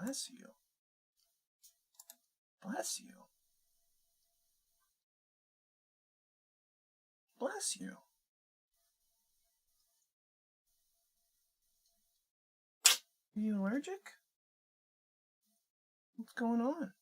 Bless you. Bless you. Bless you. Are you allergic? What's going on?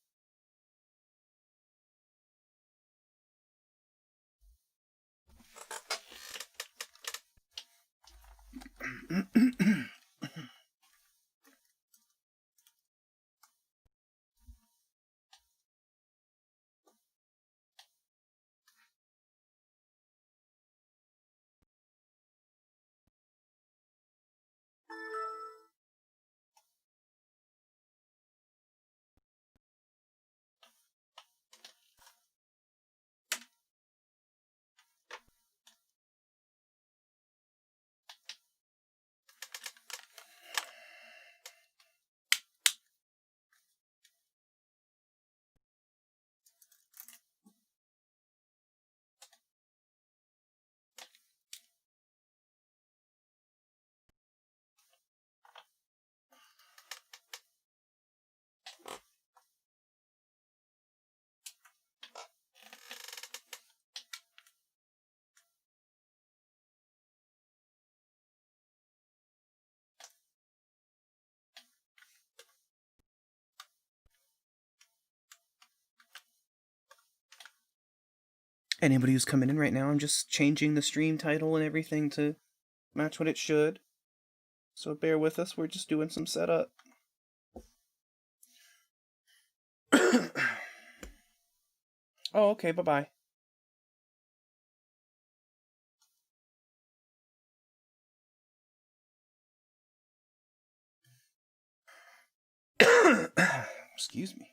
Anybody who's coming in right now, I'm just changing the stream title and everything to match what it should. So bear with us, we're just doing some setup. Oh, okay, bye-bye. Excuse me.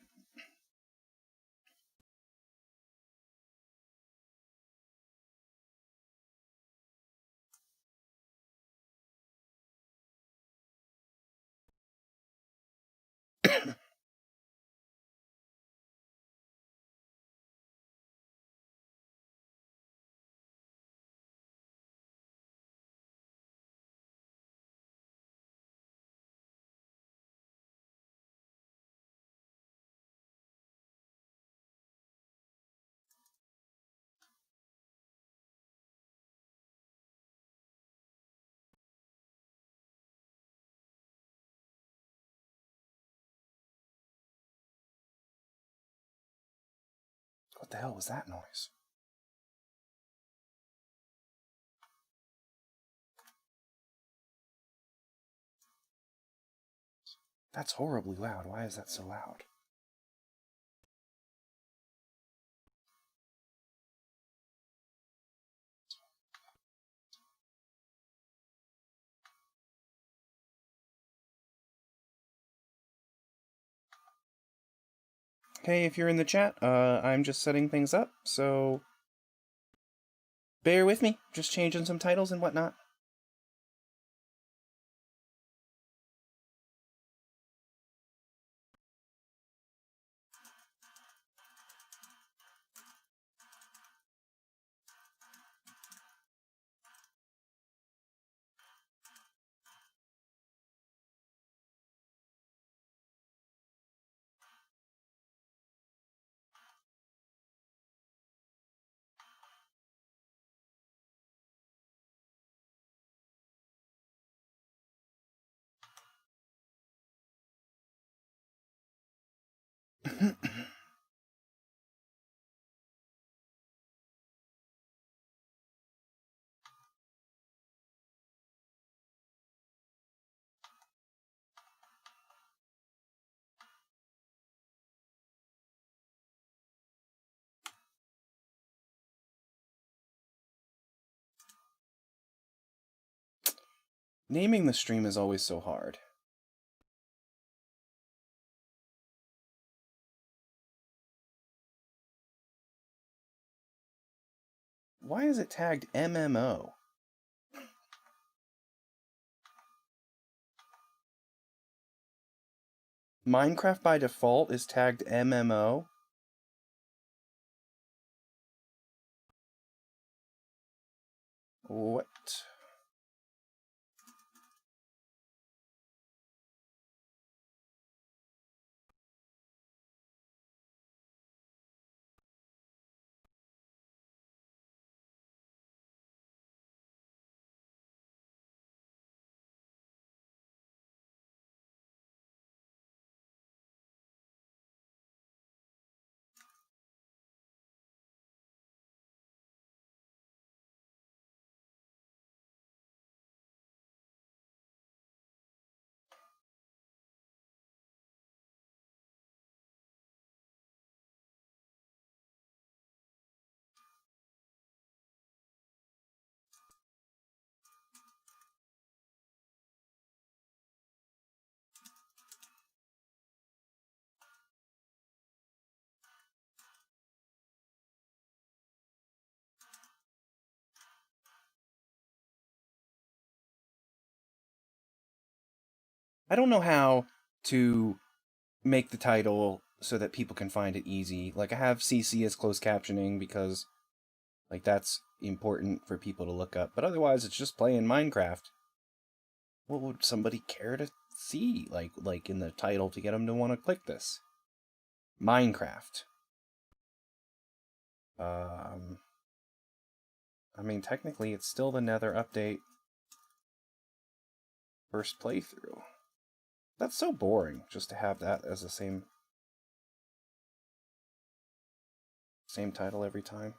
What the hell was that noise? That's horribly loud. Why is that so loud? Hey, if you're in the chat, I'm just setting things up, so bear with me. Just changing some titles and whatnot. Naming the stream is always so hard. Why is it tagged MMO? Minecraft by default is tagged MMO? What? I don't know how to make the title so that people can find it easy. Like, I have CC as closed captioning because, like, that's important for people to look up. But otherwise, it's just playing Minecraft. What would somebody care to see, like in the title, to get them to want to click this? Minecraft. I mean, technically, it's still the Nether update first playthrough. That's so boring, just to have that as the same title every time.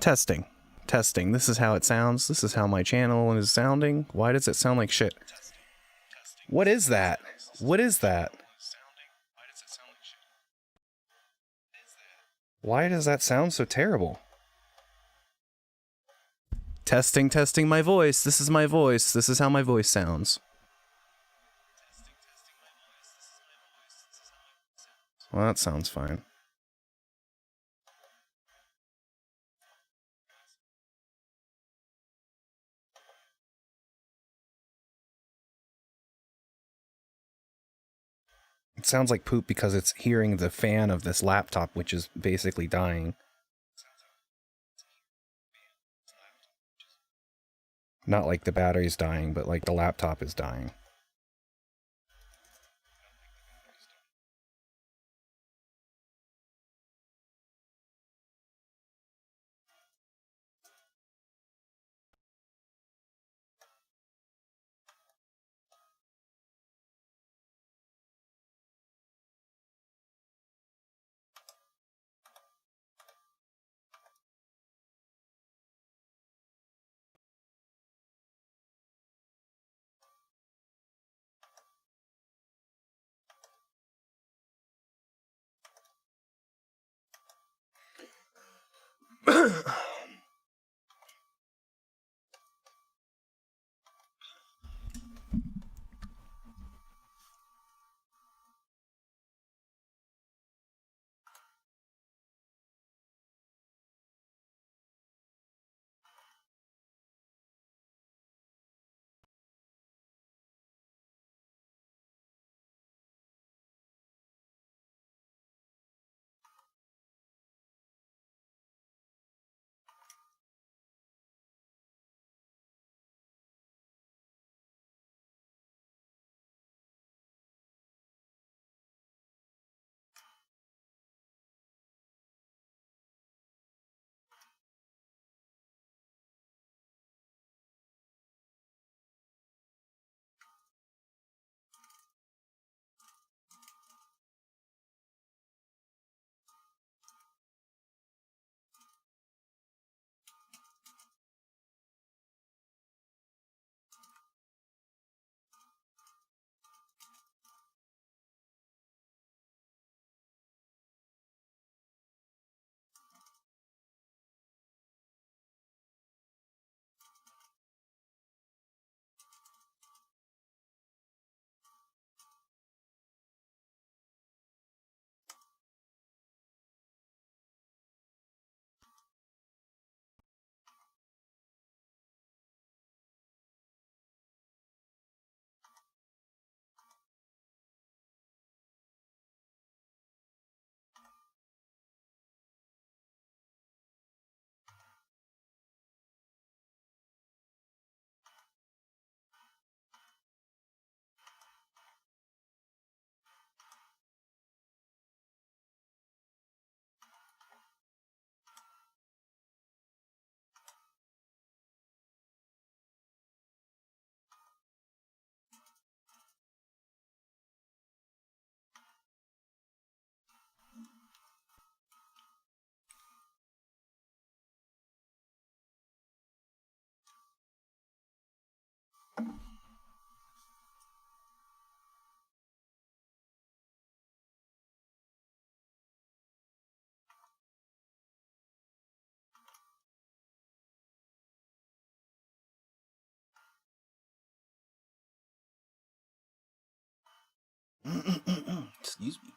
Testing. Testing. This is how it sounds. This is how my channel is sounding. Why does it sound like shit? What is that? What is that? Why does that sound so terrible? Testing, testing my voice. This is my voice. This is how my voice sounds. Well, that sounds fine. It sounds like poop because it's hearing the fan of this laptop, which is basically dying. Not like the battery's dying, but like the laptop is dying. Excuse me.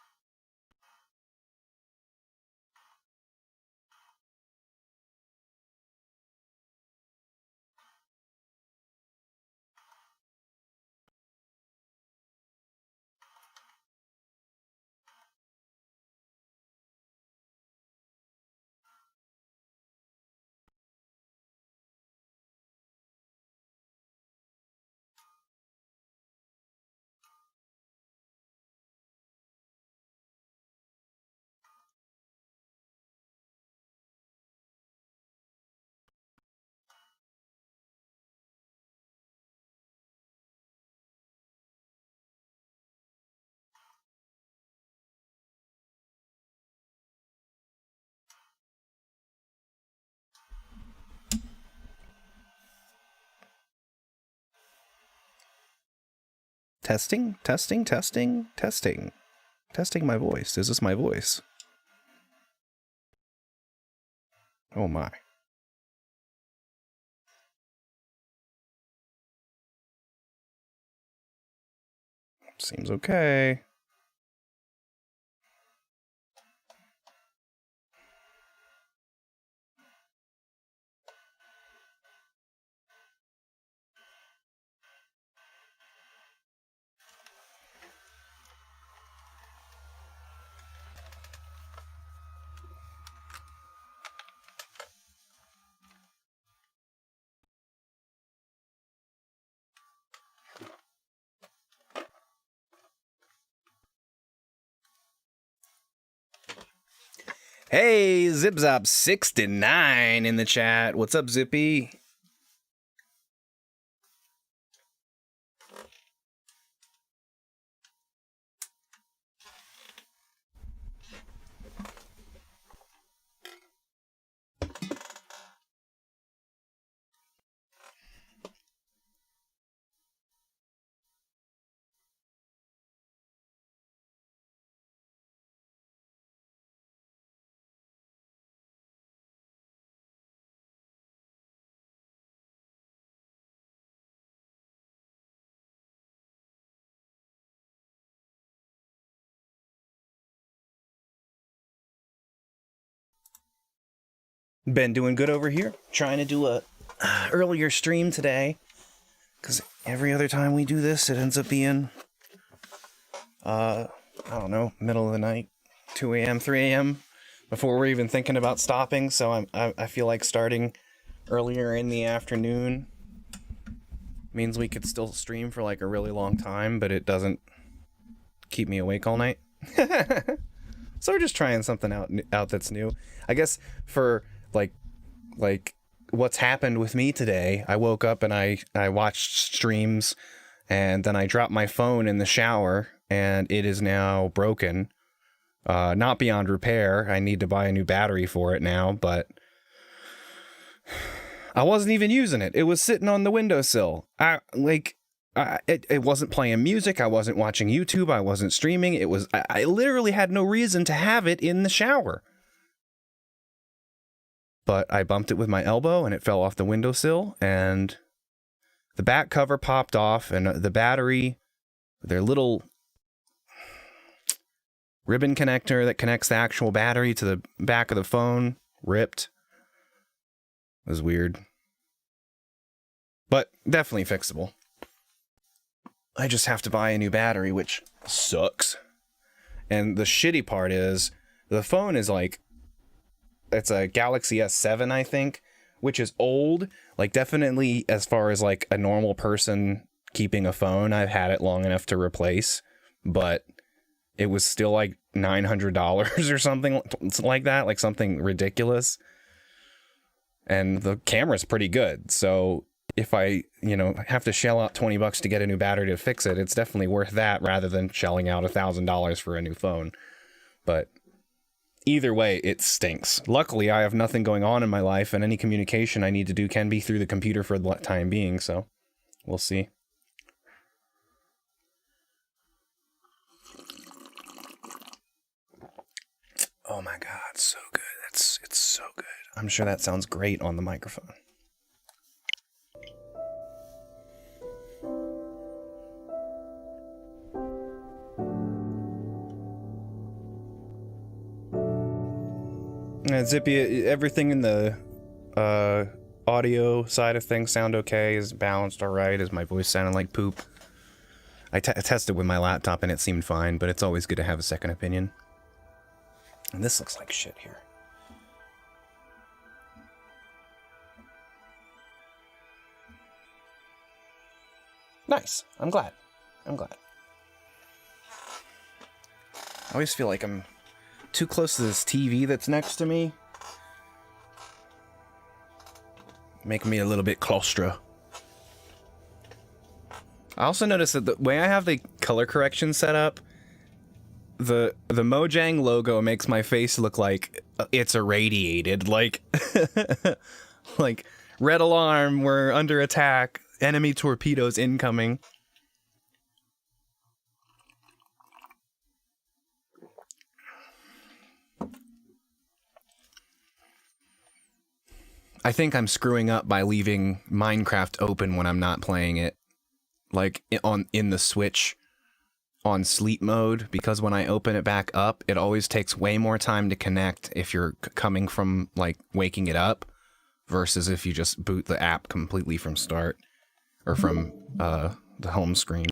Testing, testing, testing, testing. Testing my voice. Is this my voice? Oh my. Seems okay. Hey, ZipZop69 in the chat. What's up, Zippy? Been doing good over here. Trying to do a earlier stream today. Because every other time we do this, it ends up being, I don't know, middle of the night, 2 a.m., 3 a.m., before we're even thinking about stopping. So I feel like starting earlier in the afternoon means we could still stream for like a really long time, but it doesn't keep me awake all night. So we're just trying something out that's new. I guess for like what's happened with me today, I woke up and I watched streams, and then I dropped my phone in the shower, and it is now broken. Not beyond repair. I need to buy a new battery for it now, but I wasn't even using it. It was sitting on the windowsill. It wasn't playing music. I wasn't watching YouTube. I wasn't streaming. I literally had no reason to have it in the shower. But I bumped it with my elbow and it fell off the windowsill, and the back cover popped off, and the battery, their little ribbon connector that connects the actual battery to the back of the phone, ripped. It was weird. But definitely fixable. I just have to buy a new battery, which sucks. And the shitty part is, the phone is like, it's a Galaxy S7, I think, which is old. Like, definitely as far as like a normal person keeping a phone, I've had it long enough to replace. But it was still like $900 or something like that, like something ridiculous. And the camera's pretty good. So if I, have to shell out $20 to get a new battery to fix it, it's definitely worth that rather than shelling out $1,000 for a new phone. But either way, it stinks. Luckily, I have nothing going on in my life, and any communication I need to do can be through the computer for the time being, so we'll see. Oh my god, so good. It's so good. I'm sure that sounds great on the microphone. Zippy, everything in the audio side of things sound okay? Is balanced all right? Is my voice sounding like poop? I tested with my laptop and it seemed fine, but it's always good to have a second opinion. And this looks like shit here. Nice. I'm glad. I'm glad. I always feel like I'm too close to this TV that's next to me. Making me a little bit claustro. I also noticed that the way I have the color correction set up, the Mojang logo makes my face look like it's irradiated. Like, like, red alarm, we're under attack, enemy torpedoes incoming. I think I'm screwing up by leaving Minecraft open when I'm not playing it. Like, in the Switch on sleep mode, because when I open it back up, it always takes way more time to connect if you're coming from, like, waking it up, versus if you just boot the app completely from start, or from the home screen.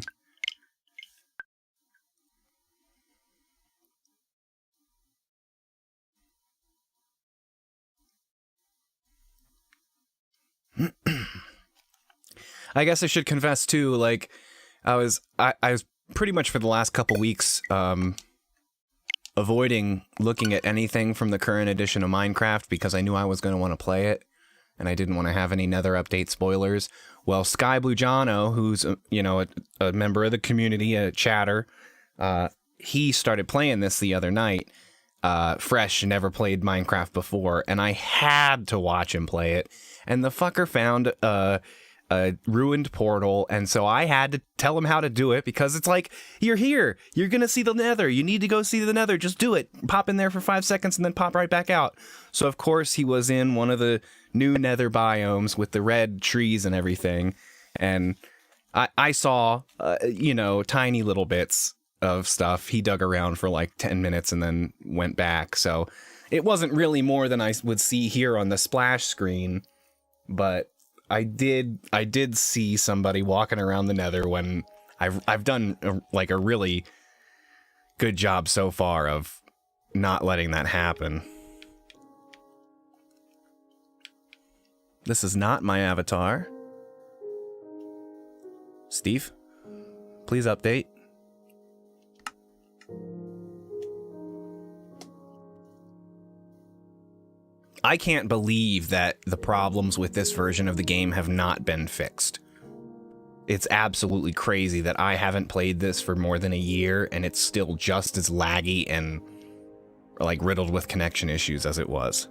I guess I should confess too, like, I was pretty much for the last couple weeks avoiding looking at anything from the current edition of Minecraft because I knew I was going to want to play it, and I didn't want to have any Nether update spoilers. Well, Sky Blue Jono, who's a member of the community, a chatter, he started playing this the other night, fresh, never played Minecraft before, and I had to watch him play it, and the fucker found a ruined portal, and so I had to tell him how to do it, because it's like, you're here, you're gonna see the Nether, you need to go see the Nether, just do it, pop in there for 5 seconds and then pop right back out. So of course he was in one of the new Nether biomes with the red trees and everything, and I saw tiny little bits of stuff. He dug around for like 10 minutes and then went back, so it wasn't really more than I would see here on the splash screen, but I did see somebody walking around the Nether when I've done a really good job so far of not letting that happen. This is not my avatar. Steve, please update. I can't believe that the problems with this version of the game have not been fixed. It's absolutely crazy that I haven't played this for more than a year and it's still just as laggy and like riddled with connection issues as it was.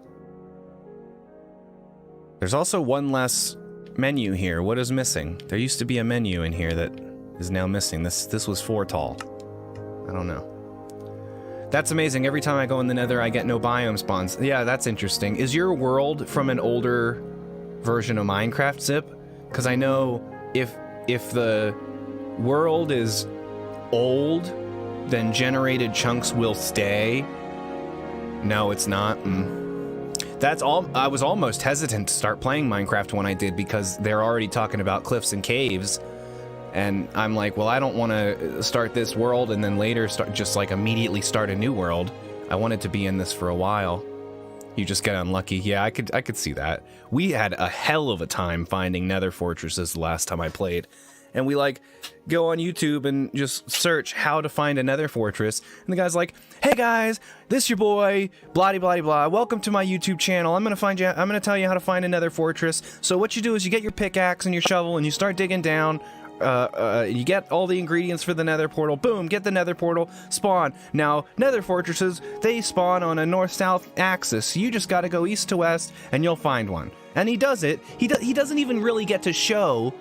There's also one less menu here. What is missing? There used to be a menu in here that is now missing. This was 4 tall. I don't know. That's amazing. Every time I go in the Nether, I get no biome spawns. Yeah, that's interesting. Is your world from an older version of Minecraft, Zip? Because I know if the world is old, then generated chunks will stay. No, it's not. That's all. I was almost hesitant to start playing Minecraft when I did, because they're already talking about cliffs and caves. And I'm like, well, I don't want to start this world and then later immediately start a new world. I wanted to be in this for a while. You just get unlucky. Yeah, I could see that. We had a hell of a time finding Nether fortresses the last time I played. And we go on YouTube and just search how to find a Nether fortress. And the guy's like, hey guys, this your boy, blah blah blah. Welcome to my YouTube channel. I'm gonna tell you how to find a Nether fortress. So what you do is you get your pickaxe and your shovel and you start digging down. You get all the ingredients for the Nether portal. Boom, get the Nether portal, spawn. Now, Nether fortresses, they spawn on a north-south axis. So you just gotta go east to west, and you'll find one. And he does it. He doesn't even really get to show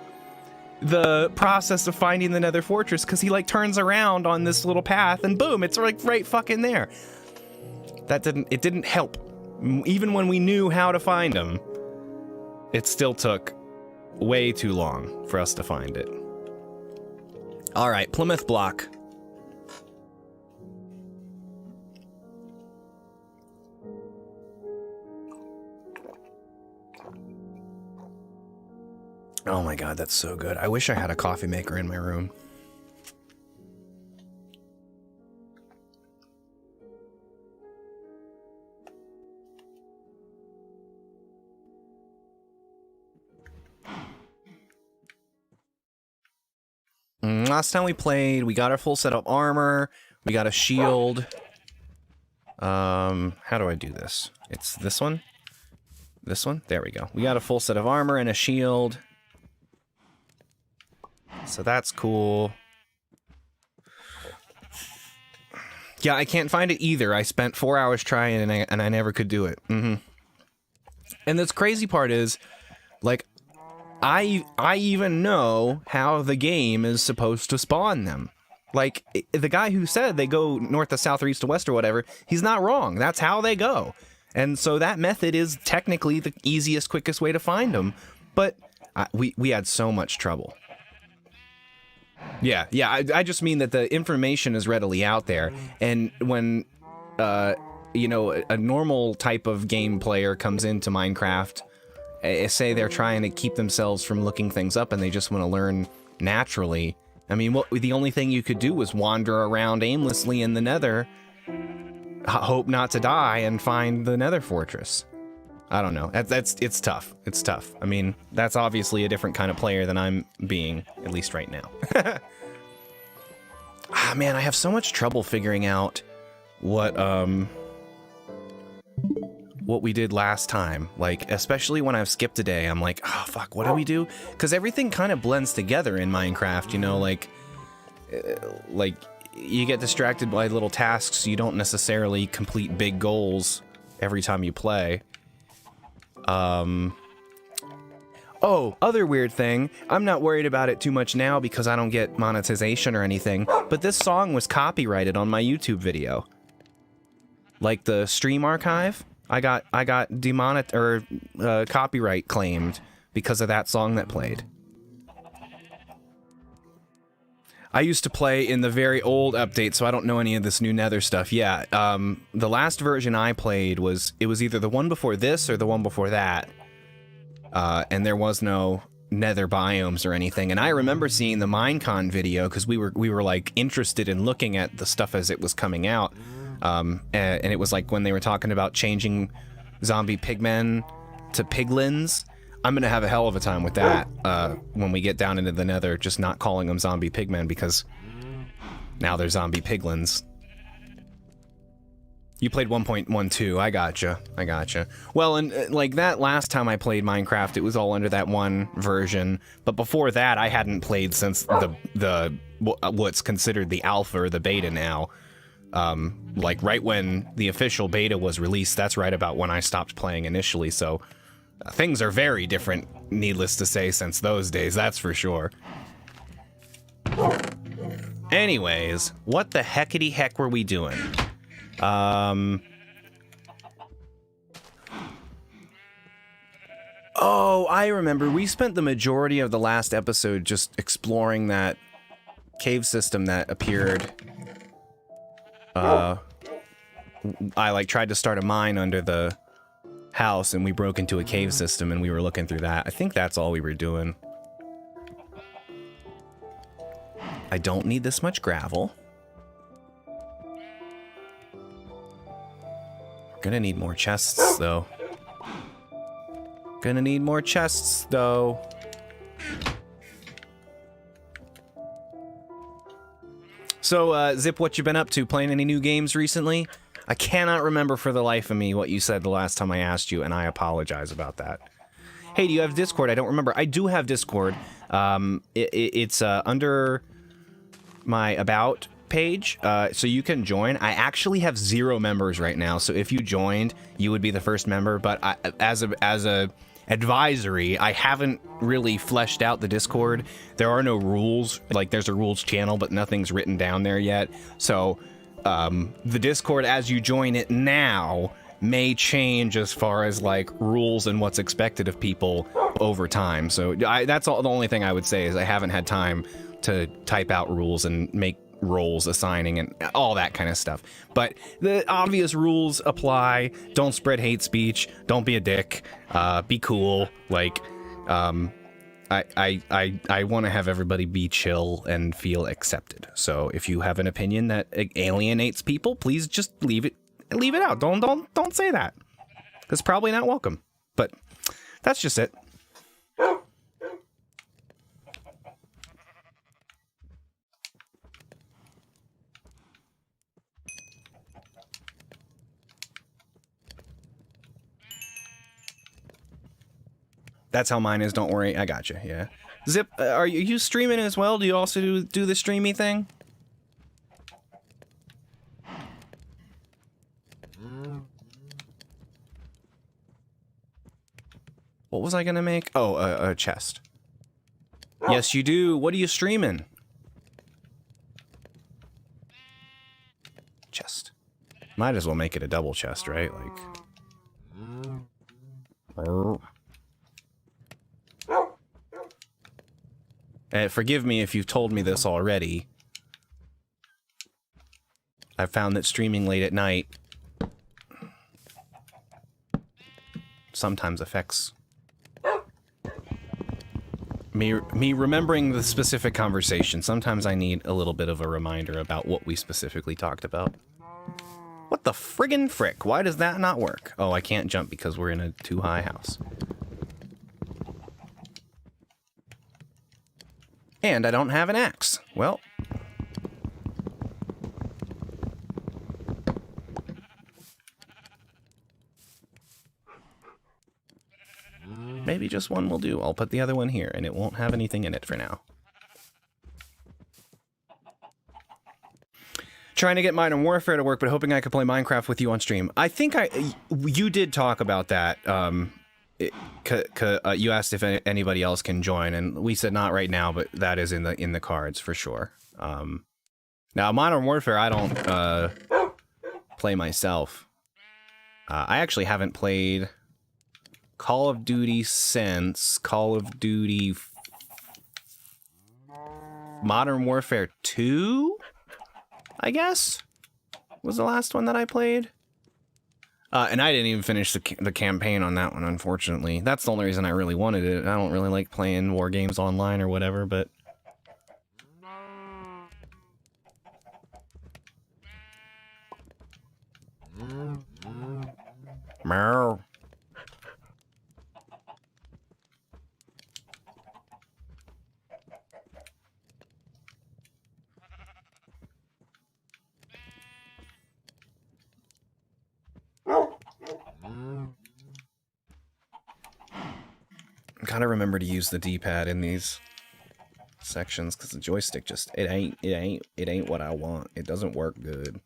the process of finding the Nether fortress, because he turns around on this little path, and boom, it's right fucking there. It didn't help. Even when we knew how to find them, it still took way too long for us to find it. All right, Plymouth block. Oh my god, that's so good. I wish I had a coffee maker in my room. Last time we played, we got our full set of armor, we got a shield. How do I do this? It's this one? This one? There we go. We got a full set of armor and a shield. So that's cool. Yeah, I can't find it either. I spent 4 hours trying and I never could do it. And this crazy part is, like, I even know how the game is supposed to spawn them. Like, the guy who said they go north to south or east to west or whatever, he's not wrong. That's how they go. And so that method is technically the easiest, quickest way to find them. But we had so much trouble. Yeah, I just mean that the information is readily out there. And when, you know, a normal type of game player comes into Minecraft, say they're trying to keep themselves from looking things up and they just want to learn naturally. I mean, the only thing you could do was wander around aimlessly in the Nether, hope not to die, and find the Nether fortress. I don't know. It's tough. It's tough. I mean, that's obviously a different kind of player than I'm being, at least right now. Ah, man, I have so much trouble figuring out what we did last time. Like, especially when I've skipped a day, I'm like, oh, fuck, what do we do? Because everything kind of blends together in Minecraft, you know, like, you get distracted by little tasks. You don't necessarily complete big goals every time you play. Oh, other weird thing. I'm not worried about it too much now because I don't get monetization or anything, but this song was copyrighted on my YouTube video. Like the stream archive, I got copyright claimed because of that song that played. I used to play in the very old update, so I don't know any of this new Nether stuff. Yeah, the last version I played was either the one before this or the one before that. And there was no Nether biomes or anything. And I remember seeing the Minecon video because we were like interested in looking at the stuff as it was coming out. And it was like when they were talking about changing zombie pigmen to piglins. I'm gonna have a hell of a time with that when we get down into the Nether, just not calling them zombie pigmen because now they're zombie piglins. You played 1.12, I gotcha. Well, and like that last time I played Minecraft, it was all under that one version, but before that I hadn't played since the what's considered the alpha or the beta now. Like right when the official beta was released, that's right about when I stopped playing initially, so things are very different, needless to say, since those days, that's for sure. Anyways, what the heckity heck were we doing? Oh, I remember. We spent the majority of the last episode just exploring that cave system that appeared. I like tried to start a mine under the house and we broke into a cave system and we were looking through that. I think that's all we were doing. I don't need this much gravel. Gonna need more chests though. So, Zip, what you been up to? Playing any new games recently? I cannot remember for the life of me what you said the last time I asked you, and I apologize about that. Hey, do you have Discord? I don't remember. I do have Discord. It's under my About page, so you can join. I actually have 0 members right now, so if you joined, you would be the first member, but as a advisory, I haven't really fleshed out the Discord. There are no rules. Like, there's a rules channel, but nothing's written down there yet. So, the Discord, as you join it now, may change as far as, like, rules and what's expected of people over time. So, that's the only thing I would say is I haven't had time to type out rules and make roles assigning and all that kind of stuff. But the obvious rules apply. Don't spread hate speech. Don't be a dick. Be cool. Like, I want to have everybody be chill and feel accepted. So if you have an opinion that alienates people, please just leave it out. Don't say that. It's probably not welcome. But that's just it. That's how mine is, don't worry. I got you, yeah. Zip, are you streaming as well? Do you also do the streamy thing? What was I gonna make? Oh, a chest. Yes, you do. What are you streaming? Chest. Might as well make it a double chest, right? Like... forgive me if you've told me this already. I've found that streaming late at night sometimes affects me remembering the specific conversation. Sometimes I need a little bit of a reminder about what we specifically talked about. What the friggin' frick? Why does that not work? Oh, I can't jump because we're in a too high house. And I don't have an axe. Well. Maybe just one will do. I'll put the other one here, and it won't have anything in it for now. Trying to get Modern Warfare to work, but hoping I could play Minecraft with you on stream. I think you did talk about that. You asked if anybody else can join, and we said not right now, but that is in the cards for sure. Now, Modern Warfare, I don't play myself. I actually haven't played Call of Duty since Call of Duty Modern Warfare 2, I guess, was the last one that I played. And I didn't even finish the campaign on that one, unfortunately. That's the only reason I really wanted it. I don't really like playing war games online or whatever, but... Meow. Gotta remember to use the D-pad in these sections because the joystick just it ain't what I want. It doesn't work good.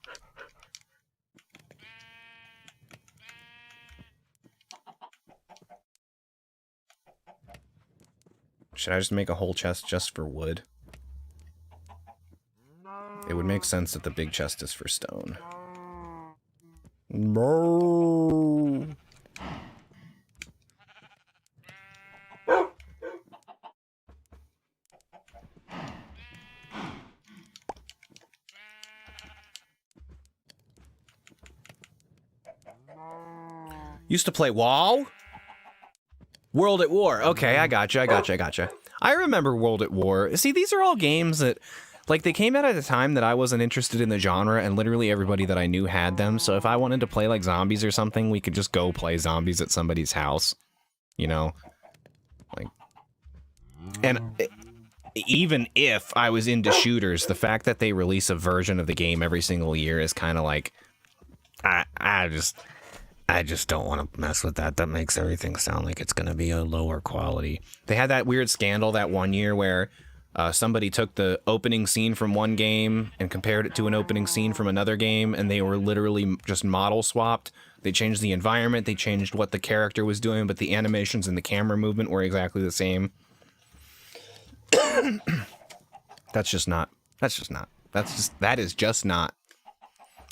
Should I just make a whole chest just for wood? It would make sense that the big chest is for stone. No. Used to play WoW? World at War. Okay, I gotcha. I remember World at War. See, these are all games that, like, they came out at a time that I wasn't interested in the genre, and literally everybody that I knew had them, so if I wanted to play, like, zombies or something, we could just go play zombies at somebody's house. You know? Like... And... even if I was into shooters, the fact that they release a version of the game every single year is kind of like... I just don't want to mess with that. That makes everything sound like it's going to be a lower quality. They had that weird scandal that one year where somebody took the opening scene from one game and compared it to an opening scene from another game, and they were literally just model swapped. They changed the environment, they changed what the character was doing, but the animations and the camera movement were exactly the same. That is just not.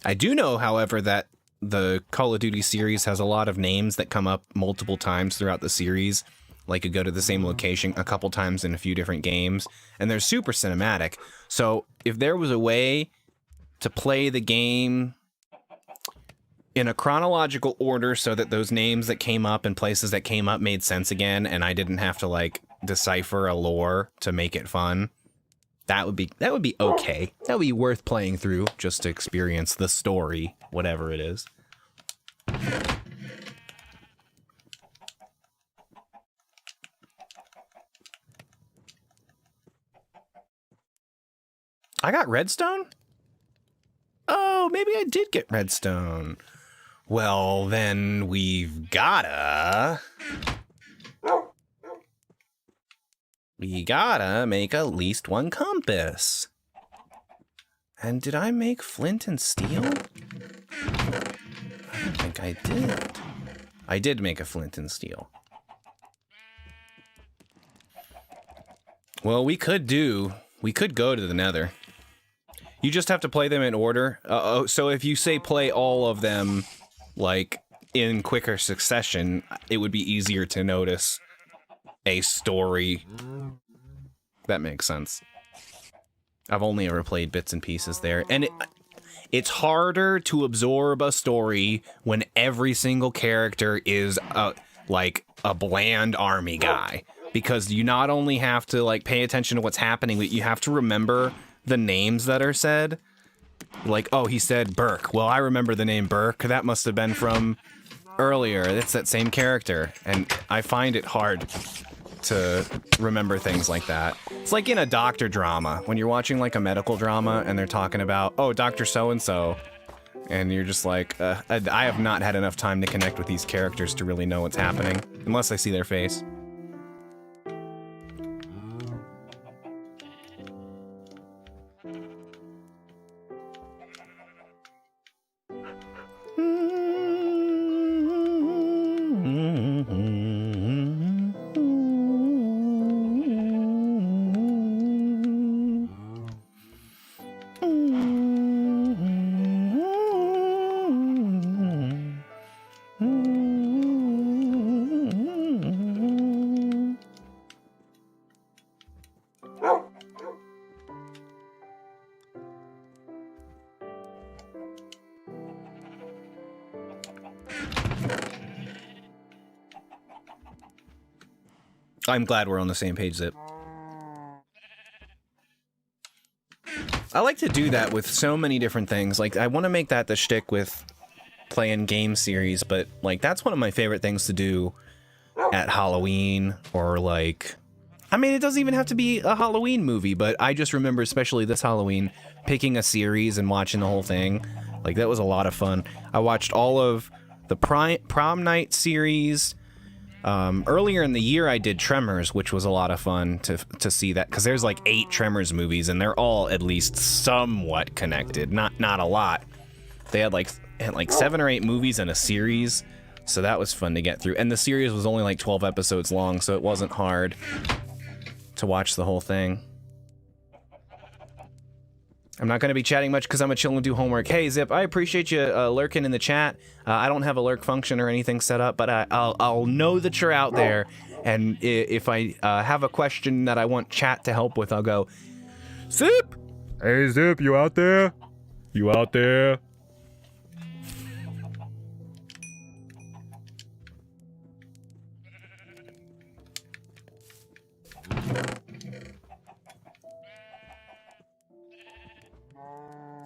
I do know, however, that the Call of Duty series has a lot of names that come up multiple times throughout the series. Like, you go to the same location a couple times in a few different games, and they're super cinematic. So if there was a way to play the game in a chronological order so that those names that came up and places that came up made sense again, and I didn't have to, like, decipher a lore to make it fun, that would be okay. That would be worth playing through just to experience the story, whatever it is. I got redstone? Oh, maybe I did get redstone. Well, then we've gotta... We gotta make at least one compass. And did I make flint and steel? I don't think I did. I did make a flint and steel. Well, we could go to the Nether. You just have to play them in order. So if you say play all of them, like, in quicker succession, it would be easier to notice a story. That makes sense. I've only ever played bits and pieces there, and it's harder to absorb a story when every single character is like a bland army guy, because you not only have to like pay attention to what's happening, but you have to remember the names that are said. Like, oh, he said Burke. Well, I remember the name Burke. That must have been from earlier. It's that same character, and I find it hard to remember things like that. It's like in a doctor drama, when you're watching like a medical drama and they're talking about, oh, Dr. So-and-so, and you're just like, I have not had enough time to connect with these characters to really know what's happening, unless I see their face. I'm glad we're on the same page, Zip. I like to do that with so many different things. Like, I want to make that the shtick with playing game series, but, like, that's one of my favorite things to do at Halloween, or, like... I mean, it doesn't even have to be a Halloween movie, but I just remember, especially this Halloween, picking a series and watching the whole thing. Like, that was a lot of fun. I watched all of the Prom Night series. Earlier in the year, I did Tremors, which was a lot of fun to see that, because there's like 8 Tremors movies, and they're all at least somewhat connected. Not a lot. They had like 7 or 8 movies in a series, so that was fun to get through. And the series was only like 12 episodes long, so it wasn't hard to watch the whole thing. I'm not going to be chatting much because I'm a chill and do homework. Hey, Zip, I appreciate you lurking in the chat. I don't have a lurk function or anything set up, but I'll know that you're out there. And if I have a question that I want chat to help with, I'll go, Zip! Hey, Zip, you out there? You out there?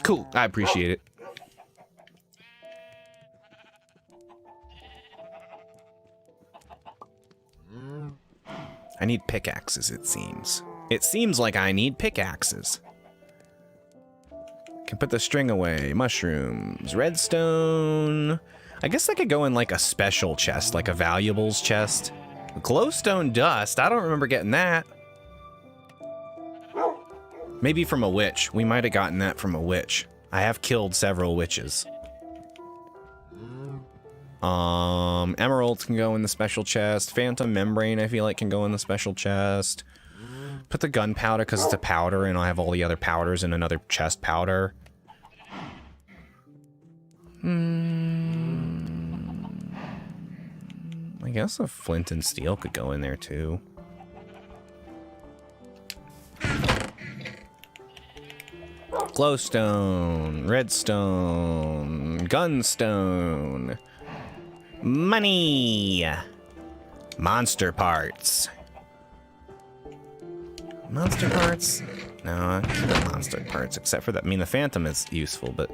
Cool, I appreciate it. I need pickaxes, it seems. It seems like I need pickaxes. Can put the string away. Mushrooms. Redstone. I guess I could go in like a special chest, like a valuables chest. Glowstone dust. I don't remember getting that. Maybe from a witch. We might have gotten that from a witch. I have killed several witches. Emeralds can go in the special chest. Phantom membrane, I feel like, can go in the special chest. Put the gunpowder because it's a powder, and I'll have all the other powders in another chest powder. I guess a flint and steel could go in there too. Glowstone, redstone, gunstone, money, monster parts. Monster parts? No, keep the monster parts, except for that. I mean, the phantom is useful, but...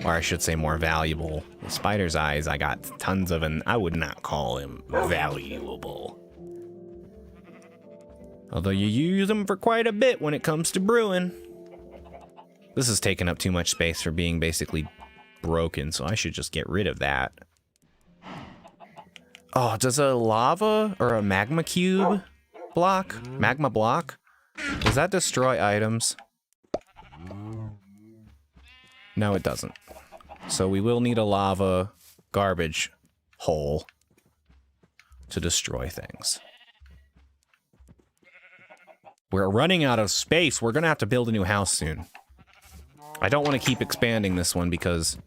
Or I should say more valuable. The spider's eyes, I got tons of, and I would not call him valuable. Although you use them for quite a bit when it comes to brewing. This is taking up too much space for being basically broken, so I should just get rid of that. Oh, does a lava or a magma cube block? Magma block? Does that destroy items? No, it doesn't. So we will need a lava garbage hole to destroy things. We're running out of space. We're gonna have to build a new house soon. I don't want to keep expanding this one because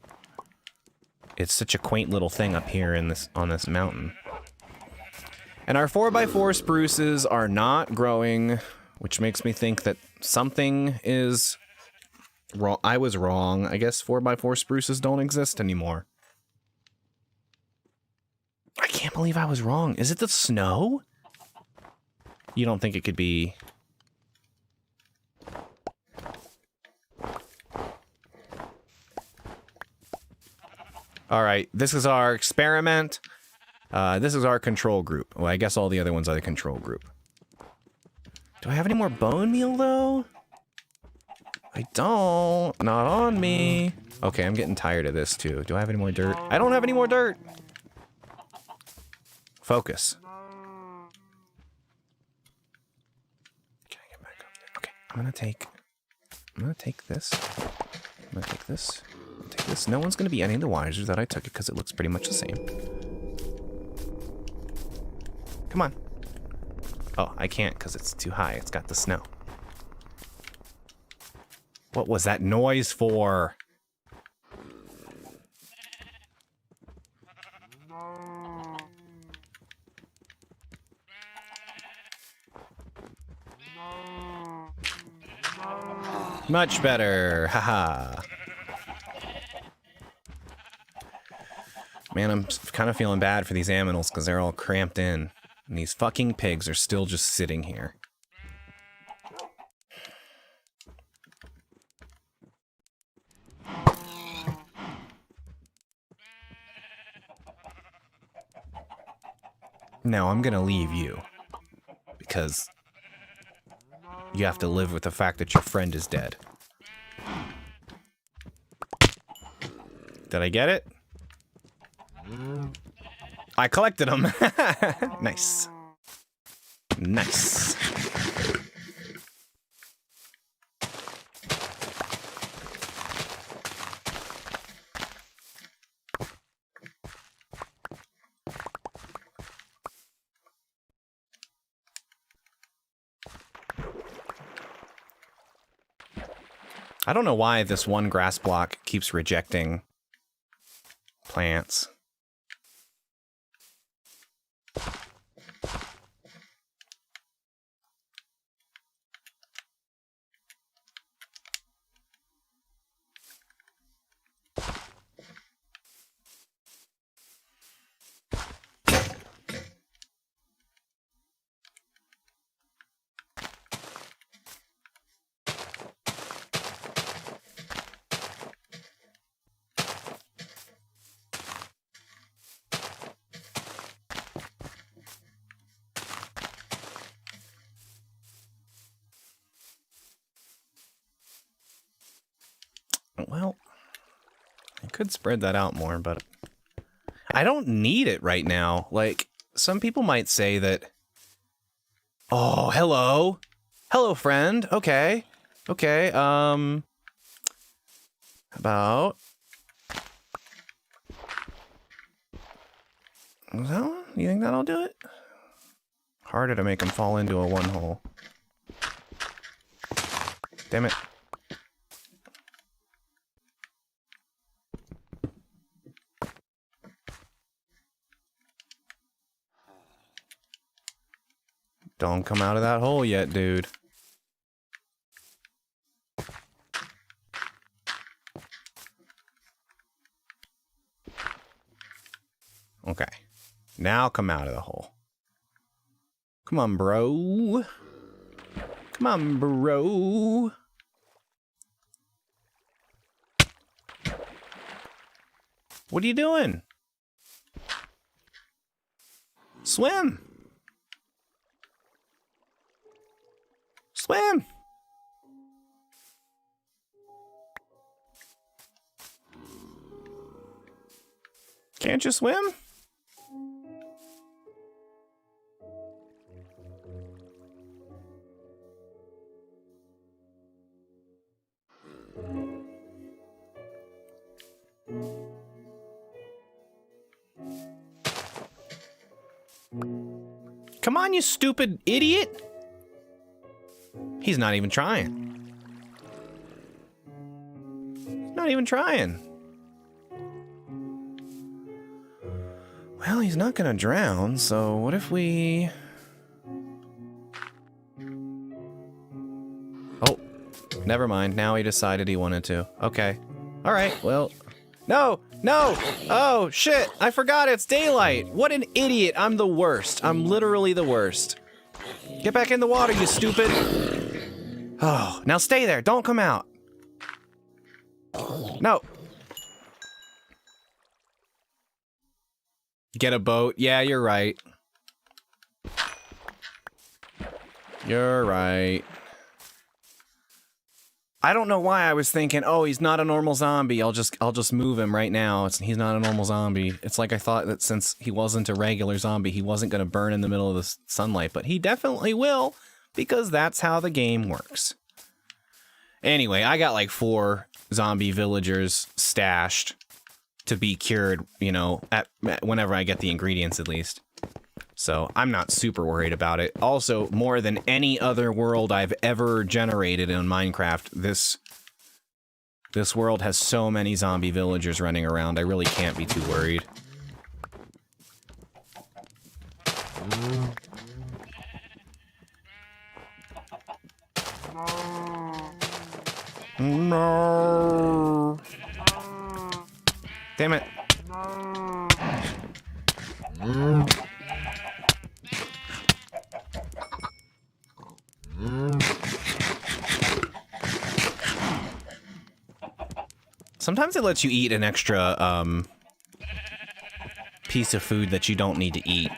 it's such a quaint little thing up here in this on this mountain. And our 4x4 spruces are not growing, which makes me think that something is wrong. I was wrong. I guess 4x4 spruces don't exist anymore. I can't believe I was wrong. Is it the snow? You don't think it could be... Alright, this is our experiment. This is our control group. Well, I guess all the other ones are the control group. Do I have any more bone meal, though? I don't. Not on me. Okay, I'm getting tired of this, too. Do I have any more dirt? I don't have any more dirt! Focus. Can I get back up there? Okay, I'm gonna take this. I'm gonna take this. Take this. No one's gonna be any the wiser that I took it because it looks pretty much the same. Come on. Oh, I can't because it's too high. It's got the snow. What was that noise for? Much better. Haha. Man, I'm kind of feeling bad for these aminals because they're all cramped in. And these fucking pigs are still just sitting here. Now I'm gonna leave you. Because you have to live with the fact that your friend is dead. Did I get it? I collected them. Nice. Nice. I don't know why this one grass block keeps rejecting plants. Well, I could spread that out more, but I don't need it right now. Like, some people might say that, oh, hello. Hello, friend. Okay. Okay, about... Was that one? You think that'll do it? Harder to make them fall into a one hole. Damn it. Don't come out of that hole yet, dude. Okay. Now come out of the hole. Come on, bro. Come Come on, bro. What are you doing? Swim. Swim. Can't you swim? Come on, you stupid idiot. He's not even trying. Not even trying. Well, he's not gonna drown, so what if we... Oh, never mind. Now he decided he wanted to. Okay. All right, well... No! No! Oh, shit! I forgot it's daylight! What an idiot! I'm the worst. I'm literally the worst. Get back in the water, you stupid! Oh, now stay there. Don't come out. No. Get a boat. Yeah, you're right. You're right. I don't know why I was thinking, oh, he's not a normal zombie. I'll just move him right now. He's not a normal zombie. It's like I thought that since he wasn't a regular zombie, he wasn't going to burn in the middle of the sunlight, but he definitely will, because that's how the game works. Anyway, I got like 4 zombie villagers stashed to be cured, you know, whenever I get the ingredients at least. So I'm not super worried about it. Also, more than any other world I've ever generated in Minecraft, this world has so many zombie villagers running around, I really can't be too worried. No. Damn it. Sometimes it lets you eat an extra piece of food that you don't need to eat.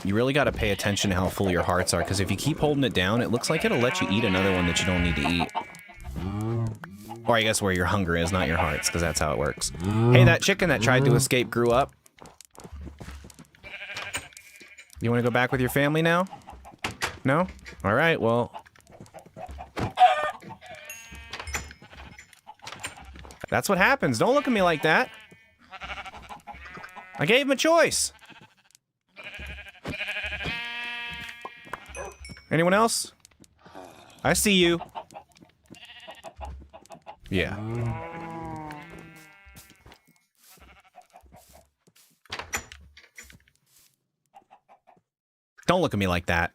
You really got to pay attention to how full your hearts are, because if you keep holding it down, it looks like it'll let you eat another one that you don't need to eat. Or I guess where your hunger is, not your hearts, because that's how it works. Hey, that chicken that tried to escape grew up. You want to go back with your family now? No? All right, well... That's what happens. Don't look at me like that. I gave him a choice. Anyone else? I see you. Yeah. Don't look at me like that.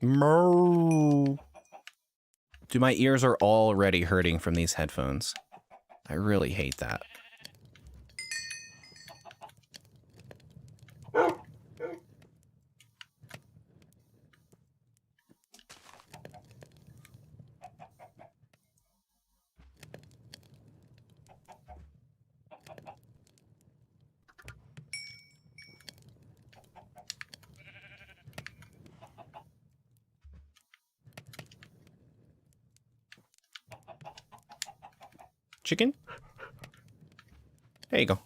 Moo. Dude, my ears are already hurting from these headphones. I really hate that. Chicken? There you go.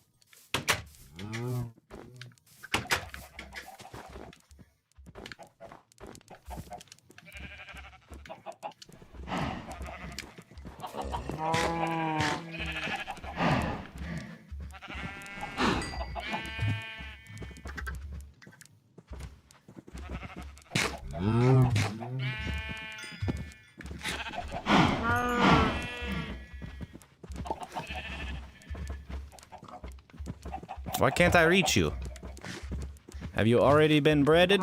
Why can't I reach you? Have you already been breaded?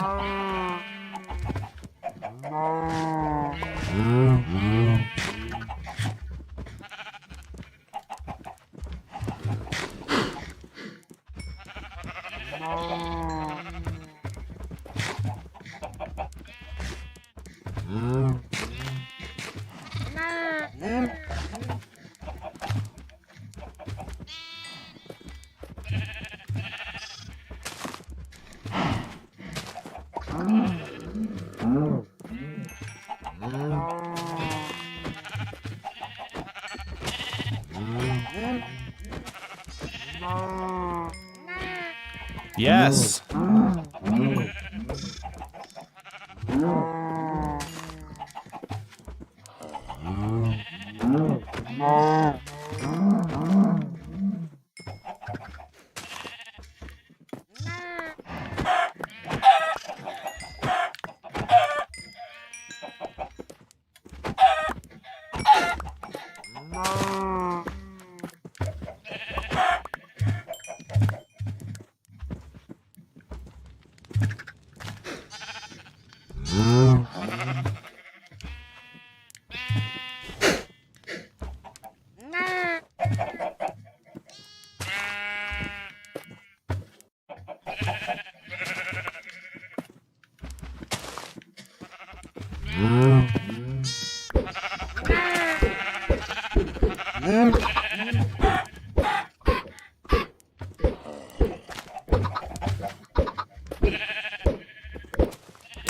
Yes.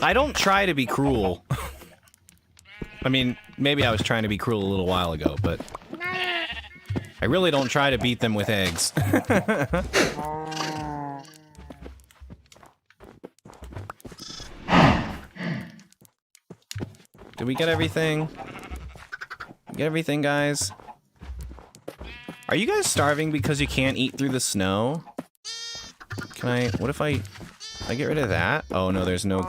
I don't try to be cruel. I mean, maybe I was trying to be cruel a little while ago, but I really don't try to beat them with eggs. Did we get everything? Get everything, guys? Are you guys starving because you can't eat through the snow? Can I... What if I get rid of that? Oh, no, there's no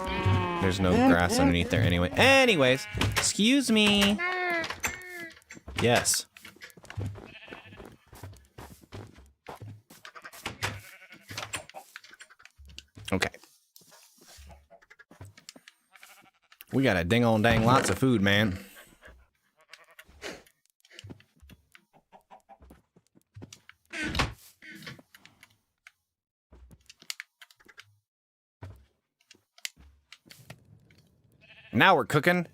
grass underneath there anyway. Anyways, excuse me. Yes. Okay. We got a ding-on-dang lots of food, man. Now we're cooking.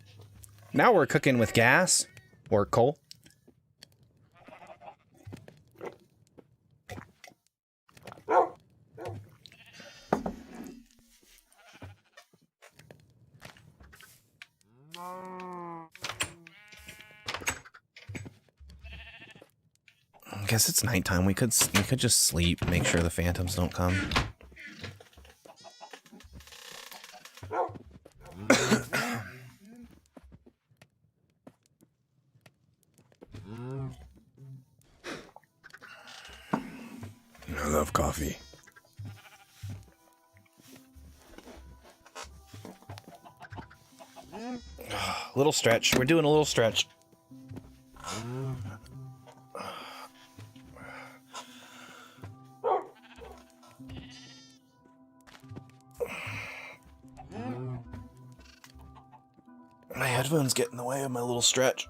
Now we're cooking with gas or coal. I guess it's nighttime. We could just sleep, make sure the phantoms don't come. I love coffee. Little stretch. We're doing a little stretch. My headphones get in the way of my little stretch.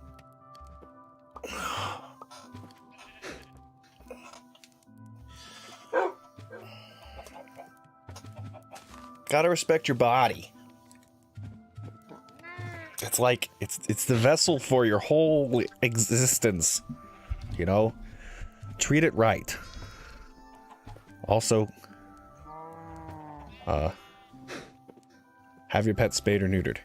Gotta respect your body. It's like, it's the vessel for your whole existence. You know? Treat it right. Also, have your pet spayed or neutered.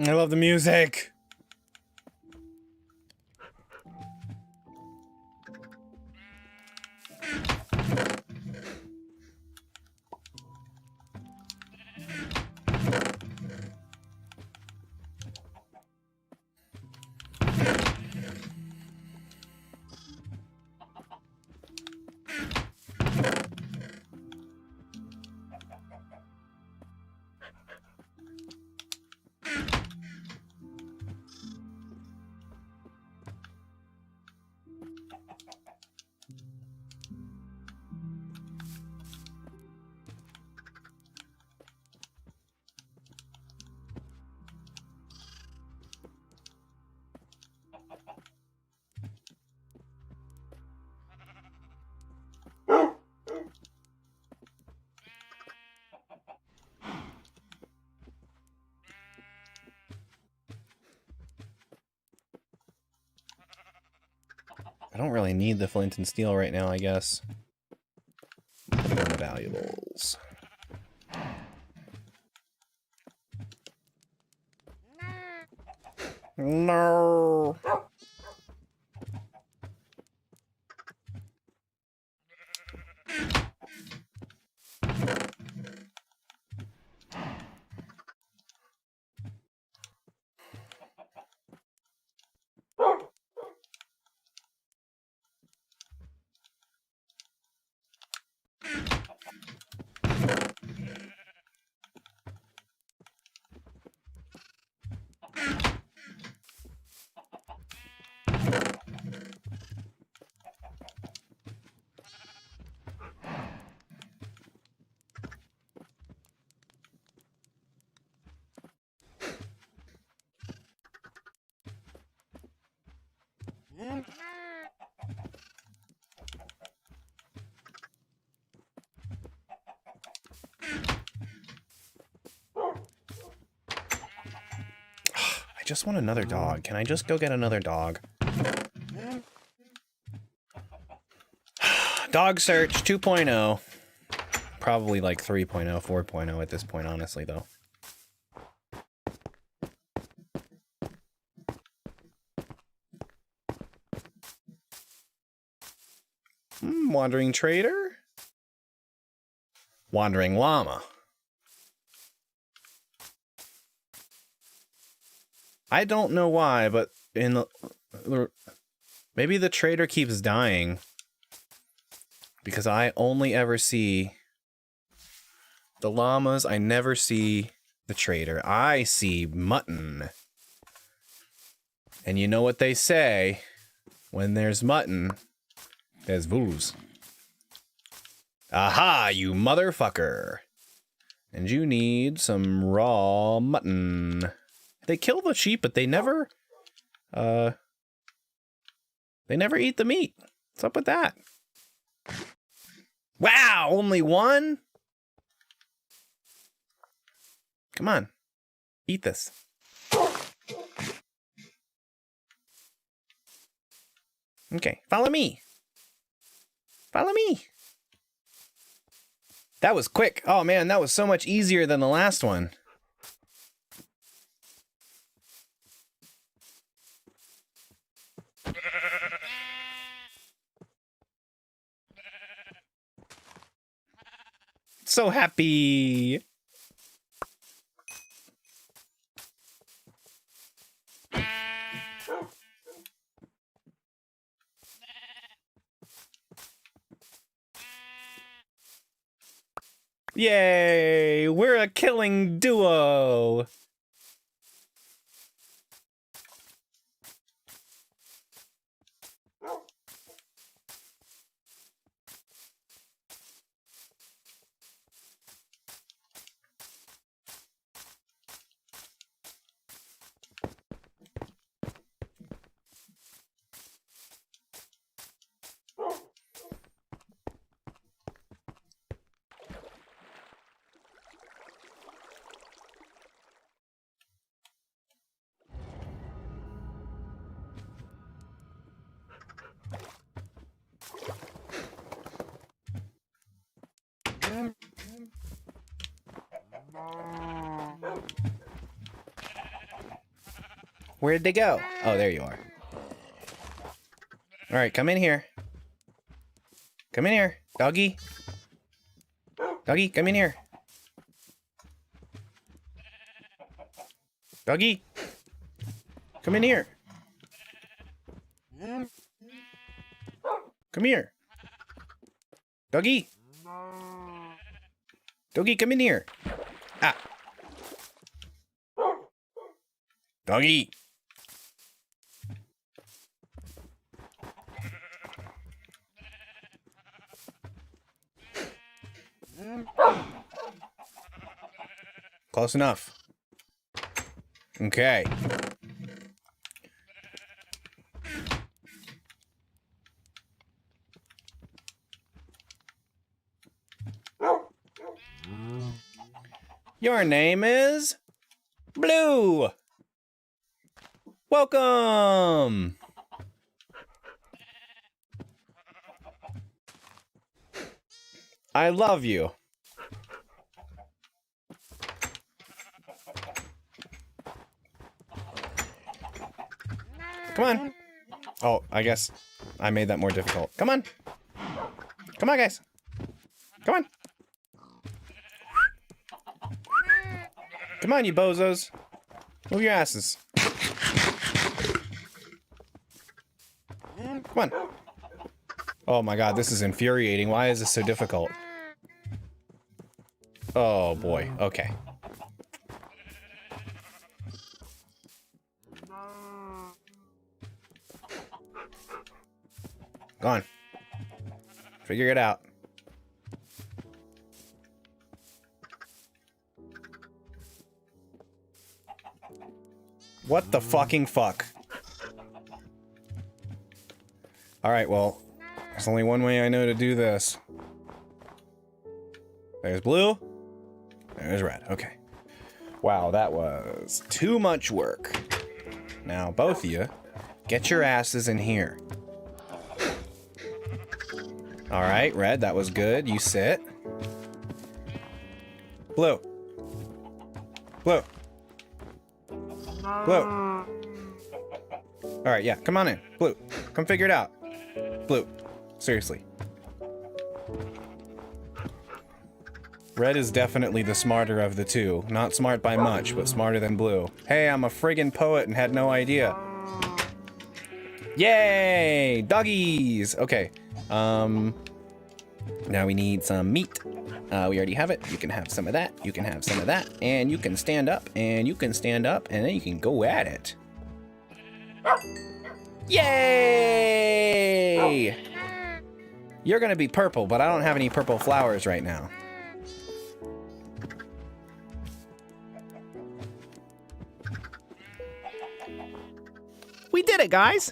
I love the music. I don't really need the flint and steel right now, I guess. Put it on the valuables. No. I just want another dog. Can I just go get another dog? Dog search 2.0. Probably like 3.0, 4.0 at this point, honestly, though. Wandering trader? Wandering llama. I don't know why, but in the... Maybe the trader keeps dying. Because I only ever see the llamas. I never see the trader. I see mutton. And you know what they say? When there's mutton, there's booze. Aha, you motherfucker. And you need some raw mutton. They kill the sheep, but they never eat the meat. What's up with that? Wow, only one? Come on. Eat this. Okay, follow me. Follow me. That was quick. Oh man, that was so much easier than the last one. So happy. Yay! We're a killing duo! Where'd they go? Oh, there you are. All right, come in here. Come in here, doggy. Doggy, come in here. Doggy, come in here. Come here. Doggy. Doggy, come in here. Ah. Doggy. Close enough. Okay. Your name is Blue. Welcome. I love you. Come on. Oh, I guess I made that more difficult. Come on. Come on, guys. Come on. Come on, you bozos. Move your asses. Come on. Oh my god, this is infuriating. Why is this so difficult? Oh boy. Okay. Go on. Figure it out. What the fucking fuck? Alright, well, there's only one way I know to do this. There's blue. There's red. Okay. Wow, that was too much work. Now, both of you, get your asses in here. Alright, red, that was good. You sit. Blue. Blue. Blue. Alright, yeah, come on in. Blue. Come figure it out. Blue. Seriously. Red is definitely the smarter of the two. Not smart by much, but smarter than blue. Hey, I'm a friggin' poet and had no idea. Yay! Doggies! Okay. Now we need some meat. We already have it. You can have some of that. You can have some of that. And you can stand up. And you can stand up. And then you can go at it. Yay! You're gonna be purple, but I don't have any purple flowers right now. We did it, guys!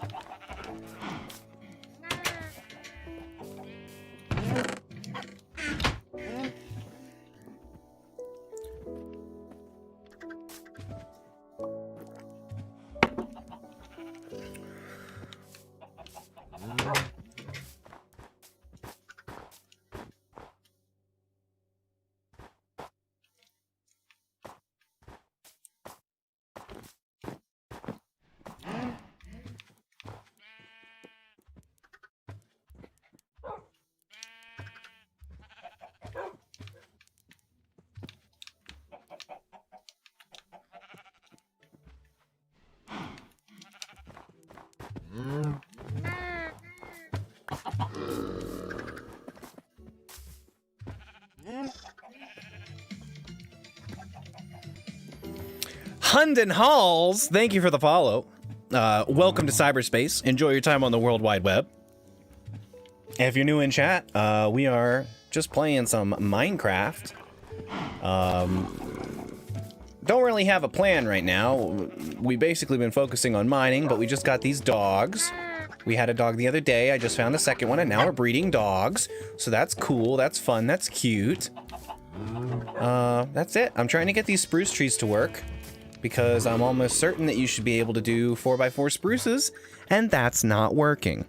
Hunden Halls, thank you for the follow. Welcome to cyberspace. Enjoy your time on the World Wide Web. If you're new in chat, we are just playing some Minecraft. Don't really have a plan right now. We basically been focusing on mining, but we just got these dogs. We had a dog the other day. I just found a second one, and now we're breeding dogs. So that's cool. That's fun. That's cute. That's it. I'm trying to get these spruce trees to work, because I'm almost certain that you should be able to do 4x4 spruces, and that's not working.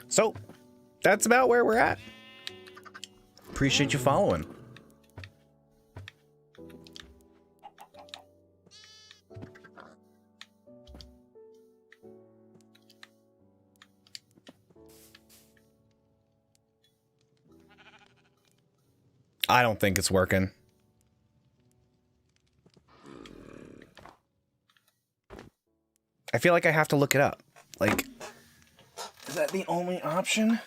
So, that's about where we're at. Appreciate you following. I don't think it's working. I feel like I have to look it up. Like, is that the only option?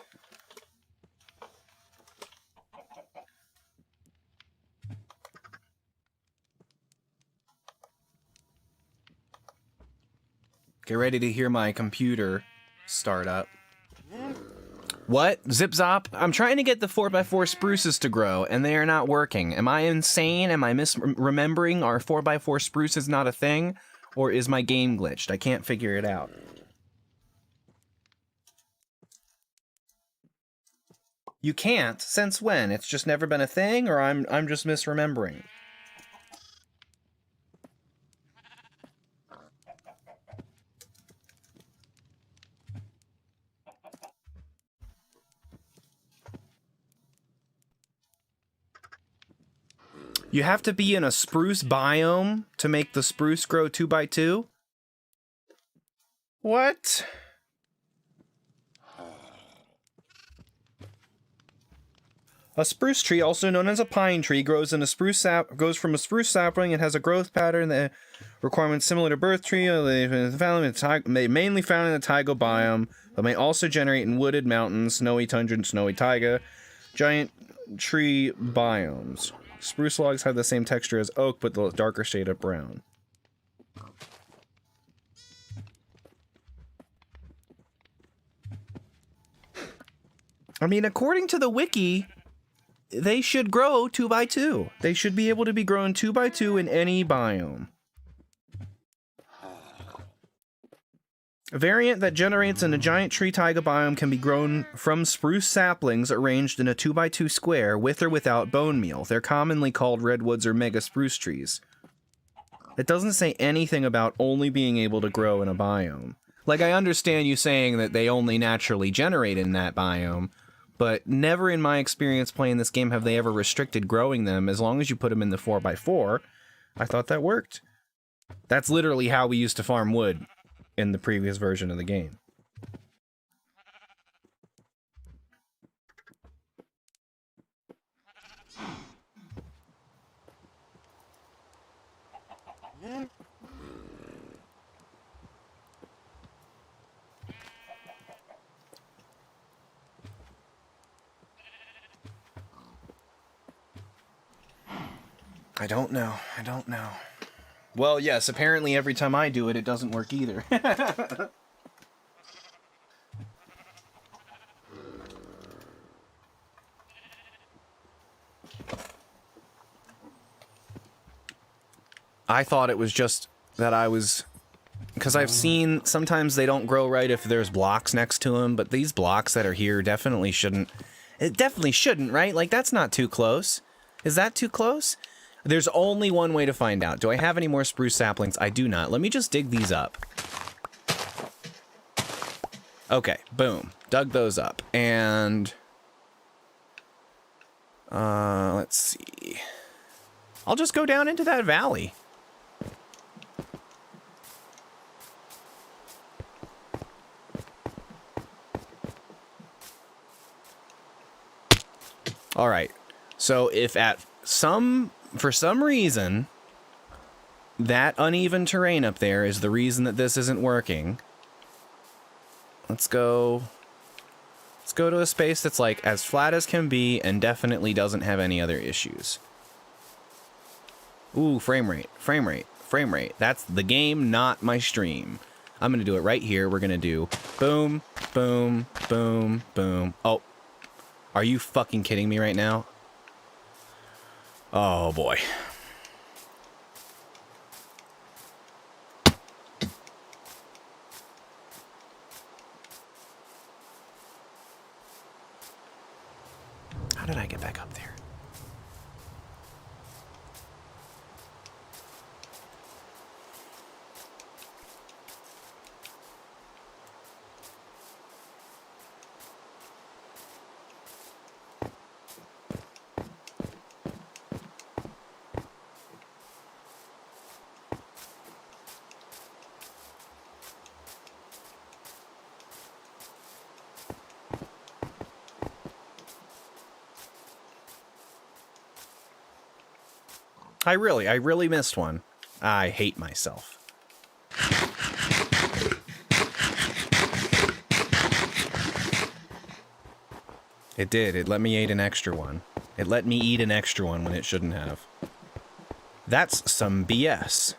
Get ready to hear my computer start up. What? Zip Zop? I'm trying to get the 4x4 spruces to grow, and they are not working. Am I insane? Am I misremembering? Are 4x4 spruces not a thing? Or is my game glitched? I can't figure it out. You can't? Since when? It's just never been a thing, or I'm just misremembering? You have to be in a spruce biome to make the spruce grow 2x2? What? A spruce tree, also known as a pine tree, goes from a spruce sapling and has a growth pattern that requirements similar to birth tree. Mainly found in the taiga biome, but may also generate in wooded mountains, snowy tundra, and snowy taiga. Giant tree biomes. Spruce logs have the same texture as oak, but the darker shade of brown. I mean, according to the wiki, they should grow 2x2. They should be able to be grown 2x2 in any biome. A variant that generates in a giant tree taiga biome can be grown from spruce saplings arranged in a 2x2 square with or without bone meal. They're commonly called redwoods or mega spruce trees. It doesn't say anything about only being able to grow in a biome. Like, I understand you saying that they only naturally generate in that biome, but never in my experience playing this game have they ever restricted growing them. As long as you put them in the 4x4, I thought that worked. That's literally how we used to farm wood in the previous version of the game. I don't know. Well, yes, apparently every time I do it, it doesn't work either. I thought it was just that I was... Because I've seen sometimes they don't grow right if there's blocks next to them, but these blocks that are here definitely shouldn't... It definitely shouldn't, right? Like, that's not too close. Is that too close? There's only one way to find out. Do I have any more spruce saplings? I do not. Let me just dig these up. Okay, boom. Dug those up. And... let's see. I'll just go down into that valley. All right. So if for some reason that uneven terrain up there is the reason that this isn't working, let's go to a space that's like as flat as can be and definitely doesn't have any other issues. Ooh, frame rate. That's the game, not my stream. I'm gonna do it right here. We're gonna do boom, boom, boom, boom. Oh, are you fucking kidding me right now? Oh boy. How did I get back up there? I really missed one. I hate myself. It did. It let me eat an extra one. It let me eat an extra one when it shouldn't have. That's some BS.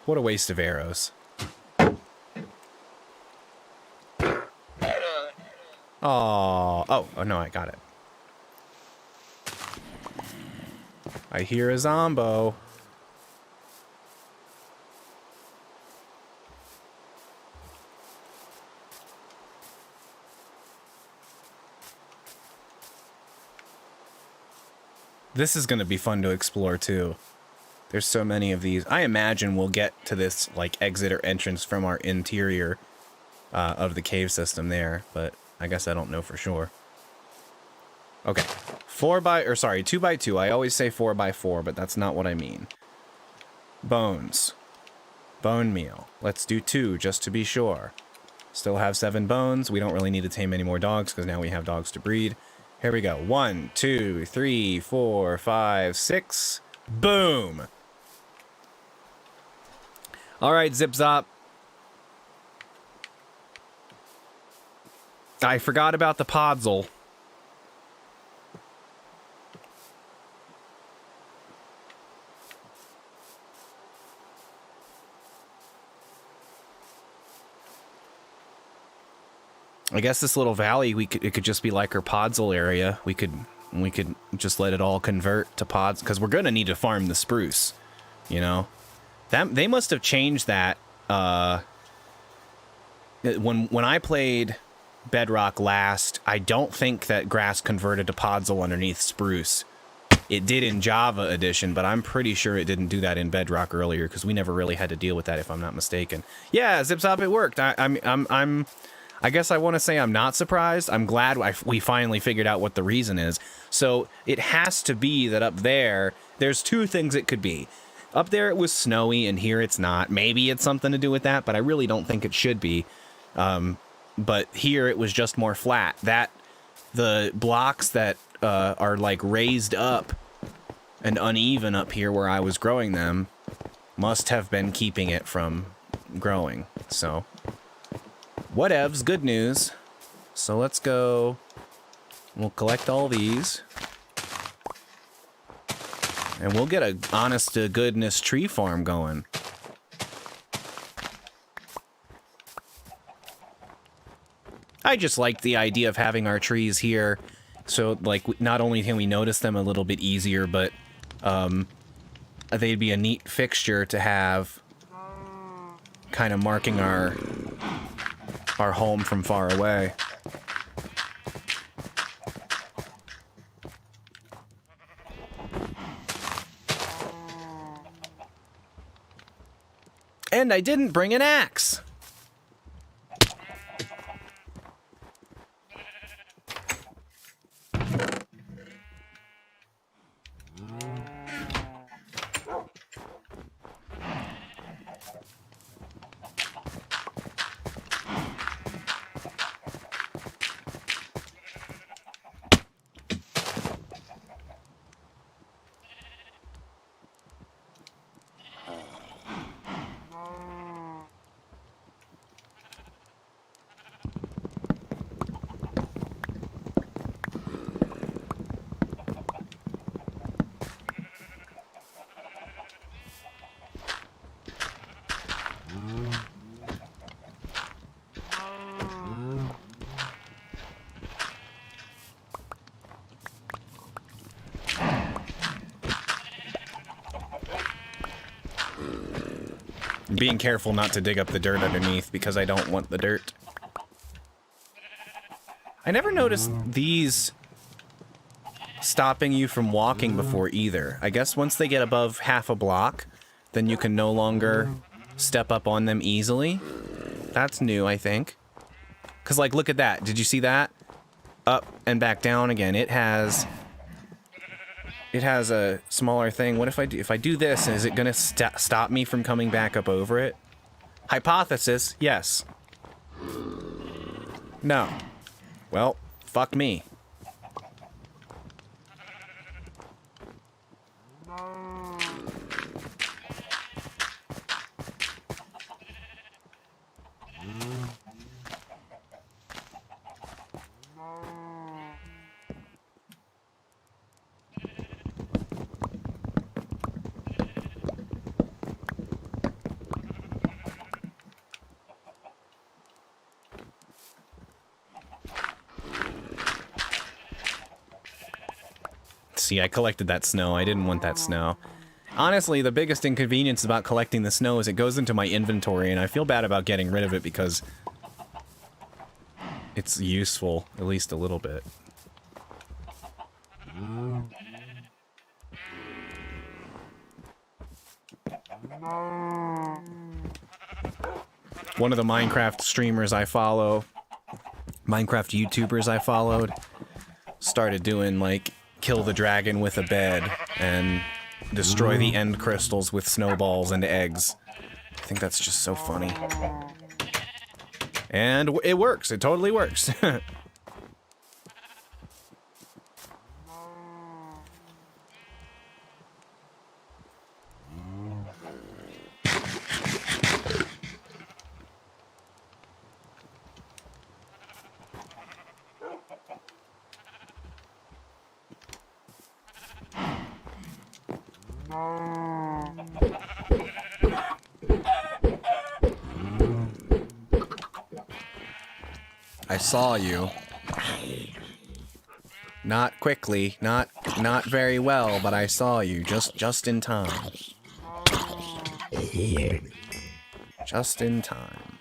What a waste of arrows. Oh, no, I got it. I hear a zombo. This is going to be fun to explore too. There's so many of these. I imagine we'll get to this like exit or entrance from our interior of the cave system there, but I guess I don't know for sure. Okay, 2x2. I always say 4x4, but that's not what I mean. Bones. Bone meal. Let's do 2 just to be sure. Still have 7 bones. We don't really need to tame any more dogs because now we have dogs to breed. Here we go. 1, 2, 3, 4, 5, 6. Boom! Alright, Zip Zop. I forgot about the podzol. I guess this little valley, it could just be like our podzol area. We could just let it all convert to pods, because we're gonna need to farm the spruce, you know. They must have changed that when I played Bedrock last. I don't think that grass converted to podzol underneath spruce. It did in Java edition, but I'm pretty sure it didn't do that in Bedrock earlier, because we never really had to deal with that, if I'm not mistaken. Yeah, Zipzop, it worked. I guess I want to say I'm not surprised. I'm glad we finally figured out what the reason is. So it has to be that up there's 2 things it could be. Up there it was snowy, and here it's not. Maybe it's something to do with that, but I really don't think it should be. But here it was just more flat. The blocks that are like raised up and uneven up here where I was growing them must have been keeping it from growing. So whatevs, good news. So let's go. We'll collect all these. And we'll get a honest to goodness tree farm going. I just like the idea of having our trees here. So, like, not only can we notice them a little bit easier, but they'd be a neat fixture to have, kind of marking our home from far away. And I didn't bring an axe. Being careful not to dig up the dirt underneath because I don't want the dirt. I never noticed these stopping you from walking before either. I guess once they get above half a block, then you can no longer step up on them easily. That's new, I think. Because, like, look at that. Did you see that? up and back down again. It has a smaller thing. What if I do this? Is it gonna stop me from coming back up over it? Hypothesis, yes. No. Well, fuck me. See, I collected that snow. I didn't want that snow. Honestly, the biggest inconvenience about collecting the snow is it goes into my inventory, and I feel bad about getting rid of it because it's useful, at least a little bit. One of the Minecraft streamers I follow, Minecraft YouTubers I followed, started doing, like, kill the dragon with a bed and destroy the end crystals with snowballs and eggs. I think that's just so funny. And it works. It totally works. I saw you. Not quickly, not very well, but I saw you just in time. Just in time.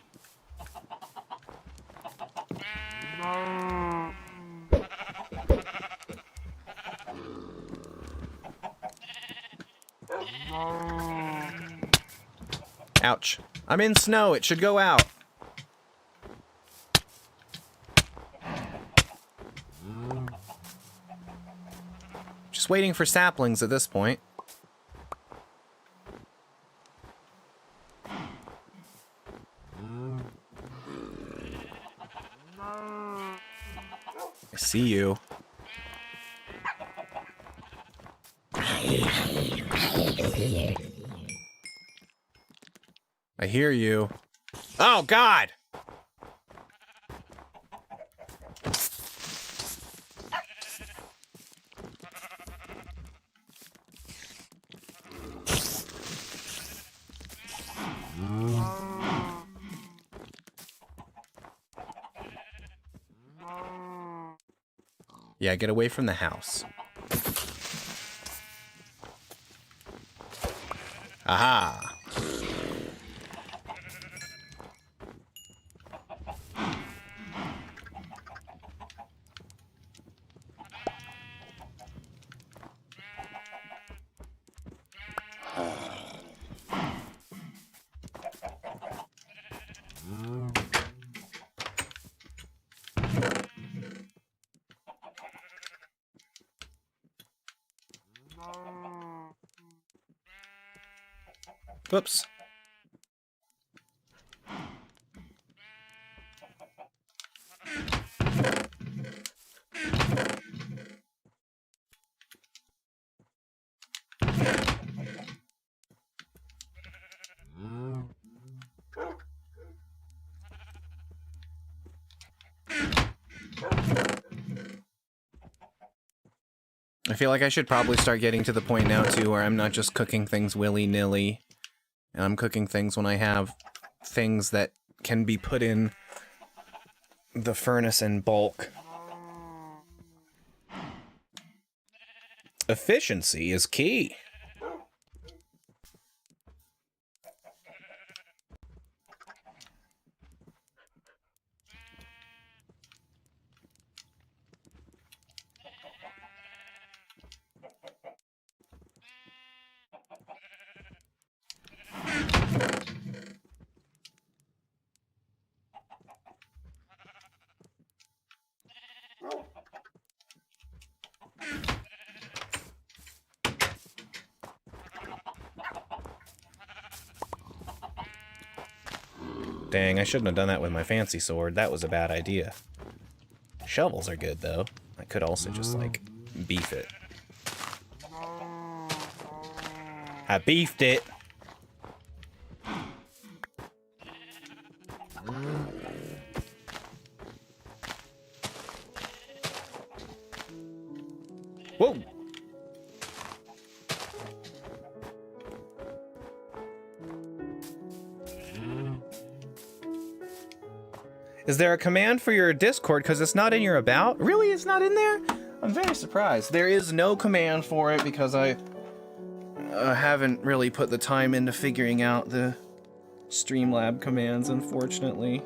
Ouch. I'm in snow, it should go out. Just waiting for saplings at this point. I see you. I hear you. Oh, God! Yeah, get away from the house. Aha! Whoops. I feel like I should probably start getting to the point now, too, where I'm not just cooking things willy-nilly. And I'm cooking things when I have things that can be put in the furnace in bulk. Efficiency is key. Dang, I shouldn't have done that with my fancy sword. That was a bad idea. Shovels are good, though. I could also just, like, beef it. I beefed it! Whoa! Is there a command for your Discord? Because it's not in your about? Really? It's not in there? I'm very surprised. There is no command for it because I haven't really put the time into figuring out the Streamlab commands, unfortunately.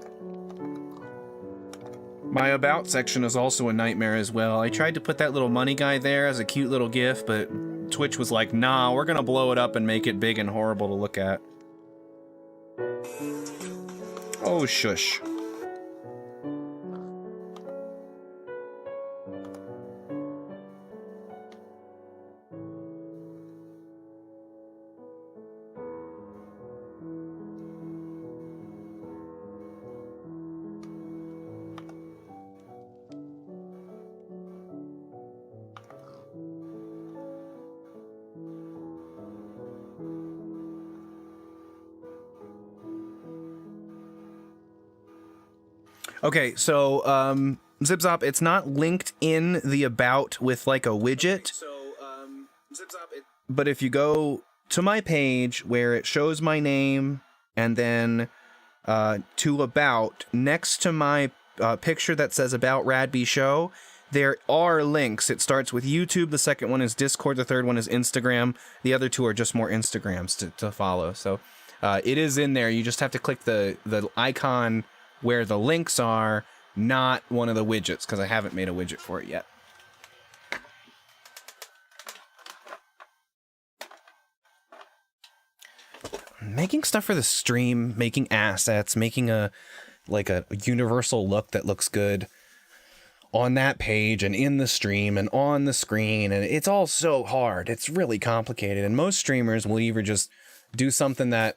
My about section is also a nightmare as well. I tried to put that little money guy there as a cute little gif, but Twitch was like, nah, we're gonna blow it up and make it big and horrible to look at. Oh, shush. Okay, so, Zipzop, it's not linked in the about with, like, a widget. But if you go to my page where it shows my name and then to about, next to my picture that says About RAD-B Show, there are links. It starts with YouTube, the second one is Discord, the third one is Instagram. The other two are just more Instagrams to follow. So it is in there. You just have to click the icon where the links are, not one of the widgets, because I haven't made a widget for it yet. Making stuff for the stream, making assets, making a universal look that looks good on that page and in the stream and on the screen, and it's all so hard. It's really complicated, and most streamers will either just do something that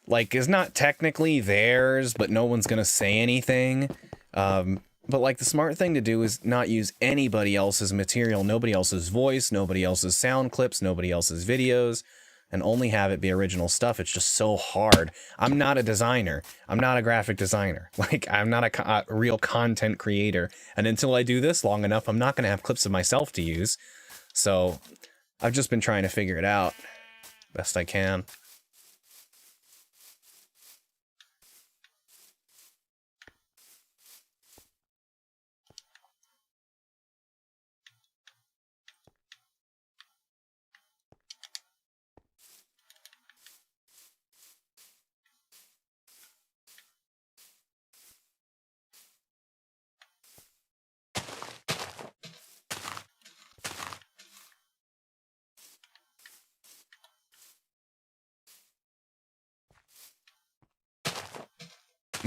like is not technically theirs, but no one's gonna say anything. But like the smart thing to do is not use anybody else's material, nobody else's voice, nobody else's sound clips, nobody else's videos, and only have it be original stuff. It's just so hard. I'm not a designer. I'm not a graphic designer. Like, I'm not a real content creator. And until I do this long enough, I'm not going to have clips of myself to use. So I've just been trying to figure it out best I can.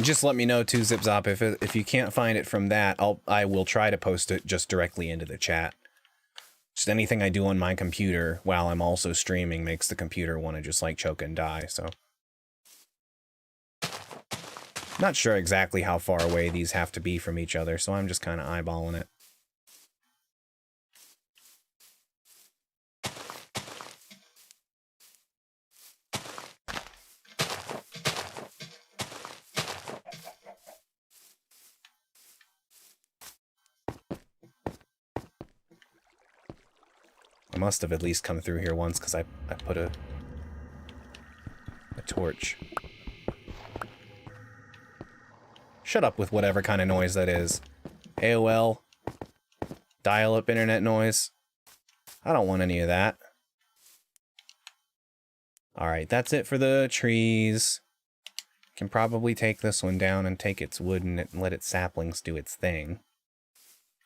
Just let me know too, Zipzop, if you can't find it from that, I will try to post it just directly into the chat. Just anything I do on my computer while I'm also streaming makes the computer want to just like choke and die, so. Not sure exactly how far away these have to be from each other, so I'm just kind of eyeballing it. I must have at least come through here once because I put a torch. Shut up with whatever kind of noise that is. AOL. Dial-up internet noise. I don't want any of that. Alright, that's it for the trees. Can probably take this one down and take its wood and let its saplings do its thing.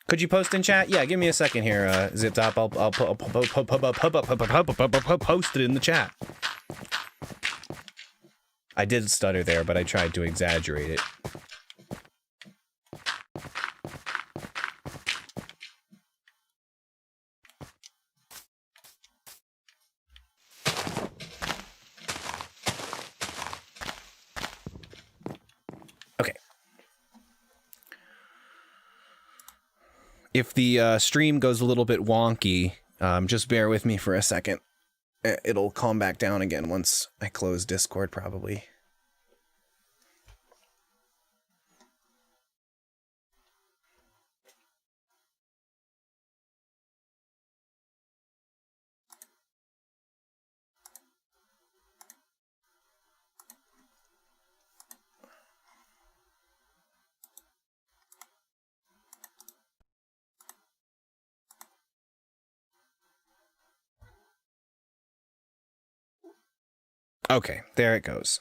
Could you post in chat? Yeah, give me a second here, ZipZop. I'll post it in the chat. I did stutter there, but I tried to exaggerate it. If the stream goes a little bit wonky, just bear with me for a second. It'll calm back down again once I close Discord, probably. Okay, there it goes.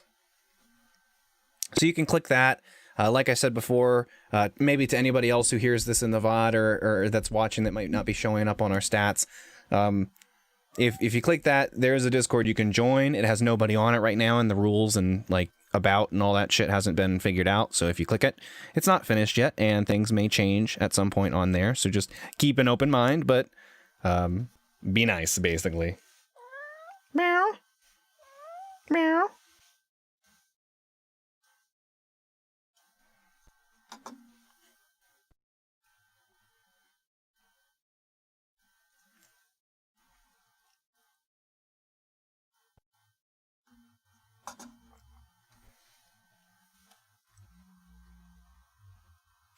So you can click that. Like I said before, maybe to anybody else who hears this in the VOD or that's watching that might not be showing up on our stats, if you click that, there's a Discord you can join. It has nobody on it right now, and the rules and like about and all that shit hasn't been figured out. So if you click it, it's not finished yet, and things may change at some point on there. So just keep an open mind, but be nice, basically. Meow. Meow.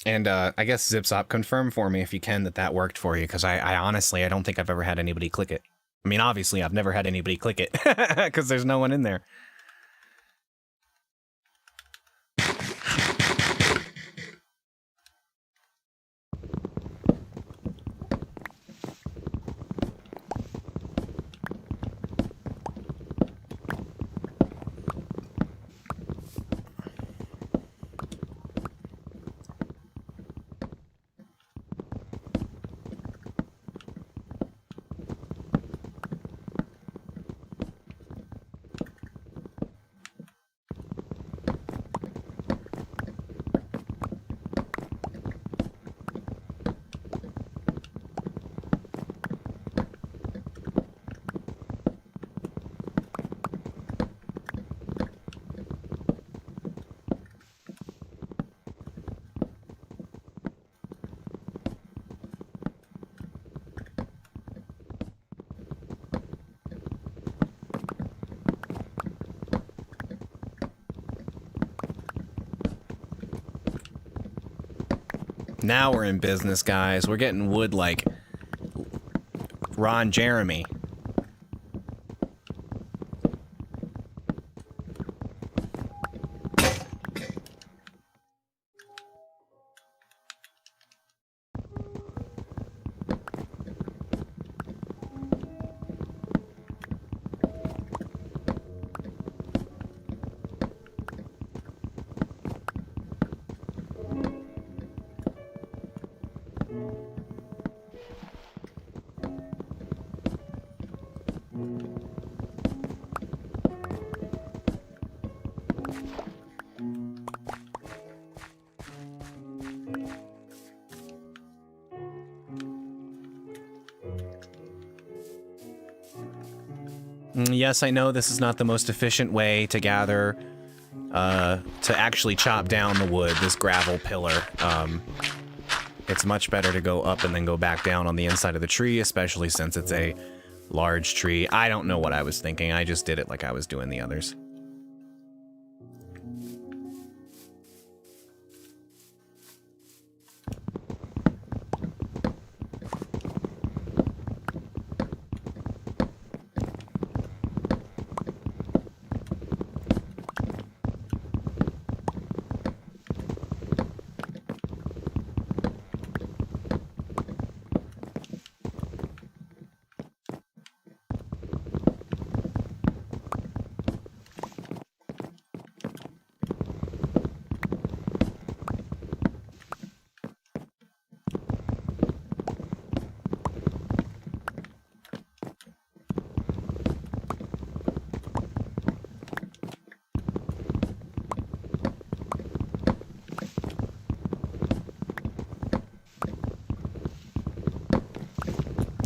And I guess Zipsop, confirm for me if you can that worked for you, because I honestly, I don't think I've ever had anybody click it. I mean, obviously, I've never had anybody click it, because there's no one in there. Now we're in business, guys. We're getting wood like Ron Jeremy. Yes, I know this is not the most efficient way to gather, to actually chop down the wood, this gravel pillar. It's much better to go up and then go back down on the inside of the tree, especially since it's a large tree. I don't know what I was thinking. I just did it like I was doing the others.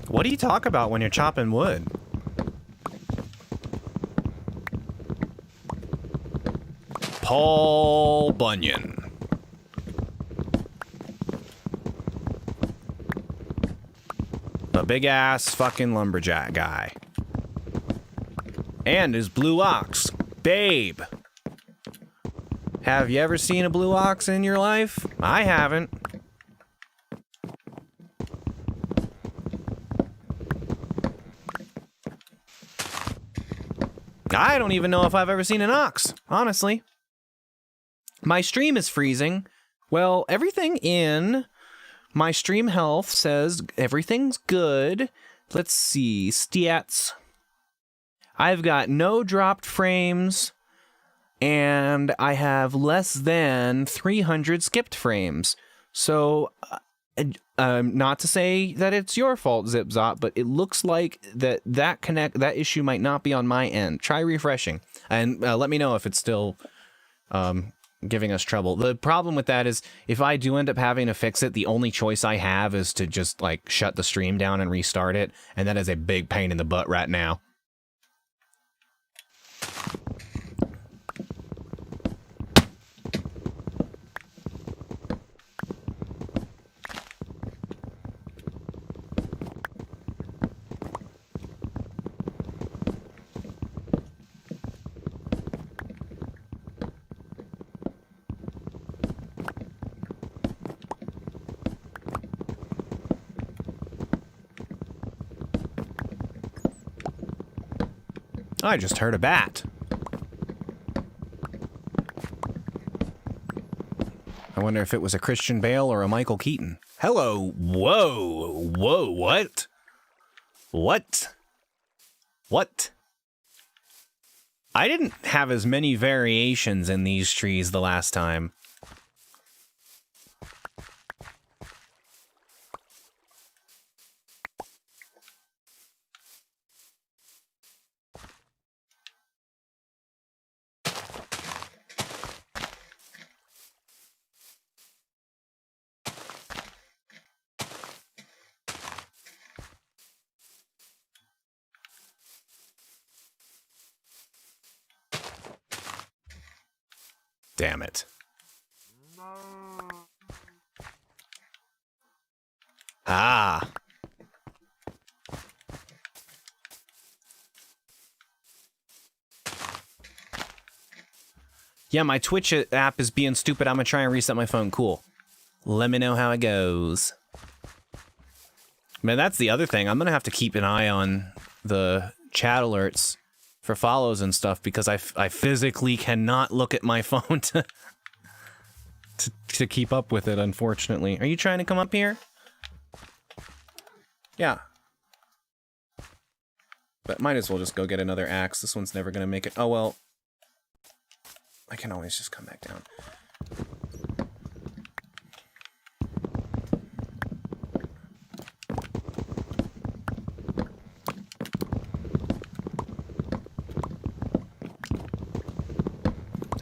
What do you talk about when you're chopping wood? Paul Bunyan. big ass fucking lumberjack guy. And his blue ox. Babe. Have you ever seen a blue ox in your life? I haven't. I don't even know if I've ever seen an ox, honestly. My stream is freezing. Well, everything in my stream health says everything's good. Let's see, stats. I've got no dropped frames, and I have less than 300 skipped frames. So, not to say that it's your fault, ZipZop, but it looks like that issue might not be on my end. Try refreshing, and let me know if it's still giving us trouble. The problem with that is if I do end up having to fix it, the only choice I have is to just like shut the stream down and restart it, and that is a big pain in the butt right now. I just heard a bat. I wonder if it was a Christian Bale or a Michael Keaton. Hello. Whoa. Whoa. What? What? What? I didn't have as many variations in these trees the last time. Damn it. Ah. Yeah, my Twitch app is being stupid. I'm gonna try and reset my phone. Cool. Let me know how it goes. Man, that's the other thing. I'm gonna have to keep an eye on the chat alerts for follows and stuff because I physically cannot look at my phone to keep up with it, unfortunately. Are you trying to come up here? Yeah. But might as well just go get another axe. This one's never gonna make it. Oh, well. I can always just come back down.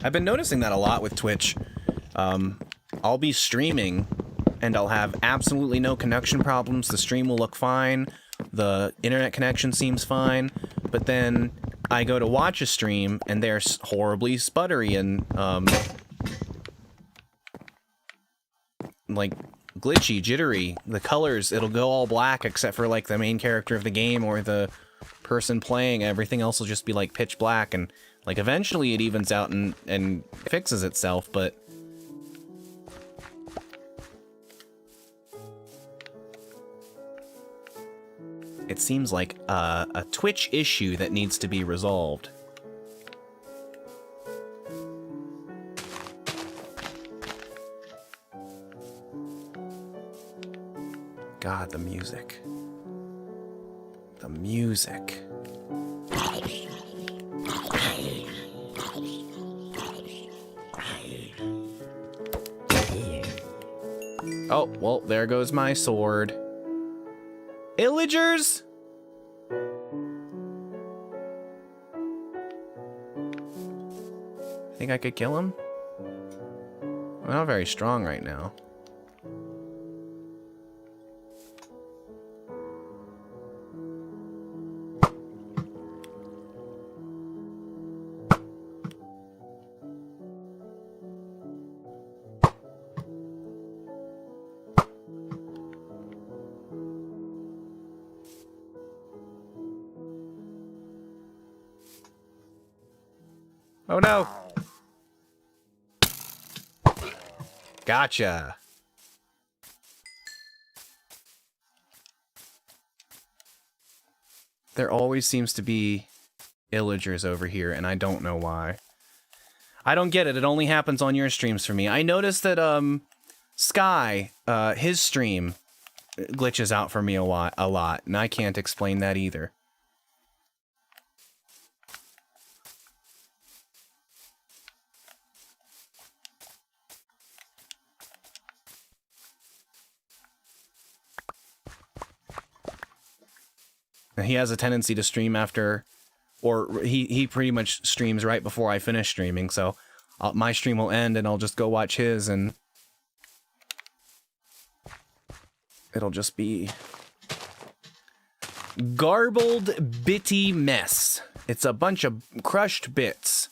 I've been noticing that a lot with Twitch. I'll be streaming and I'll have absolutely no connection problems. The stream will look fine. The internet connection seems fine. But then I go to watch a stream and they're horribly sputtery and like glitchy, jittery. The colors, it'll go all black except for like the main character of the game or the person playing. Everything else will just be like pitch black, and like eventually it evens out and fixes itself, but it seems like a Twitch issue that needs to be resolved. God, the music. The music. Oh, well, there goes my sword. Illagers? Think I could kill him? I'm not very strong right now. Oh no! Gotcha! There always seems to be illagers over here, and I don't know why. I don't get it. It only happens on your streams for me. I noticed that, Sky, his stream glitches out for me a lot, and I can't explain that either. He has a tendency to stream after, or he pretty much streams right before I finish streaming, so my stream will end and I'll just go watch his, and it'll just be garbled bitty mess. It's a bunch of crushed bits.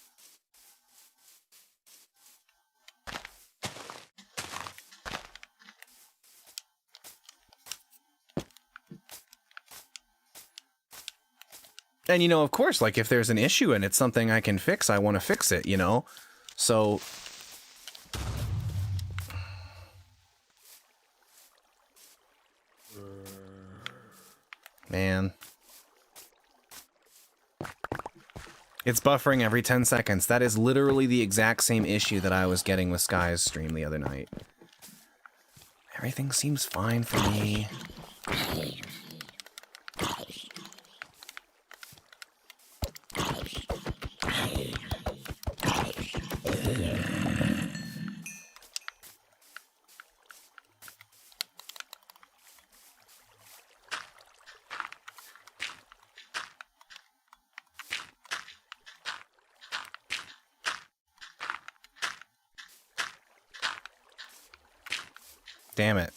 And, you know, of course, like, if there's an issue and it's something I can fix, I want to fix it, you know? So... Man. It's buffering every 10 seconds. That is literally the exact same issue that I was getting with Sky's stream the other night. Everything seems fine for me. Damn it.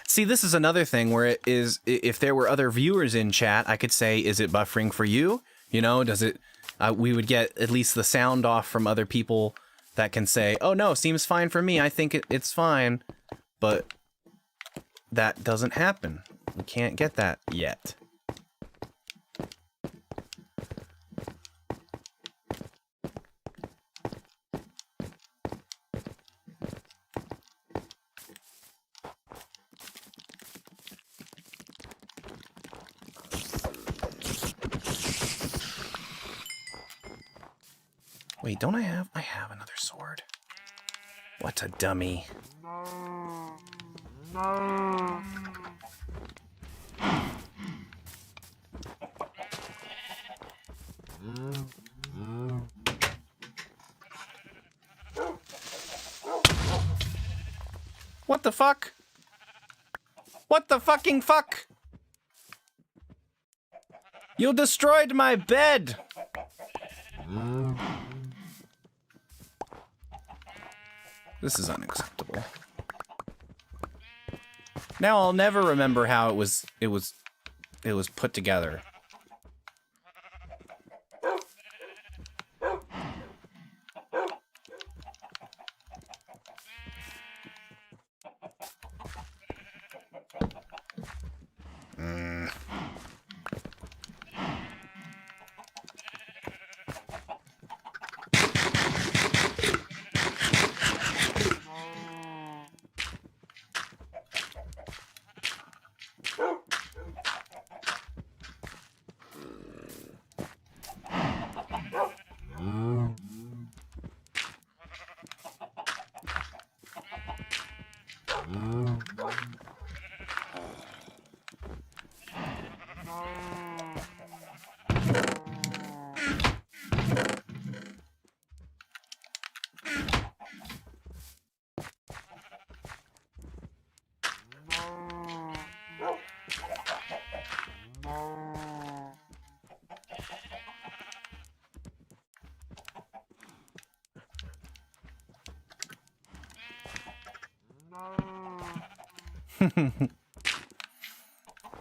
See, this is another thing where it is, if there were other viewers in chat, I could say, is it buffering for you? You know, does it, we would get at least the sound off from other people that can say, oh no, seems fine for me, I think it's fine. But that doesn't happen. We can't get that yet. Wait, don't I have another sword. What a dummy. What the fuck? What the fucking fuck? You destroyed my bed! This is unacceptable. Now I'll never remember how it was put together.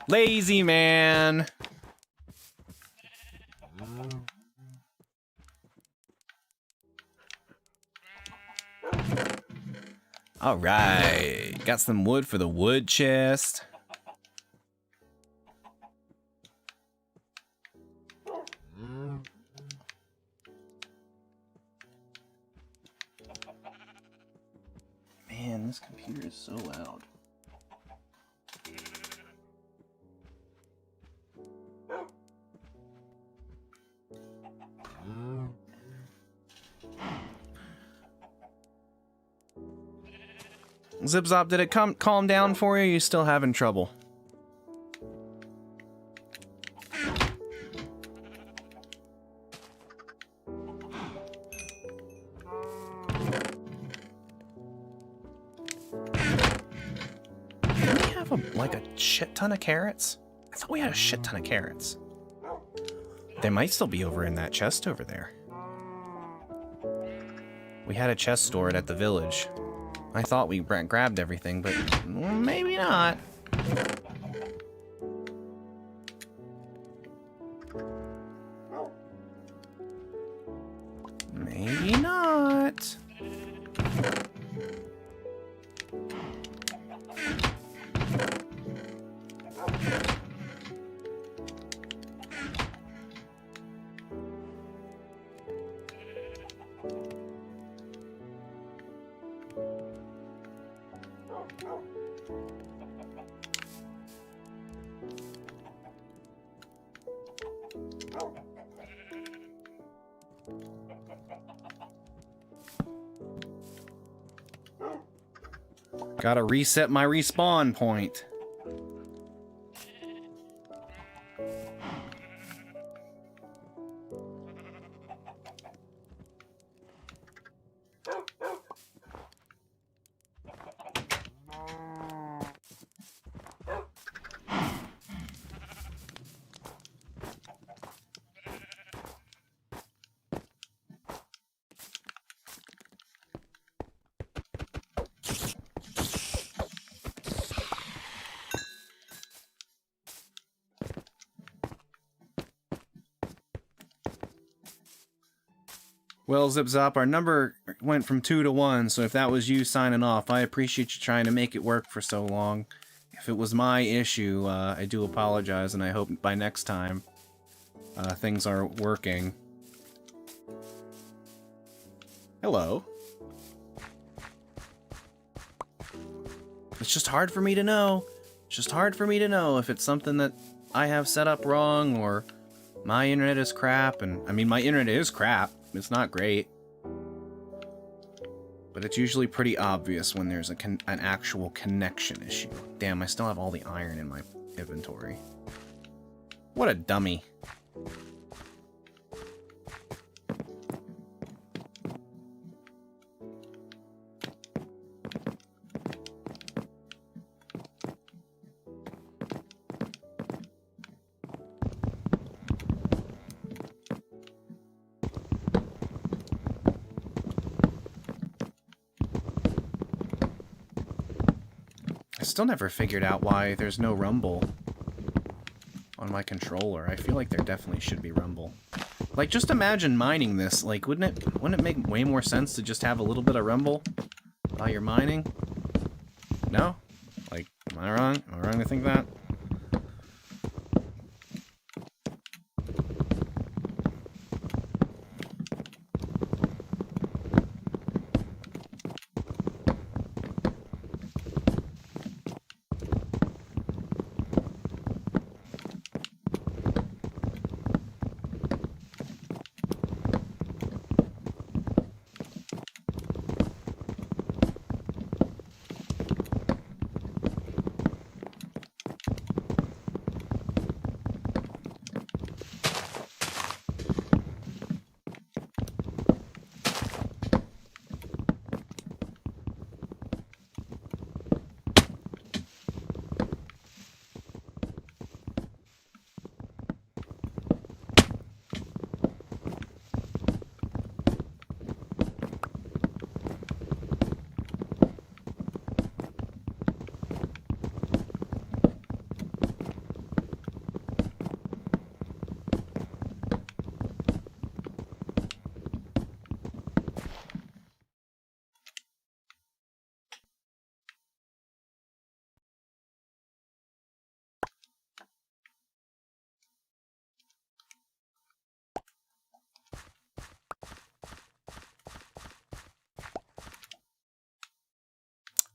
Lazy man. All right, got some wood for the wood chest. Man, this computer is so loud. Zip-Zop, did it calm down for you? Or are you still having trouble? Do we have like a shit ton of carrots? I thought we had a shit ton of carrots. They might still be over in that chest over there. We had a chest stored at the village. I thought we grabbed everything, but maybe not. Maybe not. Gotta reset my respawn point. Well, Zip-Zop, our number went from 2 to 1, so if that was you signing off, I appreciate you trying to make it work for so long. If it was my issue, I do apologize, and I hope by next time things are working. Hello. It's just hard for me to know. It's just hard for me to know if it's something that I have set up wrong, or my internet is crap, and I mean, my internet is crap. It's not great. But it's usually pretty obvious when there's an actual connection issue. Damn, I still have all the iron in my inventory. What a dummy. I still never figured out why there's no rumble on my controller. I feel like there definitely should be rumble. Like, just imagine mining this. Like, wouldn't it make way more sense to just have a little bit of rumble while you're mining? No? Like, am I wrong? Am I wrong to think that?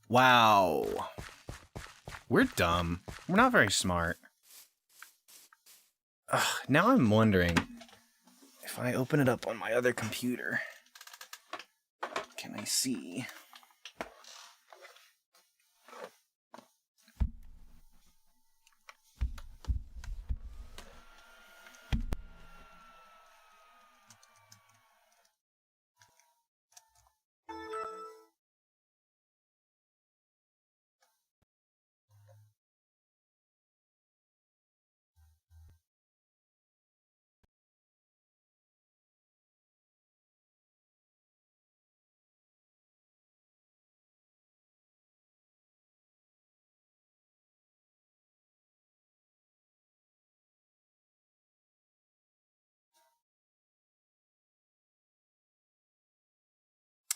Wow. We're dumb. We're not very smart. Ugh, now I'm wondering if I open it up on my other computer, can I see?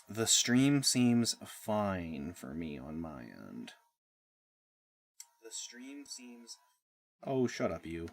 The stream seems fine for me on my end. The stream seems... Oh, shut up, you.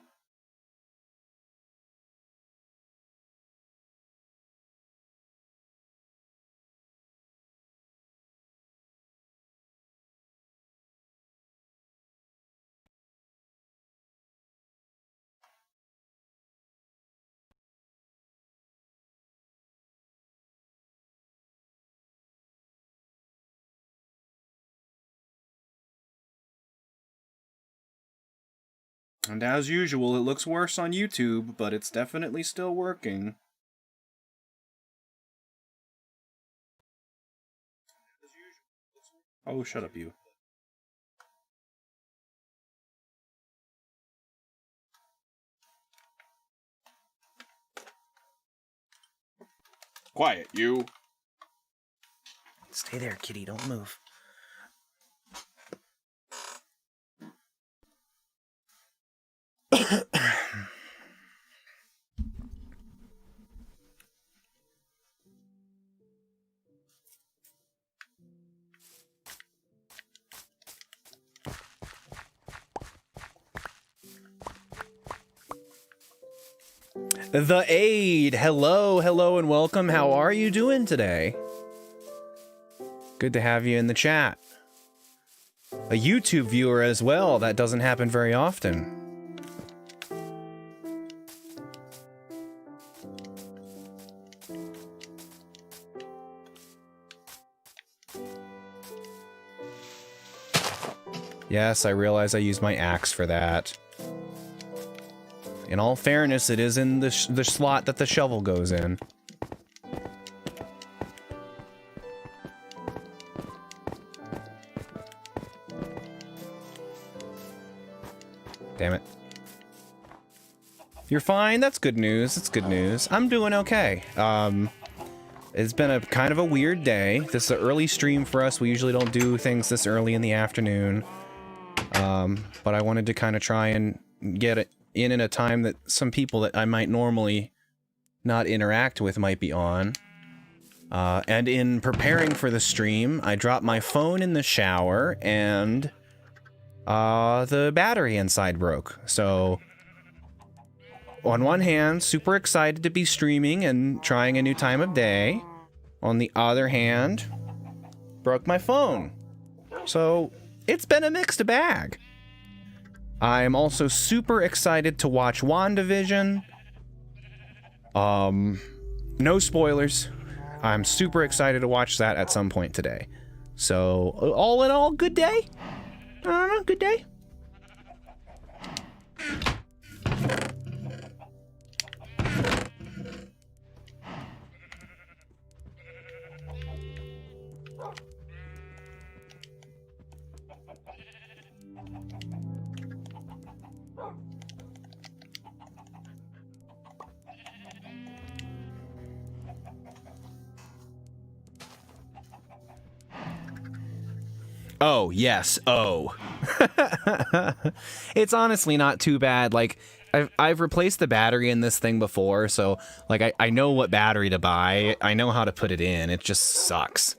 And as usual, it looks worse on YouTube, but it's definitely still working. Oh, shut up, you. Quiet, you. Stay there, kitty. Don't move. The Aid! Hello, hello, and welcome. How are you doing today? Good to have you in the chat. A YouTube viewer as well. That doesn't happen very often. Yes, I realize I used my axe for that. In all fairness, it is in the slot that the shovel goes in. Damn it. You're fine? That's good news. That's good news. I'm doing okay. It's been a kind of a weird day. This is an early stream for us. We usually don't do things this early in the afternoon. But I wanted to kind of try and get it in a time that some people that I might normally not interact with might be on. And in preparing for the stream, I dropped my phone in the shower and the battery inside broke. So on one hand, super excited to be streaming and trying a new time of day. On the other hand, broke my phone. So it's been a mixed bag. I'm also super excited to watch WandaVision. No spoilers. I'm super excited to watch that at some point today. So, all in all, good day? I don't know, good day? Oh, yes. Oh. It's honestly not too bad. Like, I've replaced the battery in this thing before, so, like, I know what battery to buy. I know how to put it in. It just sucks.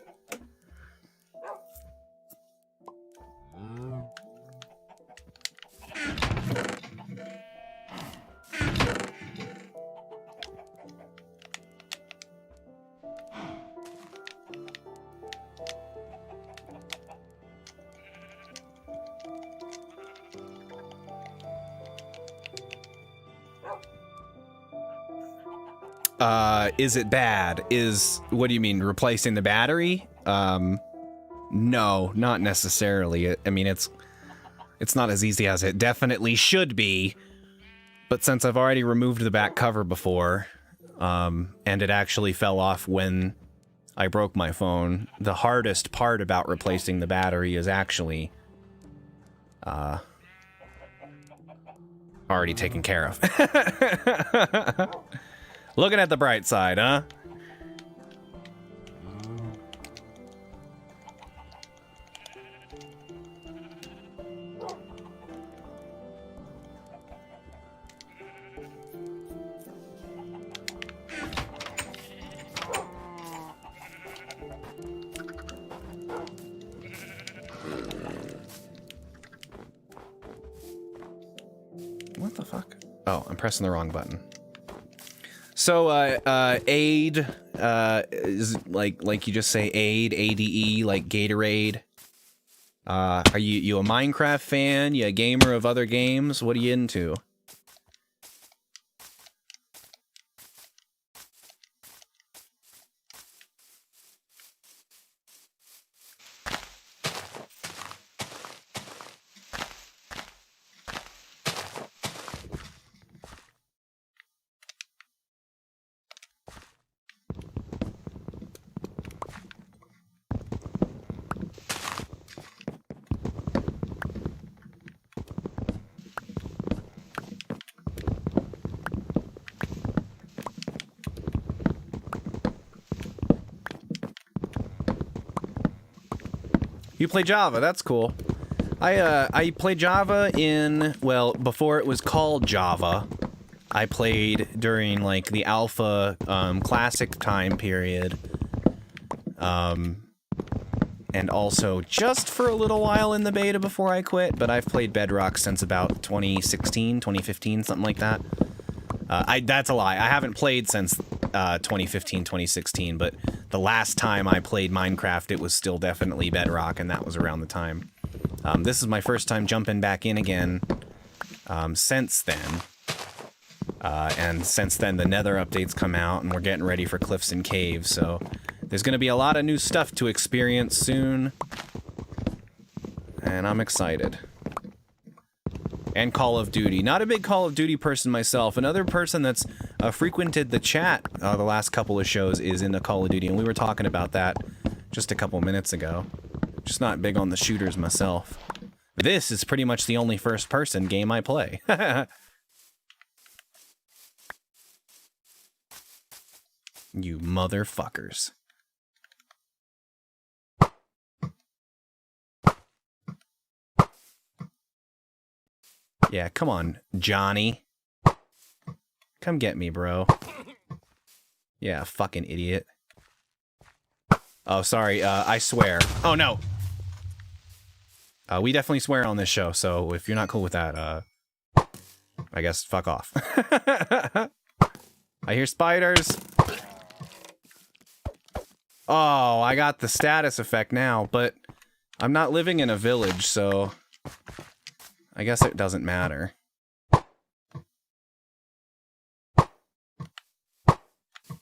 Is it bad? What do you mean, replacing the battery? No, not necessarily. I mean, it's not as easy as it definitely should be, but since I've already removed the back cover before, and it actually fell off when I broke my phone, the hardest part about replacing the battery is actually, already taken care of. Looking at the bright side, huh? What the fuck? Oh, I'm pressing the wrong button. So, aid, is like you just say aid, ADE, like Gatorade. Are you a Minecraft fan? You a gamer of other games? What are you into? You play Java, that's cool. I played Java in, well, before it was called Java. I played during, like, the alpha, classic time period. And also just for a little while in the beta before I quit, but I've played Bedrock since about 2016, 2015, something like that. That's a lie. I haven't played since 2015, 2016, but the last time I played Minecraft, it was still definitely Bedrock, and that was around the time. This is my first time jumping back in again since then. And since then, the Nether updates come out, and we're getting ready for Cliffs and Caves, so there's going to be a lot of new stuff to experience soon, and I'm excited. And Call of Duty. Not a big Call of Duty person myself. Another person that's frequented the chat the last couple of shows is into Call of Duty, and we were talking about that just a couple minutes ago. Just not big on the shooters myself. This is pretty much the only first-person game I play. You motherfuckers. Yeah, come on, Johnny. Come get me, bro. Yeah, fucking idiot. Oh, sorry, I swear. Oh, no! We definitely swear on this show, so if you're not cool with that, I guess fuck off. I hear spiders! Oh, I got the status effect now, but I'm not living in a village, so I guess it doesn't matter.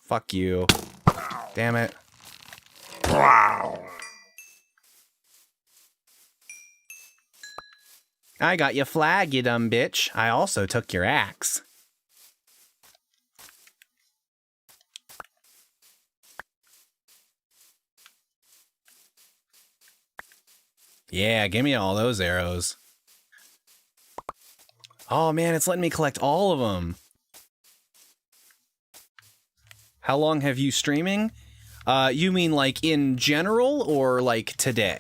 Fuck you. Damn it. I got your flag, you dumb bitch. I also took your axe. Yeah, give me all those arrows. Oh man, it's letting me collect all of them. How long have you streaming? You mean like in general or like today?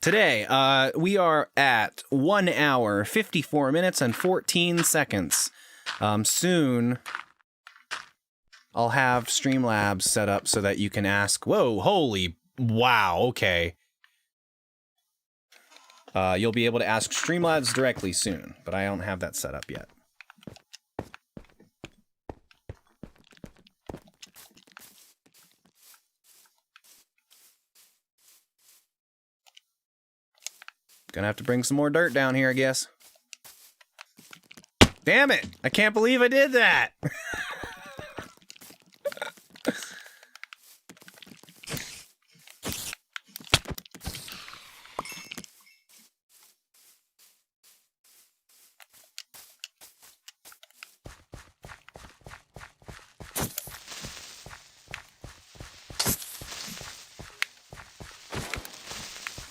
Today, we are at 1 hour, 54 minutes, and 14 seconds. Soon, I'll have Streamlabs set up so that you can ask, whoa, holy, wow, okay. You'll be able to ask Streamlabs directly soon, but I don't have that set up yet. Gonna have to bring some more dirt down here, I guess. Damn it! I can't believe I did that!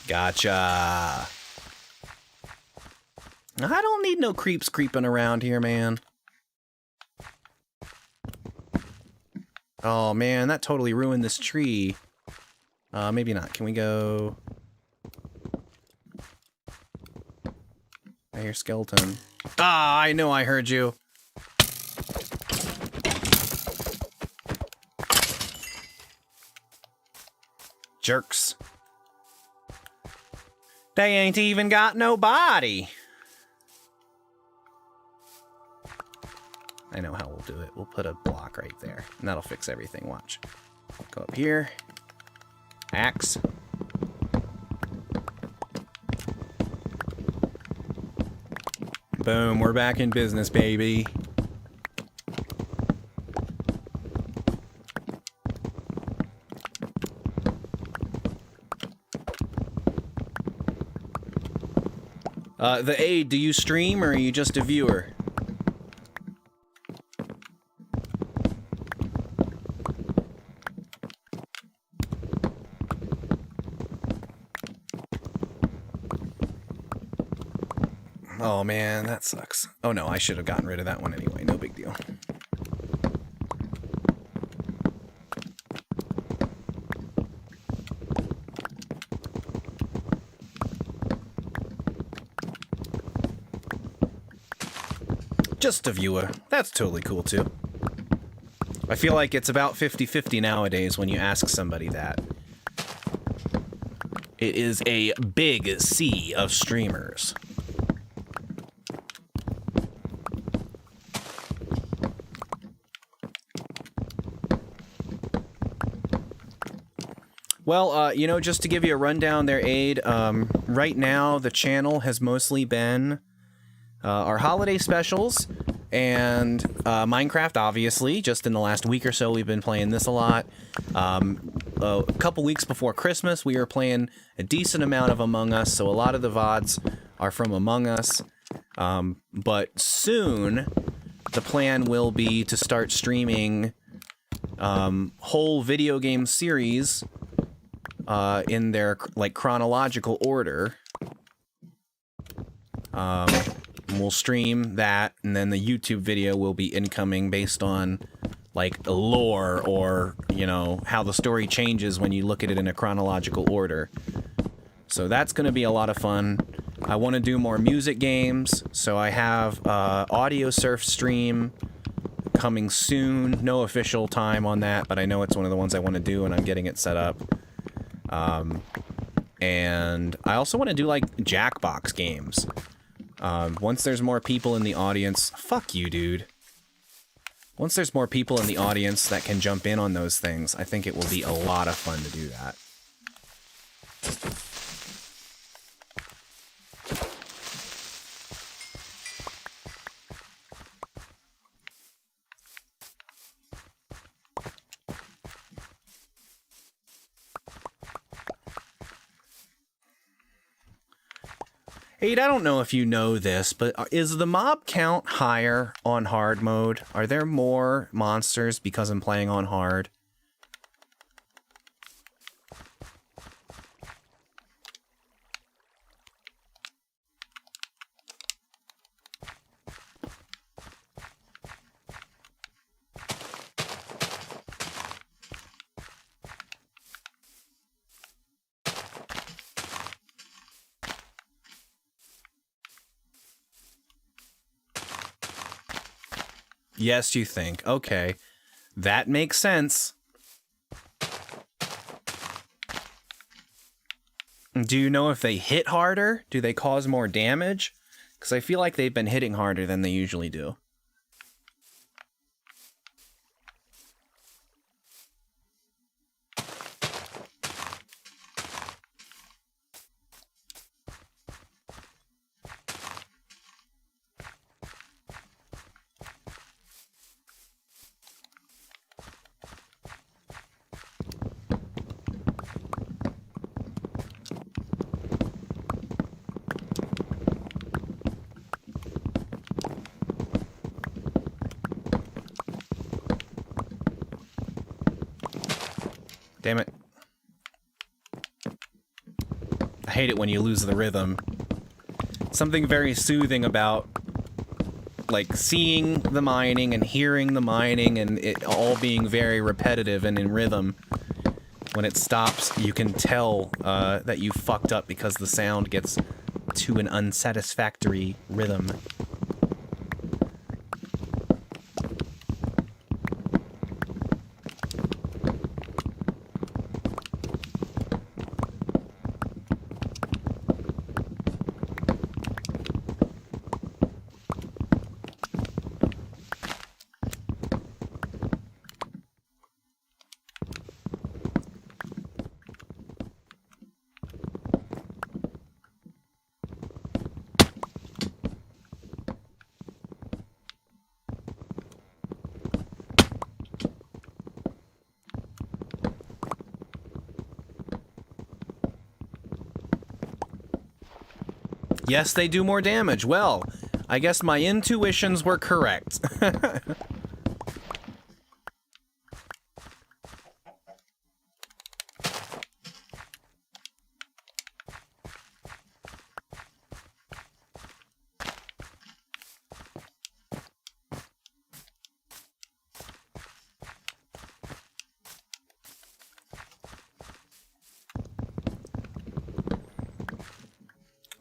Gotcha. I don't need no creeps creeping around here, man. Oh, man, that totally ruined this tree. Maybe not. Can we go... I hear skeleton. Ah, I know I heard you. Jerks. They ain't even got no body. I know how we'll do it. We'll put a block right there, and that'll fix everything. Watch. Go up here. Axe. Boom, we're back in business, baby. The aide, do you stream or are you just a viewer? Oh man, that sucks. Oh no, I should have gotten rid of that one anyway. No big deal. Just a viewer. That's totally cool too. I feel like it's about 50-50 nowadays when you ask somebody that. It is a big sea of streamers. Well, you know, just to give you a rundown there, Aid, right now the channel has mostly been our holiday specials and Minecraft, obviously. Just in the last week or so, we've been playing this a lot. A couple weeks before Christmas, we were playing a decent amount of Among Us, so a lot of the VODs are from Among Us. But soon, the plan will be to start streaming whole video game series in their like chronological order. We'll stream that, and then the YouTube video will be incoming based on like lore or, you know, how the story changes when you look at it in a chronological order. So that's going to be a lot of fun. I want to do more music games, so I have Audio Surf stream coming soon. No official time on that, but I know it's one of the ones I want to do, and I'm getting it set up. And I also want to do like Jackbox games. Once there's more people in the audience, fuck you, dude. Once there's more people in the audience that can jump in on those things, I think it will be a lot of fun to do that. Aid, I don't know if you know this, but is the mob count higher on hard mode? Are there more monsters because I'm playing on hard? Yes, you think. Okay. That makes sense. Do you know if they hit harder? Do they cause more damage? Because I feel like they've been hitting harder than they usually do. Damn it. I hate it when you lose the rhythm. Something very soothing about, like, seeing the mining and hearing the mining and it all being very repetitive and in rhythm. When it stops, you can tell that you fucked up because the sound gets to an unsatisfactory rhythm. Yes, they do more damage. Well, I guess my intuitions were correct.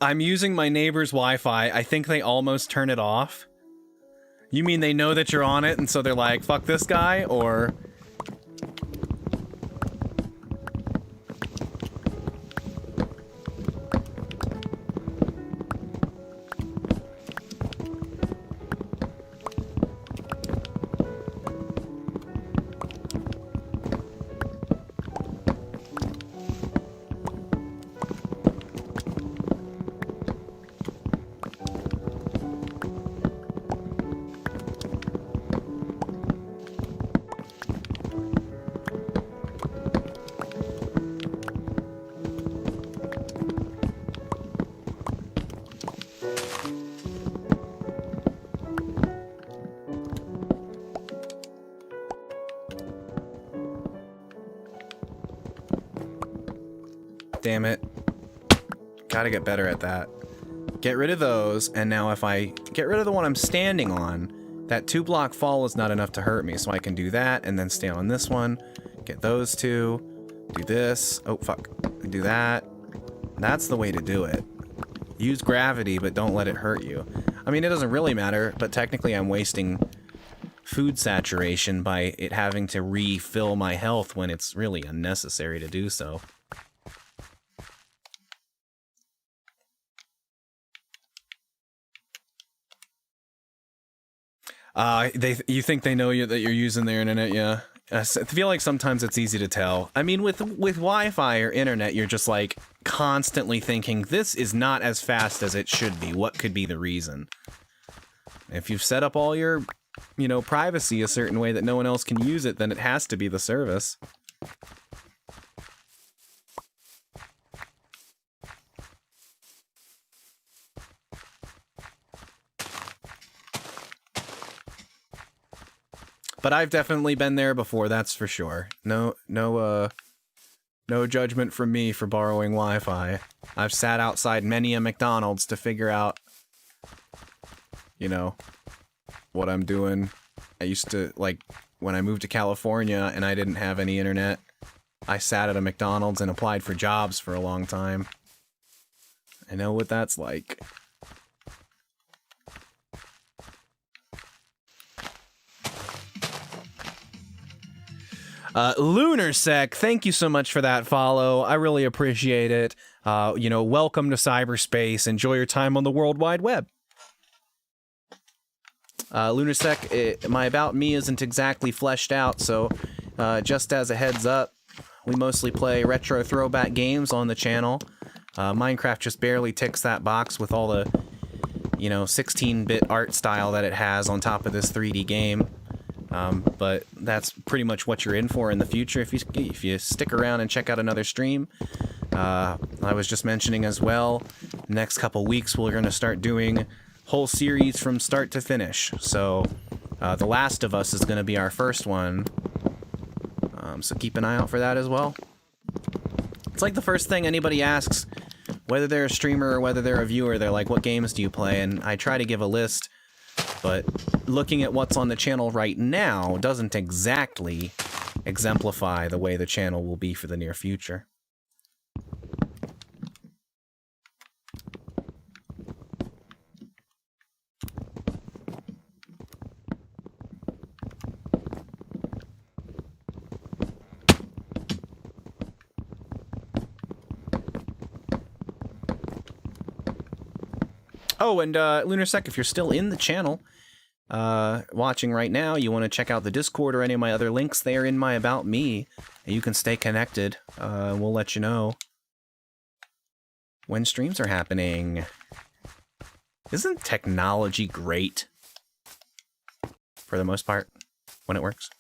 I'm using my neighbor's Wi-Fi. I think they almost turn it off. You mean they know that you're on it, and so they're like, fuck this guy, or... Damn it. Gotta get better at that. Get rid of those, and now if I get rid of the one I'm standing on, that 2-block fall is not enough to hurt me, so I can do that, and then stay on this one, get those two, do this, oh fuck, do that. That's the way to do it. Use gravity, but don't let it hurt you. I mean, it doesn't really matter, but technically I'm wasting food saturation by it having to refill my health when it's really unnecessary to do so. You think they know that you're using their internet, yeah. I feel like sometimes it's easy to tell. I mean, with Wi-Fi or internet, you're just like constantly thinking, this is not as fast as it should be. What could be the reason? If you've set up all your, you know, privacy a certain way that no one else can use it, then it has to be the service. But I've definitely been there before, that's for sure. No judgment from me for borrowing Wi-Fi. I've sat outside many a McDonald's to figure out, you know, what I'm doing. I used to, like, when I moved to California and I didn't have any internet, I sat at a McDonald's and applied for jobs for a long time. I know what that's like. Lunarsec, thank you so much for that follow. I really appreciate it. Welcome to cyberspace. Enjoy your time on the World Wide Web. Lunarsec, my About Me isn't exactly fleshed out, so just as a heads up, we mostly play retro throwback games on the channel. Minecraft just barely ticks that box with all the, 16-bit art style that it has on top of this 3D game. But that's pretty much what you're in for in the future if you stick around and check out another stream. I was just mentioning as well, next couple weeks we're going to start doing whole series from start to finish. So The Last of Us is going to be our first one. So keep an eye out for that as well. It's like the first thing anybody asks, whether they're a streamer or whether they're a viewer, they're like, what games do you play? And I try to give a list, but looking at what's on the channel right now doesn't exactly exemplify the way the channel will be for the near future. Oh, and Lunarsec, if you're still in the channel, watching right now, you want to check out the Discord or any of my other links there in my About Me, and you can stay connected. We'll let you know when streams are happening. Isn't technology great? For the most part, when it works.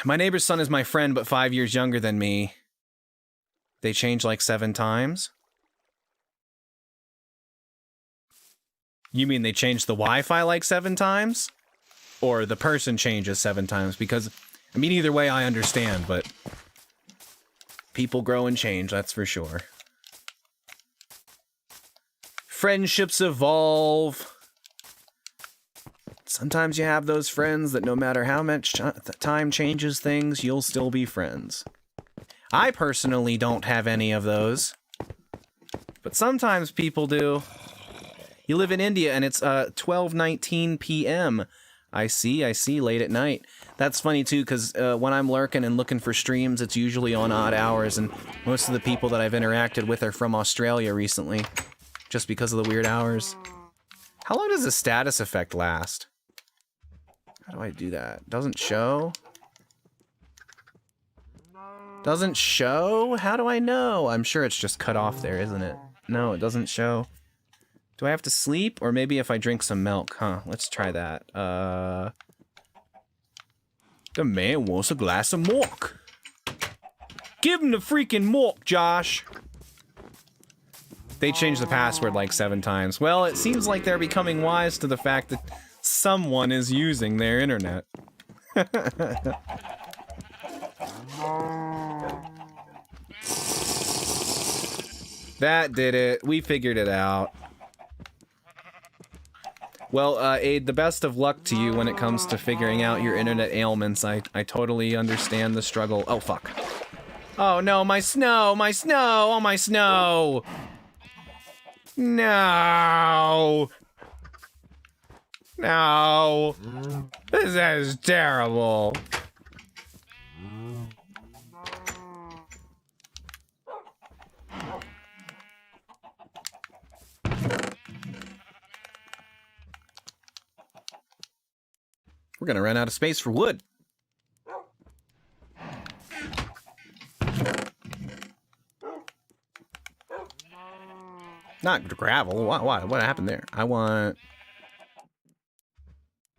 My neighbor's son is my friend, but 5 years younger than me. They changed like 7 times? You mean they changed the Wi-Fi like 7 times? Or the person changes 7 times? Because, I mean, either way I understand, but people grow and change, that's for sure. Friendships evolve. Sometimes you have those friends that no matter how much time changes things, you'll still be friends. I personally don't have any of those, but sometimes people do. You live in India and it's 12:19 p.m. I see, late at night. That's funny too, because when I'm lurking and looking for streams, it's usually on odd hours, and most of the people that I've interacted with are from Australia recently, just because of the weird hours. How long does the status effect last? How do I do that? Doesn't show? Doesn't show? How do I know? I'm sure it's just cut off there, isn't it? No, it doesn't show. Do I have to sleep? Or maybe if I drink some milk, huh? Let's try that. The man wants a glass of milk. Give him the freaking milk, Josh. They changed the password like 7 times. Well, it seems like they're becoming wise to the fact that someone is using their internet. That did it. We figured it out. Well, Aid, the best of luck to you when it comes to figuring out your internet ailments. I totally understand the struggle. Oh, fuck. Oh, no, my snow! My snow! Oh, my snow! No! No! This is terrible. We're gonna run out of space for wood. Not gravel. What happened there? I want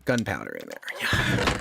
gunpowder in there. Yeah.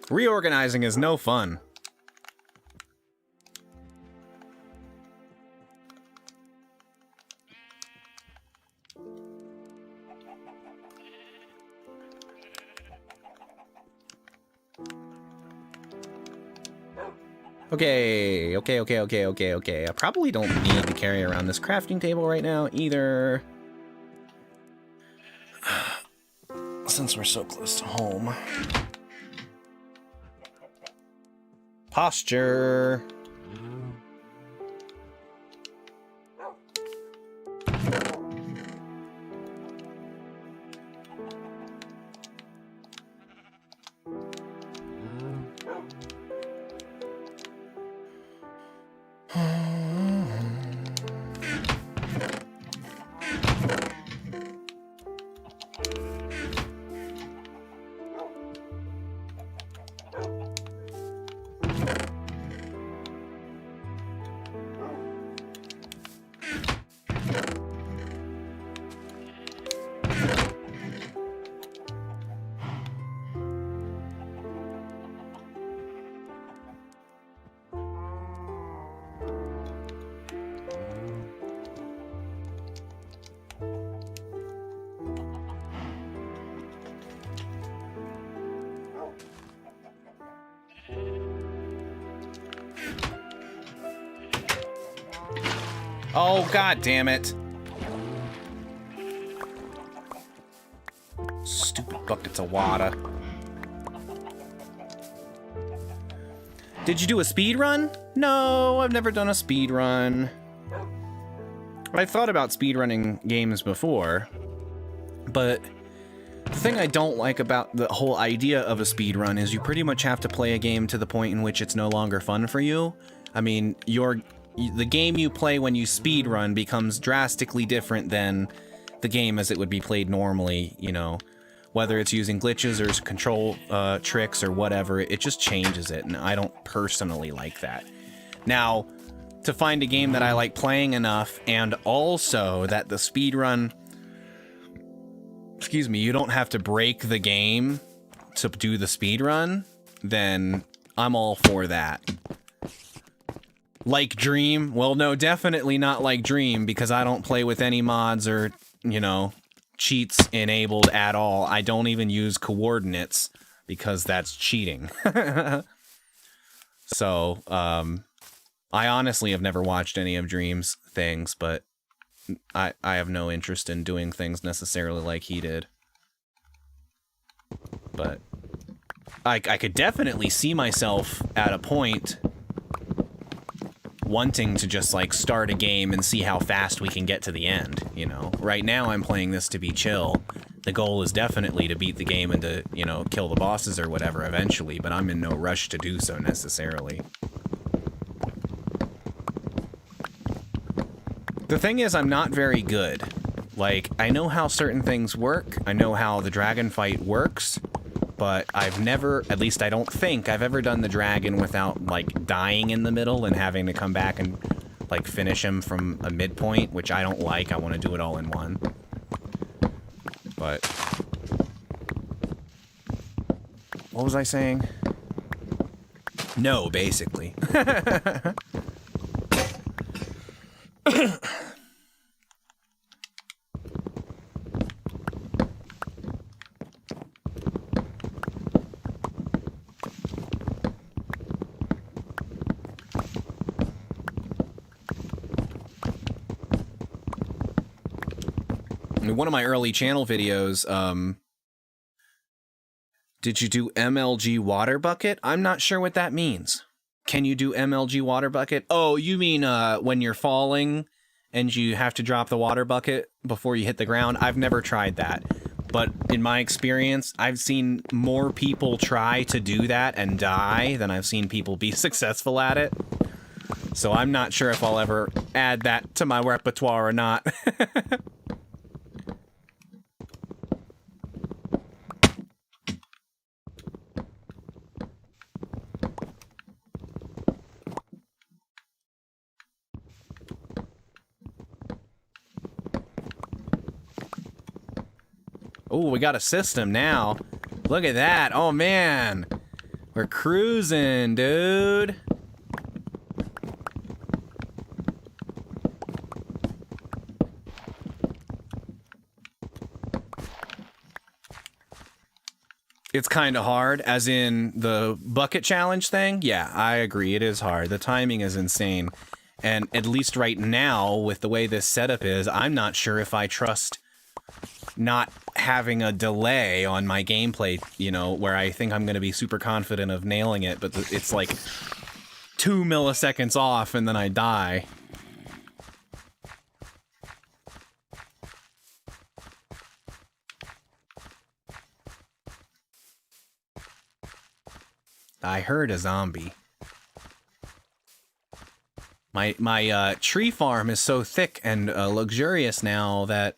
Reorganizing is no fun. Okay. I probably don't need to carry around this crafting table right now either. Since we're so close to home. Posture. Oh, god damn it. Stupid buckets of water. Did you do a speed run? No, I've never done a speed run. I've thought about speedrunning games before, but the thing I don't like about the whole idea of a speed run is you pretty much have to play a game to the point in which it's no longer fun for you. I mean, the game you play when you speed run becomes drastically different than the game as it would be played normally, you know, whether it's using glitches or control tricks or whatever, it just changes it, and I don't personally like that. Now, to find a game that I like playing enough, and also that the speed run, excuse me, you don't have to break the game to do the speed run, then I'm all for that. Like Dream? Well, no, definitely not like Dream, because I don't play with any mods or, you know, cheats enabled at all. I don't even use coordinates, because that's cheating. So, I honestly have never watched any of Dream's things, but I have no interest in doing things necessarily like he did. But I could definitely see myself at a point wanting to just like start a game and see how fast we can get to the end, you know. Right now I'm playing this to be chill. The goal is definitely to beat the game and to, you know, kill the bosses or whatever eventually, but I'm in no rush to do so necessarily. The thing is, I'm not very good. Like, I know how certain things work, I know how the dragon fight works, but I've never, at least I don't think I've ever done the dragon without, like, dying in the middle and having to come back and, like, finish him from a midpoint, which I don't like. I want to do it all in one. But what was I saying? No, basically. In one of my early channel videos, did you do MLG water bucket? I'm not sure what that means. Can you do MLG water bucket? Oh, you mean when you're falling and you have to drop the water bucket before you hit the ground? I've never tried that. But in my experience, I've seen more people try to do that and die than I've seen people be successful at it. So I'm not sure if I'll ever add that to my repertoire or not. Oh, we got a system now. Look at that. Oh, man. We're cruising, dude. It's kind of hard, as in the bucket challenge thing. Yeah, I agree. It is hard. The timing is insane. And at least right now, with the way this setup is, I'm not sure if I trust not having a delay on my gameplay, you know, where I think I'm going to be super confident of nailing it, but it's like 2 milliseconds off and then I die. I heard a zombie. My tree farm is so thick and luxurious now that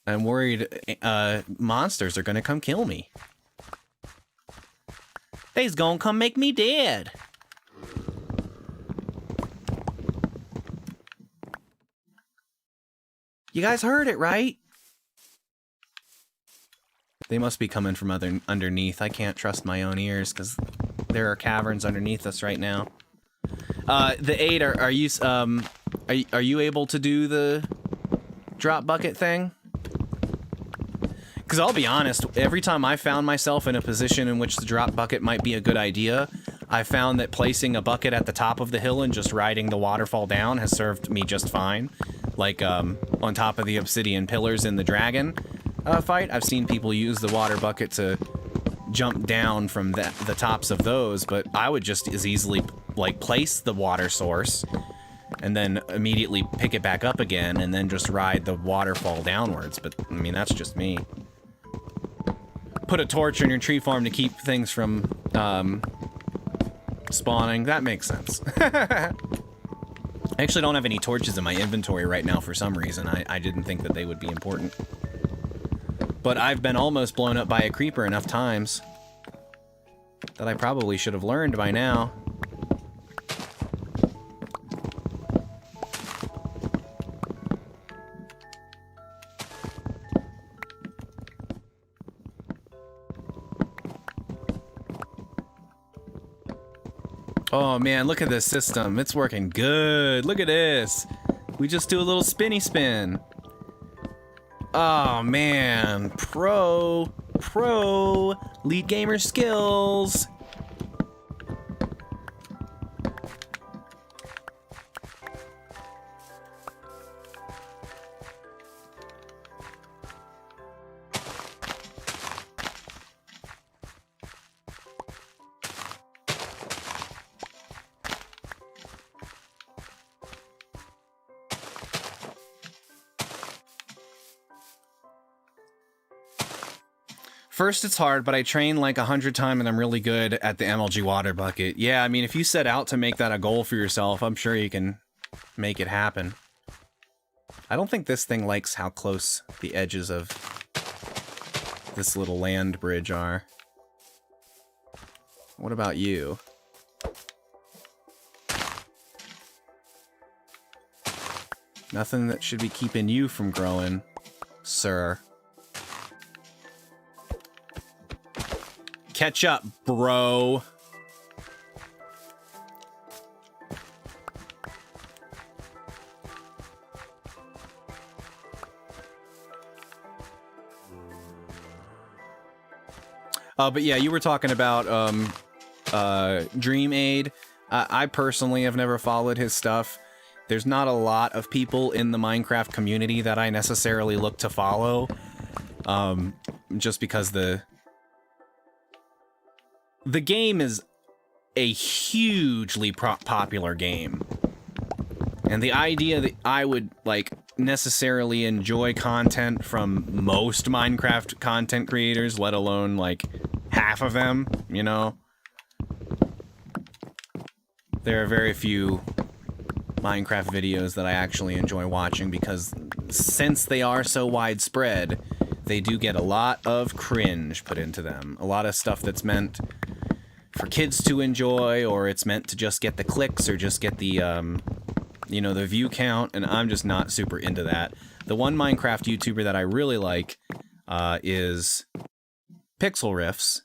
I'm worried monsters are gonna come kill me. They's gonna come make me dead. You guys heard it, right? They must be coming from underneath. I can't trust my own ears because there are caverns underneath us right now. The 8, are you able to do the drop bucket thing? Because I'll be honest, every time I found myself in a position in which the drop bucket might be a good idea, I found that placing a bucket at the top of the hill and just riding the waterfall down has served me just fine. Like, on top of the obsidian pillars in the dragon fight, I've seen people use the water bucket to jump down from the tops of those, but I would just as easily, like, place the water source and then immediately pick it back up again and then just ride the waterfall downwards. But, I mean, that's just me. Put a torch in your tree farm to keep things from spawning. That makes sense. I actually don't have any torches in my inventory right now for some reason. I didn't think that they would be important. But I've been almost blown up by a creeper enough times that I probably should have learned by now. Oh man, look at this system. It's working good. Look at this. We just do a little spinny spin. Oh man, pro, lead gamer skills. First, it's hard, but I train like 100 times and I'm really good at the MLG water bucket. Yeah, I mean, if you set out to make that a goal for yourself, I'm sure you can make it happen. I don't think this thing likes how close the edges of this little land bridge are. What about you? Nothing that should be keeping you from growing, sir. Catch up, bro. But yeah, you were talking about Dream Aid. I personally have never followed his stuff. There's not a lot of people in the Minecraft community that I necessarily look to follow, just because the game is a hugely popular game. And the idea that I would, like, necessarily enjoy content from most Minecraft content creators, let alone, like, half of them, you know? There are very few Minecraft videos that I actually enjoy watching because since they are so widespread, they do get a lot of cringe put into them. A lot of stuff that's meant for kids to enjoy, or it's meant to just get the clicks or just get the, you know, the view count, and I'm just not super into that. The one Minecraft YouTuber that I really like is Pixel Riffs.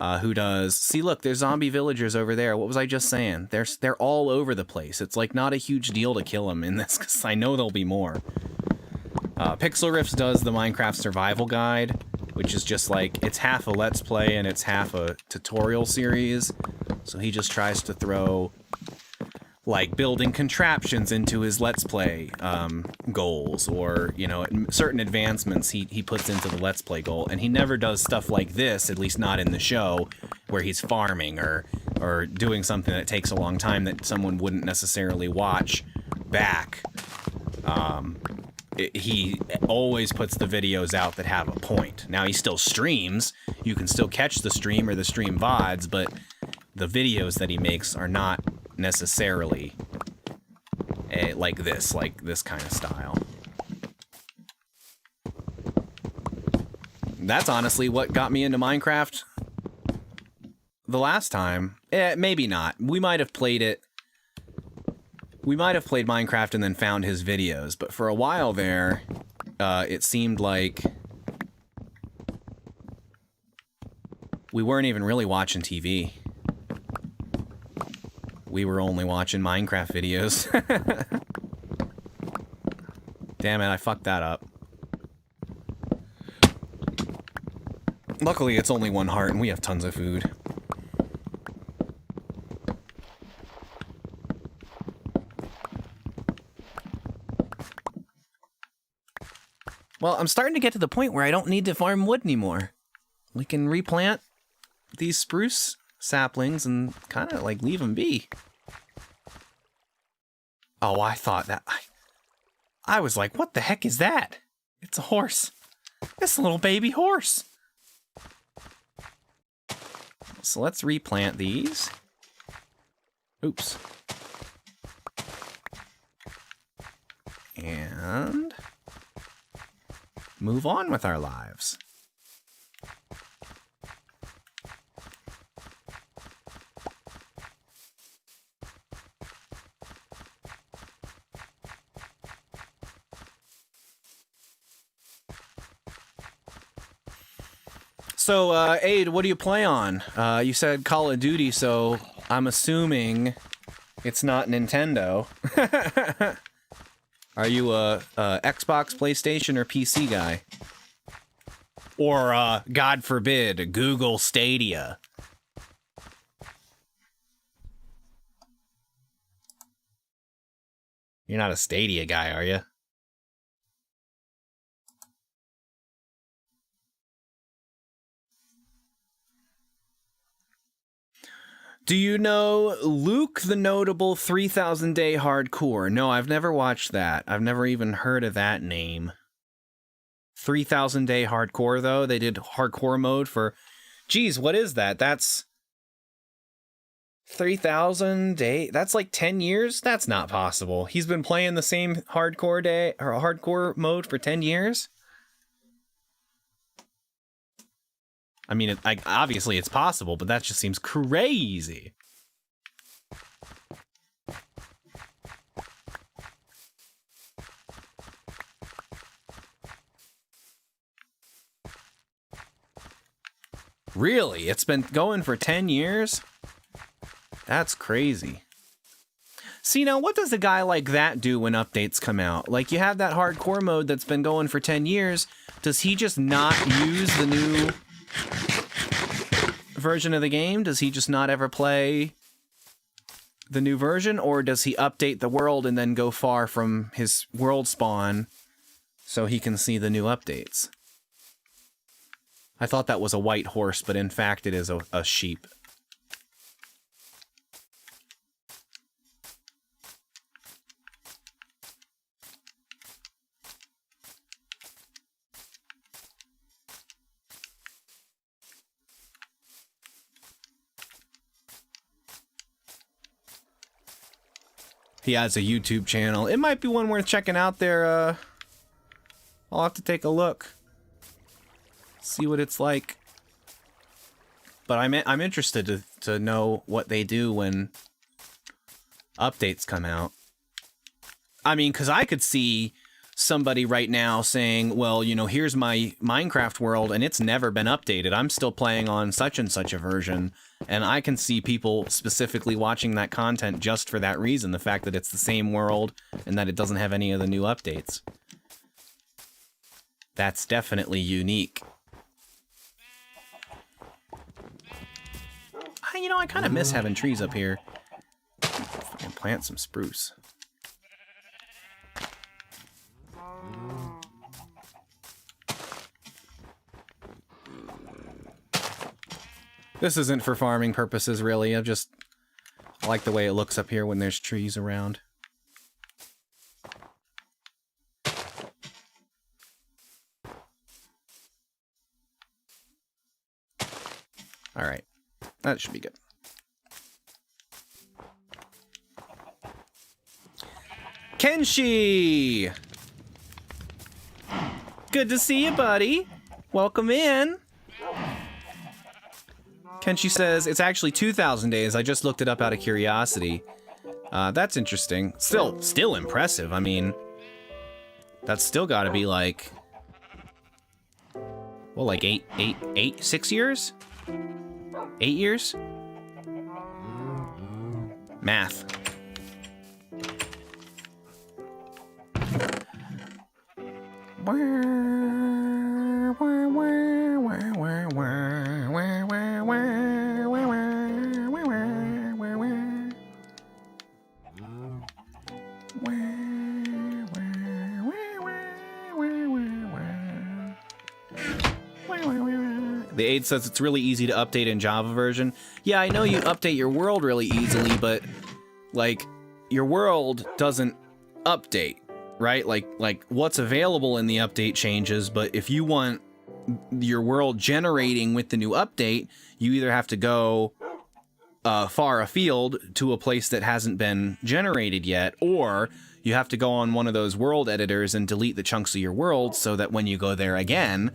who does... See, look, there's zombie villagers over there. What was I just saying? They're all over the place. It's like not a huge deal to kill them in this, because I know there'll be more. Pixel Riffs does the Minecraft Survival Guide, which is just like, it's half a Let's Play and it's half a tutorial series. So he just tries to throw, like, building contraptions into his Let's Play goals, or, you know, certain advancements he puts into the Let's Play goal. And he never does stuff like this, at least not in the show, where he's farming or doing something that takes a long time that someone wouldn't necessarily watch back. He always puts the videos out that have a point. Now, he still streams. You can still catch the stream or the stream VODs, but the videos that he makes are not necessarily like this kind of style. That's honestly what got me into Minecraft the last time. Maybe not. We might have played it. We might have played Minecraft and then found his videos, but for a while there, it seemed like we weren't even really watching TV. We were only watching Minecraft videos. Damn it, I fucked that up. Luckily, it's only one heart and we have tons of food. Well, I'm starting to get to the point where I don't need to farm wood anymore. We can replant these spruce saplings and kind of like leave them be. Oh, I thought that... I was like, what the heck is that? It's a horse. It's a little baby horse. So let's replant these. Oops. And move on with our lives. So, Aid, what do you play on? You said Call of Duty, so I'm assuming it's not Nintendo. Are you a Xbox, PlayStation, or PC guy? Or, God forbid, Google Stadia? You're not a Stadia guy, are you? Do you know Luke the Notable 3000 Day Hardcore? No, I've never watched that. I've never even heard of that name. 3000 Day Hardcore, though? They did hardcore mode for... Geez, what is that? That's... 3,000 day... That's like 10 years? That's not possible. He's been playing the same hardcore day... or hardcore mode for 10 years? I mean, obviously it's possible, but that just seems crazy. Really? It's been going for 10 years? That's crazy. See, now, what does a guy like that do when updates come out? Like, you have that hardcore mode that's been going for 10 years. Does he just not use the new version of the game? Does he just not ever play the new version? Or does he update the world and then go far from his world spawn so he can see the new updates? I thought that was a white horse, but in fact it is a sheep. He has a YouTube channel. It might be one worth checking out there. I'll have to take a look. See what it's like. But I'm interested to know what they do when updates come out. I mean, because I could see somebody right now saying, well, you know, here's my Minecraft world and it's never been updated. I'm still playing on such and such a version. And I can see people specifically watching that content just for that reason, the fact that it's the same world and that it doesn't have any of the new updates. That's definitely unique. You know, I kind of miss having trees up here. Fucking plant some spruce. This isn't for farming purposes, really. I just like the way it looks up here when there's trees around. All right. That should be good. Kenshi! Good to see you, buddy. Welcome in. Kenshi says, it's actually 2,000 days. I just looked it up out of curiosity. That's interesting. Still impressive. I mean, that's still got to be like, well, like 6 years? 8 years? Math. The aide says it's really easy to update in Java version. Yeah, I know you update your world really easily, but like your world doesn't update, right? Like what's available in the update changes, but if you want your world generating with the new update, you either have to go far afield to a place that hasn't been generated yet, or you have to go on one of those world editors and delete the chunks of your world so that when you go there again,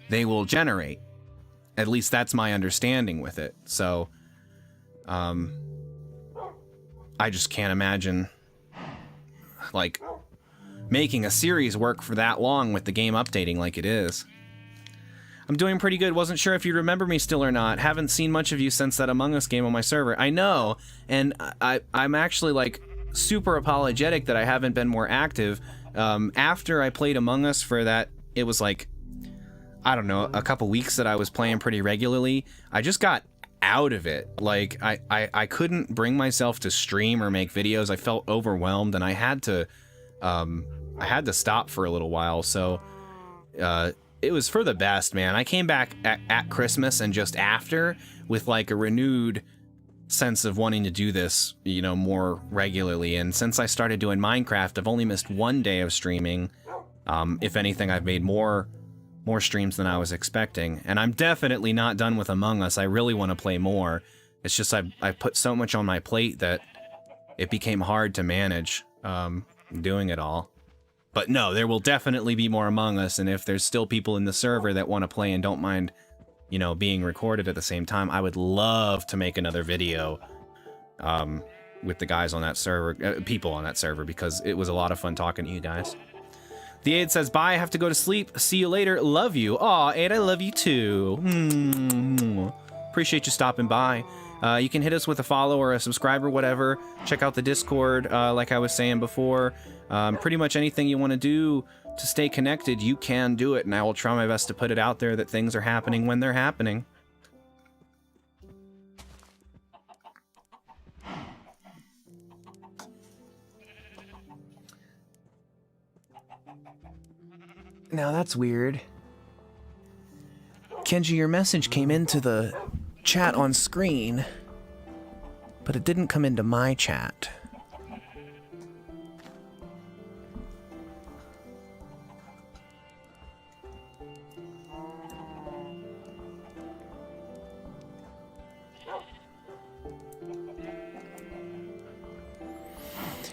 they will generate. At least that's my understanding with it. So, I just can't imagine, like, making a series work for that long with the game updating like it is. I'm doing pretty good. Wasn't sure if you remember me still or not. Haven't seen much of you since that Among Us game on my server. I know, and I'm actually, like, super apologetic that I haven't been more active. After I played Among Us for that, it was like, I don't know, a couple weeks that I was playing pretty regularly, I just got out of it. Like, I couldn't bring myself to stream or make videos. I felt overwhelmed, and I had to stop for a little while. So, it was for the best, man. I came back at Christmas and just after with like a renewed sense of wanting to do this, you know, more regularly. And since I started doing Minecraft, I've only missed one day of streaming. If anything, I've made more streams than I was expecting. And I'm definitely not done with Among Us. I really want to play more. It's just I put so much on my plate that it became hard to manage doing it all. But no, there will definitely be more Among Us, and if there's still people in the server that want to play and don't mind, you know, being recorded at the same time, I would love to make another video with the guys on that server, people on that server, because it was a lot of fun talking to you guys. The aide says, bye, I have to go to sleep. See you later. Love you. Aw, Aide, I love you too. Appreciate you stopping by. You can hit us with a follow or a subscribe or whatever. Check out the Discord, like I was saying before. Pretty much anything you want to do to stay connected, you can do it, and I will try my best to put it out there that things are happening when they're happening. Now that's weird. Kenji, your message came into the chat on screen, but it didn't come into my chat.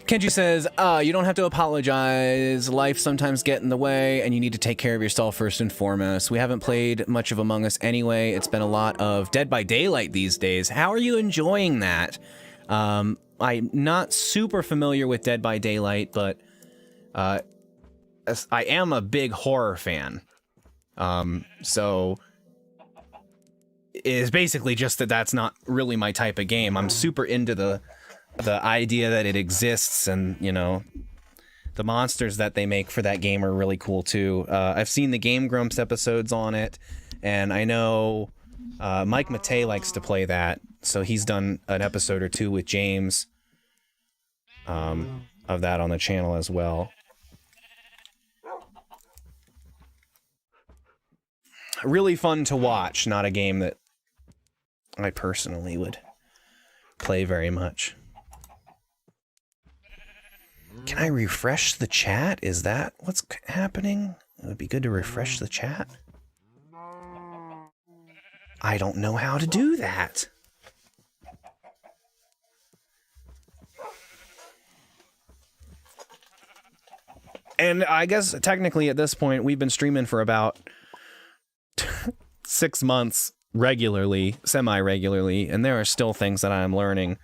Kenji says, you don't have to apologize. Life sometimes get in the way, and you need to take care of yourself first and foremost. We haven't played much of Among Us anyway. It's been a lot of Dead by Daylight these days. How are you enjoying that? I'm not super familiar with Dead by Daylight, but I am a big horror fan. So it is basically just that that's not really my type of game. I'm super into the idea that it exists, and you know, the monsters that they make for that game are really cool too. I've seen the Game Grumps episodes on it, and I know Mike Matei likes to play that, so he's done an episode or two with James of that on the channel as well. Really fun to watch, not a game that I personally would play very much. Can I refresh the chat? Is that what's happening? It would be good to refresh the chat. I don't know how to do that. And I guess technically at this point, we've been streaming for about 6 months regularly, semi-regularly, and there are still things that I'm learning,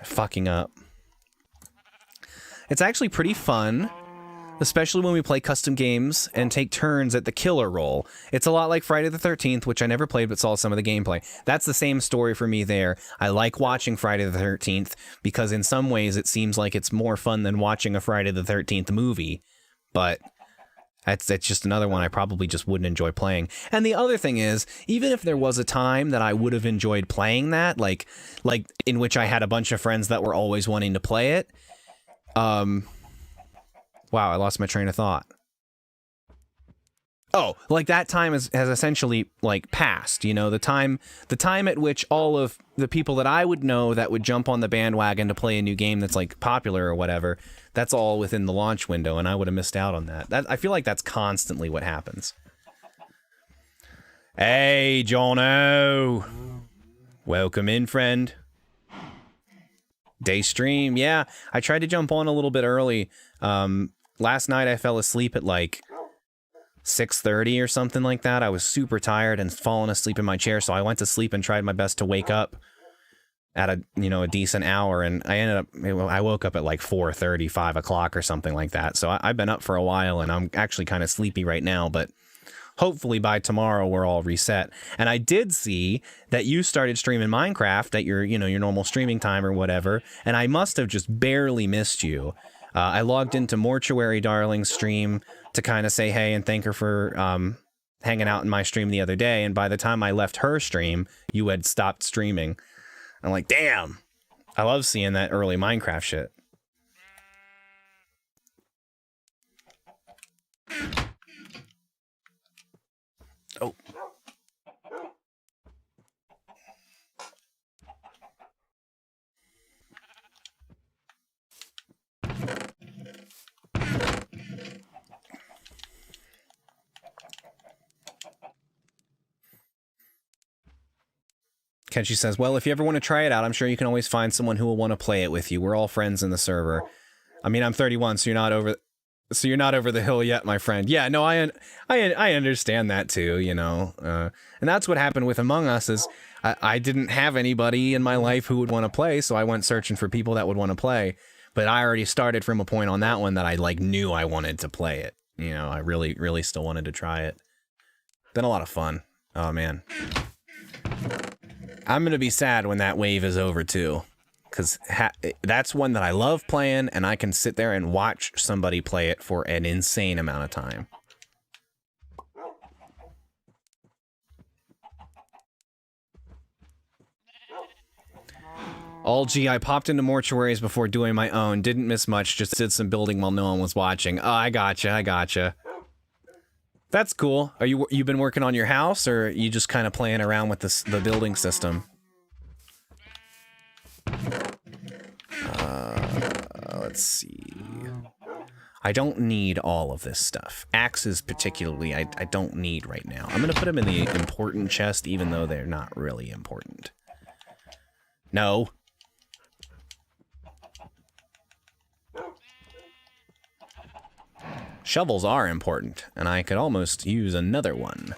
fucking up. It's actually pretty fun, especially when we play custom games and take turns at the killer role. It's a lot like Friday the 13th, which I never played but saw some of the gameplay. That's the same story for me there. I like watching Friday the 13th because in some ways it seems like it's more fun than watching a Friday the 13th movie, but that's just another one I probably just wouldn't enjoy playing. And the other thing is, even if there was a time that I would have enjoyed playing that, like in which I had a bunch of friends that were always wanting to play it, wow, I lost my train of thought. Oh, like that time has essentially like passed, you know, the time at which all of the people that I would know that would jump on the bandwagon to play a new game that's like popular or whatever, that's all within the launch window, and I would have missed out on that. I feel like that's constantly what happens. Hey, Jono. Welcome in, friend. Day stream, yeah. I tried to jump on a little bit early. Last night I fell asleep at like 6:30 or something like that. I was super tired and falling asleep in my chair, so I went to sleep and tried my best to wake up at a decent hour, and I woke up at like 4:30, 5 o'clock or something like that. So I've been up for a while, and I'm actually kind of sleepy right now, but hopefully by tomorrow we're all reset. And I did see that you started streaming Minecraft at your normal streaming time or whatever, and I must have just barely missed you. I logged into Mortuary Darling's stream to kind of say hey and thank her for hanging out in my stream the other day, and by the time I left her stream, you had stopped streaming. I'm like, damn, I love seeing that early Minecraft shit. Oh. Kenshi says, well, if you ever want to try it out, I'm sure you can always find someone who will want to play it with you. We're all friends in the server. I mean, I'm 31, so you're not over the hill yet, my friend. Yeah, no, I understand that too, you know. And that's what happened with Among Us is I didn't have anybody in my life who would want to play, so I went searching for people that would want to play. But I already started from a point on that one that I like knew I wanted to play it. You know, I really, really still wanted to try it. Been a lot of fun. Oh man. I'm gonna be sad when that wave is over too, because that's one that I love playing, and I can sit there and watch somebody play it for an insane amount of time. All G, I popped into mortuaries before doing my own, didn't miss much, just did some building while no one was watching. Oh, I gotcha. That's cool. You've been working on your house, or are you just kind of playing around with the building system? Let's see. I don't need all of this stuff. Axes particularly, I don't need right now. I'm gonna put them in the important chest, even though they're not really important. No. Shovels are important, and I could almost use another one.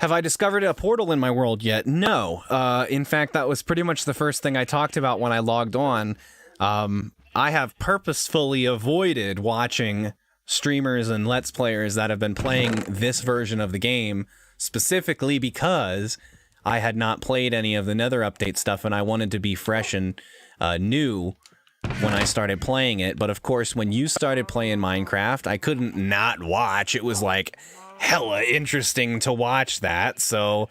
Have I discovered a portal in my world yet? No. In fact, that was pretty much the first thing I talked about when I logged on. I have purposefully avoided watching streamers and Let's Players that have been playing this version of the game, specifically because I had not played any of the Nether update stuff and I wanted to be fresh and new when I started playing it. But of course, when you started playing Minecraft, I couldn't not watch. It was like hella interesting to watch that. So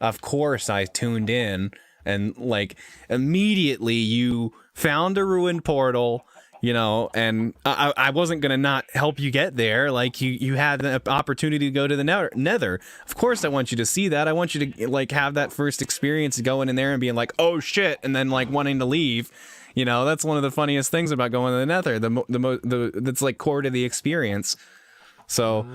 of course I tuned in, and like immediately you found a ruined portal, you know, and I wasn't gonna not help you get there. Like you had the opportunity to go to the Nether. Of course I want you to see that. I want you to like have that first experience going in there and being like, oh shit, and then like wanting to leave. You know, that's one of the funniest things about going to the Nether. That's like core to the experience. So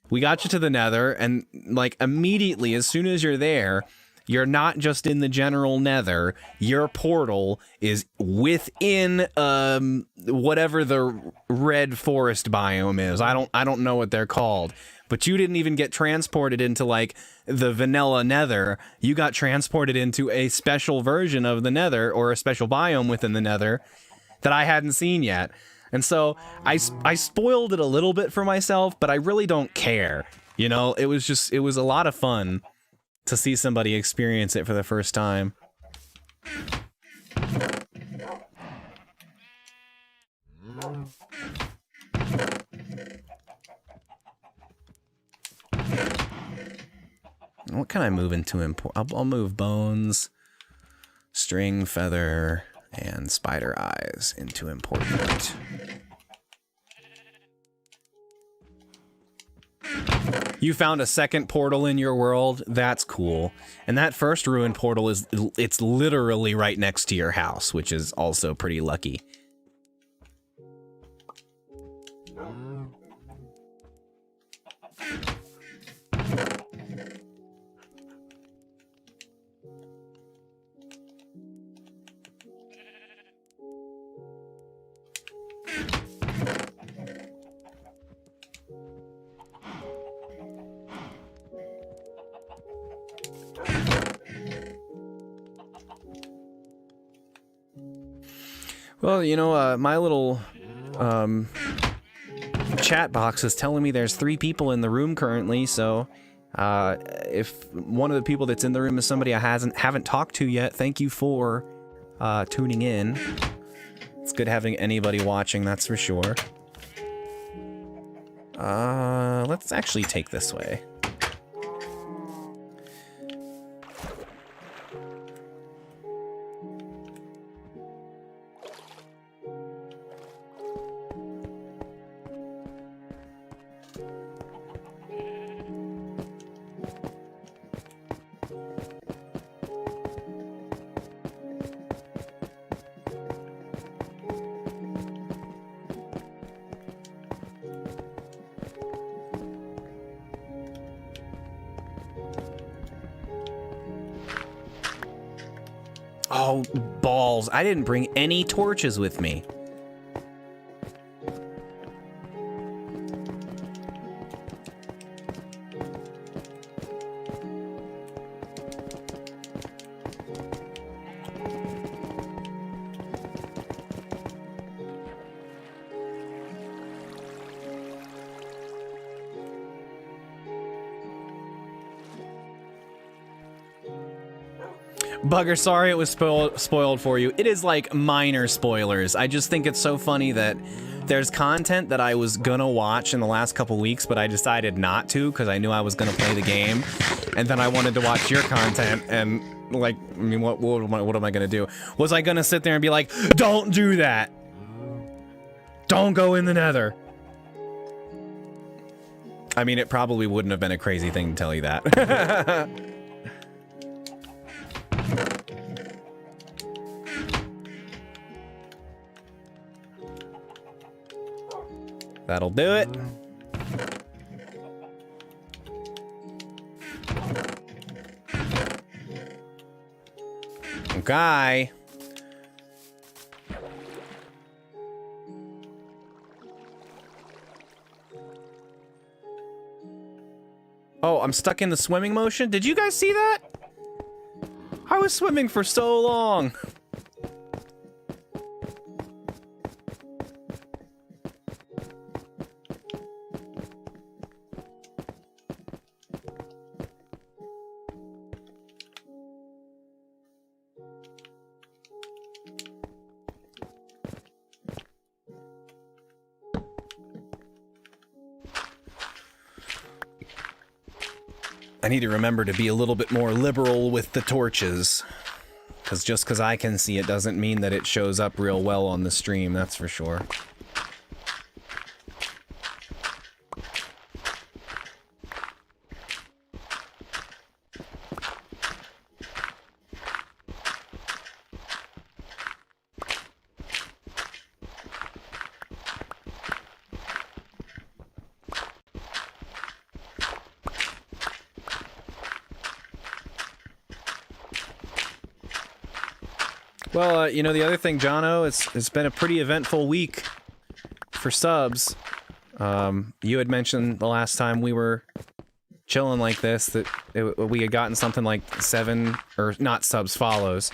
we got you to the Nether, and like immediately as soon as you're there, you're not just in the general Nether. Your portal is within whatever the red forest biome is. I don't know what they're called. But you didn't even get transported into like the vanilla Nether. You got transported into a special version of the Nether, or a special biome within the Nether that I hadn't seen yet. And so I spoiled it a little bit for myself, but I really don't care. You know, it was a lot of fun to see somebody experience it for the first time. What can I move into import? I'll move bones, string, feather, and spider eyes into important. You found a second portal in your world. That's cool. And that first ruined portal it's literally right next to your house, which is also pretty lucky. Well, you know, my little chat box is telling me there's 3 people in the room currently, so if one of the people that's in the room is somebody I haven't talked to yet, thank you for tuning in. It's good having anybody watching, that's for sure. Let's actually take this way. Oh, balls. I didn't bring any torches with me. Bugger, sorry it was spoiled for you. It is like minor spoilers. I just think it's so funny that there's content that I was gonna watch in the last couple weeks, but I decided not to because I knew I was gonna play the game. And then I wanted to watch your content, and like, I mean, what am I gonna do? Was I gonna sit there and be like, don't do that? Don't go in the Nether. I mean, it probably wouldn't have been a crazy thing to tell you that. That'll do it. Okay. Oh, Oh, I'm stuck in the swimming motion. Did you guys see that? I was swimming for so long. I need to remember to be a little bit more liberal with the torches. Because just because I can see it doesn't mean that it shows up real well on the stream, that's for sure. Well, you know, the other thing, Jono, it's been a pretty eventful week for subs. You had mentioned the last time we were chilling like this that we had gotten something like 7, or not subs, follows.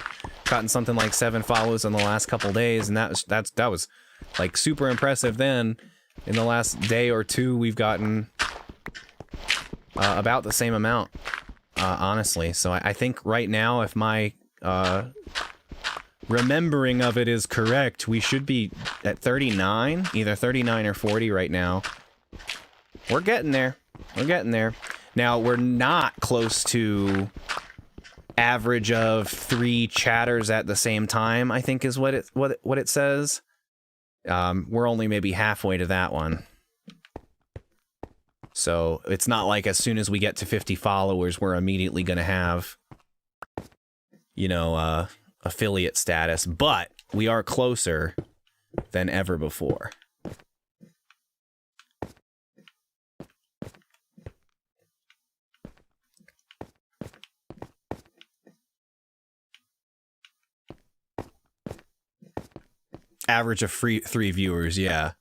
Gotten something like 7 follows in the last couple days, and that was like super impressive then. In the last day or two, we've gotten about the same amount, honestly. So I think right now, if my remembering of it is correct, we should be at 39, either 39 or 40 right now. We're getting there. We're getting there. Now, we're not close to average of 3 chatters at the same time, I think is what it says. We're only maybe halfway to that one. So, it's not like as soon as we get to 50 followers, we're immediately going to have, you know, affiliate status, but we are closer than ever before. Average of 3 viewers, yeah.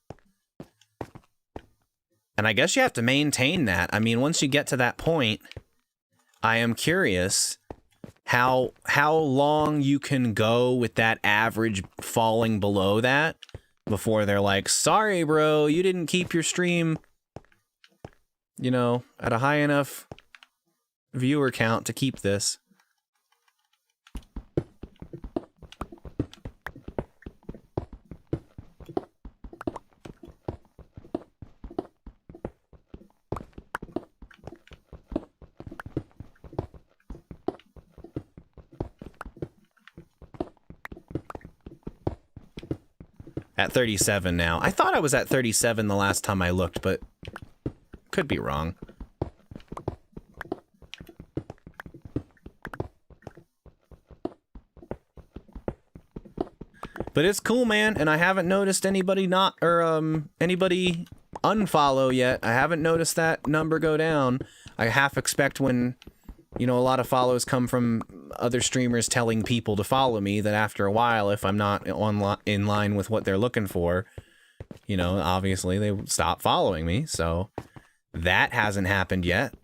And I guess you have to maintain that. I mean, once you get to that point, I am curious how long you can go with that average falling below that before they're like, sorry, bro, you didn't keep your stream, you know, at a high enough viewer count to keep this. At 37 now. I thought I was at 37 the last time I looked, but could be wrong. But it's cool, man, and I haven't noticed anybody anybody unfollow yet. I haven't noticed that number go down. I half expect when, you know, a lot of follows come from other streamers telling people to follow me, that after a while, if I'm not in line with what they're looking for, you know, obviously they stop following me. So that hasn't happened yet.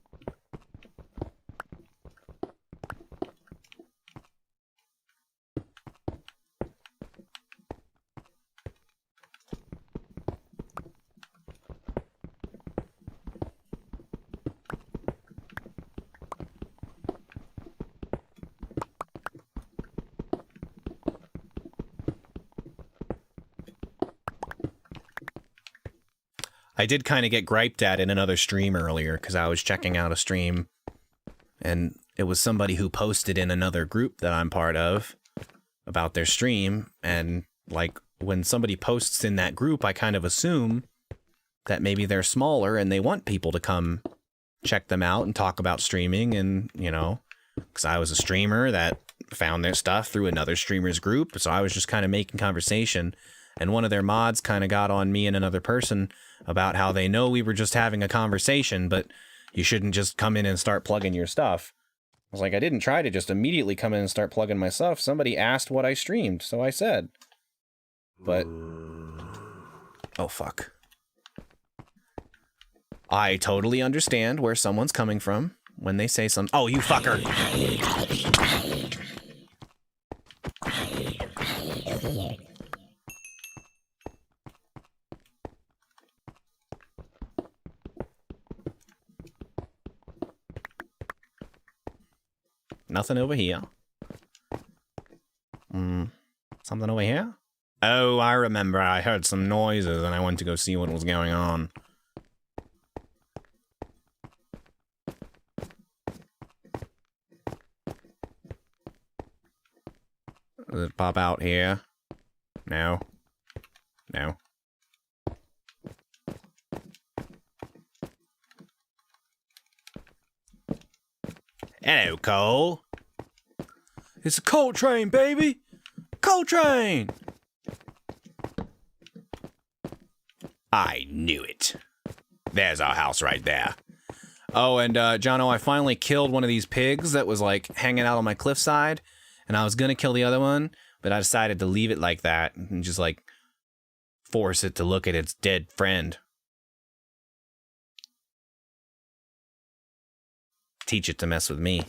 I did kind of get griped at in another stream earlier because I was checking out a stream and it was somebody who posted in another group that I'm part of about their stream. And like when somebody posts in that group, I kind of assume that maybe they're smaller and they want people to come check them out and talk about streaming. And, you know, because I was a streamer that found their stuff through another streamer's group. So I was just kind of making conversation. And one of their mods kind of got on me and another person about how they know we were just having a conversation, but you shouldn't just come in and start plugging your stuff. I was like, I didn't try to just immediately come in and start plugging my stuff. Somebody asked what I streamed, so I said. But... oh, fuck. I totally understand where someone's coming from when they say something. Oh, you fucker! Nothing over here. Something over here? Oh, I remember. I heard some noises and I went to go see what was going on. Does it pop out here? No. No. Hello, Cole. It's a coal train, baby! Coal train! I knew it. There's our house right there. Oh, and, Jono, I finally killed one of these pigs that was, like, hanging out on my cliffside, and I was gonna kill the other one, but I decided to leave it like that and just, like, force it to look at its dead friend. Teach it to mess with me.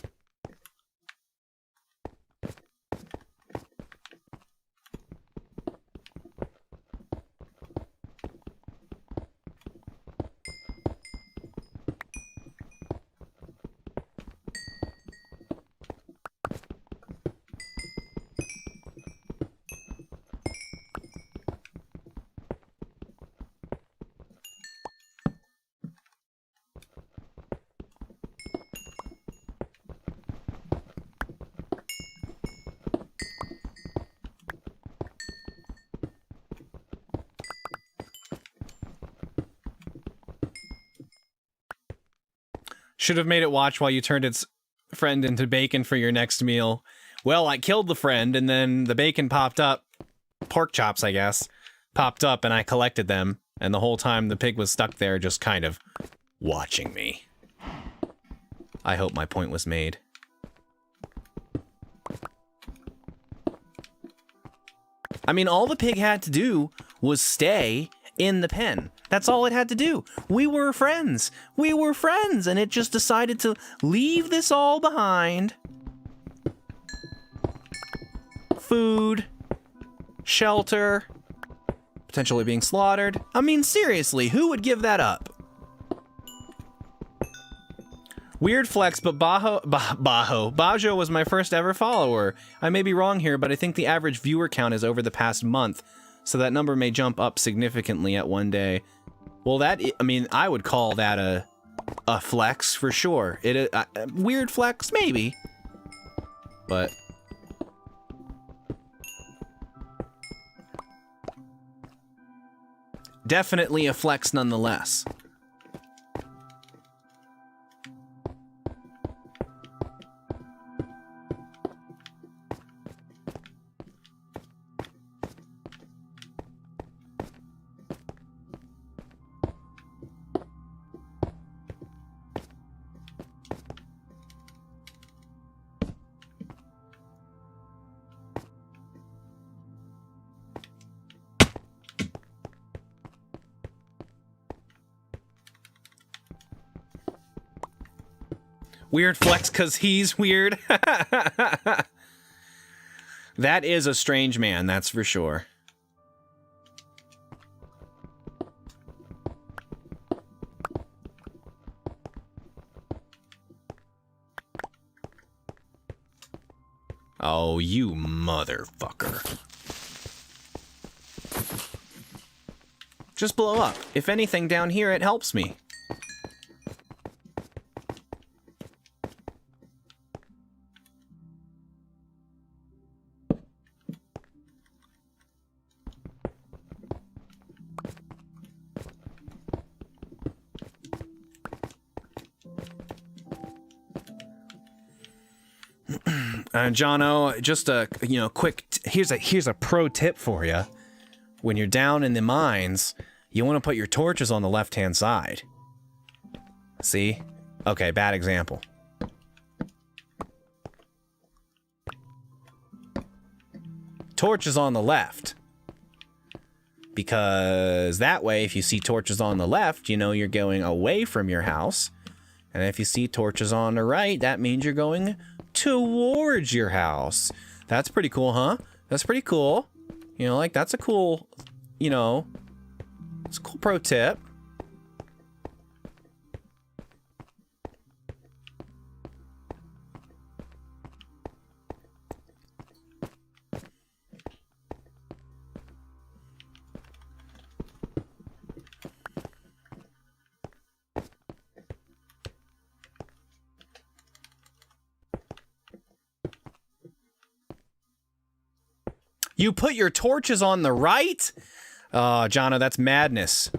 Should have made it watch while you turned its friend into bacon for your next meal. Well, I killed the friend, and then the bacon popped up. Pork chops, I guess. Popped up, and I collected them. And the whole time the pig was stuck there just kind of watching me. I hope my point was made. I mean, all the pig had to do was stay in the pen. That's all it had to do. We were friends. We were friends, and it just decided to leave this all behind. Food, shelter, potentially being slaughtered. I mean, seriously, who would give that up? Weird flex, but Bajo was my first ever follower. I may be wrong here, but I think the average viewer count is over the past month, so that number may jump up significantly at one day. Well, I mean, I would call that a flex for sure. Weird flex, maybe, but definitely a flex nonetheless. Weird flex because he's weird. That is a strange man, that's for sure. Oh, you motherfucker. Just blow up. If anything, down here it helps me. Jono, just a quick. Here's a pro tip for you. When you're down in the mines, you want to put your torches on the left-hand side. See? Okay, bad example. Torch is on the left. Because that way, if you see torches on the left, you know you're going away from your house. And if you see torches on the right, that means you're going towards your house. That's pretty cool, huh? That's pretty cool. You know, like, that's a cool, you know, it's a cool pro tip. You put your torches on the right? Oh, Jono, that's madness.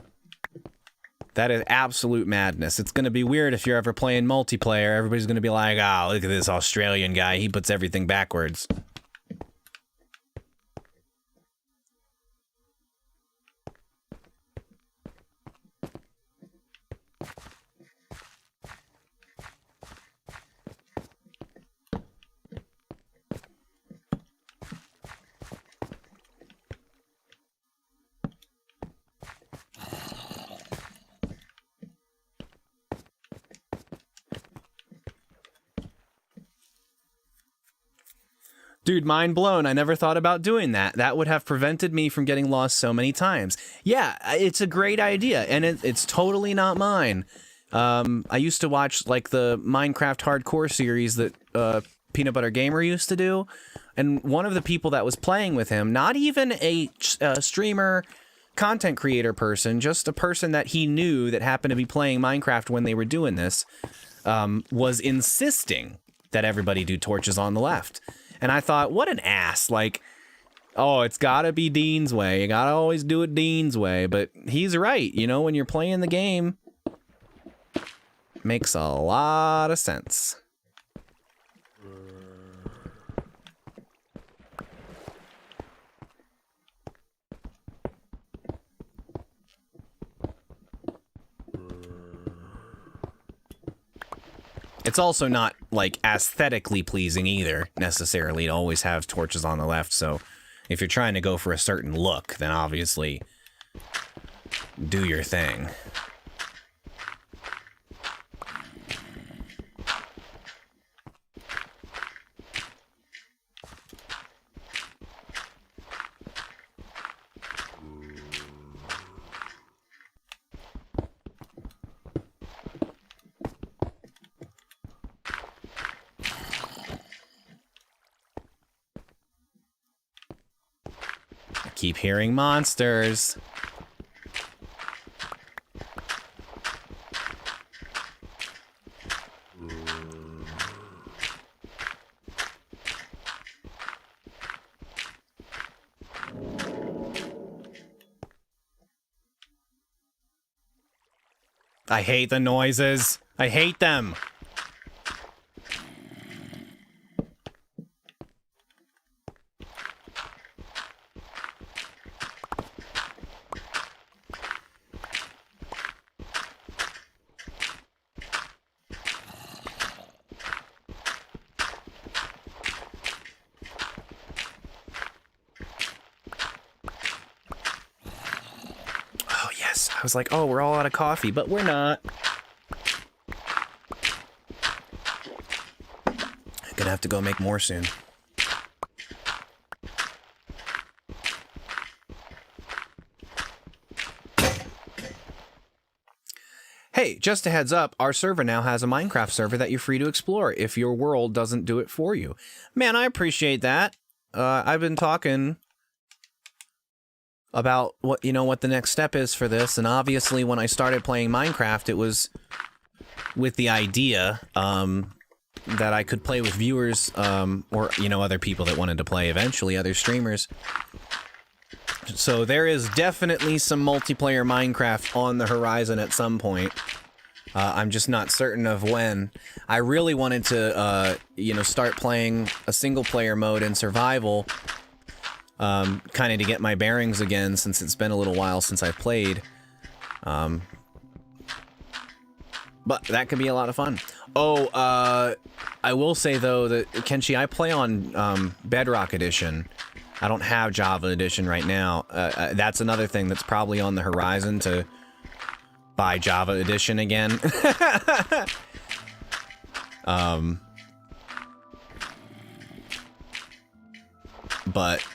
That is absolute madness. It's going to be weird if you're ever playing multiplayer. Everybody's going to be like, oh, look at this Australian guy. He puts everything backwards. Dude, mind blown. I never thought about doing that. That would have prevented me from getting lost so many times. Yeah, it's a great idea, and it's totally not mine. I used to watch, like, the Minecraft Hardcore series that Peanut Butter Gamer used to do, and one of the people that was playing with him, not even a streamer, content creator person, just a person that he knew that happened to be playing Minecraft when they were doing this, was insisting that everybody do torches on the left. And I thought, what an ass. Like, oh, it's gotta be Dean's way. You gotta always do it Dean's way. But he's right. You know, when you're playing the game, makes a lot of sense. It's also not, like, aesthetically pleasing either, necessarily, to always have torches on the left, so if you're trying to go for a certain look, then obviously do your thing. Keep hearing monsters. I hate the noises. I hate them. I was like, oh, we're all out of coffee, but we're not. I'm gonna have to go make more soon. Hey, just a heads up, our server now has a Minecraft server that you're free to explore if your world doesn't do it for you. Man, I appreciate that. I've been talking about what the next step is for this, and obviously when I started playing Minecraft, it was with the idea that I could play with viewers or other people that wanted to play eventually, other streamers. So there is definitely some multiplayer Minecraft on the horizon at some point. I'm just not certain of when. I really wanted to start playing a single player mode in survival, kind of to get my bearings again, since it's been a little while since I've played. But that could be a lot of fun. Oh, I will say though that Kenshi, I play on Bedrock Edition, I don't have Java Edition right now. That's another thing that's probably on the horizon, to buy Java Edition again. But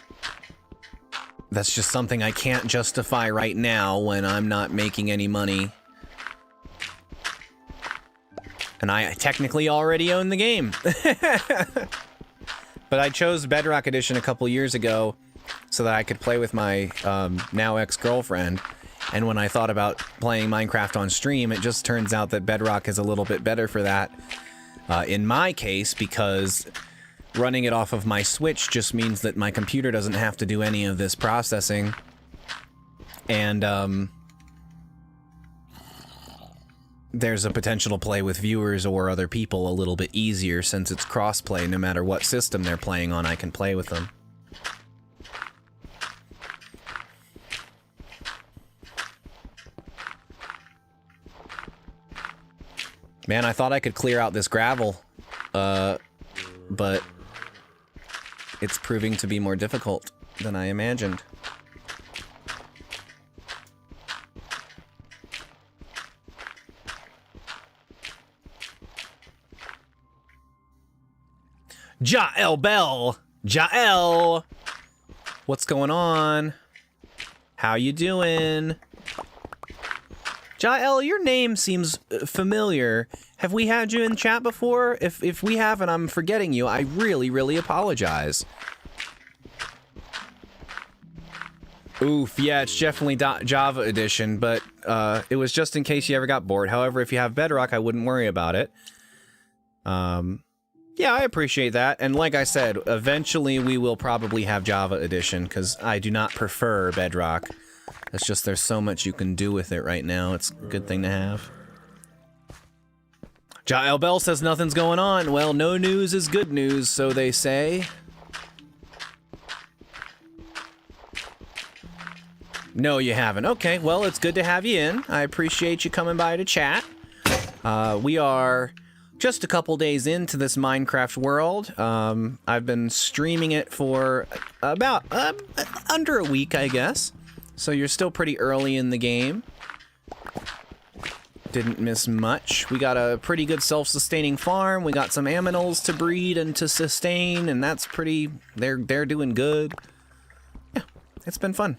that's just something I can't justify right now when I'm not making any money. And I technically already own the game. But I chose Bedrock Edition a couple years ago so that I could play with my now ex-girlfriend. And when I thought about playing Minecraft on stream, it just turns out that Bedrock is a little bit better for that. In my case, because running it off of my Switch just means that my computer doesn't have to do any of this processing. And there's a potential to play with viewers or other people a little bit easier since it's crossplay. No matter what system they're playing on, I can play with them. Man, I thought I could clear out this gravel, but it's proving to be more difficult than I imagined. Jael Bell! Jael! What's going on? How you doing? Jael, your name seems familiar. Have we had you in chat before? If we haven't, I'm forgetting you. I really, really apologize. Oof, yeah, it's definitely Java Edition, but it was just in case you ever got bored. However, if you have Bedrock, I wouldn't worry about it. Yeah, I appreciate that. And like I said, eventually we will probably have Java Edition, because I do not prefer Bedrock. It's just there's so much you can do with it right now. It's a good thing to have. Jael Bell says nothing's going on. Well, no news is good news, so they say. No, you haven't. Okay, well, it's good to have you in. I appreciate you coming by to chat. We are just a couple days into this Minecraft world. I've been streaming it for about under a week, I guess. So you're still pretty early in the game. Didn't miss much. We got a pretty good self-sustaining farm. We got some aminals to breed and to sustain, and that's pretty... They're doing good. Yeah, it's been fun.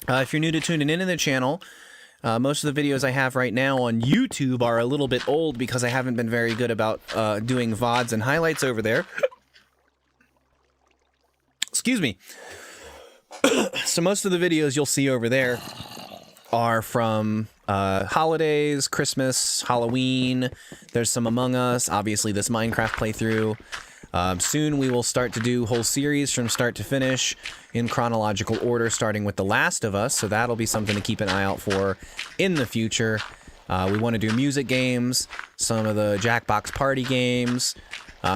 If you're new to tuning into the channel, most of the videos I have right now on YouTube are a little bit old because I haven't been very good about doing VODs and highlights over there. Excuse me. So most of the videos you'll see over there are from holidays, Christmas, Halloween. There's some Among Us, obviously this Minecraft playthrough. Soon we will start to do whole series from start to finish in chronological order, starting with The Last of Us, so that'll be something to keep an eye out for in the future. We want to do music games, some of the Jackbox party games.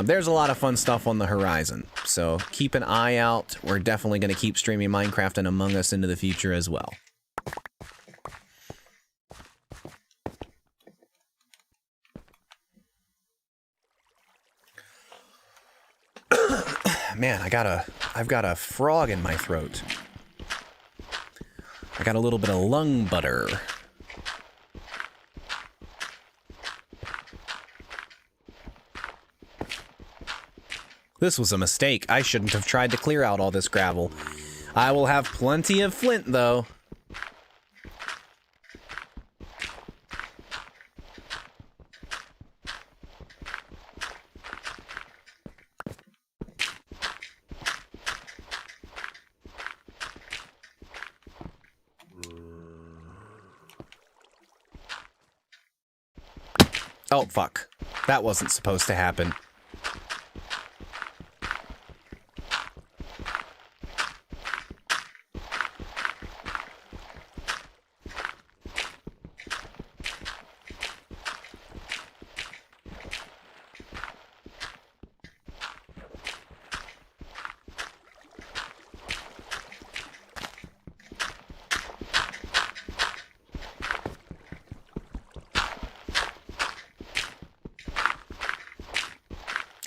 There's a lot of fun stuff on the horizon, so keep an eye out. We're definitely going to keep streaming Minecraft and Among Us into the future as well. Man, I've got a frog in my throat. I got a little bit of lung butter. This was a mistake. I shouldn't have tried to clear out all this gravel. I will have plenty of flint, though. Oh, fuck. That wasn't supposed to happen.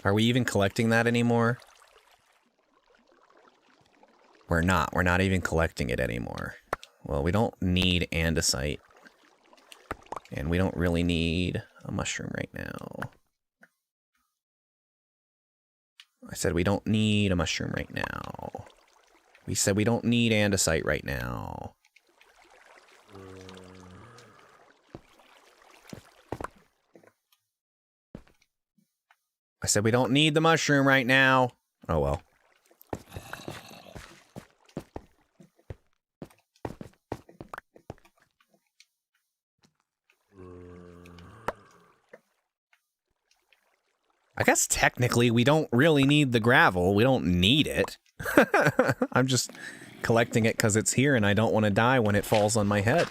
Are we even collecting that anymore? We're not. We're not even collecting it anymore. Well, we don't need andesite. And we don't really need a mushroom right now. I said we don't need a mushroom right now. We said we don't need andesite right now. I said we don't need the mushroom right now. Oh well. I guess technically we don't really need the gravel. We don't need it. I'm just collecting it because it's here and I don't want to die when it falls on my head.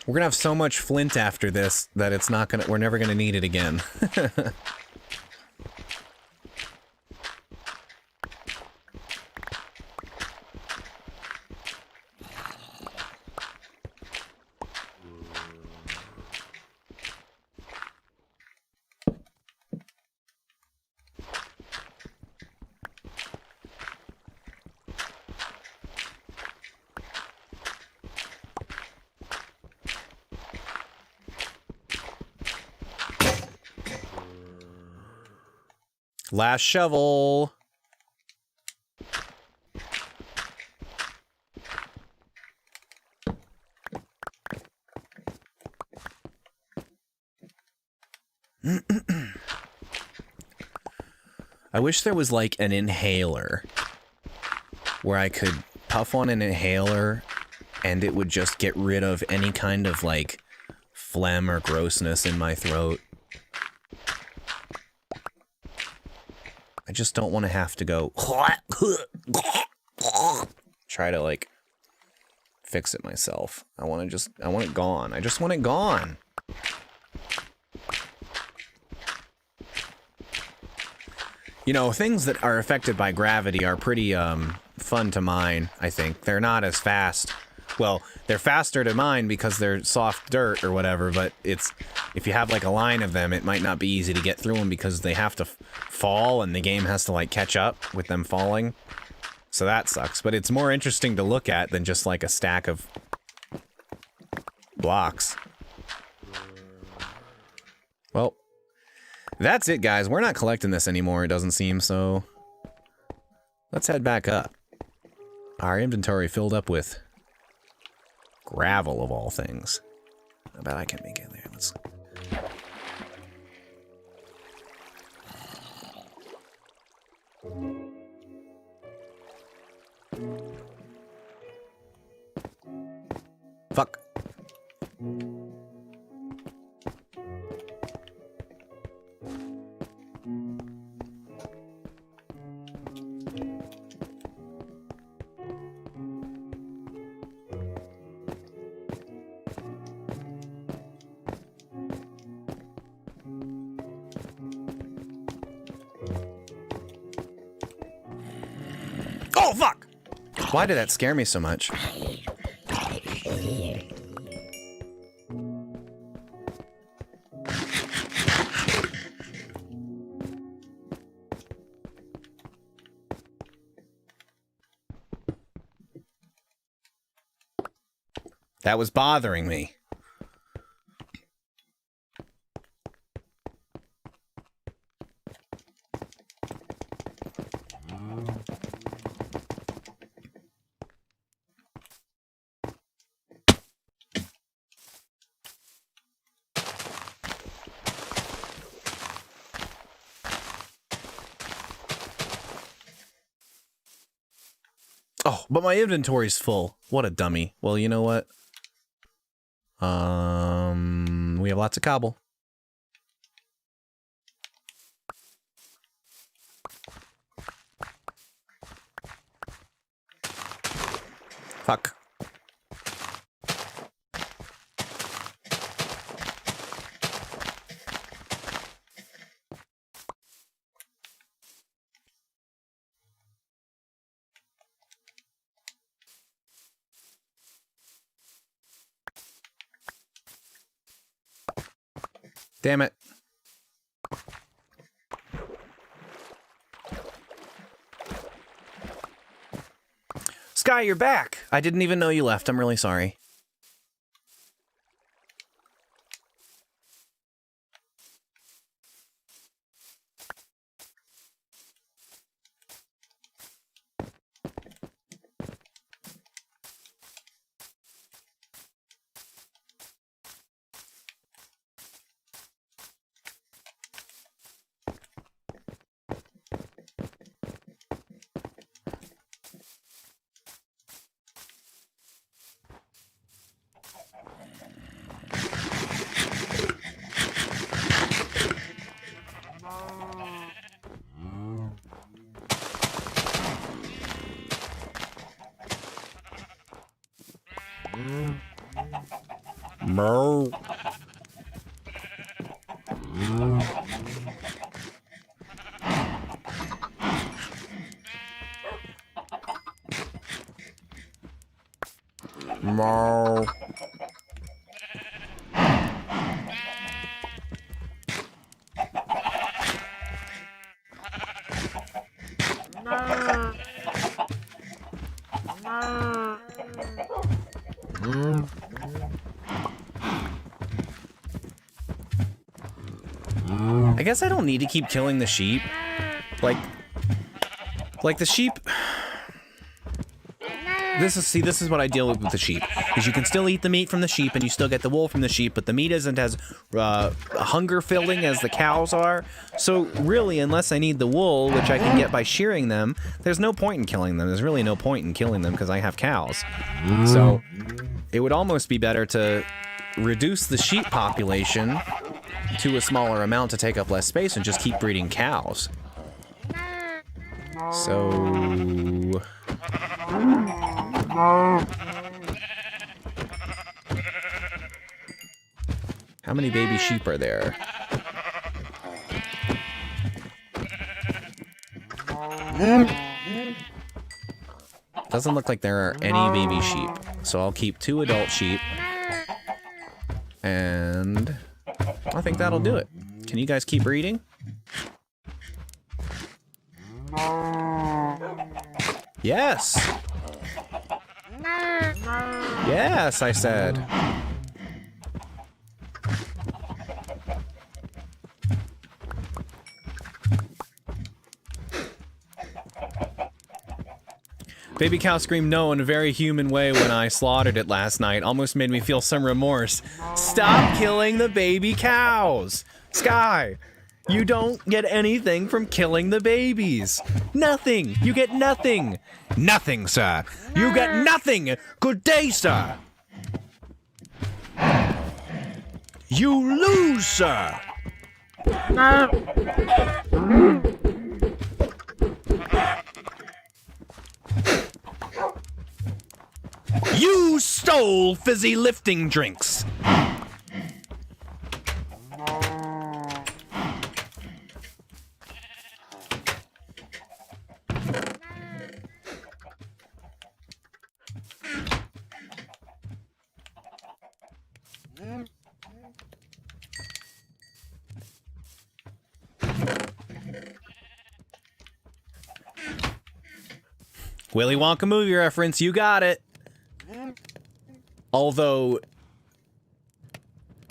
We're gonna have so much flint after this that it's not gonna, we're never gonna need it again. Last shovel. I wish there was like an inhaler where I could puff on an inhaler and it would just get rid of any kind of like phlegm or grossness in my throat. I just don't want to have to go try to like fix it myself. I want it gone. I just want it gone. You know, things that are affected by gravity are pretty fun to mine, I think. They're not as fast. Well, they're faster to mine because they're soft dirt or whatever, but it's, if you have like a line of them, it might not be easy to get through them because they have to fall and the game has to like catch up with them falling. So that sucks, but it's more interesting to look at than just like a stack of blocks. Well, that's it, guys. We're not collecting this anymore, it doesn't seem, so let's head back up. Our inventory filled up with gravel, of all things. I bet I can make it there. Let's... Fuck. Oh, fuck! Why did that scare me so much? That was bothering me. Oh, but my inventory's full. What a dummy. Well, you know what? We have lots of cobble. Fuck. Damn it. Sky, you're back! I didn't even know you left. I'm really sorry. Moo. Moo. I guess I don't need to keep killing the sheep. Like the sheep. This is what I deal with the sheep. Is you can still eat the meat from the sheep and you still get the wool from the sheep, but the meat isn't as hunger filling as the cows are. So really, unless I need the wool, which I can get by shearing them, there's no point in killing them. There's really no point in killing them because I have cows. So it would almost be better to reduce the sheep population to a smaller amount to take up less space and just keep breeding cows. So... how many baby sheep are there? Doesn't look like there are any baby sheep. So I'll keep 2 adult sheep. And I think that'll do it. Can you guys keep breeding? Yes! Yes, I said. Baby cow screamed no in a very human way when I slaughtered it last night. Almost made me feel some remorse. Stop killing the baby cows! Sky, you don't get anything from killing the babies. Nothing! You get nothing! Nothing, sir! You get nothing! Good day, sir! You lose, sir! You stole fizzy lifting drinks! Willy Wonka movie reference, you got it. Although,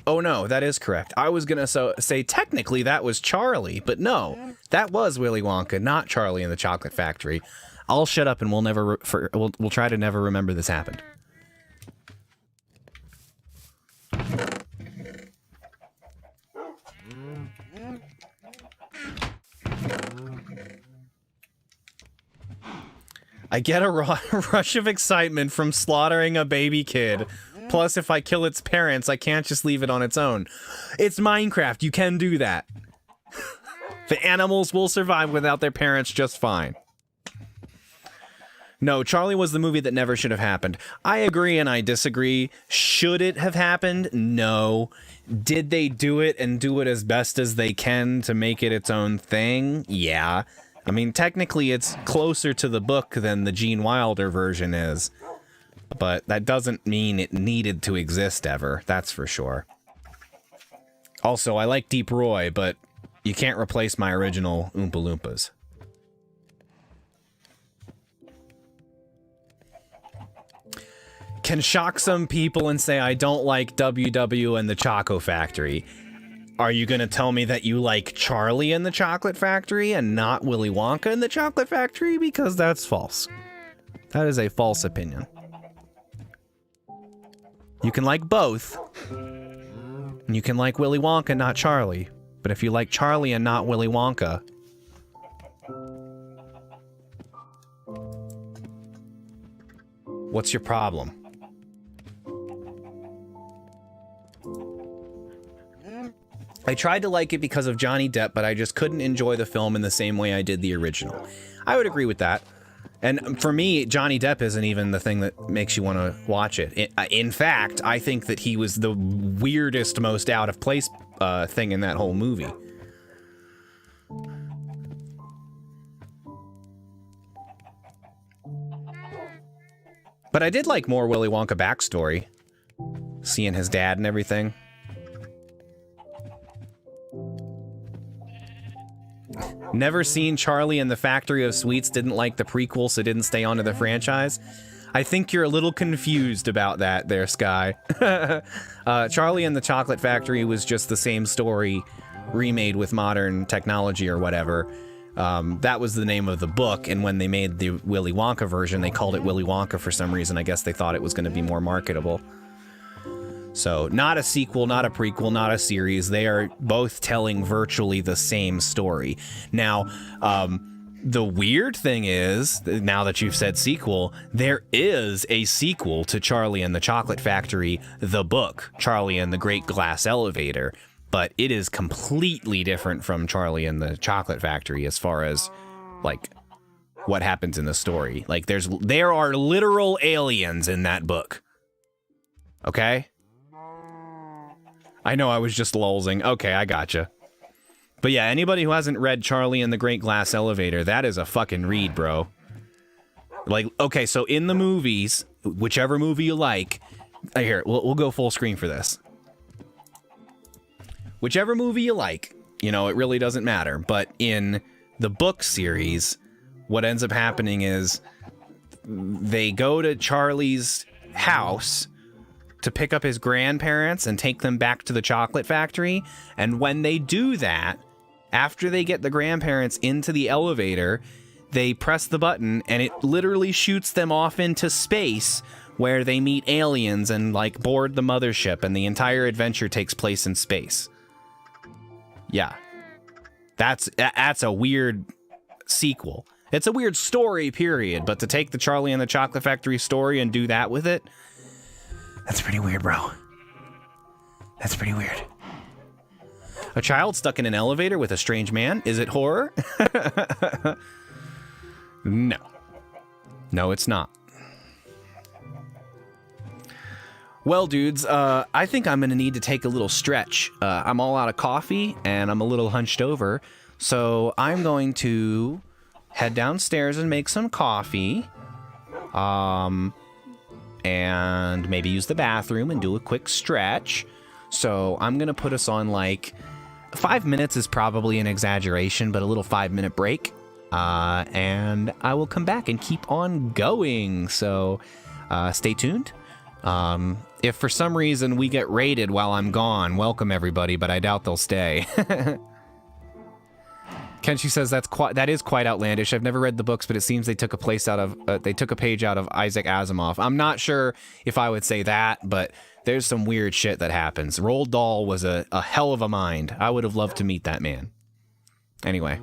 oh no, that is correct. I was gonna say technically that was Charlie, but no, that was Willy Wonka, not Charlie in the Chocolate Factory. I'll shut up and we'll never we'll try to never remember this happened. I get a rush of excitement from slaughtering a baby kid. Plus, if I kill its parents, I can't just leave it on its own. It's Minecraft. You can do that. The animals will survive without their parents just fine. No, Charlie was the movie that never should have happened. I agree and I disagree. Should it have happened? No. Did they do it and do it as best as they can to make it its own thing? Yeah. I mean, technically it's closer to the book than the Gene Wilder version is. But that doesn't mean it needed to exist ever, that's for sure. Also, I like Deep Roy, but you can't replace my original Oompa Loompas. can shock some people and say I don't like WW and the Choco Factory. Are you going to tell me that you like Charlie and the Chocolate Factory and not Willy Wonka and the Chocolate Factory? Because that's false. That is a false opinion. You can like both. And you can like Willy Wonka, not Charlie. But if you like Charlie and not Willy Wonka... what's your problem? I tried to like it because of Johnny Depp, but I just couldn't enjoy the film in the same way I did the original. I would agree with that. And for me, Johnny Depp isn't even the thing that makes you want to watch it. In fact, I think that he was the weirdest, most out of place thing in that whole movie. But I did like more Willy Wonka backstory. Seeing his dad and everything. Never seen Charlie and the Factory of Sweets, didn't like the prequel, so didn't stay onto the franchise. I think you're a little confused about that there, Sky. Charlie and the Chocolate Factory was just the same story remade with modern technology or whatever. That was the name of the book, and when they made the Willy Wonka version, they called it Willy Wonka for some reason. I guess they thought it was going to be more marketable. So, not a sequel, not a prequel, not a series. They are both telling virtually the same story. Now, the weird thing is, now that you've said sequel, there is a sequel to Charlie and the Chocolate Factory, the book, Charlie and the Great Glass Elevator, but it is completely different from Charlie and the Chocolate Factory as far as, like, what happens in the story. Like, there are literal aliens in that book. Okay? I know I was just lulzing. Okay, I gotcha. But yeah, anybody who hasn't read Charlie and the Great Glass Elevator, that is a fucking read, bro. Like, okay, so in the movies, whichever movie you like, here, we'll go full screen for this. Whichever movie you like, you know, it really doesn't matter. But in the book series, what ends up happening is they go to Charlie's house to pick up his grandparents and take them back to the chocolate factory. And when they do that, after they get the grandparents into the elevator, they press the button and it literally shoots them off into space where they meet aliens and, like, board the mothership, and the entire adventure takes place in space. Yeah. That's a weird sequel. It's a weird story, period, but to take the Charlie and the Chocolate Factory story and do that with it, that's pretty weird, bro. That's pretty weird. A child stuck in an elevator with a strange man? Is it horror? No. No, it's not. Well, dudes, I think I'm going to need to take a little stretch. I'm all out of coffee, and I'm a little hunched over, so I'm going to head downstairs and make some coffee. And maybe use the bathroom and do a quick stretch. So I'm gonna put us on, like, 5 minutes is probably an exaggeration, but a little 5-minute break. And I will come back and keep on going. So stay tuned. If for some reason we get raided while I'm gone, welcome everybody, but I doubt they'll stay. Kenshi says that is quite outlandish. I've never read the books, but it seems they took a page out of Isaac Asimov. I'm not sure if I would say that, but there's some weird shit that happens. Roald Dahl was a hell of a mind. I would have loved to meet that man. Anyway.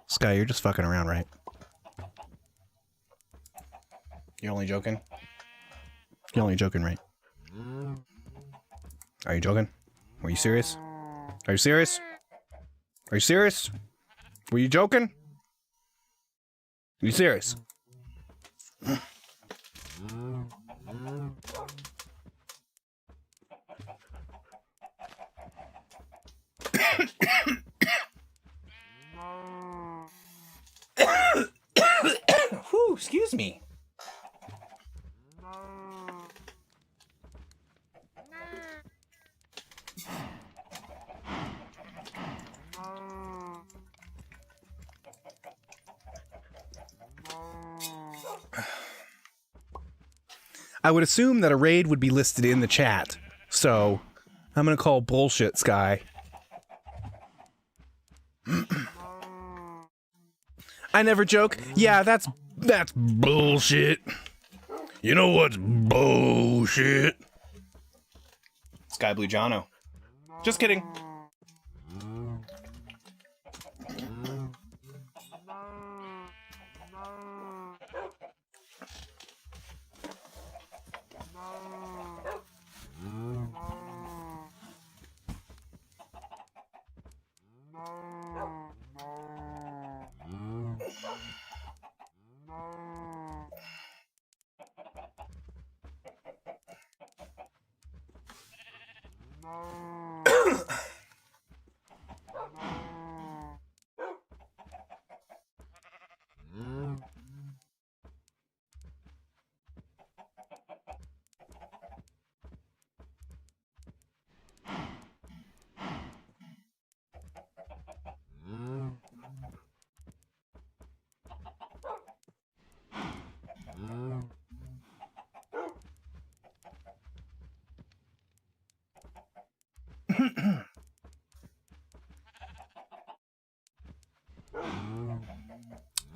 Sky, you're just fucking around, right? You're only joking? You're only joking, right? Are you joking? Were you serious? Are you serious? Are you serious? Were you joking? Are you serious? Whew, excuse me. I would assume that a raid would be listed in the chat, so I'm gonna call bullshit, Sky. I never joke. Yeah, that's bullshit. You know what's bullshit? Sky Blue Jono. Just kidding.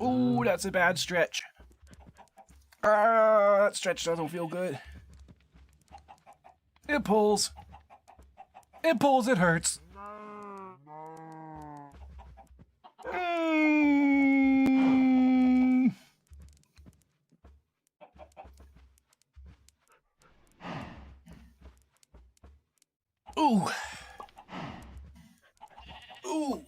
Ooh, that's a bad stretch. Ah, that stretch doesn't feel good. It pulls. It pulls, it hurts. Mm. Ooh. Ooh.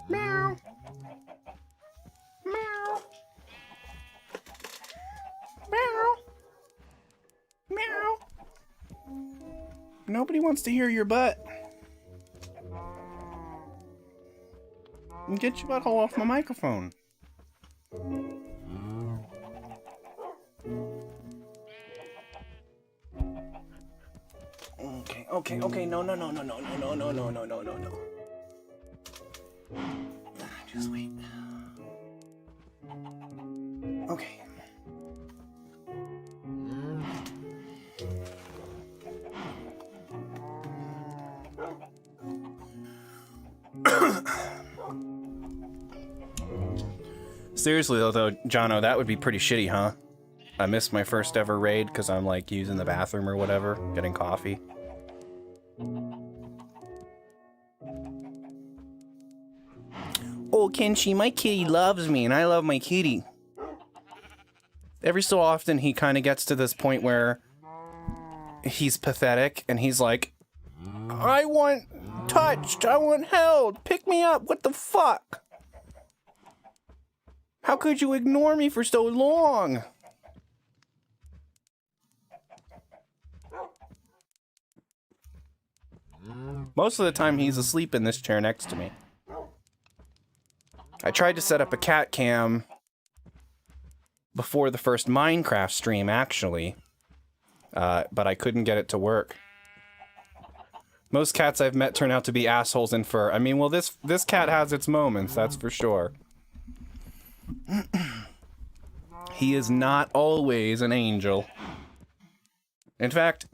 Meow. Meow. Meow. Meow. Nobody wants to hear your butt. Get your butthole off my microphone. Okay. No. Just wait. Okay. Seriously though, Jono, that would be pretty shitty, huh? I missed my first ever raid because I'm like using the bathroom or whatever, getting coffee. Oh, Kenshi, my kitty loves me and I love my kitty. Every so often he kind of gets to this point where he's pathetic and he's like, I want touched, I want held, pick me up, what the fuck? How could you ignore me for so long? Most of the time he's asleep in this chair next to me. I tried to set up a cat cam before the first Minecraft stream, actually. But I couldn't get it to work. Most cats I've met turn out to be assholes in fur. I mean, well, this cat has its moments, that's for sure. He is not always an angel. In fact,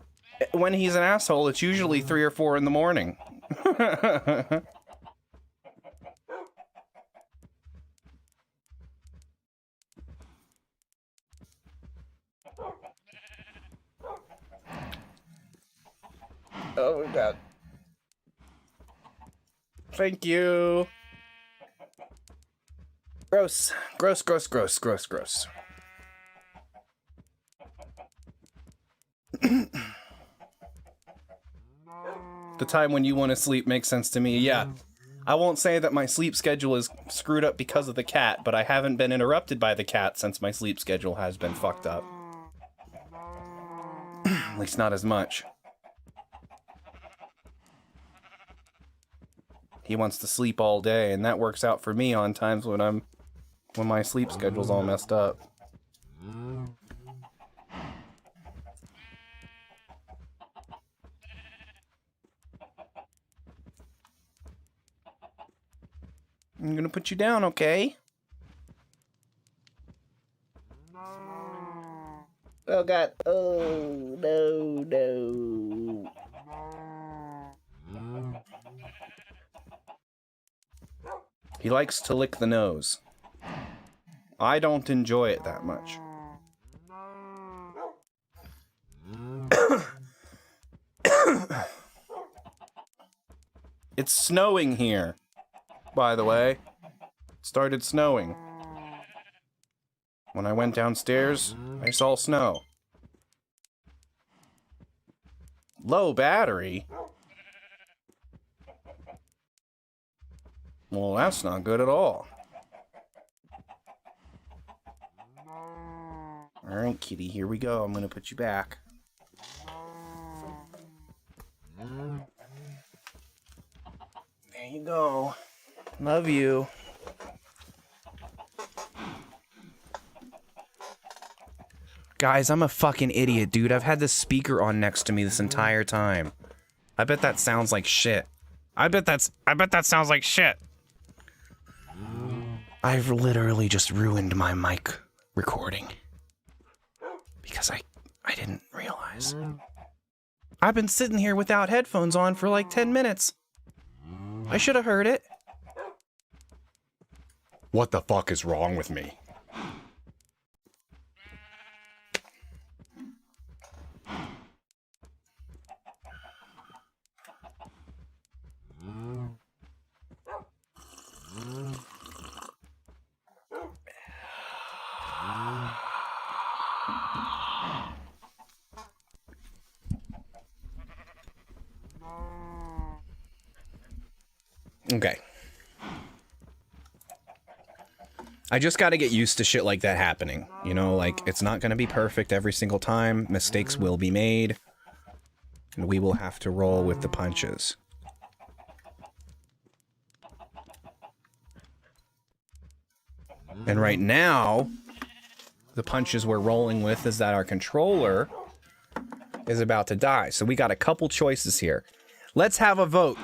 when he's an asshole, it's usually 3 or 4 in the morning. Oh my god. Thank you. Gross. Gross. The time when you want to sleep makes sense to me, yeah. I won't say that my sleep schedule is screwed up because of the cat, but I haven't been interrupted by the cat since my sleep schedule has been fucked up. At least not as much. He wants to sleep all day, and that works out for me on times when my sleep schedule's all messed up. I'm gonna put you down, okay? Oh god. Oh, no. He likes to lick the nose. I don't enjoy it that much. It's snowing here. by the way. It started snowing. When I went downstairs, I saw snow. Low battery? Well, that's not good at all. Alright, kitty, here we go. I'm gonna put you back. There you go. Love you. Guys, I'm a fucking idiot, dude. I've had this speaker on next to me this entire time. I bet that sounds like shit. I bet that sounds like shit. I've literally just ruined my mic recording. Because I didn't realize. I've been sitting here without headphones on for like 10 minutes. I should have heard it. What the fuck is wrong with me? Okay. I just gotta get used to shit like that happening. You know, like, it's not gonna be perfect every single time. Mistakes will be made. And we will have to roll with the punches. And right now, the punches we're rolling with is that our controller is about to die. So we got a couple choices here. Let's have a vote.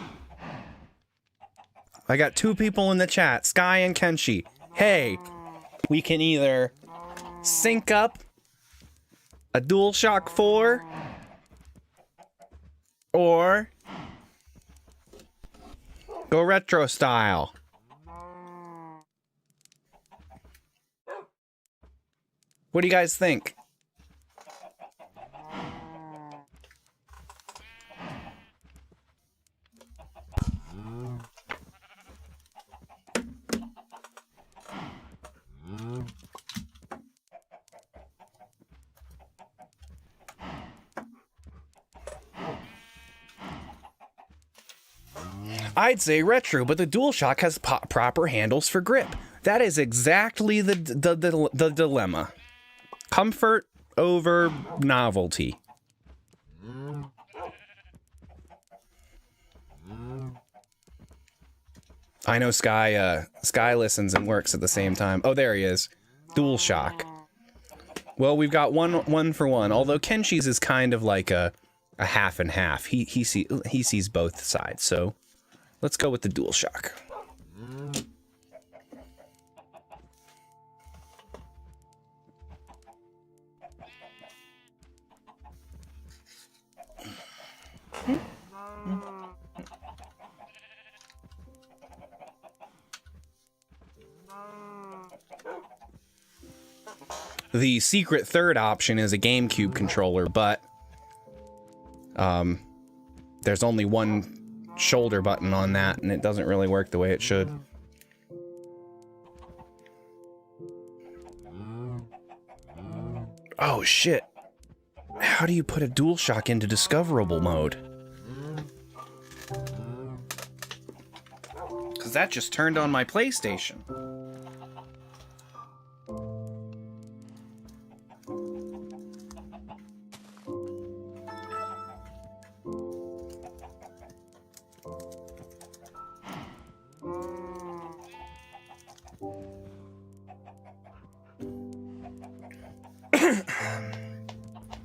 I got two people in the chat, Sky and Kenshi. Hey, we can either sync up a DualShock 4 or go retro style. What do you guys think? I'd say retro, but the DualShock has proper handles for grip. That is exactly the dilemma. Comfort over novelty. I know Sky listens and works at the same time. Oh, there he is. DualShock. Well, we've got one for one. Although Kenshi's is kind of like a half and half. He sees both sides. So let's go with the DualShock. The secret third option is a GameCube controller, but there's only one shoulder button on that, and it doesn't really work the way it should. Oh shit. How do you put a DualShock into discoverable mode? Because that just turned on my PlayStation.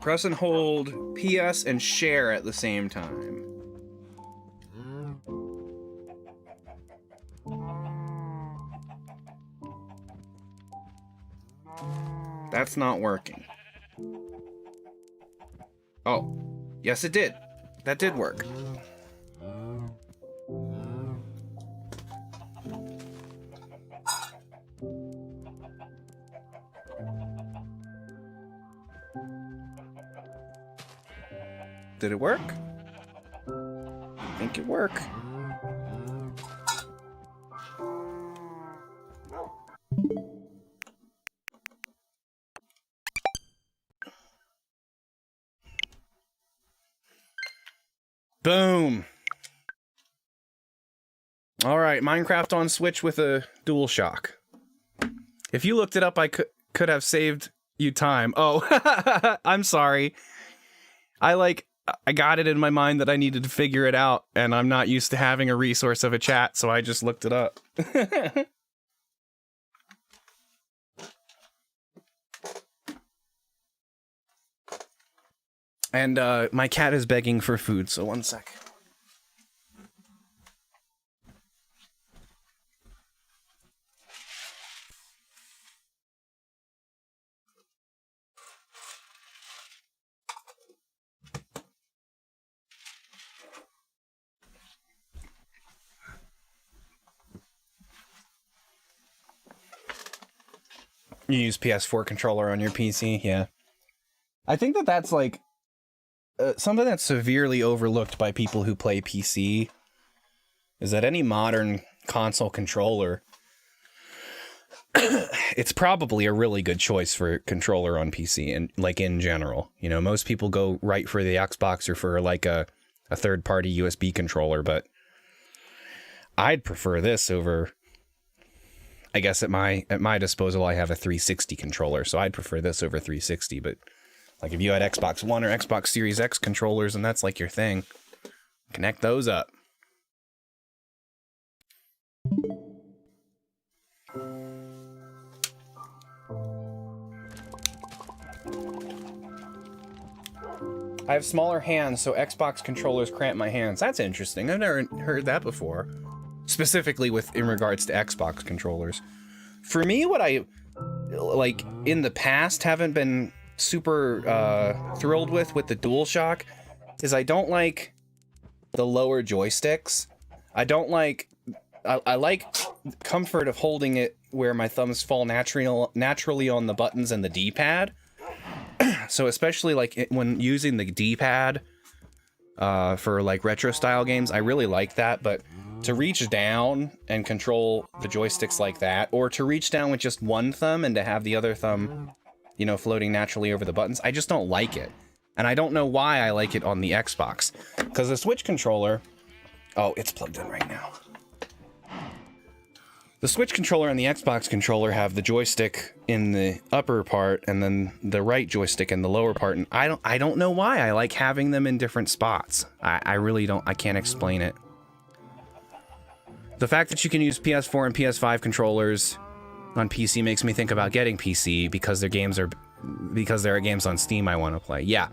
Press and hold PS and share at the same time. That's not working. Oh, yes it did. That did work. Did it work? I think it worked. Boom. All right, Minecraft on Switch with a DualShock. If you looked it up, I could have saved you time. Oh, I'm sorry. I got it in my mind that I needed to figure it out, and I'm not used to having a resource of a chat, so I just looked it up. And my cat is begging for food, so one sec. You use PS4 controller on your PC? Yeah. I think that's like something that's severely overlooked by people who play PC is that any modern console controller, it's probably a really good choice for a controller on PC and like in general. You know, most people go right for the Xbox or for like a third-party USB controller, but I'd prefer this over. I guess at my disposal, I have a 360 controller, so I'd prefer this over 360. But like if you had Xbox One or Xbox Series X controllers and that's like your thing, connect those up. I have smaller hands, so Xbox controllers cramp my hands. That's interesting. I've never heard that before. Specifically in regards to Xbox controllers. For me, what I like in the past haven't been super thrilled with the DualShock is I don't like the lower joysticks. I don't like I like comfort of holding it where my thumbs fall naturally on the buttons and the D-pad. So especially like when using the D-pad for like retro style games, I really like that, but to reach down and control the joysticks like that, or to reach down with just one thumb and to have the other thumb, you know, floating naturally over the buttons, I just don't like it. And I don't know why I like it on the Xbox. Because the Switch controller... Oh, it's plugged in right now. The Switch controller and the Xbox controller have the joystick in the upper part and then the right joystick in the lower part. And I don't know why I like having them in different spots. I really don't. I can't explain it. The fact that you can use PS4 and PS5 controllers on PC makes me think about getting PC because there are games on Steam I want to play. Yeah.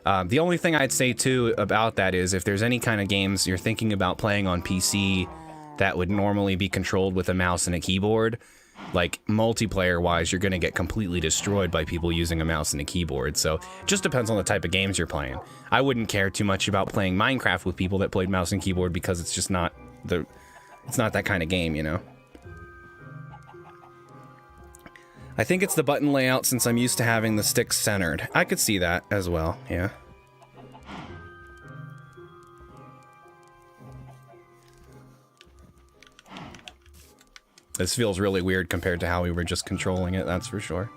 The only thing I'd say too about that is if there's any kind of games you're thinking about playing on PC that would normally be controlled with a mouse and a keyboard, like multiplayer wise, you're going to get completely destroyed by people using a mouse and a keyboard. So it just depends on the type of games you're playing. I wouldn't care too much about playing Minecraft with people that played mouse and keyboard because it's just not it's not that kind of game, you know? I think it's the button layout since I'm used to having the sticks centered. I could see that as well, yeah. This feels really weird compared to how we were just controlling it, that's for sure.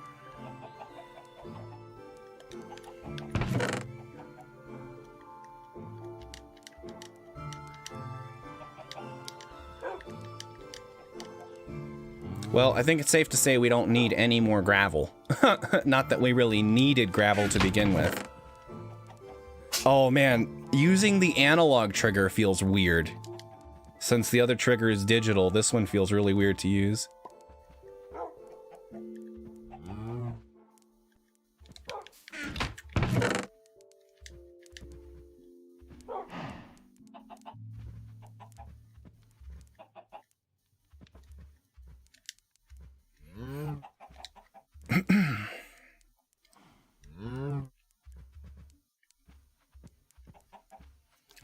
Well, I think it's safe to say we don't need any more gravel. Not that we really needed gravel to begin with. Oh man, using the analog trigger feels weird. Since the other trigger is digital, this one feels really weird to use.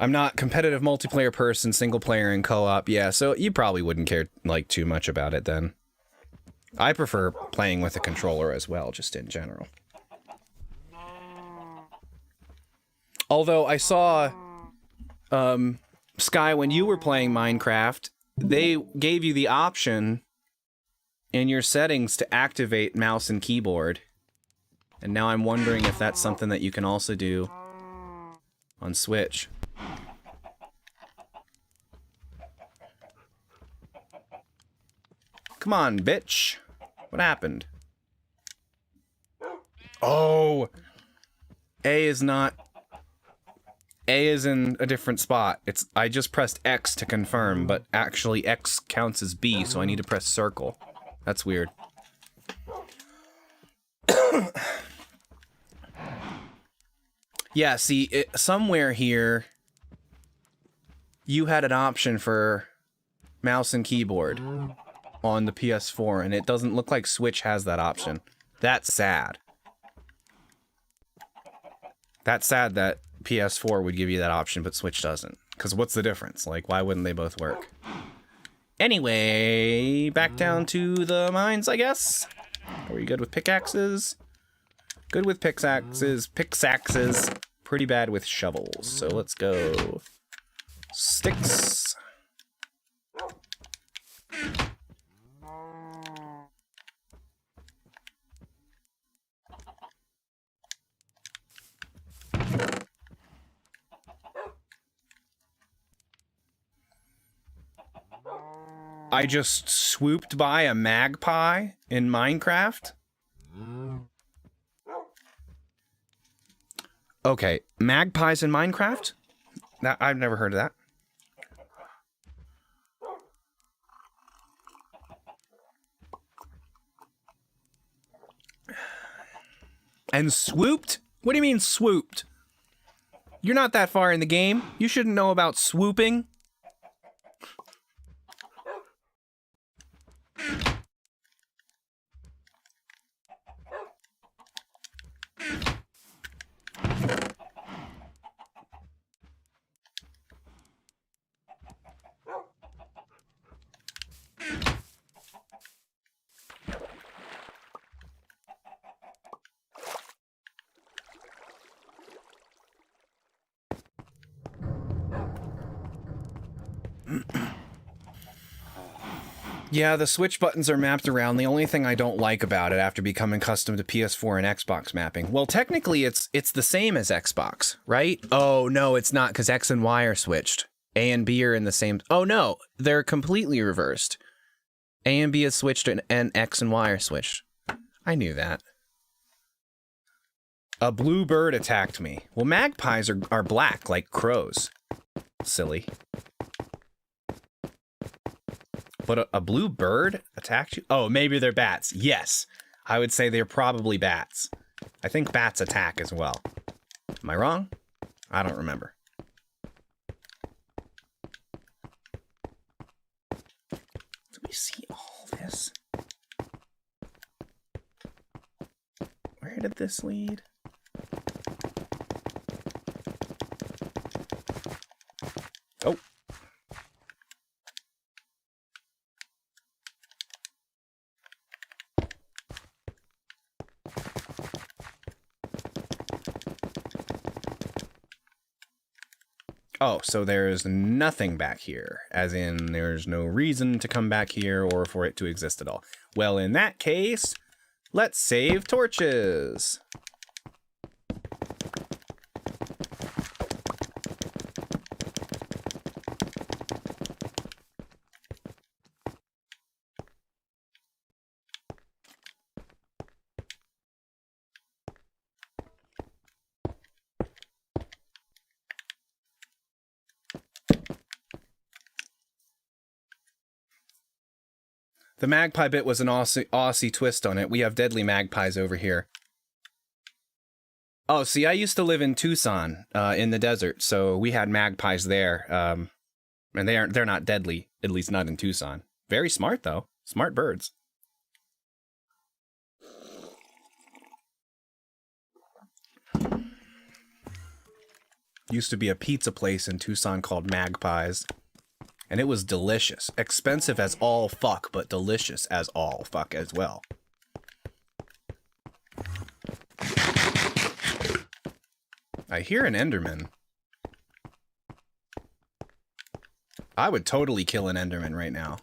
I'm not competitive multiplayer person, single player and co-op. Yeah, so you probably wouldn't care like too much about it then. I prefer playing with a controller as well, just in general. Although I saw Sky, when you were playing Minecraft, they gave you the option in your settings to activate mouse and keyboard. And now I'm wondering if that's something that you can also do on Switch. Come on, bitch. What happened? Oh! A is not... A is in a different spot. I just pressed X to confirm, but actually X counts as B, so I need to press circle. That's weird. Yeah, see, somewhere here, you had an option for mouse and keyboard on the PS4, and it doesn't look like Switch has that option. That's sad. That's sad that PS4 would give you that option, but Switch doesn't. Because what's the difference? Like, why wouldn't they both work? Anyway, back down to the mines, I guess. Are we good with pickaxes? Good with pickaxes. Pickaxes. Pretty bad with shovels. So let's go. Sticks. I just swooped by a magpie in Minecraft. Okay, magpies in Minecraft? I've never heard of that. And swooped? What do you mean swooped? You're not that far in the game. You shouldn't know about swooping. Yeah, the switch buttons are mapped around. The only thing I don't like about it after becoming accustomed to PS4 and Xbox mapping. Well, technically it's the same as Xbox, right? Oh, no, it's not, because X and Y are switched. A and B are in the same... Oh, no, they're completely reversed. A and B is switched and X and Y are switched. I knew that. A blue bird attacked me. Well, magpies are black, like crows. Silly. But a blue bird attacked you? Oh, maybe they're bats. Yes. I would say they're probably bats. I think bats attack as well. Am I wrong? I don't remember. Do we see all this? Where did this lead? Oh. Oh, so there's nothing back here, as in there's no reason to come back here or for it to exist at all. Well, in that case, let's save torches. The magpie bit was an Aussie twist on it. We have deadly magpies over here. Oh, see, I used to live in Tucson, in the desert, so we had magpies there. And they're not deadly, at least not in Tucson. Very smart, though. Smart birds. Used to be a pizza place in Tucson called Magpies. And it was delicious. Expensive as all fuck, but delicious as all fuck as well. I hear an Enderman. I would totally kill an Enderman right now.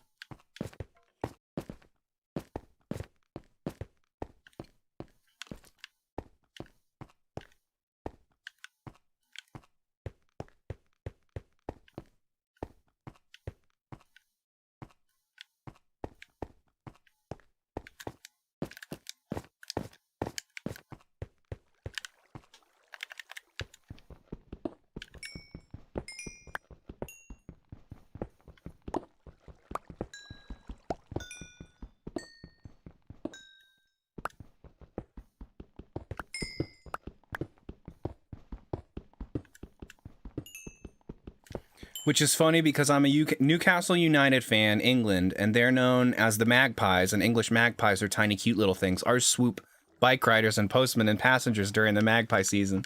Which is funny because I'm a Newcastle United fan, England, and they're known as the Magpies, and English magpies are tiny, cute little things. Ours swoop bike riders and postmen and passengers during the magpie season.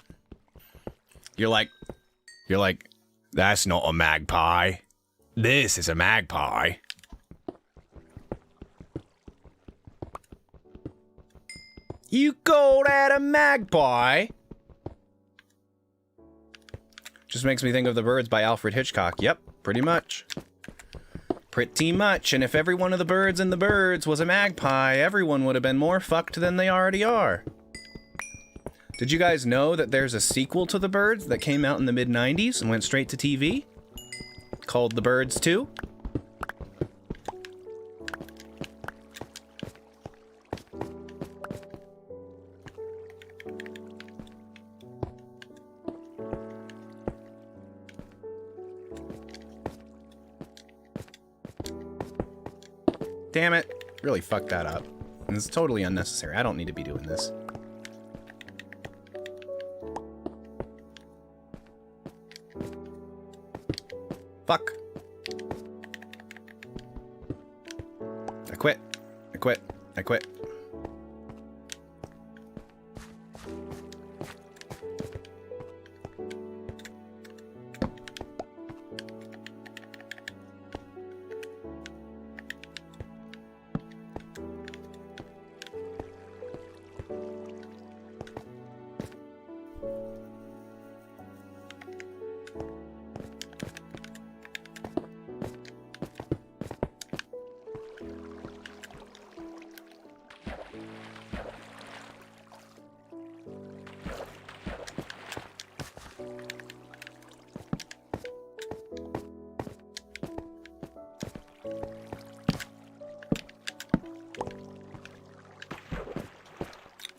You're like, that's not a magpie. This is a magpie. You call that a magpie? Just makes me think of The Birds by Alfred Hitchcock. Yep, pretty much. Pretty much. And if every one of the birds in The Birds was a magpie, everyone would have been more fucked than they already are. Did you guys know that there's a sequel to The Birds that came out in the mid-90s and went straight to TV? Called The Birds 2? Damn it. Really fucked that up. And it's totally unnecessary. I don't need to be doing this. Fuck. I quit. I quit. I quit.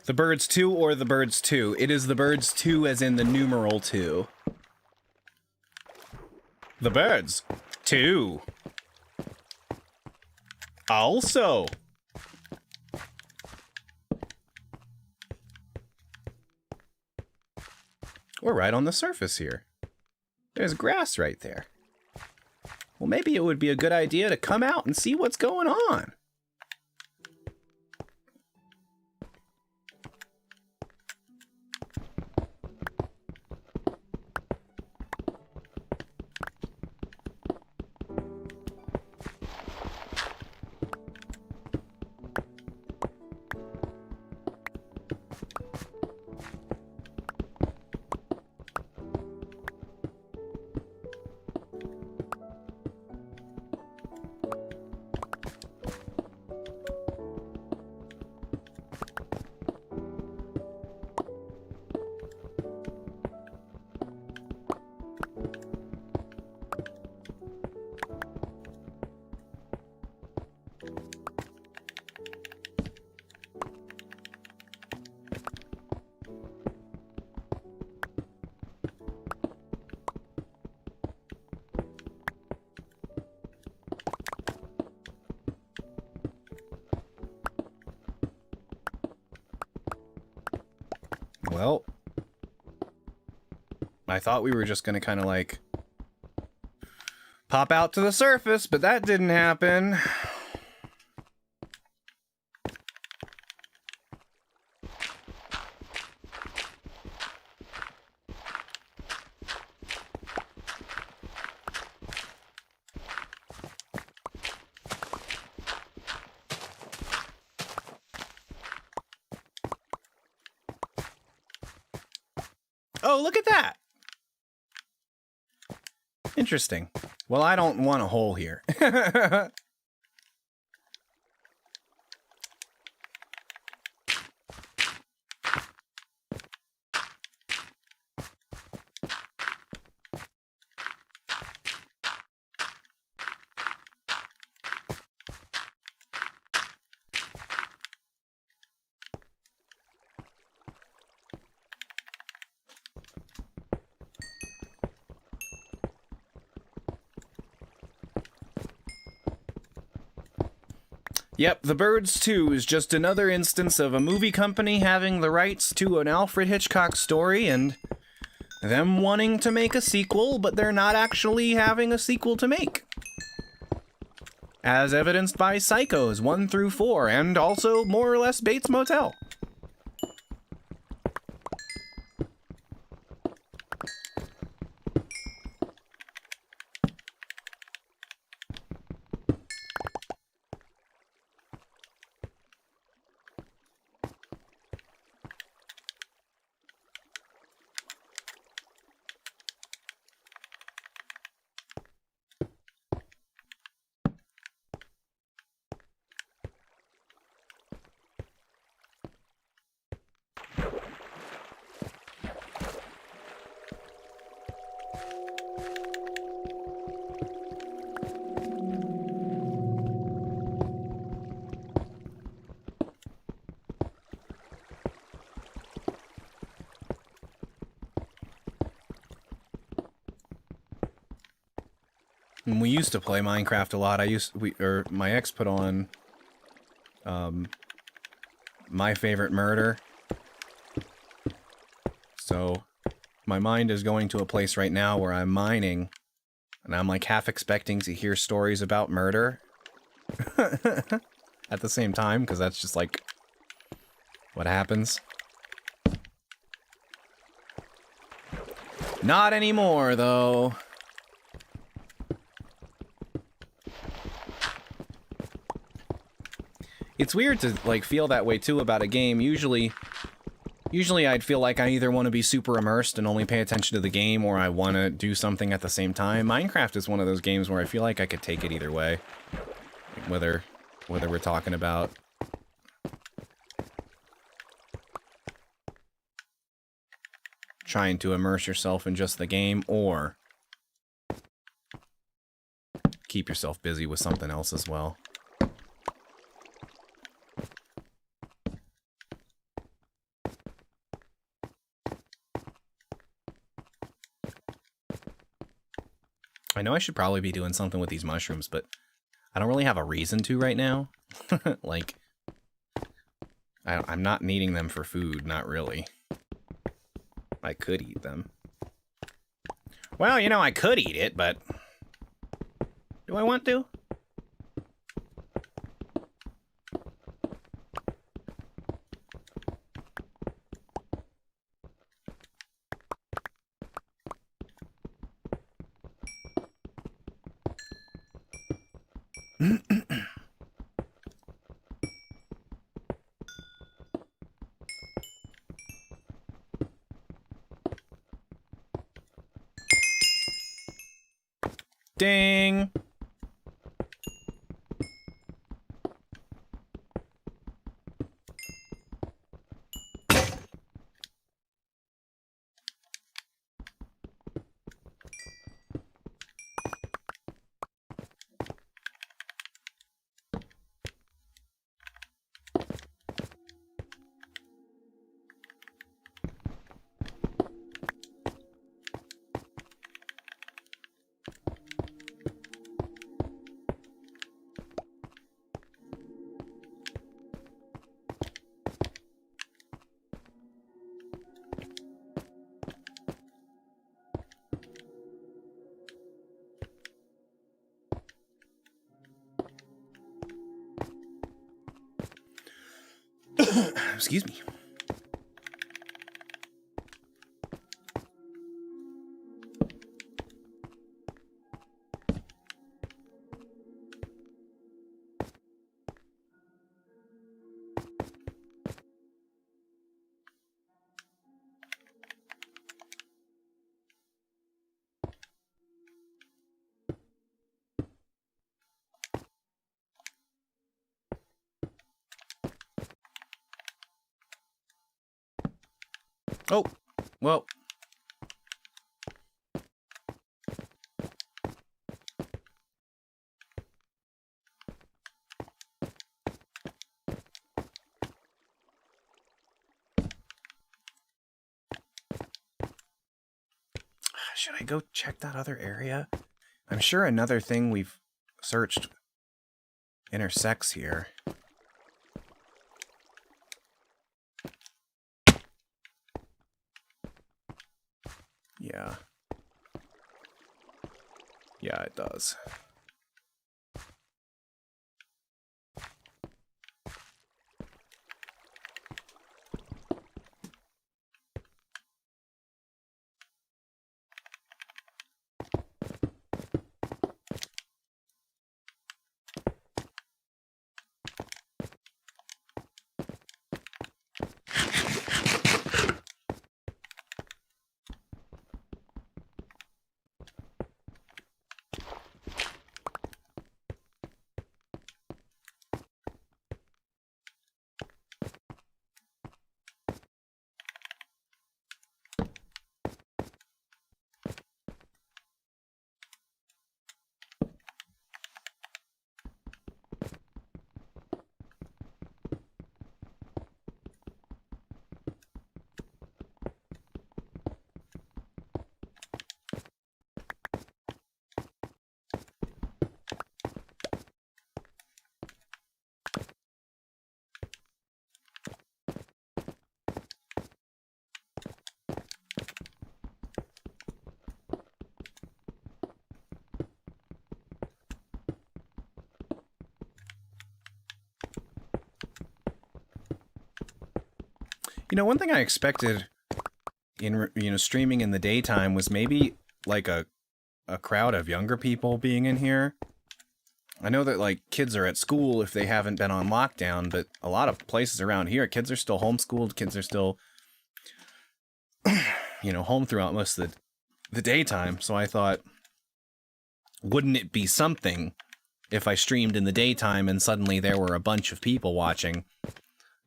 The Birds 2 or The Birds 2? It is The Birds 2 as in the numeral 2. The Birds 2. Also. We're right on the surface here. There's grass right there. Well, maybe it would be a good idea to come out and see what's going on. Well, I thought we were just gonna kind of like pop out to the surface, but that didn't happen. Oh, look at that. Interesting. Well, I don't want a hole here. Yep, The Birds 2 is just another instance of a movie company having the rights to an Alfred Hitchcock story, and them wanting to make a sequel, but they're not actually having a sequel to make. As evidenced by Psychos 1 through 4, and also more or less Bates Motel. When we used to play Minecraft a lot, my ex put on, My Favorite Murder. So, my mind is going to a place right now where I'm mining, and I'm like half expecting to hear stories about murder at the same time, because that's just like what happens. Not anymore, though. It's weird to, like, feel that way, too, about a game. Usually I'd feel like I either want to be super immersed and only pay attention to the game, or I want to do something at the same time. Minecraft is one of those games where I feel like I could take it either way. Like, whether we're talking about trying to immerse yourself in just the game, or keep yourself busy with something else as well. I know I should probably be doing something with these mushrooms, but I don't really have a reason to right now. Like, I'm not needing them for food, not really. I could eat them. Well, you know, I could eat it, but do I want to? Ding! Excuse me. Oh, well. Should I go check that other area? I'm sure another thing we've searched intersects here. Yeah. Yeah, it does. You know, one thing I expected in, you know, streaming in the daytime was maybe like a crowd of younger people being in here. I know that like kids are at school if they haven't been on lockdown, but a lot of places around here, kids are still homeschooled, kids are still, you know, home throughout most of the daytime. So I thought, wouldn't it be something if I streamed in the daytime and suddenly there were a bunch of people watching?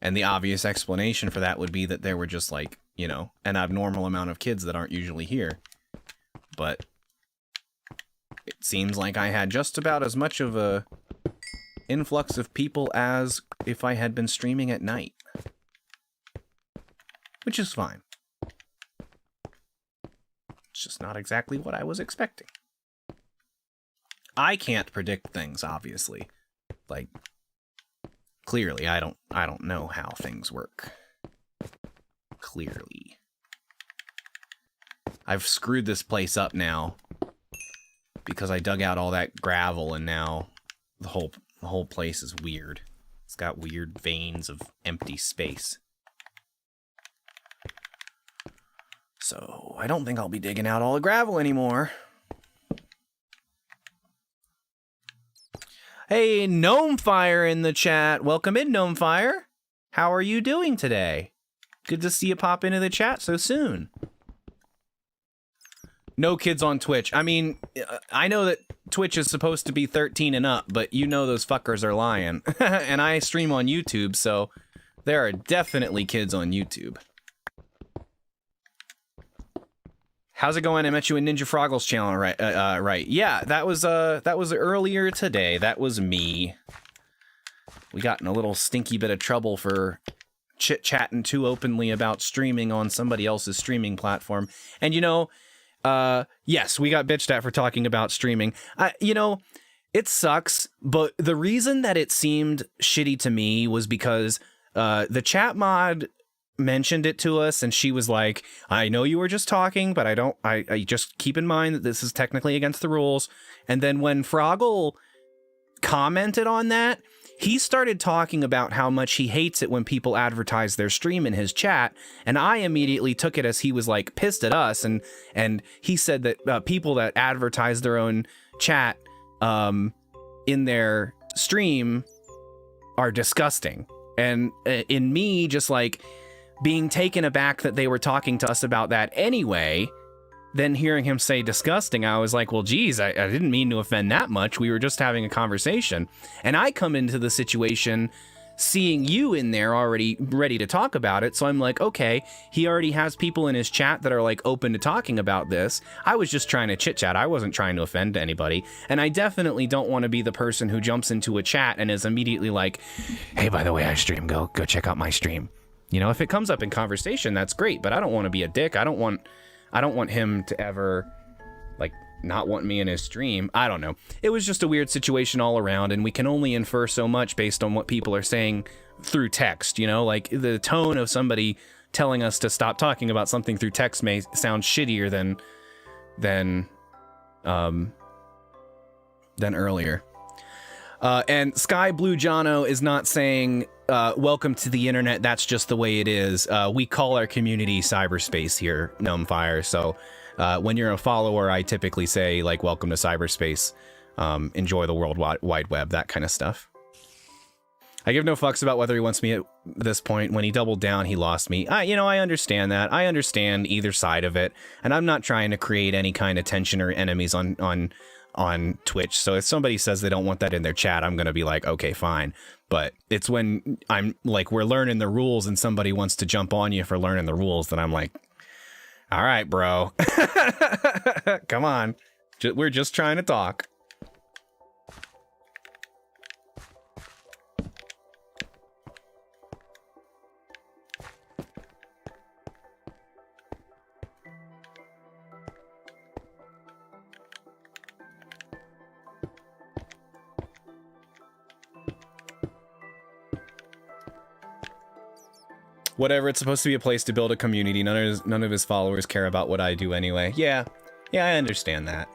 And the obvious explanation for that would be that there were just like, you know, an abnormal amount of kids that aren't usually here. But it seems like I had just about as much of a influx of people as if I had been streaming at night. Which is fine. It's just not exactly what I was expecting. I can't predict things, obviously. Like, clearly, I don't know how things work. Clearly. I've screwed this place up now because I dug out all that gravel and now the whole place is weird. It's got weird veins of empty space. So, I don't think I'll be digging out all the gravel anymore. Hey, Gnomefire in the chat. Welcome in, Gnomefire. How are you doing today? Good to see you pop into the chat so soon. No kids on Twitch. I mean, I know that Twitch is supposed to be 13 and up, but you know those fuckers are lying. And I stream on YouTube, so there are definitely kids on YouTube. How's it going? I met you in Ninja Froggle's channel, right? Right. Yeah, that was earlier today. That was me. We got in a little stinky bit of trouble for chit-chatting too openly about streaming on somebody else's streaming platform. And you know, yes, we got bitched at for talking about streaming. You know, it sucks, but the reason that it seemed shitty to me was because the chat mod mentioned it to us and she was like, I know you were just talking, but I just keep in mind that this is technically against the rules. And then when Froggle commented on that, he started talking about how much he hates it when people advertise their stream in his chat, and I immediately took it as he was like pissed at us, and he said that people that advertise their own chat in their stream are disgusting. And in me just like being taken aback that they were talking to us about that anyway, then hearing him say disgusting, I was like, well, geez, I didn't mean to offend that much. We were just having a conversation. And I come into the situation seeing you in there already ready to talk about it. So I'm like, okay, he already has people in his chat that are like open to talking about this. I was just trying to chit chat. I wasn't trying to offend anybody. And I definitely don't want to be the person who jumps into a chat and is immediately like, hey, by the way, I stream. Go check out my stream. You know, if it comes up in conversation, that's great, but I don't want to be a dick. I don't want him to ever, like, not want me in his stream. I don't know. It was just a weird situation all around, and we can only infer so much based on what people are saying through text, you know? Like, the tone of somebody telling us to stop talking about something through text may sound shittier than earlier. And Sky Blue Jono is not saying, welcome to the internet, that's just the way it is. We call our community cyberspace here, Gnomefire. So when you're a follower, I typically say, like, welcome to cyberspace. Enjoy the World Wide Web, that kind of stuff. I give no fucks about whether he wants me at this point. When he doubled down, he lost me. I understand that. I understand either side of it. And I'm not trying to create any kind of tension or enemies on Twitch. So if somebody says they don't want that in their chat, I'm going to be like, okay, fine. But it's when I'm like, we're learning the rules and somebody wants to jump on you for learning the rules, that I'm like, all right, bro. Come on. We're just trying to talk. Whatever, it's supposed to be a place to build a community. None of his followers care about what I do anyway. Yeah, I understand that.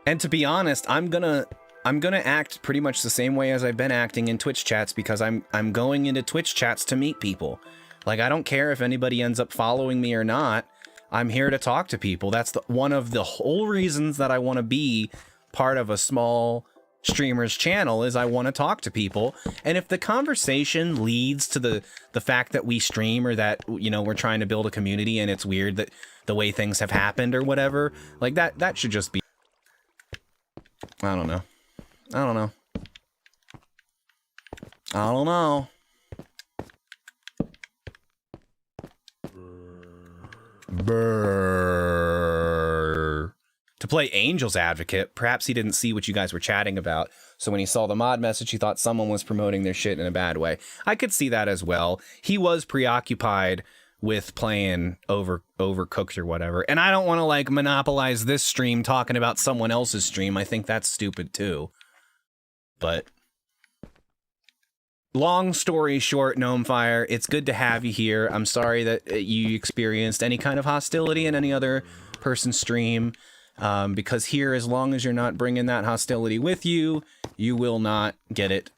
And to be honest, I'm gonna act pretty much the same way as I've been acting in Twitch chats, because I'm going into Twitch chats to meet people. Like, I don't care if anybody ends up following me or not. I'm here to talk to people. That's one of the whole reasons that I want to be part of a small streamer's channel, is I want to talk to people. And if the conversation leads to the fact that we stream, or that, you know, we're trying to build a community and it's weird that the way things have happened or whatever, like that should just be, I don't know. Brrr. To play Angel's Advocate, perhaps he didn't see what you guys were chatting about, so when he saw the mod message, he thought someone was promoting their shit in a bad way. I could see that as well. He was preoccupied with playing Overcooked or whatever, and I don't want to, like, monopolize this stream talking about someone else's stream. I think that's stupid too. But long story short, Gnomefire, it's good to have you here. I'm sorry that you experienced any kind of hostility in any other person's stream. Because here, as long as you're not bringing that hostility with you, you will not get it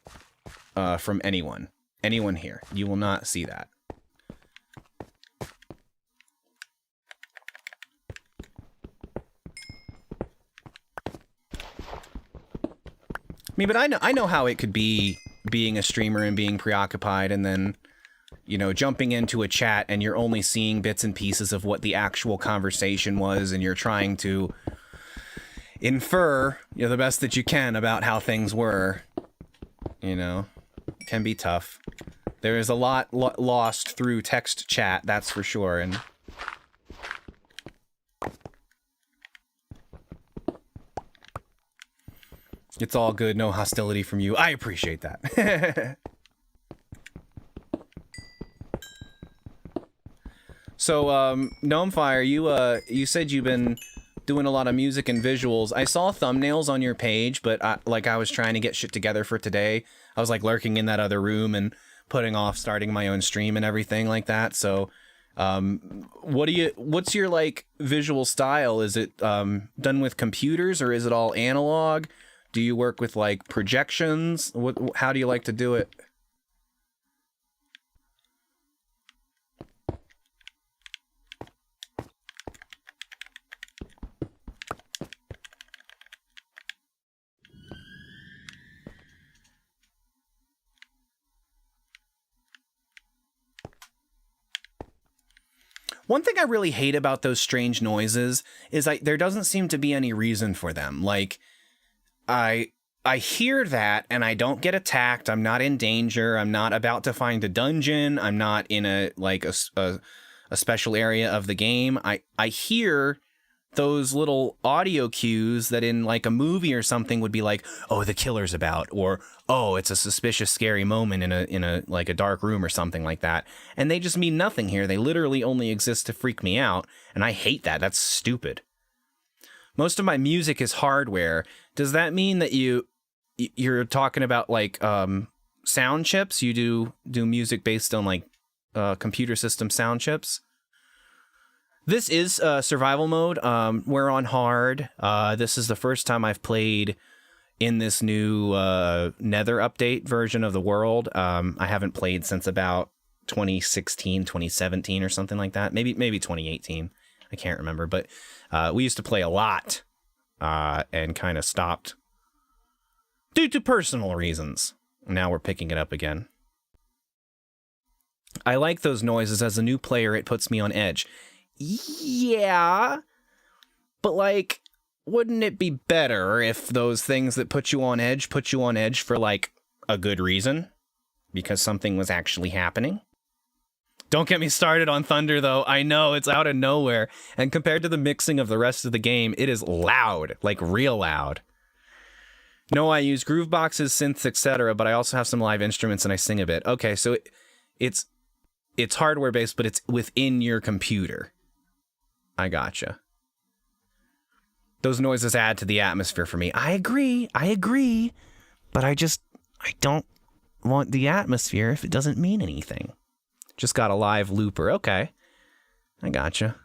from anyone here. You will not see that. I mean, but I know how it could be, being a streamer and being preoccupied, and then, you know, jumping into a chat and you're only seeing bits and pieces of what the actual conversation was, and you're trying to infer, you know, the best that you can about how things were. You know, can be tough. There is a lot lost through text chat, that's for sure, and it's all good. No hostility from you. I appreciate that. So, Gnomefire, you said you've been doing a lot of music and visuals. I saw thumbnails on your page, but I was trying to get shit together for today. I was like lurking in that other room and putting off starting my own stream and everything like that. So, what's your, like, visual style? Is it done with computers, or is it all analog? Do you work with, like, projections? How do you like to do it? One thing I really hate about those strange noises is there doesn't seem to be any reason for them. Like, I hear that and I don't get attacked. I'm not in danger. I'm not about to find a dungeon. I'm not in a special area of the game. I hear those little audio cues that in, like, a movie or something would be like, oh, the killer's about, or oh, it's a suspicious, scary moment in a like a dark room or something like that. And they just mean nothing here. They literally only exist to freak me out, and I hate that. That's stupid. Most of my music is hardware. Does that mean that you're talking about, like, sound chips. You do music based on like computer system sound chips. This is survival mode. We're on hard. This is the first time I've played in this new Nether update version of the world. I haven't played since about 2016, 2017 or something like that. Maybe 2018. I can't remember. But we used to play a lot and kind of stopped due to personal reasons. Now we're picking it up again. I like those noises. As a new player, it puts me on edge. Yeah, but like, wouldn't it be better if those things that put you on edge for like a good reason? Because something was actually happening? Don't get me started on thunder though. I know, it's out of nowhere. And compared to the mixing of the rest of the game, it is loud, like real loud. No, I use groove boxes, synths, etc., but I also have some live instruments and I sing a bit. Okay, so it's hardware based, but it's within your computer. I gotcha. Those noises add to the atmosphere for me. I agree, but I don't want the atmosphere if it doesn't mean anything. Just got a live looper. Okay, I gotcha.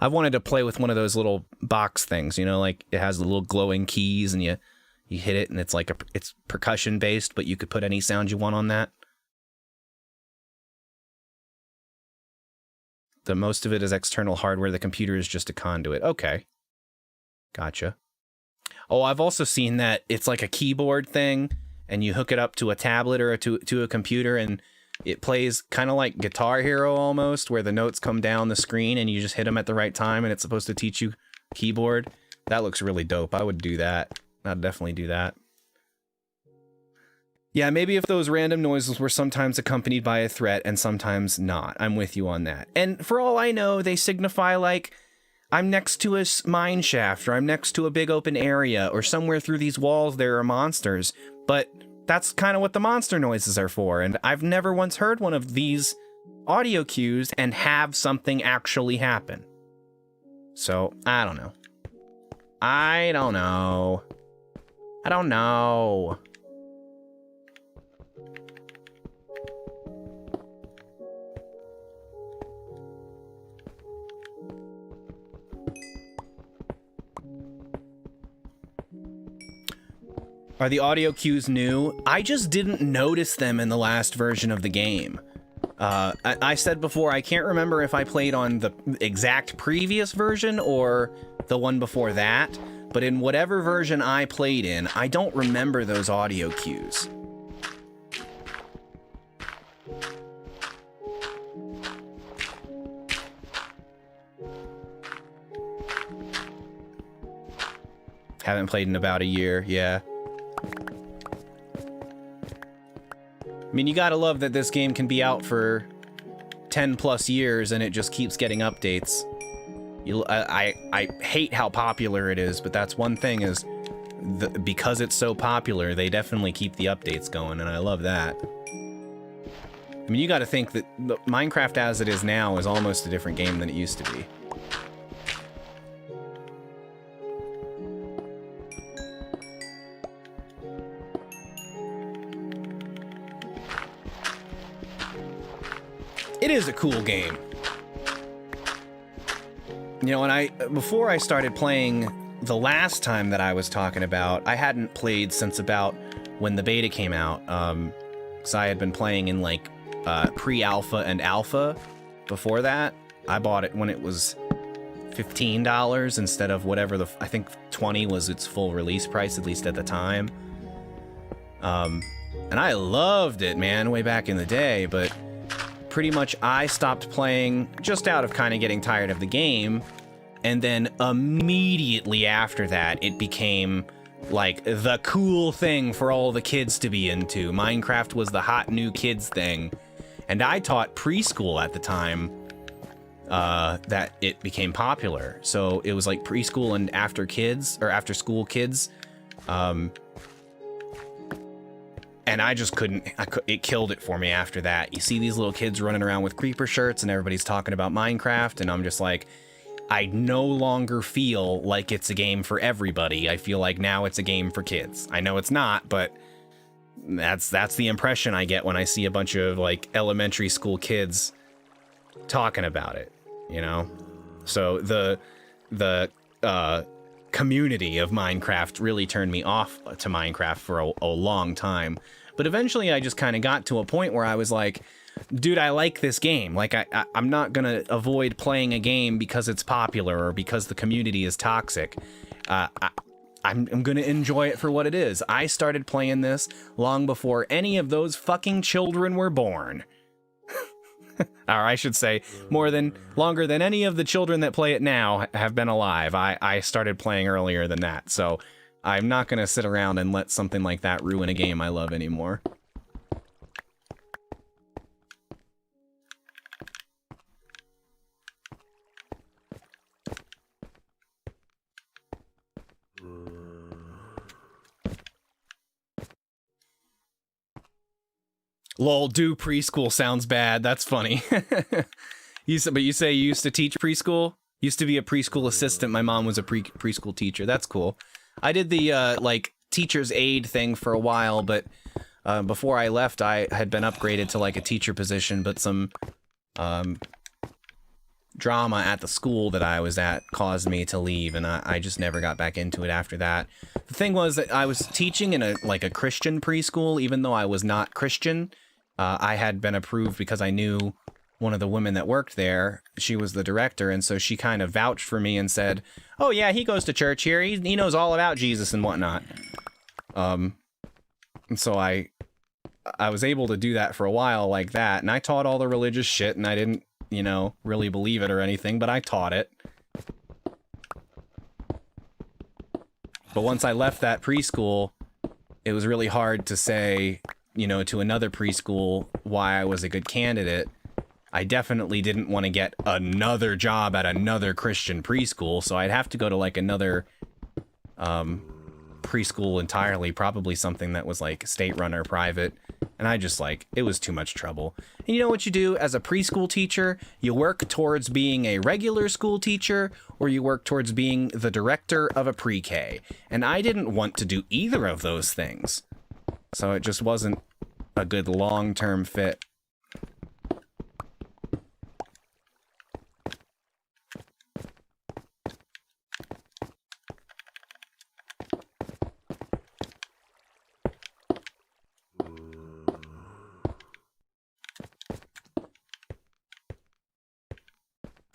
I've wanted to play with one of those little box things, you know, like it has the little glowing keys and you hit it and it's like it's percussion based, but you could put any sound you want on that. The most of it is external hardware. The computer is just a conduit. Okay. Gotcha. Oh, I've also seen that it's like a keyboard thing and you hook it up to a tablet or to a computer and it plays kind of like Guitar Hero almost, where the notes come down the screen and you just hit them at the right time and it's supposed to teach you keyboard. That looks really dope. I would do that. I'd definitely do that. Yeah, maybe if those random noises were sometimes accompanied by a threat and sometimes not. I'm with you on that. And for all I know, they signify like I'm next to a mine shaft or I'm next to a big open area or somewhere through these walls there are monsters. But that's kind of what the monster noises are for. And I've never once heard one of these audio cues and have something actually happen. So, I don't know. I don't know. Are the audio cues new? I just didn't notice them in the last version of the game. I said before, I can't remember if I played on the exact previous version or the one before that, but in whatever version I played in, I don't remember those audio cues. Haven't played in about a year, yeah. I mean, you gotta love that this game can be out for 10 plus years and it just keeps getting updates. I hate how popular it is, but that's one thing is because it's so popular, they definitely keep the updates going, and I love that. I mean, you gotta think that Minecraft as it is now is almost a different game than it used to be. It is a cool game. You know, and before I started playing the last time that I was talking about, I hadn't played since about when the beta came out. So I had been playing in like pre-alpha and alpha before that. I bought it when it was $15 instead of whatever I think 20 was its full release price, at least at the time. And I loved it, man, way back in the day, but pretty much I stopped playing just out of kind of getting tired of the game, and then immediately after that it became like the cool thing for all the kids to be into. Minecraft was the hot new kids thing, and I taught preschool at the time that it became popular, so it was like preschool and after after school kids, and I just couldn't, it killed it for me after that. You see these little kids running around with creeper shirts and everybody's talking about Minecraft, and I'm just like, I no longer feel like it's a game for everybody. I feel like now it's a game for kids. I know it's not, but That's the impression I get when I see a bunch of like elementary school kids talking about it, you know? So the community of Minecraft really turned me off to Minecraft for a long time. But eventually I just kind of got to a point where I was like, dude, I like this game. Like, I'm not gonna avoid playing a game because it's popular or because the community is toxic. I'm gonna enjoy it for what it is. I started playing this long before any of those fucking children were born. Or I should say, longer than any of the children that play it now have been alive. I started playing earlier than that, so I'm not gonna sit around and let something like that ruin a game I love anymore. Lol, do preschool sounds bad. That's funny. But you say you used to teach preschool? Used to be a preschool assistant. My mom was a preschool teacher. That's cool. I did the like teacher's aide thing for a while, but before I left, I had been upgraded to like a teacher position, but some drama at the school that I was at caused me to leave, and I just never got back into it after that. The thing was that I was teaching in a Christian preschool, even though I was not Christian. I had been approved because I knew one of the women that worked there. She was the director, and so she kind of vouched for me and said, oh yeah, he goes to church here, he knows all about Jesus and whatnot. And so I was able to do that for a while like that, and I taught all the religious shit, and I didn't, you know, really believe it or anything, but I taught it. But once I left that preschool, it was really hard to say, you know, to another preschool why I was a good candidate. I definitely didn't want to get another job at another Christian preschool, so I'd have to go to like another preschool entirely, probably something that was like state-run or private. And I just like, it was too much trouble. And you know what you do as a preschool teacher? You work towards being a regular school teacher, or you work towards being the director of a pre-K. And I didn't want to do either of those things. So it just wasn't a good long-term fit.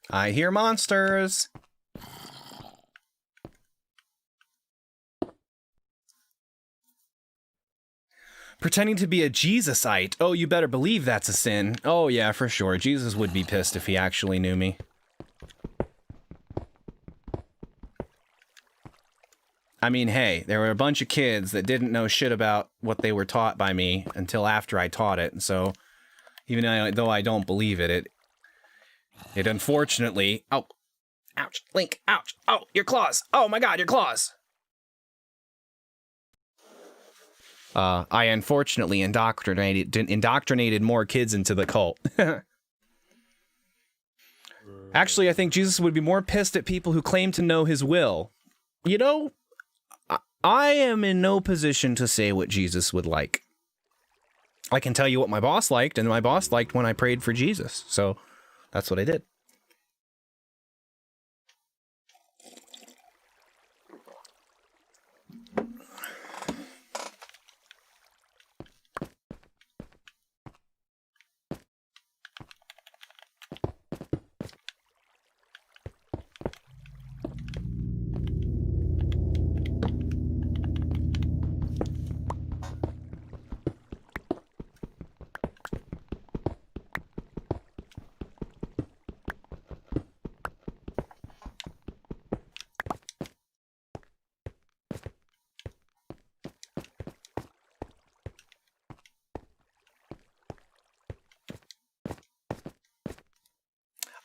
I hear monsters. Pretending to be a Jesusite. Oh, you better believe that's a sin. Oh yeah, for sure. Jesus would be pissed if he actually knew me. I mean, hey, there were a bunch of kids that didn't know shit about what they were taught by me until after I taught it, and so even though I don't believe it, it unfortunately... Oh, ouch, Link, ouch, oh, your claws, oh my god, your claws! I unfortunately indoctrinated more kids into the cult. Actually, I think Jesus would be more pissed at people who claim to know his will. You know, I am in no position to say what Jesus would like. I can tell you what my boss liked, and my boss liked when I prayed for Jesus, so that's what I did.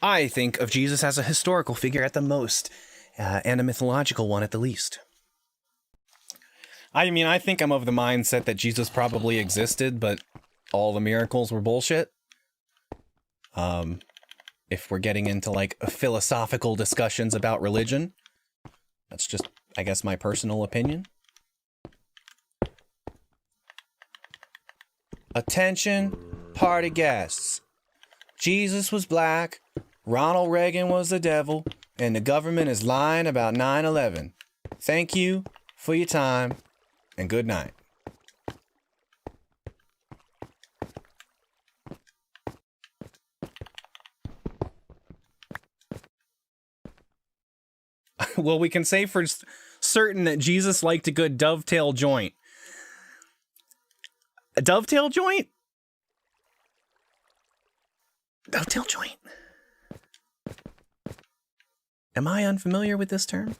I think of Jesus as a historical figure at the most, and a mythological one at the least. I mean, I think I'm of the mindset that Jesus probably existed, but all the miracles were bullshit. If we're getting into, like, philosophical discussions about religion, that's just, I guess, my personal opinion. Attention, party guests. Jesus was black, Ronald Reagan was the devil, and the government is lying about 9/11. Thank you for your time, and good night. Well, we can say for certain that Jesus liked a good dovetail joint. A dovetail joint? Dovetail joint. Am I unfamiliar with this term?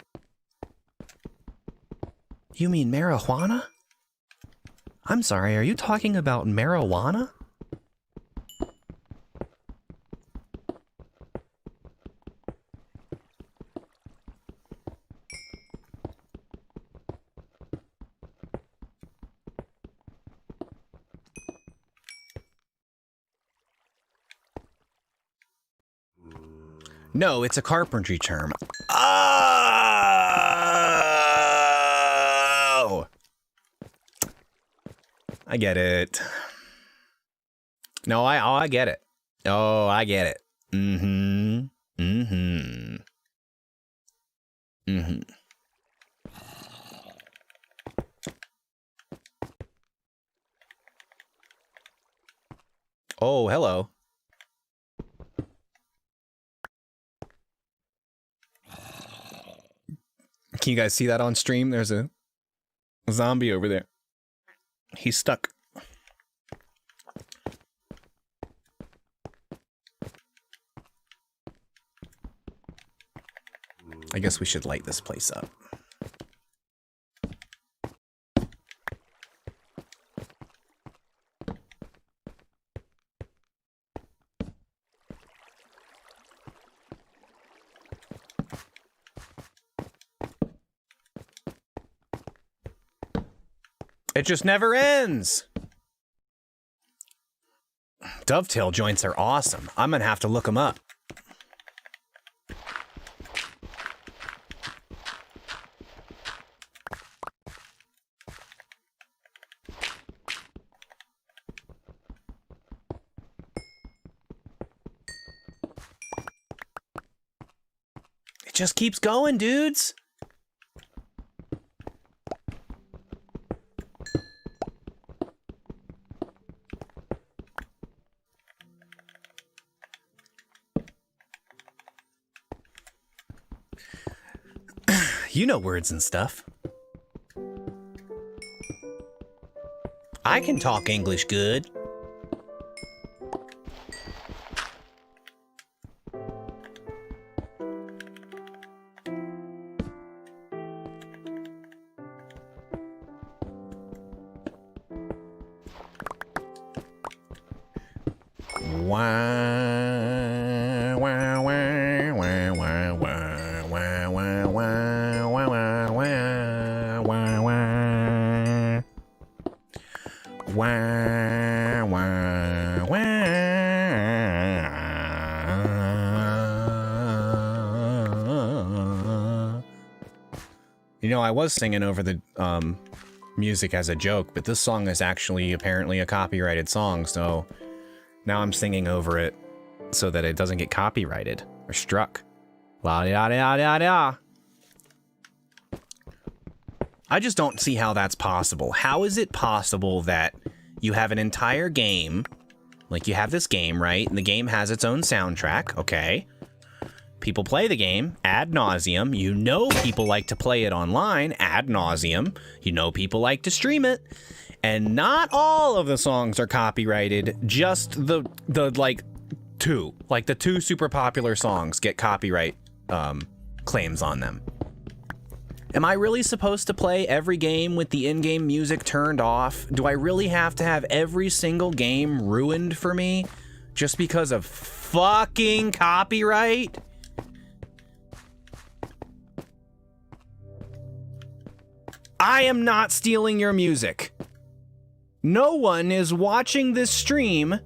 You mean marijuana? I'm sorry, are you talking about marijuana? No, it's a carpentry term. Oh! I get it. No, I get it. Oh, I get it. Mm-hmm. Mm-hmm. Mm-hmm. Oh, hello. Can you guys see that on stream? There's a zombie over there. He's stuck. I guess we should light this place up. It just never ends. Dovetail joints are awesome. I'm gonna have to look them up. It just keeps going, dudes. You know words and stuff. I can talk English good. You know, I was singing over the music as a joke, but this song is actually apparently a copyrighted song, so now I'm singing over it so that it doesn't get copyrighted or struck. La da da da da. I just don't see how that's possible. How is it possible that you have an entire game, like you have this game, right? And the game has its own soundtrack, okay? People play the game ad nauseum. You know people like to play it online ad nauseum. You know people like to stream it. And not all of the songs are copyrighted. Just the like two. Like the two super popular songs get copyright claims on them. Am I really supposed to play every game with the in-game music turned off? Do I really have to have every single game ruined for me just because of fucking copyright? I am not stealing your music. No one is watching this stream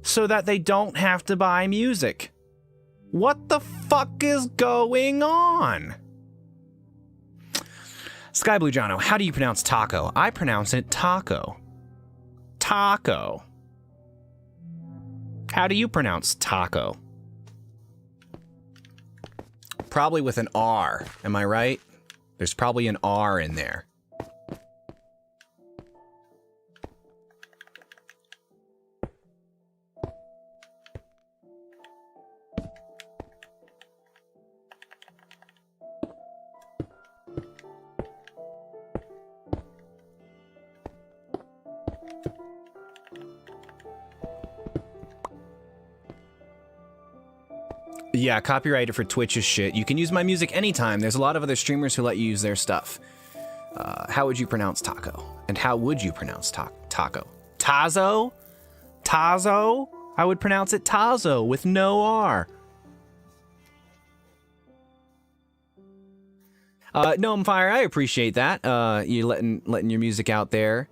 so that they don't have to buy music. What the fuck is going on? Sky Blue Jono, how do you pronounce taco? I pronounce it taco. taco? How do you pronounce taco? Probably with an R. Am I right? There's probably an R in there. Yeah, copyrighted for Twitch is shit. You can use my music anytime. There's a lot of other streamers who let you use their stuff. How would you pronounce taco? And how would you pronounce taco? Tazo? Tazo? I would pronounce it tazo with no R. Gnome Fire, I appreciate that. You letting your music out there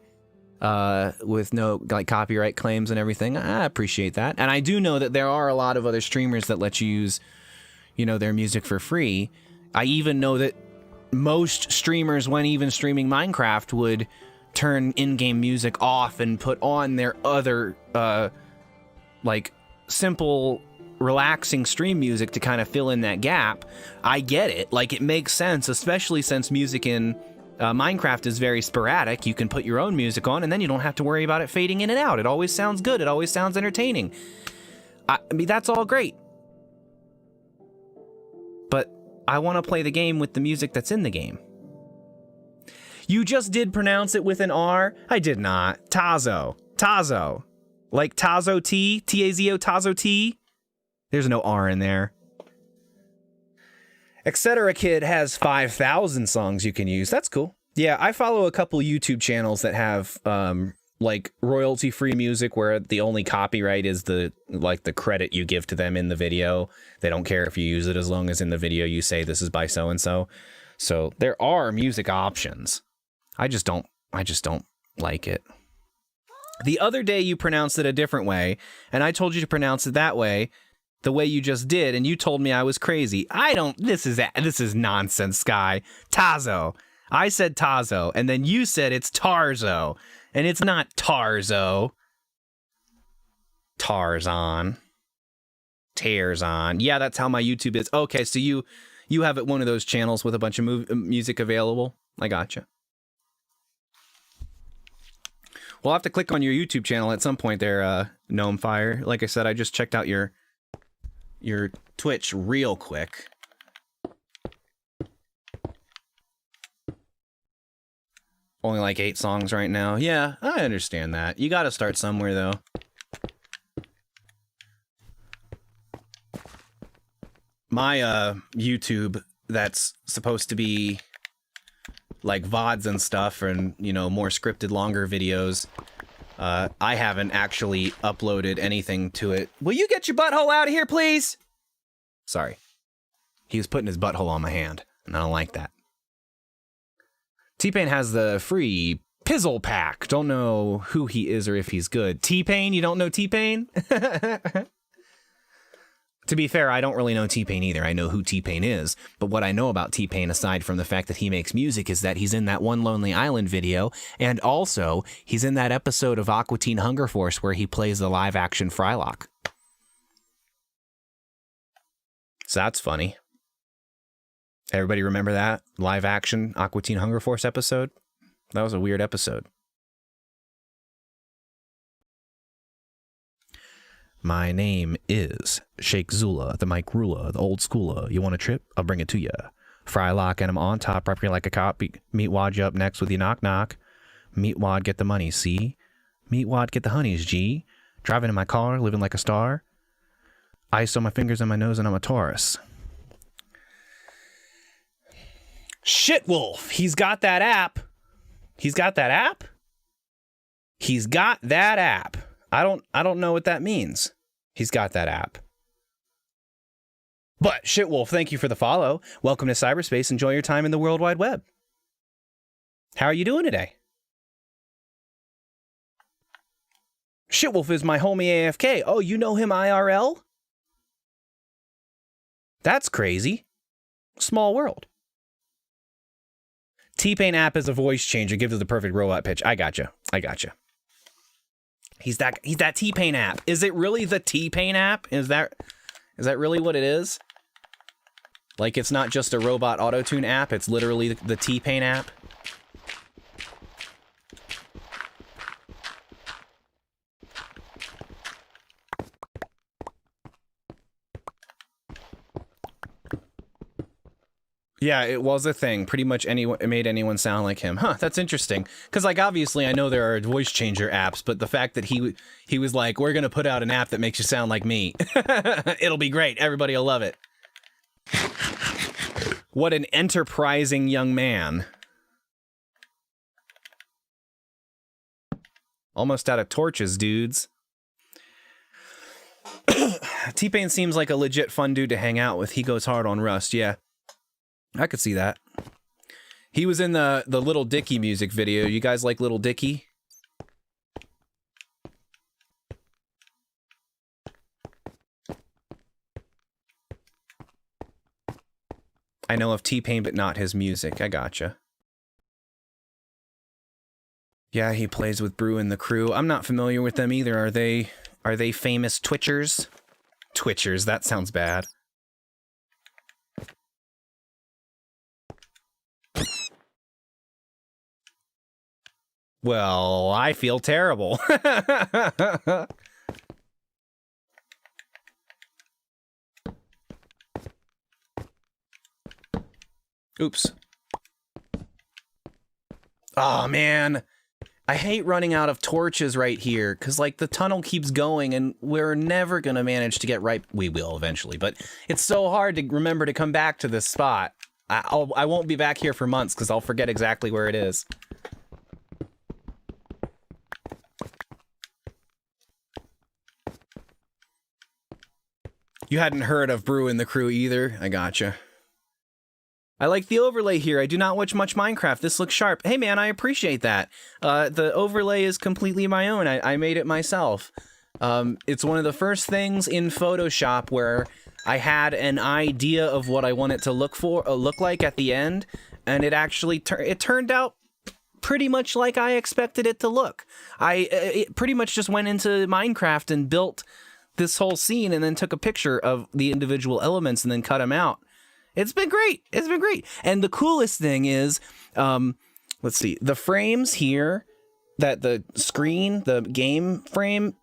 with no like copyright claims and everything. I appreciate that. And I do know that there are a lot of other streamers that let you use, you know, their music for free. I even know that most streamers, when even streaming Minecraft, would turn in-game music off and put on their other like simple relaxing stream music to kind of fill in that gap. I get it. Like, it makes sense, especially since music in Minecraft is very sporadic. You can put your own music on and then you don't have to worry about it fading in and out. It always sounds good. It always sounds entertaining. I mean, that's all great. But I want to play the game with the music that's in the game. You just did pronounce it with an R? I did not. Tazo. Tazo. Like Tazo T? T-A-Z-O Tazo T? There's no R in there. Etc. Kid has 5,000 songs you can use. That's cool. Yeah, I follow a couple YouTube channels that have like royalty-free music where the only copyright is the credit you give to them in the video. They don't care if you use it as long as in the video you say this is by so-and-so. So there are music options. I just don't like it. The other day you pronounced it a different way, and I told you to pronounce it that way, the way you just did, and you told me I was crazy. This is nonsense, Sky. Tazo. I said Tazo, and then you said it's Tarzo, and it's not Tarzo. Tarzan. Tarzan. Yeah, that's how my YouTube is. Okay, so you have it one of those channels with a bunch of music available? I gotcha. We'll have to click on your YouTube channel at some point there, Gnome Fire. Like I said, I just checked out your Twitch real quick. Only like 8 songs right now. Yeah, I understand that. You gotta start somewhere, though. My YouTube, that's supposed to be like VODs and stuff, and, you know, more scripted, longer videos. I haven't actually uploaded anything to it. Will you get your butthole out of here, please? Sorry. He was putting his butthole on my hand, and I don't like that. T-Pain has the free Pizzle Pack. Don't know who he is or if he's good. T-Pain? You don't know T-Pain? To be fair, I don't really know T-Pain either. I know who T-Pain is, but what I know about T-Pain, aside from the fact that he makes music, is that he's in that One Lonely Island video, and also he's in that episode of Aqua Teen Hunger Force where he plays the live-action Frylock. So that's funny. Everybody remember that live-action Aqua Teen Hunger Force episode? That was a weird episode. My name is Sheikh Zula, the Mike Rula, the old schooler. You want a trip? I'll bring it to ya. Frylock and I'm on top, wrap you like a cop. Meatwad you up next with your knock-knock. Meatwad get the money, see? Meatwad get the honeys, G. Driving in my car, living like a star. Ice on my fingers and my nose and I'm a Taurus. Shit Wolf, he's got that app. He's got that app? He's got that app. I don't know what that means. He's got that app. But Shitwolf, thank you for the follow. Welcome to cyberspace. Enjoy your time in the World Wide Web. How are you doing today? Shitwolf is my homie AFK. Oh, you know him IRL? That's crazy. Small world. T-Pain app is a voice changer. Gives it the perfect robot pitch. I gotcha. He's that T-Pain app. Is it really the T-Pain app? Is that really what it is? Like, it's not just a robot auto-tune app, it's literally the T-Pain app? Yeah, it was a thing. Pretty much it made anyone sound like him. Huh, that's interesting. Because, like, obviously I know there are voice changer apps, but the fact that he was like, we're going to put out an app that makes you sound like me. It'll be great. Everybody will love it. What an enterprising young man. Almost out of torches, dudes. T-Pain seems like a legit fun dude to hang out with. He goes hard on Rust, yeah. I could see that. He was in the Little Dicky music video. You guys like Little Dicky? I know of T-Pain, but not his music. I gotcha. Yeah, he plays with Brew and the Crew. I'm not familiar with them either. Are they famous Twitchers? Twitchers, that sounds bad. Well, I feel terrible. Oops. Oh, man. I hate running out of torches right here, because, like, the tunnel keeps going, and we're never going to manage to get right. We will eventually, but it's so hard to remember to come back to this spot. I won't be back here for months, because I'll forget exactly where it is. You hadn't heard of Brew and the Crew either? I gotcha. I like the overlay here. I do not watch much Minecraft. This looks sharp. Hey man, I appreciate that. The overlay is completely my own. I made it myself. It's one of the first things in Photoshop where I had an idea of what I want it to look like at the end, and it actually it turned out pretty much like I expected it to look. It pretty much just went into Minecraft and built this whole scene and then took a picture of the individual elements and then cut them out. It's been great. It's been great. And the coolest thing is, let's see, the frames here, that the screen, the game frame,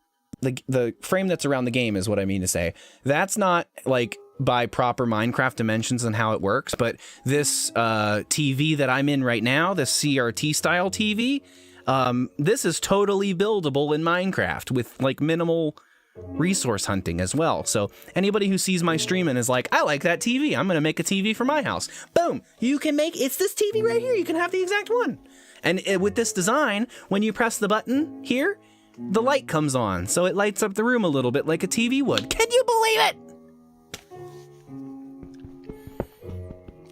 the frame that's around the game is what I mean to say. That's not like by proper Minecraft dimensions and how it works, but this TV that I'm in right now, this CRT style TV, this is totally buildable in Minecraft with like minimal resource hunting as well. So anybody who sees my stream and is like, I like that TV, I'm gonna make a TV for my house. Boom, you can make, it's this TV right here, you can have the exact one. And with this design, when you press the button here, the light comes on, so it lights up the room a little bit like a TV would. Can you believe it?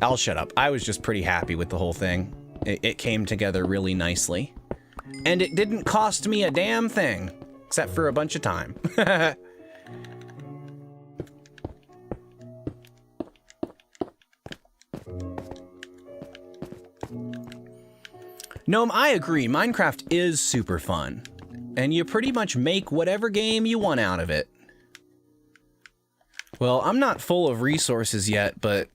I'll shut up. I was just pretty happy with the whole thing. It came together really nicely. And it didn't cost me a damn thing. Except for a bunch of time. Gnome, I agree. Minecraft is super fun. And you pretty much make whatever game you want out of it. Well, I'm not full of resources yet, but...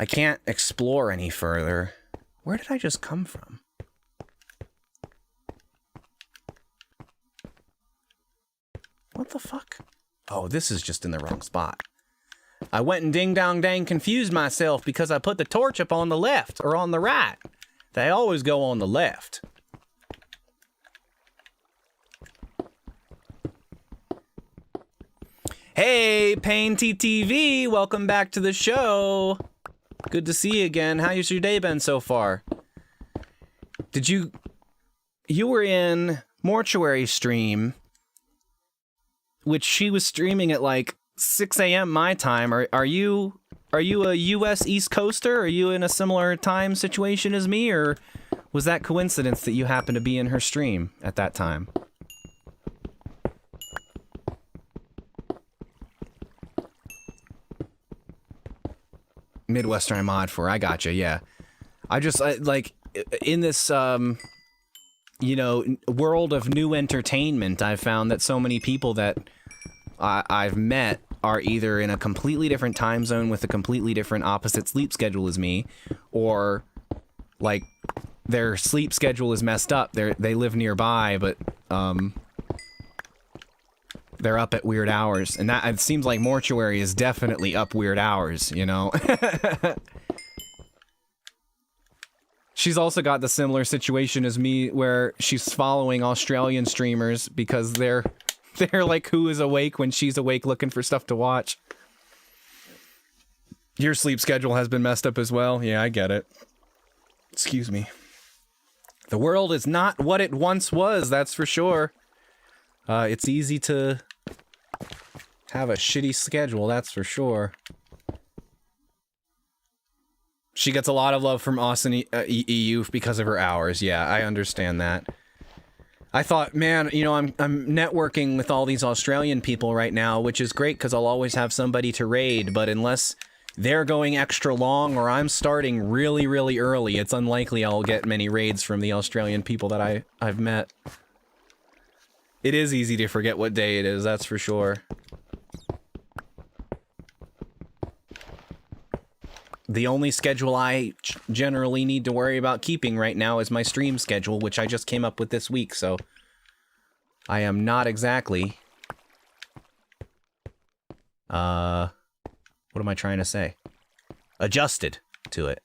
I can't explore any further. Where did I just come from? What the fuck? Oh, this is just in the wrong spot. I went and ding-dong-dang confused myself because I put the torch up on the left, or on the right. They always go on the left. Hey, Pain TTV, welcome back to the show. Good to see you again. How's your day been so far? You were in Mortuary stream, which she was streaming at like 6 a.m. my time. Are you a U.S. East Coaster? Are you in a similar time situation as me, or was that coincidence that you happened to be in her stream at that time? Midwestern mod for, I gotcha, yeah. I just, like, in this, you know, world of new entertainment, I've found that so many people that I've met are either in a completely different time zone with a completely different opposite sleep schedule as me, or like their sleep schedule is messed up. They live nearby, but they're up at weird hours, and that it seems like Mortuary is definitely up weird hours, you know. She's also got the similar situation as me, where she's following Australian streamers because they're like who is awake when she's awake looking for stuff to watch. Your sleep schedule has been messed up as well. Yeah, I get it. Excuse me. The world is not what it once was, that's for sure. It's easy to have a shitty schedule, that's for sure. She gets a lot of love from Austin EU because of her hours. Yeah, I understand that. I thought, man, you know, I'm networking with all these Australian people right now, which is great because I'll always have somebody to raid, but unless they're going extra long or I'm starting really, really early, it's unlikely I'll get many raids from the Australian people that I've met. It is easy to forget what day it is, that's for sure. The only schedule I generally need to worry about keeping right now is my stream schedule, which I just came up with this week, so I am not exactly... what am I trying to say? Adjusted to it.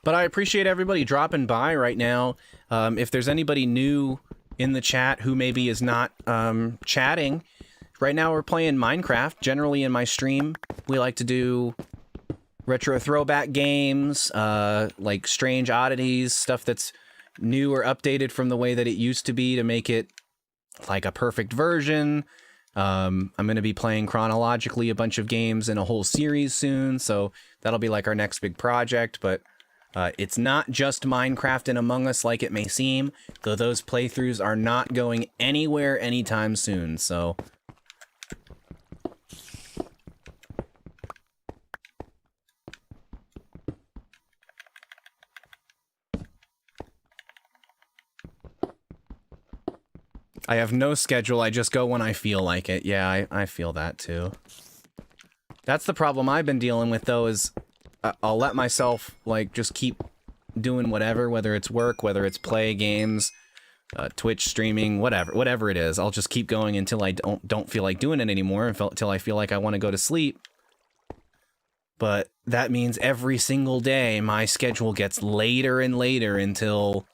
But I appreciate everybody dropping by right now. If there's anybody new in the chat who maybe is not chatting, right now we're playing Minecraft. Generally in my stream, we like to do retro throwback games, like strange oddities, stuff that's new or updated from the way that it used to be to make it like a perfect version. I'm going to be playing chronologically a bunch of games in a whole series soon, so that'll be like our next big project, but it's not just Minecraft and Among Us like it may seem, though those playthroughs are not going anywhere anytime soon, so... I have no schedule, I just go when I feel like it. Yeah, I feel that too. That's the problem I've been dealing with, though, is I'll let myself, like, just keep doing whatever, whether it's work, whether it's play games, Twitch streaming, whatever it is. I'll just keep going until I don't feel like doing it anymore, until I feel like I want to go to sleep. But that means every single day my schedule gets later and later until...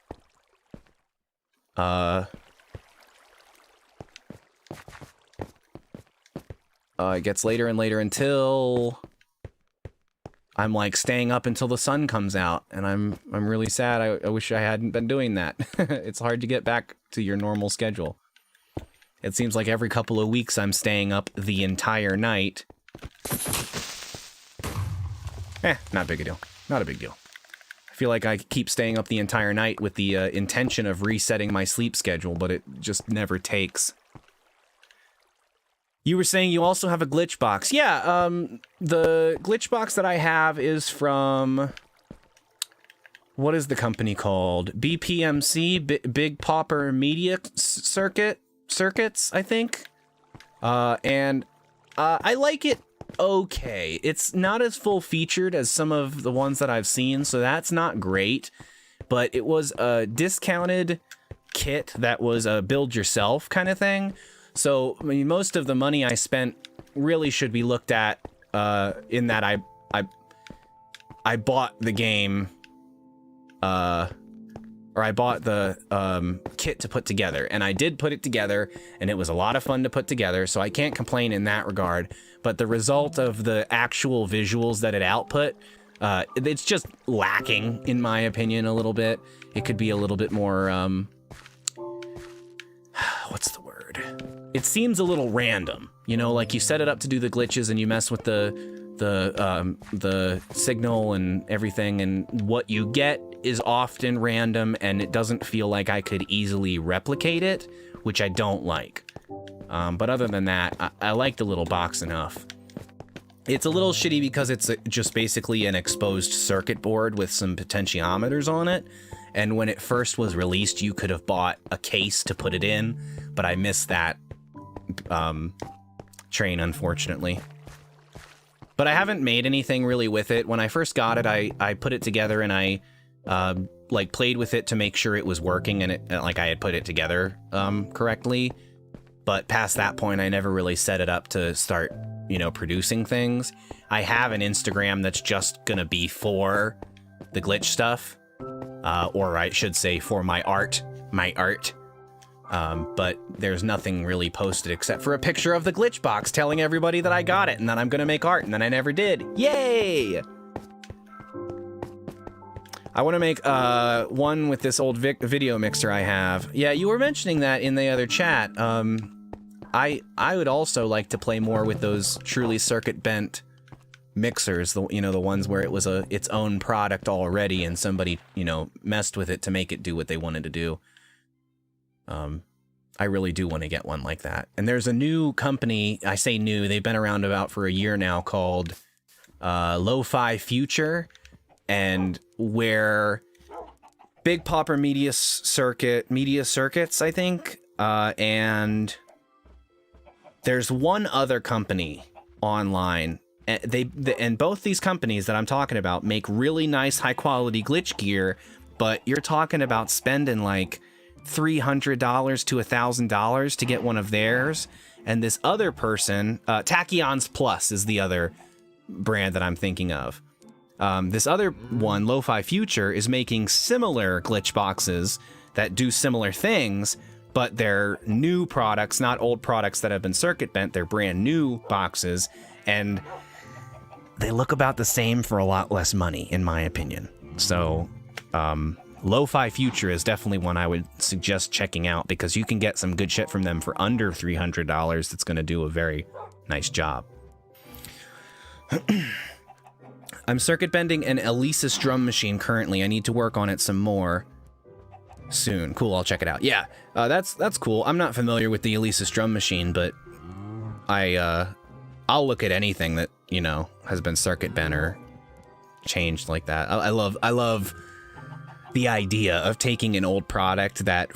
it gets later and later until I'm like staying up until the sun comes out, and I'm really sad. I wish I hadn't been doing that. It's hard to get back to your normal schedule. It seems like every couple of weeks I'm staying up the entire night. Not big a deal. Not a big deal. I feel like I keep staying up the entire night with the intention of resetting my sleep schedule, but it just never takes. You were saying you also have a glitch box. Yeah, the glitch box that I have is from... What is the company called? BPMC, Big Popper Media Circuits, I think. And I like it okay. It's not as full-featured as some of the ones that I've seen, so that's not great. But it was a discounted kit that was a build-yourself kind of thing. So, I mean, most of the money I spent really should be looked at in that I bought the game, or I bought the kit to put together, and I did put it together, and it was a lot of fun to put together, so I can't complain in that regard. But the result of the actual visuals that it output, it's just lacking, in my opinion, a little bit. It could be a little bit more, what's the word? It seems a little random, you know, like you set it up to do the glitches and you mess with the signal and everything, and what you get is often random, and it doesn't feel like I could easily replicate it, which I don't like. But other than that, I like the little box enough. It's a little shitty because it's just basically an exposed circuit board with some potentiometers on it. And when it first was released, you could have bought a case to put it in, but I missed that train, unfortunately. But I haven't made anything really with it. When I first got it, I put it together and I like played with it to make sure it was working and it like I had put it together correctly. But past that point, I never really set it up to start, you know, producing things. I have an Instagram that's just gonna be for the glitch stuff, or I should say for my art. But there's nothing really posted except for a picture of the glitch box telling everybody that I got it and that I'm gonna make art, and then I never did. Yay! I want to make one with this old video mixer I have. Yeah, you were mentioning that in the other chat. I would also like to play more with those truly circuit bent mixers, the ones where it was its own product already and somebody, you know, messed with it to make it do what they wanted to do. I really do want to get one like that. And there's a new company, I say new, they've been around about for a year now, called Lo-Fi Future, and where Big Popper Media Circuits, I think, and there's one other company online. And both these companies that I'm talking about make really nice, high-quality glitch gear, but you're talking about spending like $300 to $1,000 to get one of theirs. And this other person, Tachyons Plus is the other brand that I'm thinking of. This other one, Lo-Fi Future, is making similar glitch boxes that do similar things, but they're new products, not old products that have been circuit bent. They're brand new boxes, and they look about the same for a lot less money, in my opinion. So, Lo-Fi Future is definitely one I would suggest checking out because you can get some good shit from them for under $300 that's going to do a very nice job. I'm circuit bending an Elysis drum machine currently. I need to work on it some more soon. Cool, I'll check it out. Yeah, that's cool. I'm not familiar with the Elysis drum machine, but I'll look at anything that, you know, has been circuit bent or changed like that. I love the idea of taking an old product that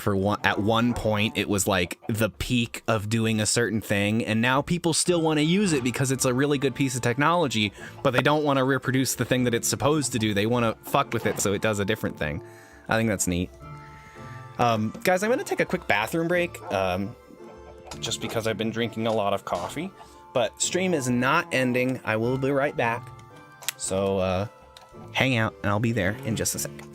at one point it was like the peak of doing a certain thing, and now people still want to use it because it's a really good piece of technology, but they don't want to reproduce the thing that it's supposed to do. They want to fuck with it so it does a different thing. I think that's neat. Guys, I'm going to take a quick bathroom break, just because I've been drinking a lot of coffee, but stream is not ending. I will be right back. So, hang out and I'll be there in just a second.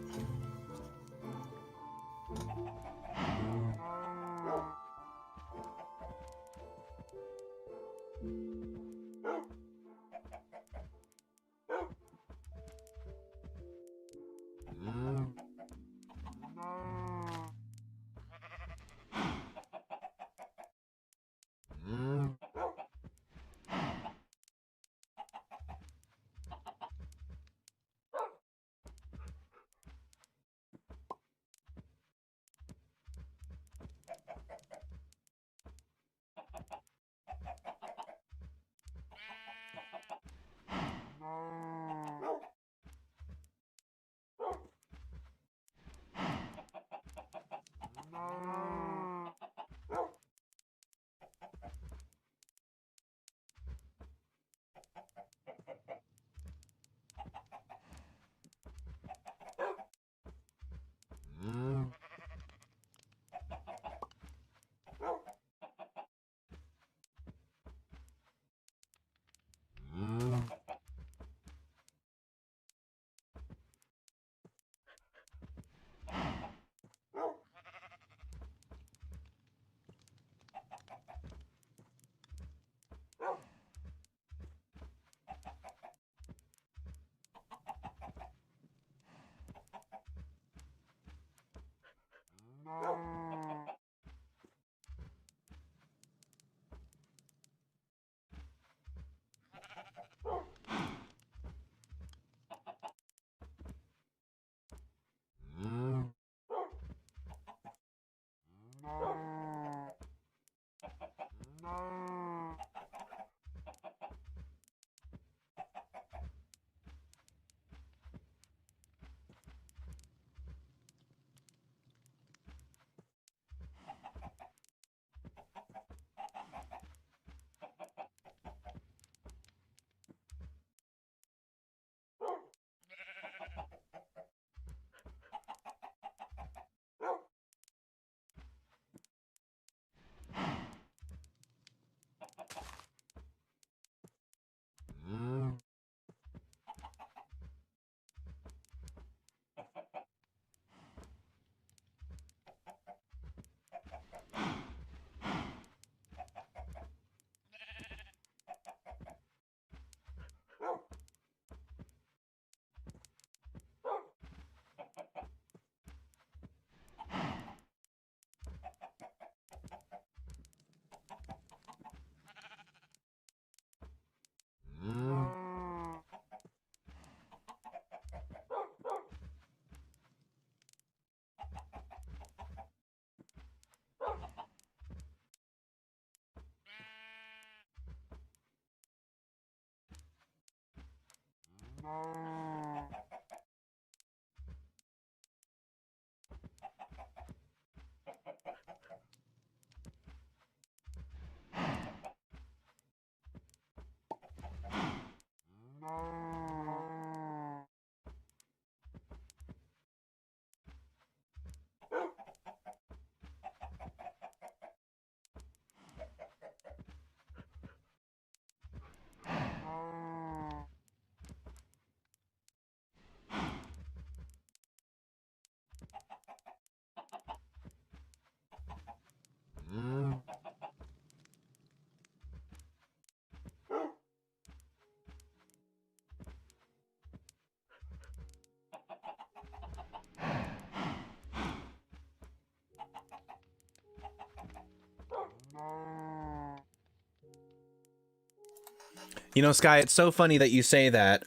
You know, Sky, it's so funny that you say that.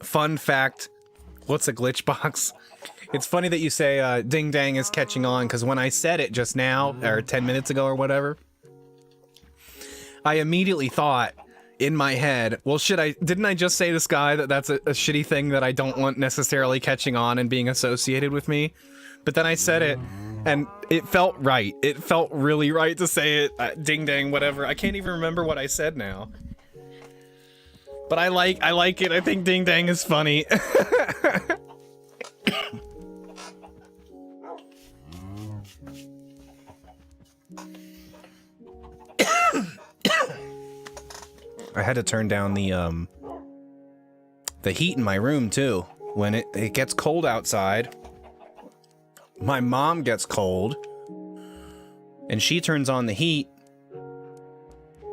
Fun fact, what's a glitch box? It's funny that you say Ding Dang is catching on, because when I said it just now, or 10 minutes ago or whatever, I immediately thought in my head, well, didn't I just say to Sky that that's a shitty thing that I don't want necessarily catching on and being associated with me? But then I said it, and it felt right. It felt really right to say it, Ding Dang, whatever. I can't even remember what I said now. But I like it. I think Ding Dang is funny. I had to turn down the heat in my room too. When it gets cold outside, my mom gets cold, and she turns on the heat,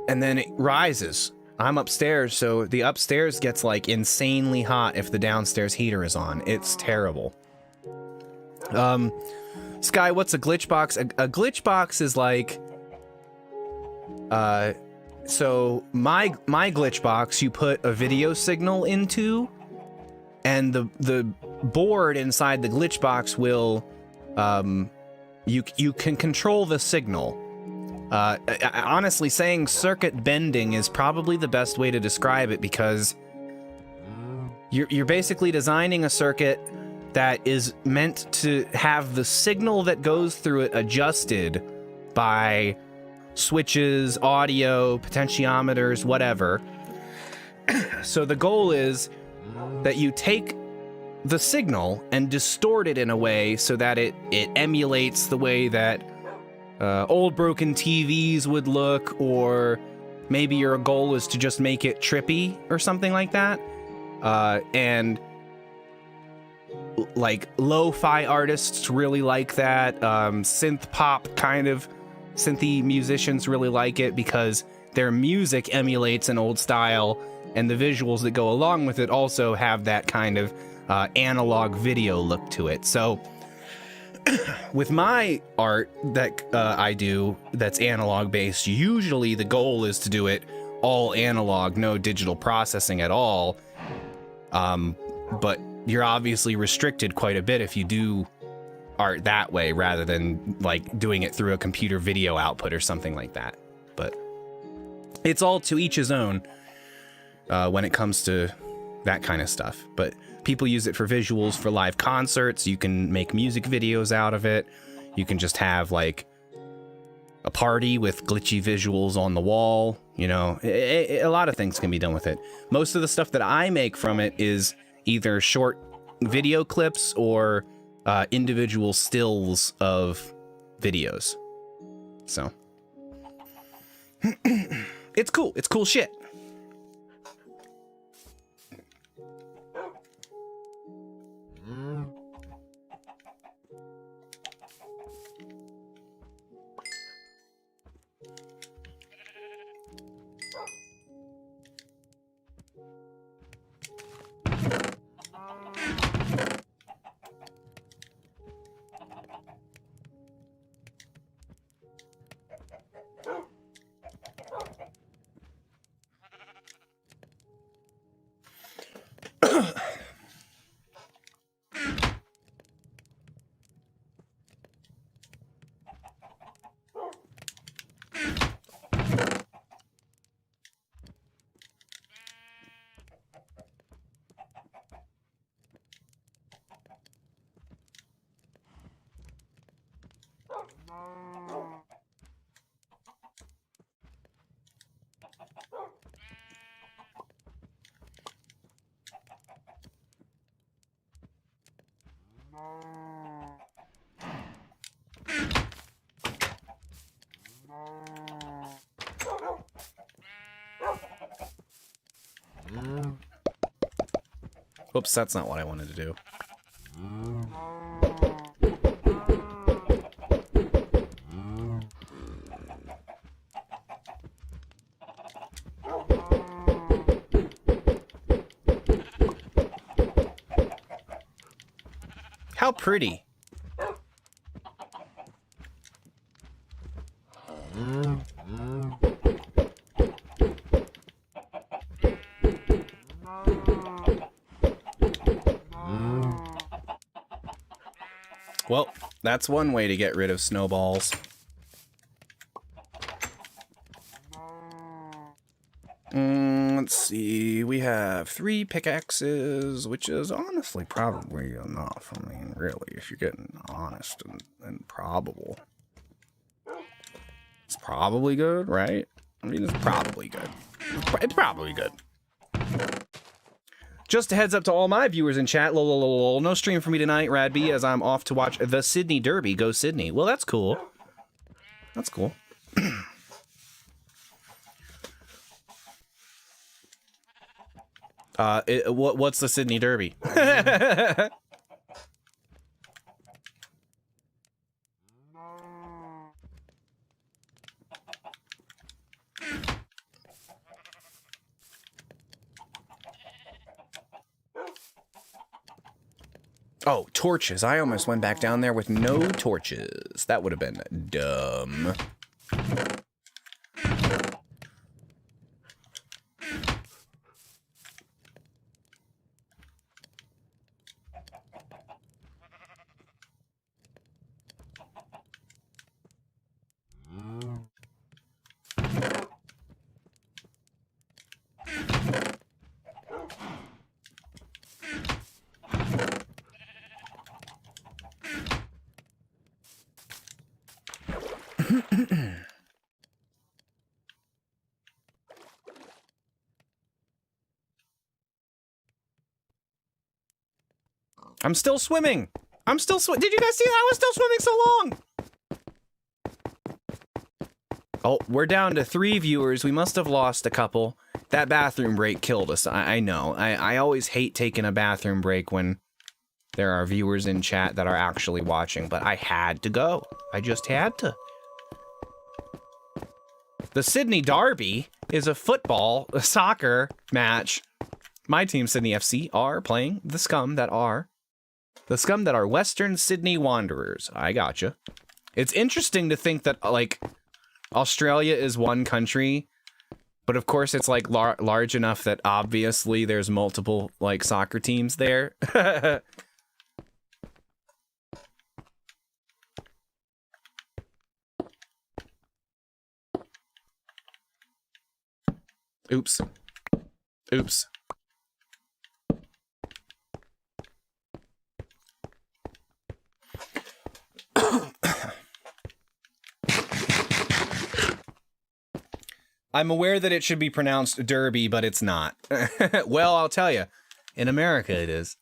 and then it rises. I'm upstairs, so the upstairs gets like insanely hot if the downstairs heater is on. It's terrible. Sky, what's a glitch box? A glitch box is like, so my glitch box, you put a video signal into, and the board inside the glitch box will, you can control the signal. Honestly, saying circuit bending is probably the best way to describe it, because you're basically designing a circuit that is meant to have the signal that goes through it adjusted by switches, audio, potentiometers, whatever. So the goal is that you take the signal and distort it in a way so that it emulates the way that old broken TVs would look, or maybe your goal is to just make it trippy or something like that. And like lo-fi artists really like that. Synth pop kind of synthy musicians really like it because their music emulates an old style, and the visuals that go along with it also have that kind of analog video look to it. So with my art that I do that's analog based, usually the goal is to do it all analog, no digital processing at all. But you're obviously restricted quite a bit if you do art that way rather than like doing it through a computer video output or something like that. But it's all to each his own when it comes to that kind of stuff. But people use it for visuals for live concerts. You can make music videos out of it. You can just have like a party with glitchy visuals on the wall. You know, a lot of things can be done with it. Most of the stuff that I make from it is either short video clips or individual stills of videos. So it's cool. It's cool shit. Oops, that's not what I wanted to do. How pretty. Well, that's one way to get rid of snowballs. Let's see. We have 3 pickaxes, which is honestly probably enough. I mean, really, if you're getting honest and probable. It's probably good, right? I mean, it's probably good. It's probably good. Just a heads up to all my viewers in chat. Lol, no stream for me tonight, RAD-B, as I'm off to watch the Sydney Derby. Go Sydney. Well, that's cool. That's cool. What's the Sydney Derby? Oh, torches. I almost went back down there with no torches. That would have been dumb. I'm still swimming. I'm still swimming. Did you guys see that? I was still swimming so long. Oh, we're down to 3 viewers. We must have lost a couple. That bathroom break killed us. I know. I always hate taking a bathroom break when there are viewers in chat that are actually watching, but I had to go. I just had to. The Sydney Derby is a soccer match. My team, Sydney FC, are playing the scum that are Western Sydney Wanderers. I gotcha. It's interesting to think that, like, Australia is one country, but of course it's, like, large enough that obviously there's multiple, like, soccer teams there. Oops. Oops. I'm aware that it should be pronounced Derby, but it's not. Well, I'll tell you. In America, it is.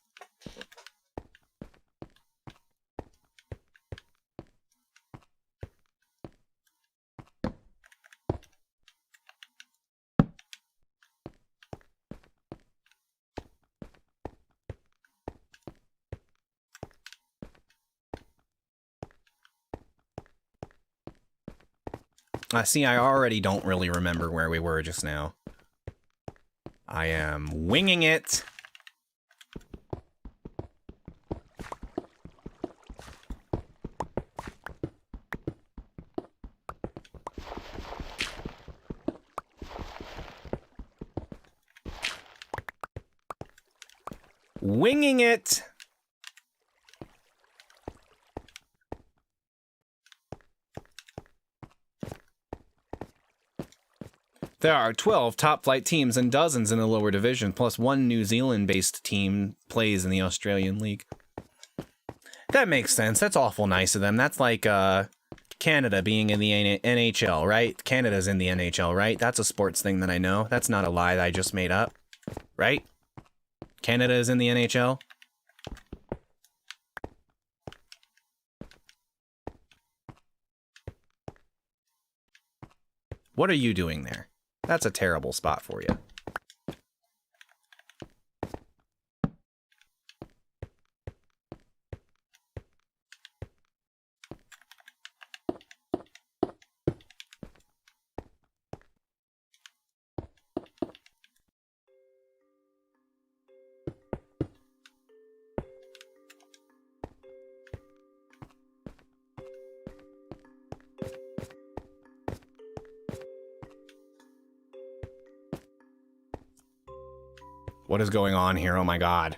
See, I already don't really remember where we were just now. I am winging it. Winging it. There are 12 top-flight teams and dozens in the lower division, plus 1 New Zealand-based team plays in the Australian League. That makes sense. That's awful nice of them. That's like, Canada being in the NHL, right? Canada's in the NHL, right? That's a sports thing that I know. That's not a lie that I just made up, right? Canada is in the NHL. What are you doing there? That's a terrible spot for you. What is going on here? Oh my god.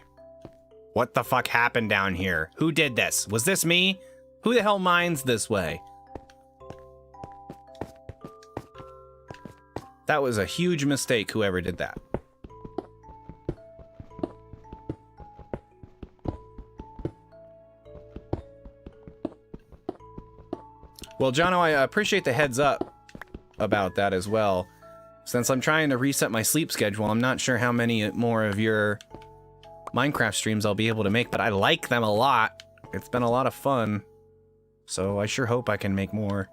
What the fuck happened down here? Who did this? Was this me? Who the hell mines this way? That was a huge mistake, whoever did that. Well, Jono, I appreciate the heads up about that as well. Since I'm trying to reset my sleep schedule, I'm not sure how many more of your Minecraft streams I'll be able to make, but I like them a lot. It's been a lot of fun. So I sure hope I can make more.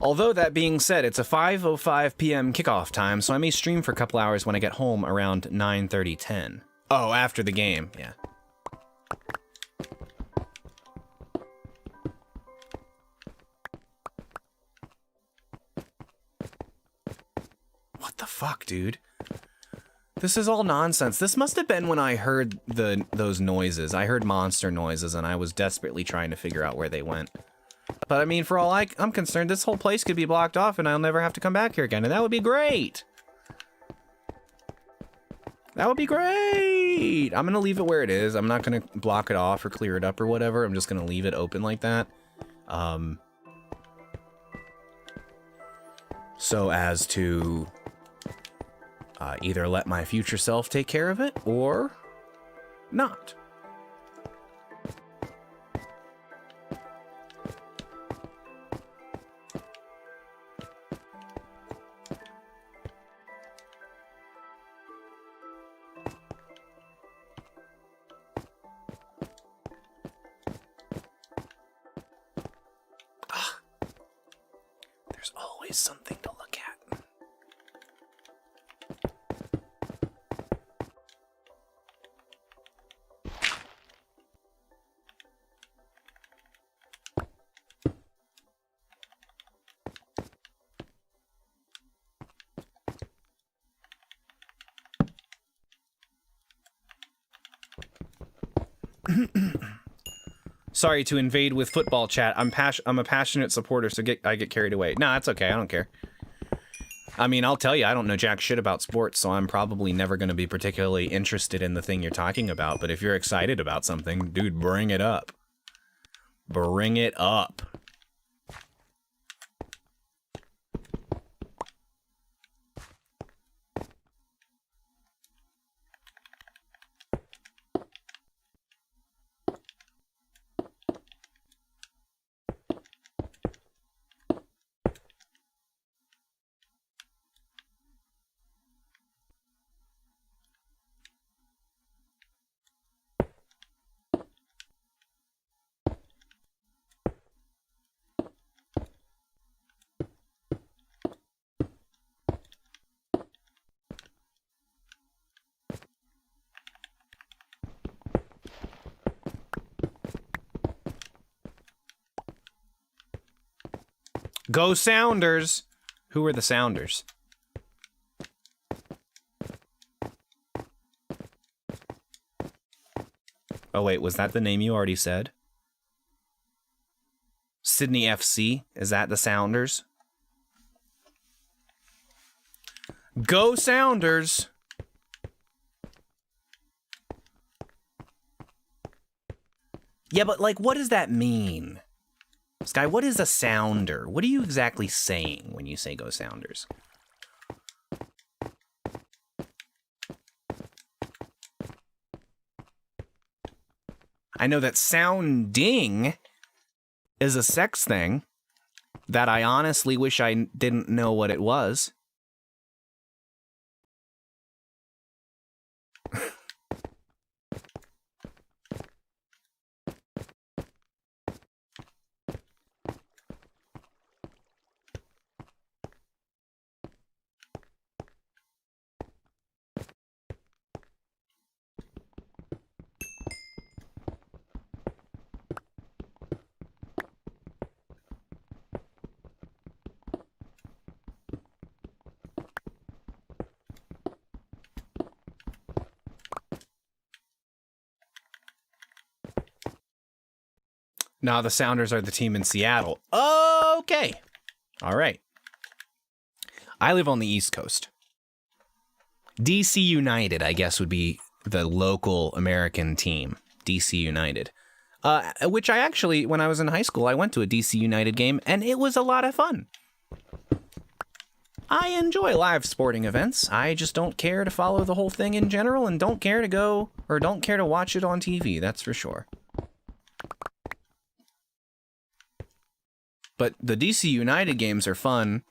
Although, that being said, it's a 5:05 p.m. kickoff time, so I may stream for a couple hours when I get home around 9:30, 10. Oh, after the game, yeah. What the fuck, dude? This is all nonsense. This must have been when I heard those noises. I heard monster noises, and I was desperately trying to figure out where they went. But I mean, for all I'm concerned, this whole place could be blocked off and I'll never have to come back here again, and that would be great! That would be great! I'm gonna leave it where it is. I'm not gonna block it off or clear it up or whatever. I'm just gonna leave it open like that. So as to either let my future self take care of it, or not. There's always something to look at. Sorry to invade with football chat. I'm a passionate supporter, so I get carried away. No, that's okay. I don't care. I mean, I'll tell you, I don't know jack shit about sports, so I'm probably never going to be particularly interested in the thing you're talking about. But if you're excited about something, dude, bring it up. Bring it up. Go Sounders! Who are the Sounders? Oh, wait, was that the name you already said? Sydney FC? Is that the Sounders? Go Sounders! Yeah, but, like, what does that mean? Sky, what is a sounder? What are you exactly saying when you say go Sounders? I know that sounding is a sex thing that I honestly wish I didn't know what it was. Nah, the Sounders are the team in Seattle. Okay. All right. I live on the East Coast. DC United, I guess, would be the local American team. DC United. Which I actually, when I was in high school, I went to a DC United game, and it was a lot of fun. I enjoy live sporting events. I just don't care to follow the whole thing in general, and don't care to go, or don't care to watch it on TV, that's for sure. But the DC United games are fun,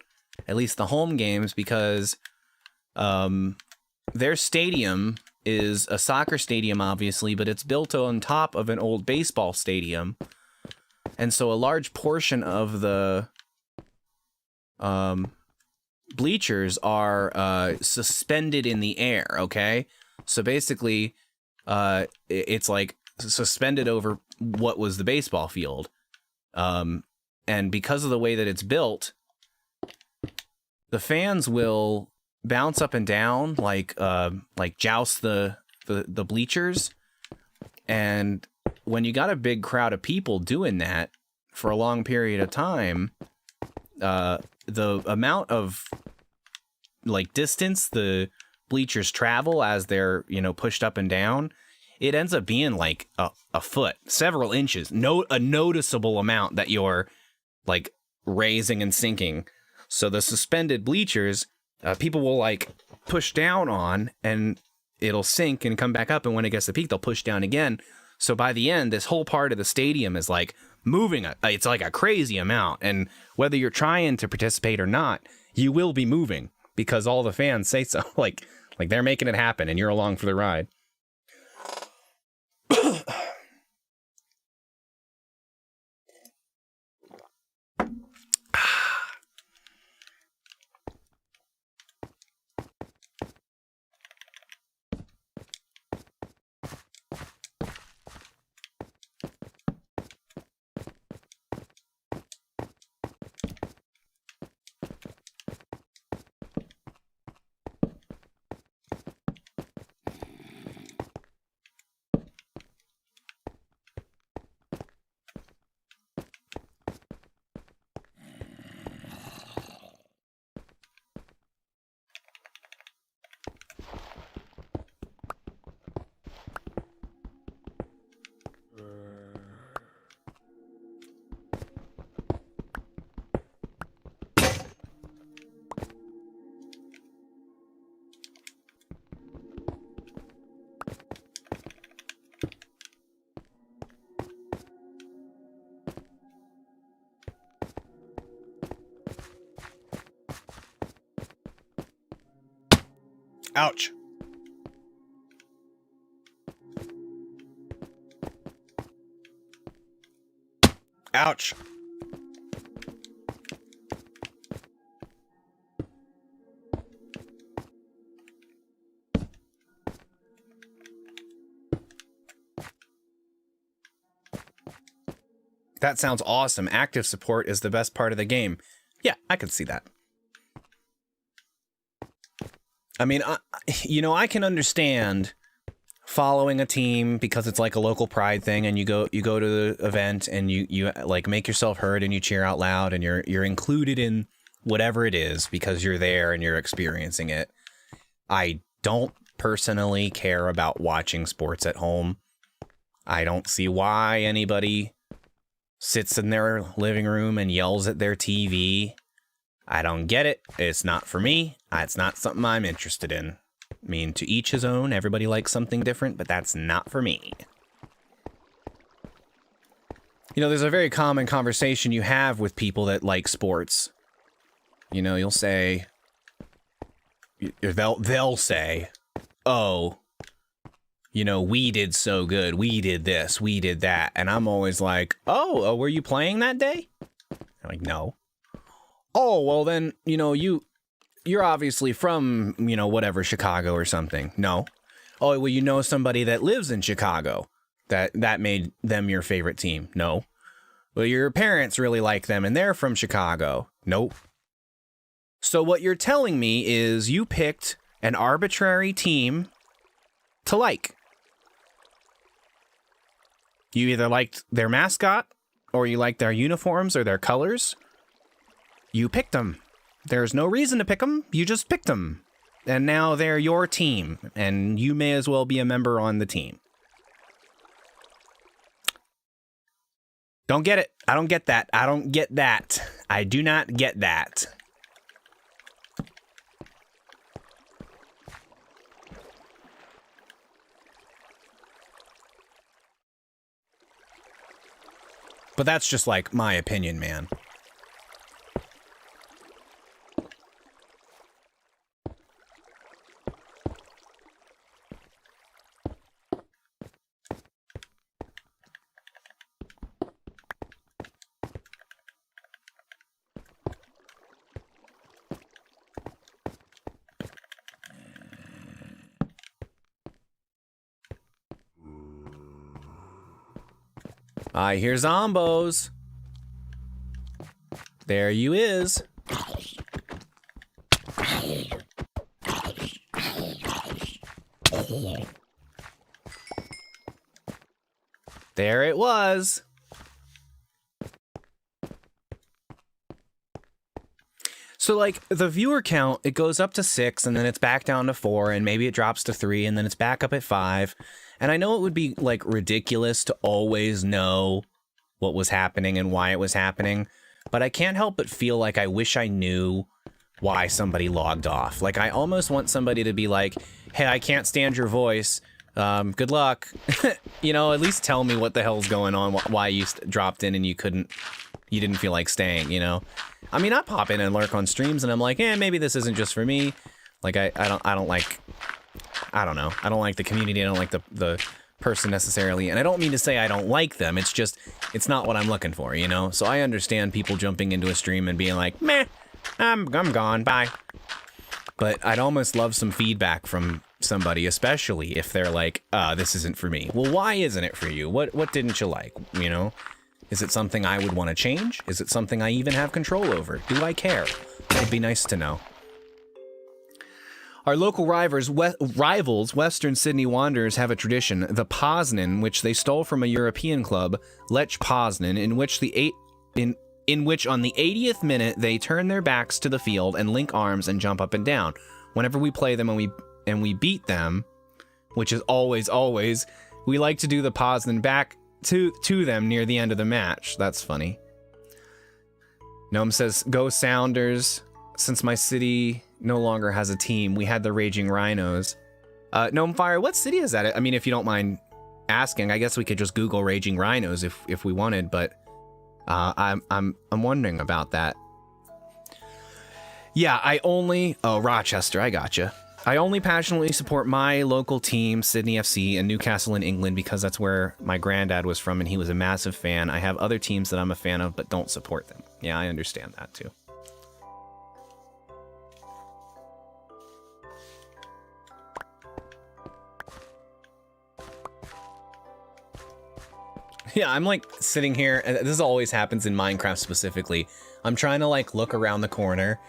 at least the home games, because their stadium is a soccer stadium, obviously, but it's built on top of an old baseball stadium. And so a large portion of the bleachers are suspended in the air, okay? So basically, it's like suspended over what was the baseball field. And because of the way that it's built, the fans will bounce up and down, like joust the bleachers. And when you got a big crowd of people doing that for a long period of time, the amount of like distance the bleachers travel as they're, pushed up and down, it ends up being like a foot, several inches, a noticeable amount that you're like raising and sinking. So the suspended bleachers, people will like push down on and it'll sink and come back up. And when it gets to peak, they'll push down again. So by the end, this whole part of the stadium is like moving. It's like a crazy amount. And whether you're trying to participate or not, you will be moving because all the fans say so. Like they're making it happen and you're along for the ride. Ouch. Ouch. That sounds awesome. Active support is the best part of the game. Yeah, I could see that. I mean, I can understand following a team because it's like a local pride thing, and you go to the event and you like make yourself heard and you cheer out loud and you're included in whatever it is because you're there and you're experiencing it. I don't personally care about watching sports at home. I don't see why anybody sits in their living room and yells at their TV. I don't get it. It's not for me. It's not something I'm interested in. I mean, to each his own. Everybody likes something different, but that's not for me. You know, there's a very common conversation you have with people that like sports. You know, you'll say, they'll say, oh, you know, we did so good. We did this. We did that. And I'm always like, oh, were you playing that day? I'm like, no. Oh, well then, you know, you're obviously from, you know, whatever, Chicago or something. No. Oh, well, you know somebody that lives in Chicago that made them your favorite team. No. Well, your parents really like them and they're from Chicago. Nope. So what you're telling me is you picked an arbitrary team to like. You either liked their mascot or you liked their uniforms or their colors. You picked them. There's no reason to pick them. You just picked them. And now they're your team, and you may as well be a member on the team. Don't get it. I don't get that. I don't get that. I do not get that. But that's just like my opinion, man. I hear zombos. There you is. There it was. So like the viewer count, it goes up to 6 and then it's back down to 4 and maybe it drops to 3 and then it's back up at 5. And I know it would be like ridiculous to always know what was happening and why it was happening, but I can't help but feel like I wish I knew why somebody logged off. Like I almost want somebody to be like, hey, I can't stand your voice. Good luck. You know, at least tell me what the hell's going on, why you dropped in and you didn't feel like staying, you know? I mean, I pop in and lurk on streams and I'm like, maybe this isn't just for me. Like I don't like the community. I don't like the person necessarily. And I don't mean to say I don't like them. It's just, it's not what I'm looking for, you know? So I understand people jumping into a stream and being like, meh, I'm gone, bye. But I'd almost love some feedback from somebody, especially if they're like, this isn't for me. Well, why isn't it for you? What didn't you like, you know? Is it something I would want to change? Is it something I even have control over? Do I care? It'd be nice to know. Our local rivals, Western Sydney Wanderers, have a tradition, the Poznan, which they stole from a European club, Lech Poznan, in which on the 80th minute they turn their backs to the field and link arms and jump up and down. Whenever we play them and we beat them, which is always, we like to do the Poznan back to them near the end of the match. That's funny. Gnome says, go Sounders. Since my city no longer has a team, we had the Raging Rhinos. Gnome Fire, what city is that? I mean, if you don't mind asking, I guess we could just Google Raging Rhinos if we wanted, but I'm wondering about that. Yeah, Rochester, I gotcha. I only passionately support my local team, Sydney FC, and Newcastle in England because that's where my granddad was from and he was a massive fan. I have other teams that I'm a fan of but don't support them. Yeah, I understand that too. Yeah, I'm like sitting here, and this always happens in Minecraft specifically. I'm trying to like look around the corner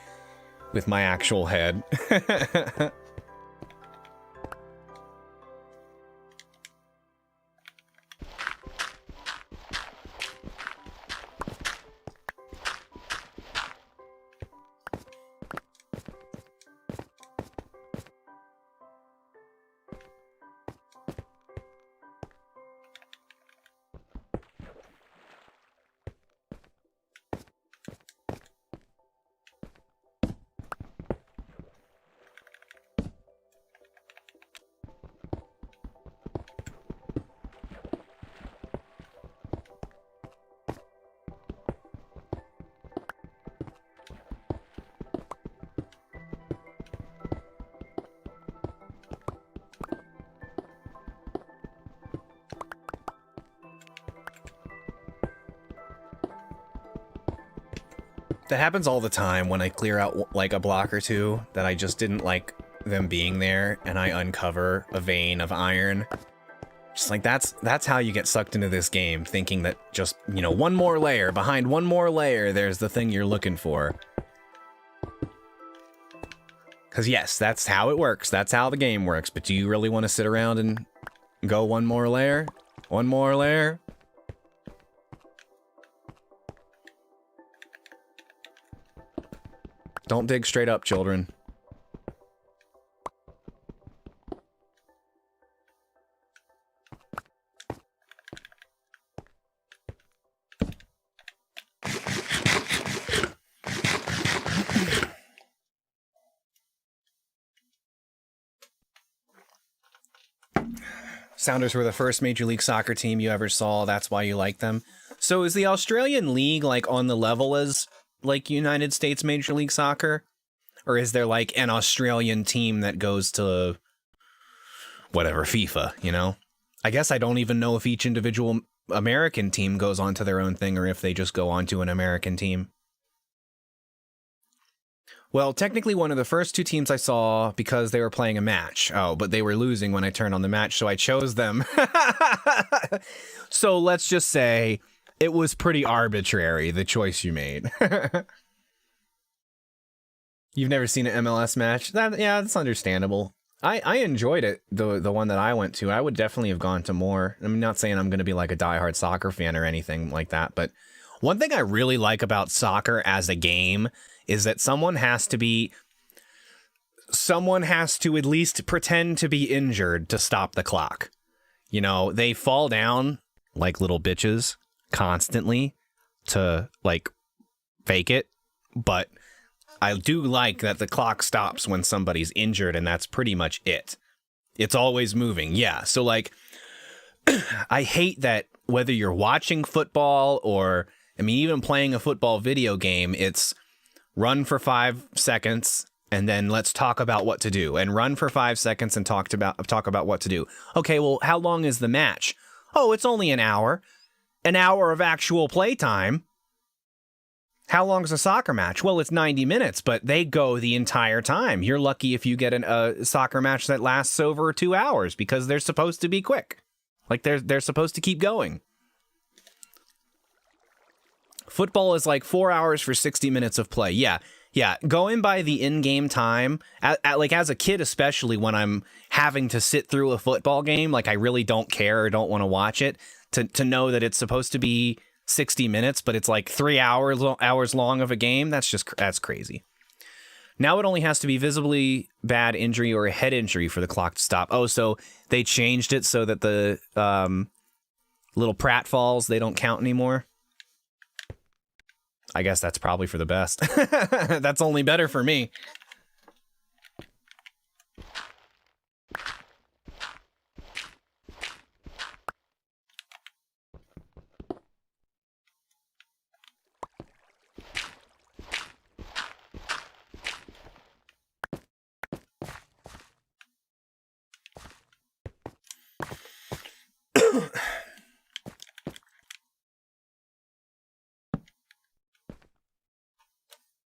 with my actual head. That happens all the time when I clear out like a block or two that I just didn't like them being there, and I uncover a vein of iron. Just like that's how you get sucked into this game, thinking that just, you know, one more layer, behind one more layer, there's the thing you're looking for. Because yes, that's how it works. That's how the game works. But do you really want to sit around and go one more layer? One more layer? Don't dig straight up, children. Sounders were the first Major League Soccer team you ever saw. That's why you like them. So is the Australian League like on the level as like United States Major League Soccer? Or is there like an Australian team that goes to whatever, FIFA, you know? I guess I don't even know if each individual American team goes on to their own thing or if they just go on to an American team. Well, technically one of the first two teams I saw because they were playing a match. Oh, but they were losing when I turned on the match, so I chose them. So let's just say it was pretty arbitrary, the choice you made. You've never seen an MLS match? Yeah, that's understandable. I enjoyed it, the one that I went to. I would definitely have gone to more. I'm not saying I'm going to be like a diehard soccer fan or anything like that, but one thing I really like about soccer as a game is that someone has to at least pretend to be injured to stop the clock. You know, they fall down like little bitches constantly to like fake it, but I do like that the clock stops when somebody's injured, and that's pretty much it. It's always moving. Yeah. So like, I hate that whether you're watching football or, I mean, even playing a football video game, it's run for 5 seconds and then let's talk about what to do, and run for 5 seconds and talk about what to do. Okay, well, how long is the match? Oh, it's only an hour. An hour of actual play time. How long is a soccer match? Well, it's 90 minutes, but they go the entire time. You're lucky if you get a soccer match that lasts over 2 hours because they're supposed to be quick. Like they're supposed to keep going. Football is like 4 hours for 60 minutes of play. Yeah. Going by the in-game time, like as a kid especially, when I'm having to sit through a football game, like I really don't care or don't want to watch it, to know that it's supposed to be 60 minutes, but it's like 3 hours long of a game, that's crazy. Now it only has to be visibly bad injury or a head injury for the clock to stop. Oh, so they changed it so that the little pratfalls, they don't count anymore. I guess that's probably for the best. That's only better for me.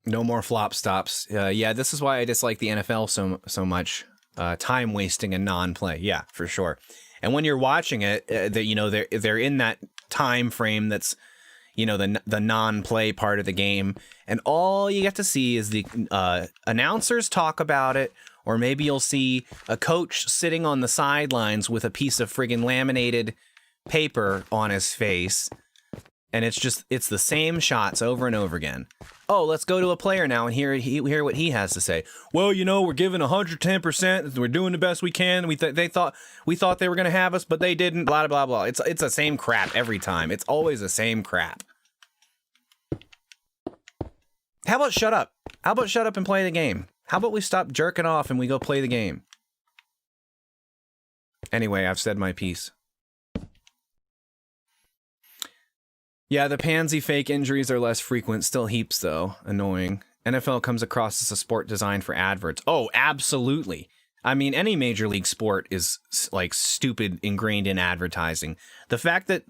No more flop stops. Yeah, this is why I dislike the NFL so much. Time wasting and non-play. Yeah, for sure. And when you're watching it, they're in that time frame that's, you know, the non-play part of the game, and all you get to see is the announcers talk about it, or maybe you'll see a coach sitting on the sidelines with a piece of friggin' laminated paper on his face, and it's the same shots over and over again. Oh, let's go to a player now and hear what he has to say. Well, you know, we're giving 110%. We're doing the best we can. We thought they were going to have us, but they didn't. Blah blah blah. It's the same crap every time. It's always the same crap. How about shut up? How about shut up and play the game? How about we stop jerking off and we go play the game? Anyway, I've said my piece. Yeah, the pansy fake injuries are less frequent, still heaps though. Annoying. NFL comes across as a sport designed for adverts. Oh, absolutely. I mean, any major league sport is like stupid ingrained in advertising. The fact that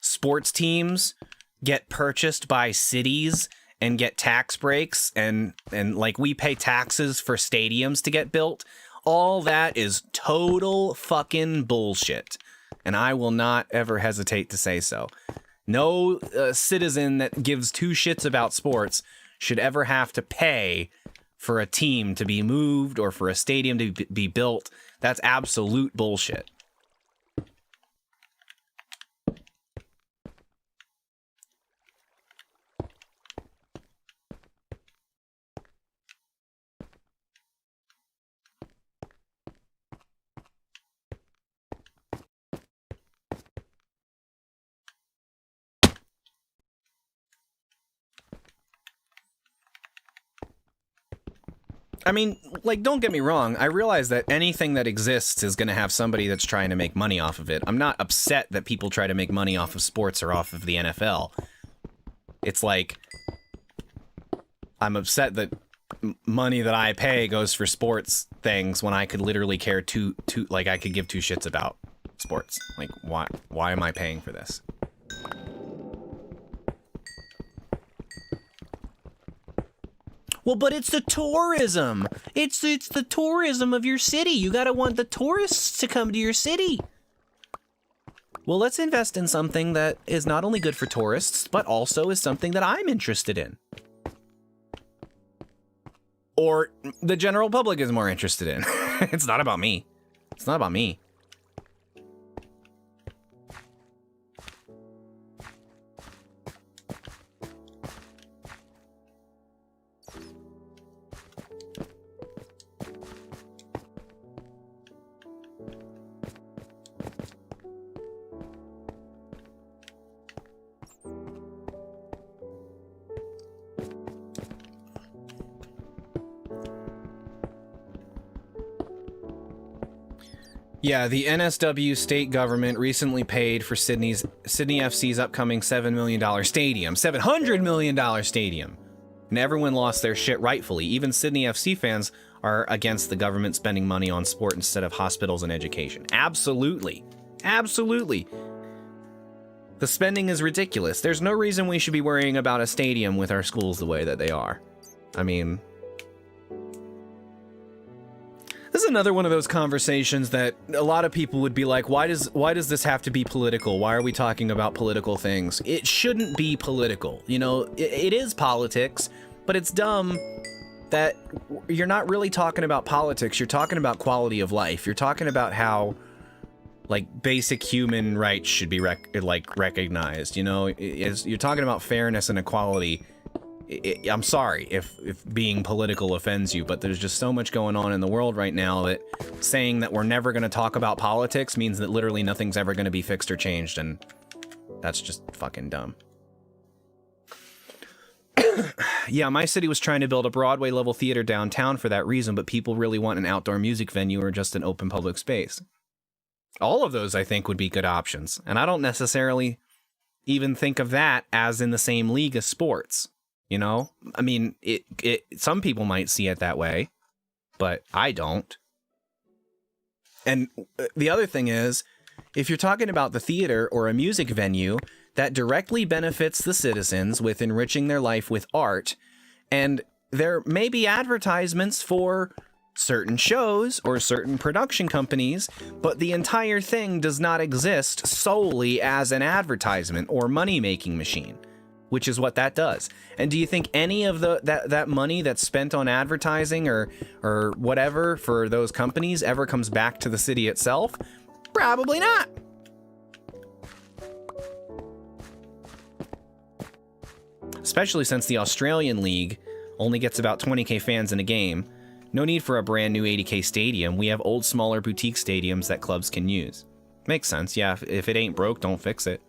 sports teams get purchased by cities and get tax breaks and like we pay taxes for stadiums to get built, all that is total fucking bullshit. And I will not ever hesitate to say so. No citizen that gives two shits about sports should ever have to pay for a team to be moved or for a stadium to be built. That's absolute bullshit. I mean, like, don't get me wrong. I realize that anything that exists is going to have somebody that's trying to make money off of it. I'm not upset that people try to make money off of sports or off of the NFL. It's like, I'm upset that money that I pay goes for sports things when I could literally care like, I could give two shits about sports. Like, why am I paying for this? Well, but it's the tourism. It's the tourism of your city. You gotta want the tourists to come to your city. Well, let's invest in something that is not only good for tourists, but also is something that I'm interested in. Or the general public is more interested in. It's not about me. It's not about me. Yeah, the NSW state government recently paid for Sydney FC's upcoming $7 million stadium. $700 million stadium. And everyone lost their shit rightfully. Even Sydney FC fans are against the government spending money on sport instead of hospitals and education. Absolutely. Absolutely. The spending is ridiculous. There's no reason we should be worrying about a stadium with our schools the way that they are. I mean, this is another one of those conversations that a lot of people would be like, why does this have to be political? Why are we talking about political things? It shouldn't be political. You know, it is politics, but it's dumb that you're not really talking about politics. You're talking about quality of life. You're talking about how, like, basic human rights should be recognized. You know, you're talking about fairness and equality. I'm sorry if being political offends you, but there's just so much going on in the world right now that saying that we're never going to talk about politics means that literally nothing's ever going to be fixed or changed, and that's just fucking dumb. Yeah, my city was trying to build a Broadway-level theater downtown for that reason, but people really want an outdoor music venue or just an open public space. All of those, I think, would be good options, and I don't necessarily even think of that as in the same league as sports. You know, I mean, some people might see it that way, but I don't. And the other thing is, if you're talking about the theater or a music venue, that directly benefits the citizens with enriching their life with art, and there may be advertisements for certain shows or certain production companies, but the entire thing does not exist solely as an advertisement or money-making machine. Which is what that does. And do you think any of that money that's spent on advertising or whatever for those companies ever comes back to the city itself? Probably not. Especially since the Australian League only gets about 20k fans in a game. No need for a brand new 80k stadium. We have old, smaller boutique stadiums that clubs can use. Makes sense, yeah. If it ain't broke, don't fix it.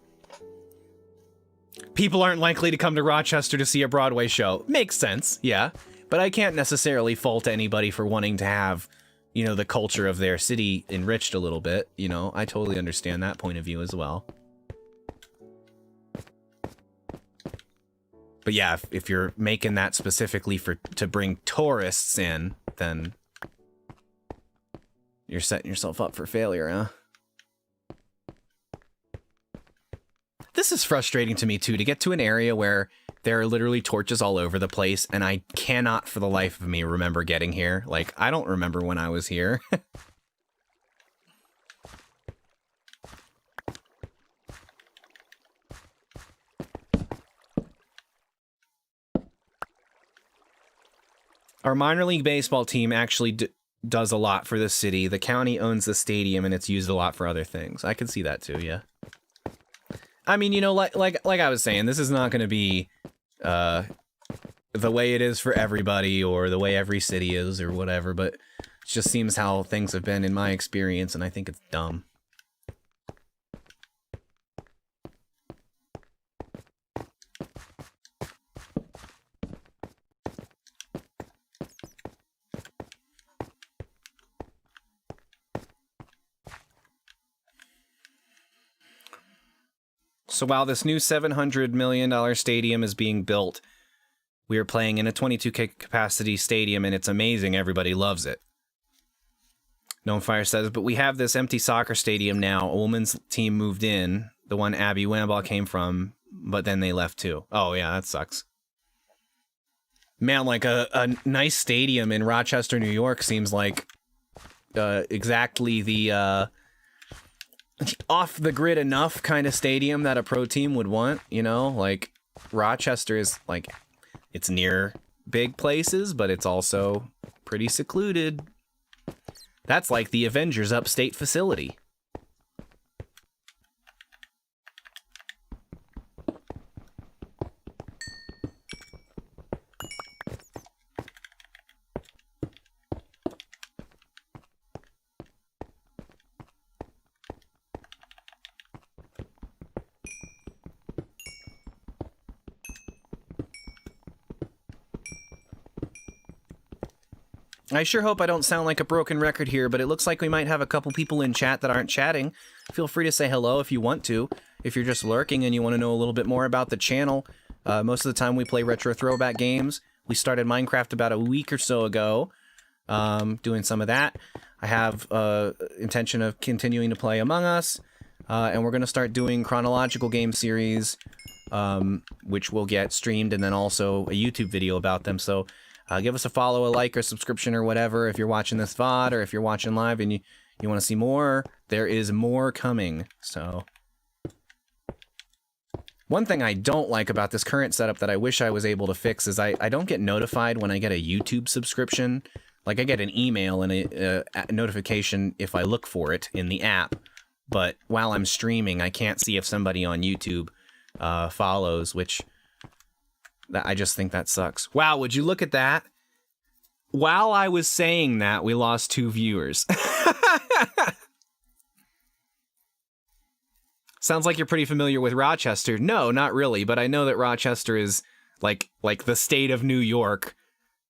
People aren't likely to come to Rochester to see a Broadway show. Makes sense, yeah. But I can't necessarily fault anybody for wanting to have, you know, the culture of their city enriched a little bit. You know, I totally understand that point of view as well. But yeah, if you're making that specifically to bring tourists in, then you're setting yourself up for failure, huh? This is frustrating to me, too, to get to an area where there are literally torches all over the place, and I cannot for the life of me remember getting here. Like, I don't remember when I was here. Our minor league baseball team actually does a lot for the city. The county owns the stadium, and it's used a lot for other things. I can see that, too, yeah. I mean, you know, like I was saying, this is not going to be the way it is for everybody or the way every city is or whatever, but it just seems how things have been in my experience, and I think it's dumb. So while this new $700 million stadium is being built, we are playing in a 22K capacity stadium, and it's amazing. Everybody loves it. Gnomefire says, but we have this empty soccer stadium now. A women's team moved in, the one Abby Wambach came from, but then they left too. Oh, yeah, that sucks. Man, like a nice stadium in Rochester, New York seems like exactly the off-the-grid enough kind of stadium that a pro team would want, you know? Like, Rochester is, like, it's near big places, but it's also pretty secluded. That's like the Avengers upstate facility. I sure hope I don't sound like a broken record here, but it looks like we might have a couple people in chat that aren't chatting. Feel free to say hello if you want to. If you're just lurking and you want to know a little bit more about the channel, most of the time we play retro throwback games. We started Minecraft about a week or so ago, doing some of that. I have intention of continuing to play Among Us, and we're going to start doing chronological game series, which will get streamed, and then also a YouTube video about them. So give us a follow, a like, or subscription, or whatever if you're watching this VOD, or if you're watching live and you want to see more. There is more coming, so. One thing I don't like about this current setup that I wish I was able to fix is I don't get notified when I get a YouTube subscription. Like, I get an email and a notification if I look for it in the app, but while I'm streaming, I can't see if somebody on YouTube follows, which I just think that sucks. Wow, would you look at that? While I was saying that, we lost 2 viewers. Sounds like you're pretty familiar with Rochester. No, not really, but I know that Rochester is like the state of New York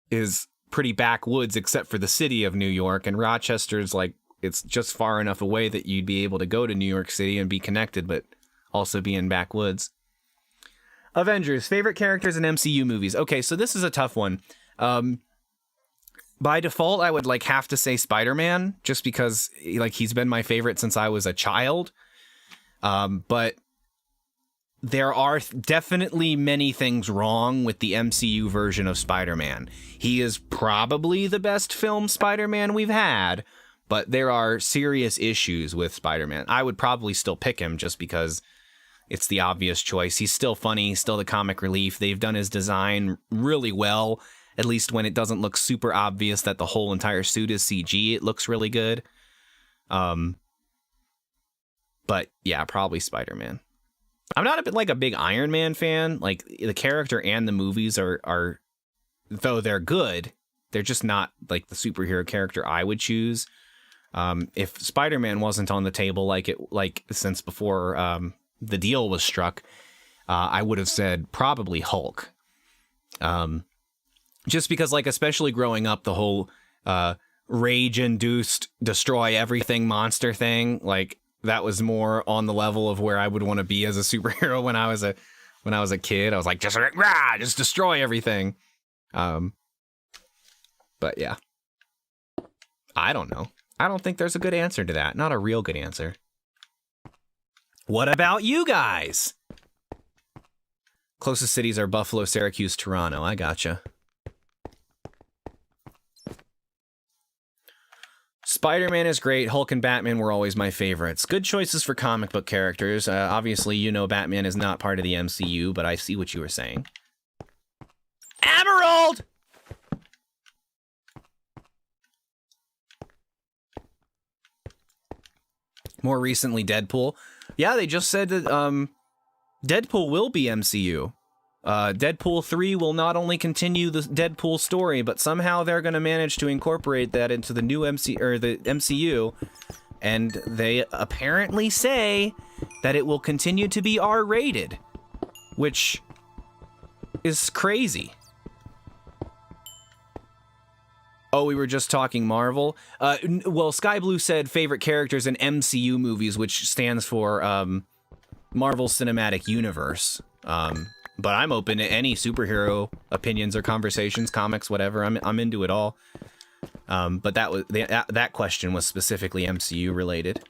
is pretty backwoods except for the city of New York, and Rochester is like, it's just far enough away that you'd be able to go to New York City and be connected, but also be in backwoods. Avengers, favorite characters in MCU movies. Okay, so this is a tough one. By default, I would like have to say Spider-Man, just because like he's been my favorite since I was a child. But there are definitely many things wrong with the MCU version of Spider-Man. He is probably the best film Spider-Man we've had, but there are serious issues with Spider-Man. I would probably still pick him just because it's the obvious choice. He's still funny, he's still the comic relief. They've done his design really well, at least when it doesn't look super obvious that the whole entire suit is CG. It looks really good. But yeah, probably Spider-Man. I'm not a big Iron Man fan. Like, the character and the movies are though they're good, they're just not like the superhero character I would choose. If Spider-Man wasn't on the table since before the deal was struck, I would have said probably Hulk. Just because, like, especially growing up, the whole rage-induced destroy everything monster thing, like, that was more on the level of where I would want to be as a superhero when I was a kid. I was like, just destroy everything. But yeah, I don't know. I don't think there's a good answer to that. Not a real good answer. What about you guys? Closest cities are Buffalo, Syracuse, Toronto. I gotcha. Spider-Man is great. Hulk and Batman were always my favorites. Good choices for comic book characters. Obviously, you know Batman is not part of the MCU, but I see what you were saying. Emerald! More recently, Deadpool. Yeah, they just said that Deadpool will be MCU. Deadpool 3 will not only continue the Deadpool story, but somehow they're going to manage to incorporate that into the new the MCU. And they apparently say that it will continue to be R-rated, which is crazy. Oh, we were just talking Marvel. Well, Sky Blue said favorite characters in MCU movies, which stands for Marvel Cinematic Universe. But I'm open to any superhero opinions or conversations, comics, whatever. I'm into it all. But that question was specifically MCU related.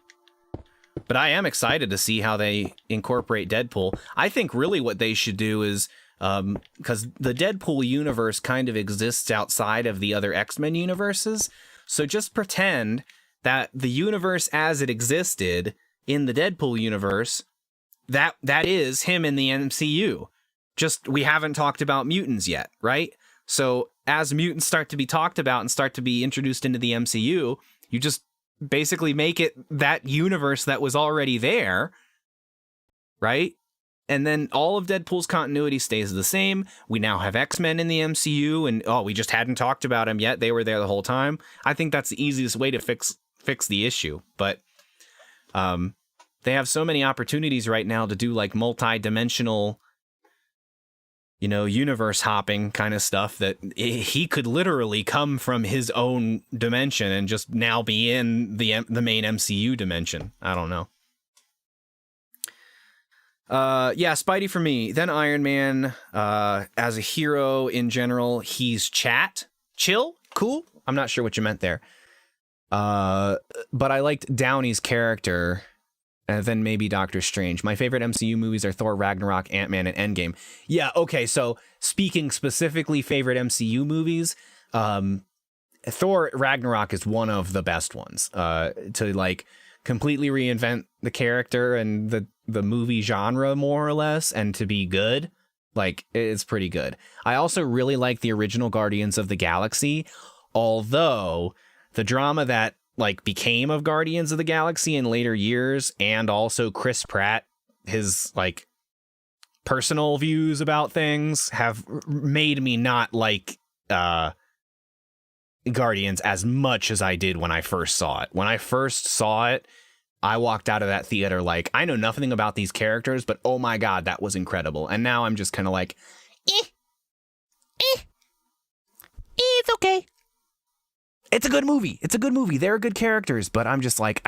But I am excited to see how they incorporate Deadpool. I think really what they should do is, because the Deadpool universe kind of exists outside of the other X-Men universes, so just pretend that the universe as it existed in the Deadpool universe, that is him in the MCU. Just, we haven't talked about mutants yet, right? So as mutants start to be talked about and start to be introduced into the MCU, you just basically make it that universe that was already there, right? And then all of Deadpool's continuity stays the same. We now have X-Men in the MCU, and we just hadn't talked about them yet. They were there the whole time. I think that's the easiest way to fix the issue. But they have so many opportunities right now to do like multi-dimensional, universe hopping kind of stuff that he could literally come from his own dimension and just now be in the main MCU dimension. I don't know. Yeah, Spidey for me. Then Iron Man. As a hero in general, he's chill, cool. I'm not sure what you meant there. But I liked Downey's character. And then maybe Doctor Strange. My favorite MCU movies are Thor, Ragnarok, Ant-Man, and Endgame. Yeah, okay, so speaking specifically favorite MCU movies, Thor, Ragnarok is one of the best ones. To like completely reinvent the character and the movie genre more or less, and to be good, like, it's pretty good. I also really like the original Guardians of the Galaxy, although the drama that like became of Guardians of the Galaxy in later years, and also Chris Pratt, his like personal views about things have made me not like Guardians as much as I did when I first saw it. When I first saw it, I walked out of that theater like, I know nothing about these characters, but oh my god, that was incredible. And now I'm just kind of like, it's okay. It's a good movie. They're good characters, but I'm just like,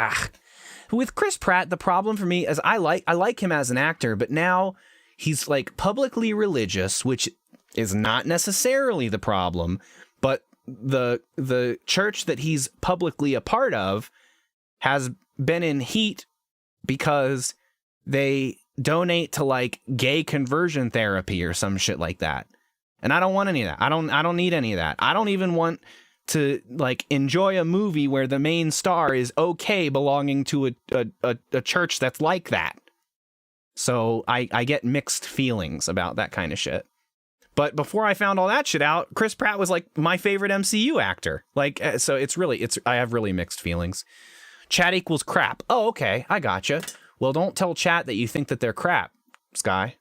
With Chris Pratt, the problem for me is I like him as an actor, but now he's like publicly religious, which is not necessarily the problem, but the church that he's publicly a part of has been in heat because they donate to like gay conversion therapy or some shit like that. And I don't want any of that. I don't need any of that. I don't even want to like enjoy a movie where the main star is okay belonging to a church that's like that. So I get mixed feelings about that kind of shit. But before I found all that shit out, Chris Pratt was like my favorite MCU actor. Like, so I have really mixed feelings. Chat equals crap. Oh, okay. I gotcha. Well, don't tell chat that you think that they're crap, Sky.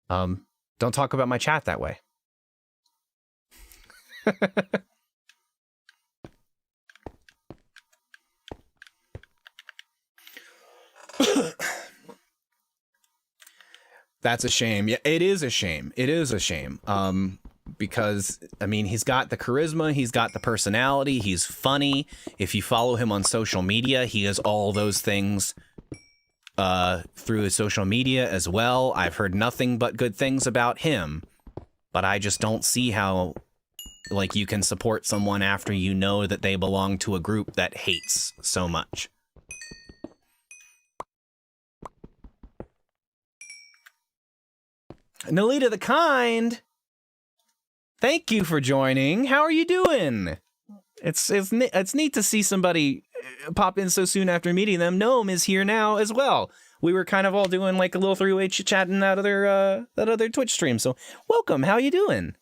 Don't talk about my chat that way. That's a shame. Yeah, it is a shame. Because I mean, he's got the charisma, he's got the personality, he's funny. If you follow him on social media, he has all those things through his social media as well. I've heard nothing but good things about him, but I just don't see how like you can support someone after you know that they belong to a group that hates so much. Nalita the Kind, thank you for joining. How are you doing? It's neat to see somebody pop in so soon after meeting them. Gnome is here now as well. We were kind of all doing like a little three-way chat in that other Twitch stream. So welcome. How you doing?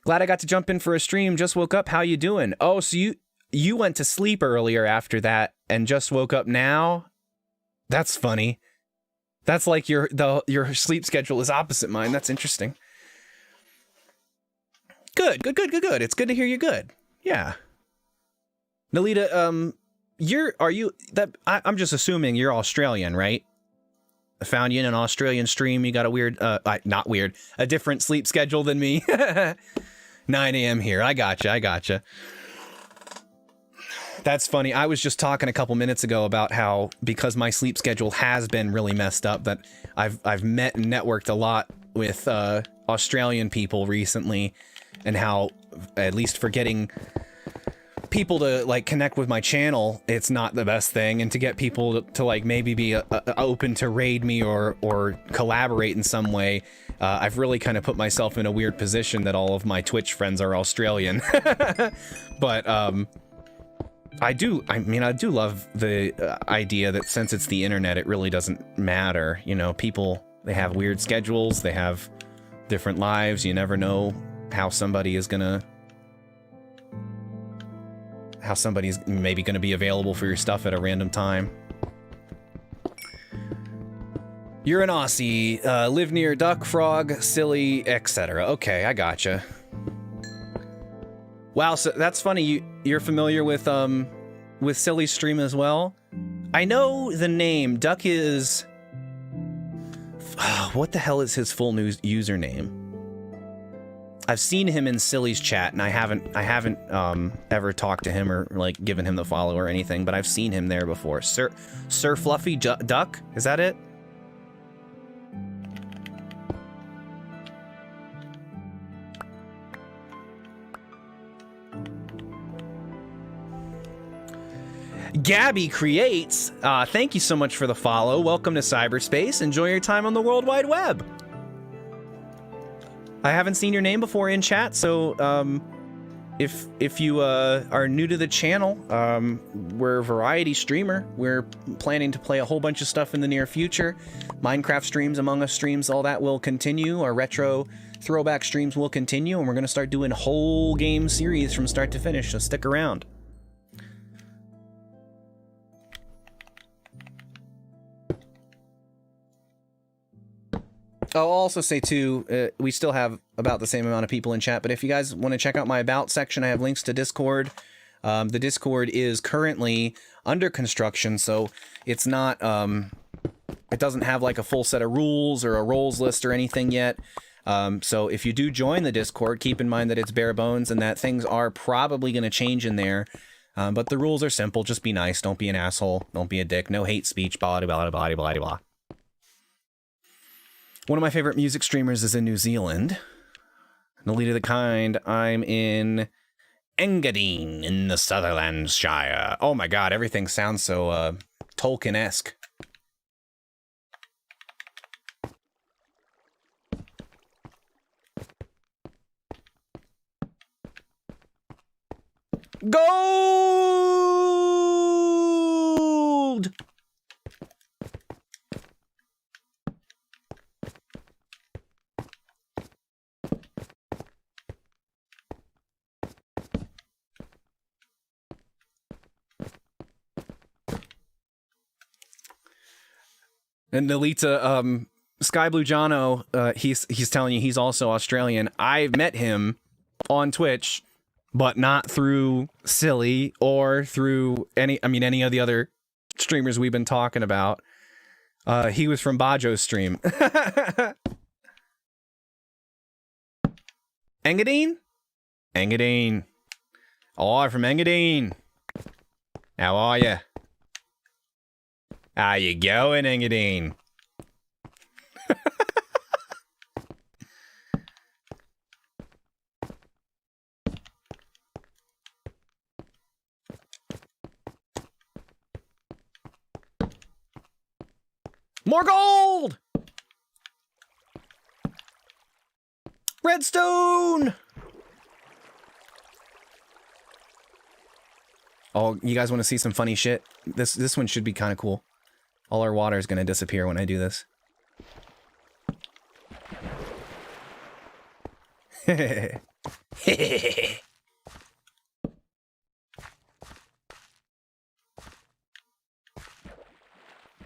Glad I got to jump in for a stream. Just woke up. How you doing? Oh, so you went to sleep earlier after that and just woke up now? That's funny. That's like your sleep schedule is opposite mine. That's interesting. Good. It's good to hear you're good. Yeah. Nalita, I'm just assuming you're Australian, right? I found you in an Australian stream. You got a different sleep schedule than me. 9 a.m. here. I gotcha. That's funny. I was just talking a couple minutes ago about how, because my sleep schedule has been really messed up, that I've met and networked a lot with Australian people recently, and how, at least for getting people to like connect with my channel, it's not the best thing, and to get people to like maybe be open to raid me or collaborate in some way, I've really kind of put myself in a weird position that all of my Twitch friends are Australian. But I do love the idea that since it's the internet, it really doesn't matter. You know, people, they have weird schedules, they have different lives. You never know how somebody's maybe gonna be available for your stuff at a random time. You're an Aussie, live near duck, frog, silly, etc. Okay, I gotcha. Wow, so that's funny. You're familiar with Silly's stream as well? I know the name. Duck is... what the hell is his full username? I've seen him in Silly's chat, and I haven't ever talked to him or like given him the follow or anything, but I've seen him there before. Sir Fluffy Duck? Is that it? Gabby Creates, thank you so much for the follow. Welcome to cyberspace. Enjoy your time on the World Wide Web. I haven't seen your name before in chat, so if you are new to the channel, we're a variety streamer. We're planning to play a whole bunch of stuff in the near future. Minecraft streams, Among Us streams, all that will continue. Our retro throwback streams will continue, and we're going to start doing whole game series from start to finish, so stick around. I'll also say, too, we still have about the same amount of people in chat, but if you guys want to check out my About section, I have links to Discord. The Discord is currently under construction, so it's not, it doesn't have like a full set of rules or a roles list or anything yet. So if you do join the Discord, keep in mind that it's bare bones and that things are probably going to change in there. But the rules are simple. Just be nice. Don't be an asshole. Don't be a dick. No hate speech. Blah, blah, blah, blah, blah, blah. One of my favorite music streamers is in New Zealand. Nalita the Kind, I'm in Engadine in the Sutherlandshire. Oh my god, everything sounds so Tolkien-esque. Gold! And Nalita, Sky Blue Jono, he's telling you he's also Australian. I've met him on Twitch, but not through Silly or through any of the other streamers we've been talking about. He was from Bajo's stream. Engadine? Engadine. Oh, I'm from Engadine. How are you? How you going, Engadine? More gold! Redstone! Oh, you guys want to see some funny shit? This one should be kind of cool. All our water is going to disappear when I do this.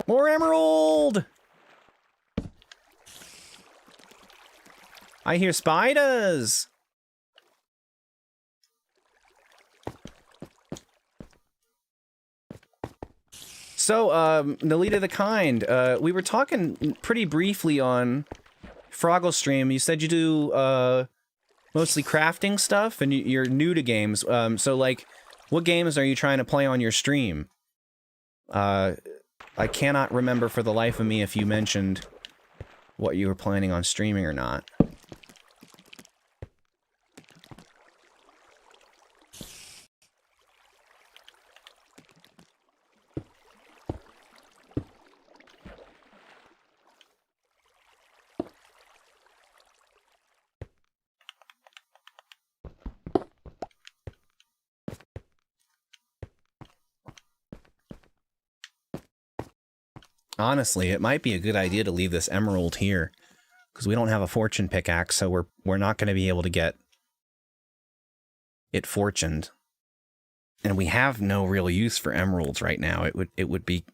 More emerald! I hear spiders! So, Nalita the Kind, we were talking pretty briefly on Froggle Stream. You said you do, mostly crafting stuff, and you're new to games. So, like, what games are you trying to play on your stream? I cannot remember for the life of me if you mentioned what you were planning on streaming or not. Honestly, it might be a good idea to leave this emerald here, because we don't have a fortune pickaxe, so we're not going to be able to get it fortuned. And we have no real use for emeralds right now. It would be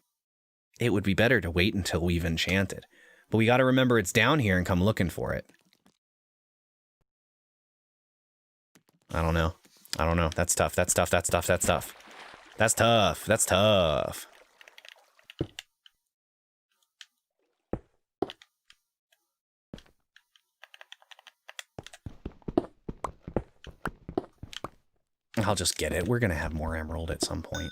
better to wait until we've enchanted. But we got to remember it's down here and come looking for it. I don't know. I don't know. That's tough. That's tough. That's tough. That's tough. That's tough. That's tough. I'll just get it. We're going to have more emerald at some point.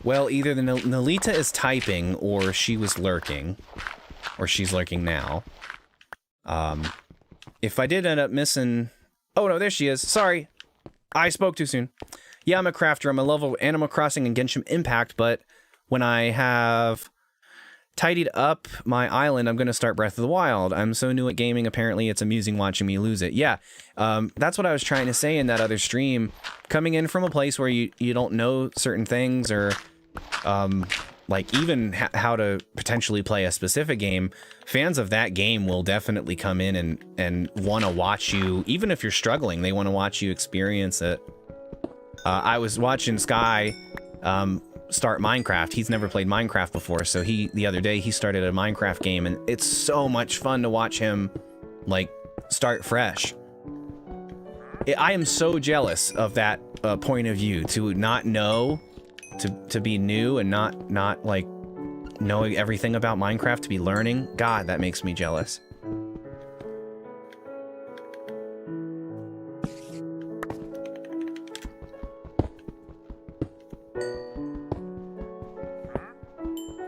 Well, either the Nalita is typing, or she was lurking. Or she's lurking now. If I did end up missing... Oh, no, there she is. Sorry. I spoke too soon. Yeah, I'm a crafter. I'm a level of Animal Crossing and Genshin Impact, but when I have tidied up my island, I'm going to start Breath of the Wild. I'm so new at gaming, apparently it's amusing watching me lose it. Yeah, that's what I was trying to say in that other stream. Coming in from a place where you don't know certain things, or like even how to potentially play a specific game, fans of that game will definitely come in and want to watch you, even if you're struggling, they want to watch you experience it. I was watching Sky start Minecraft. He's never played Minecraft before, so the other day he started a Minecraft game, and it's so much fun to watch him like start fresh. I am so jealous of that point of view, to not know, to be new and not like knowing everything about Minecraft, to be learning. God, that makes me jealous.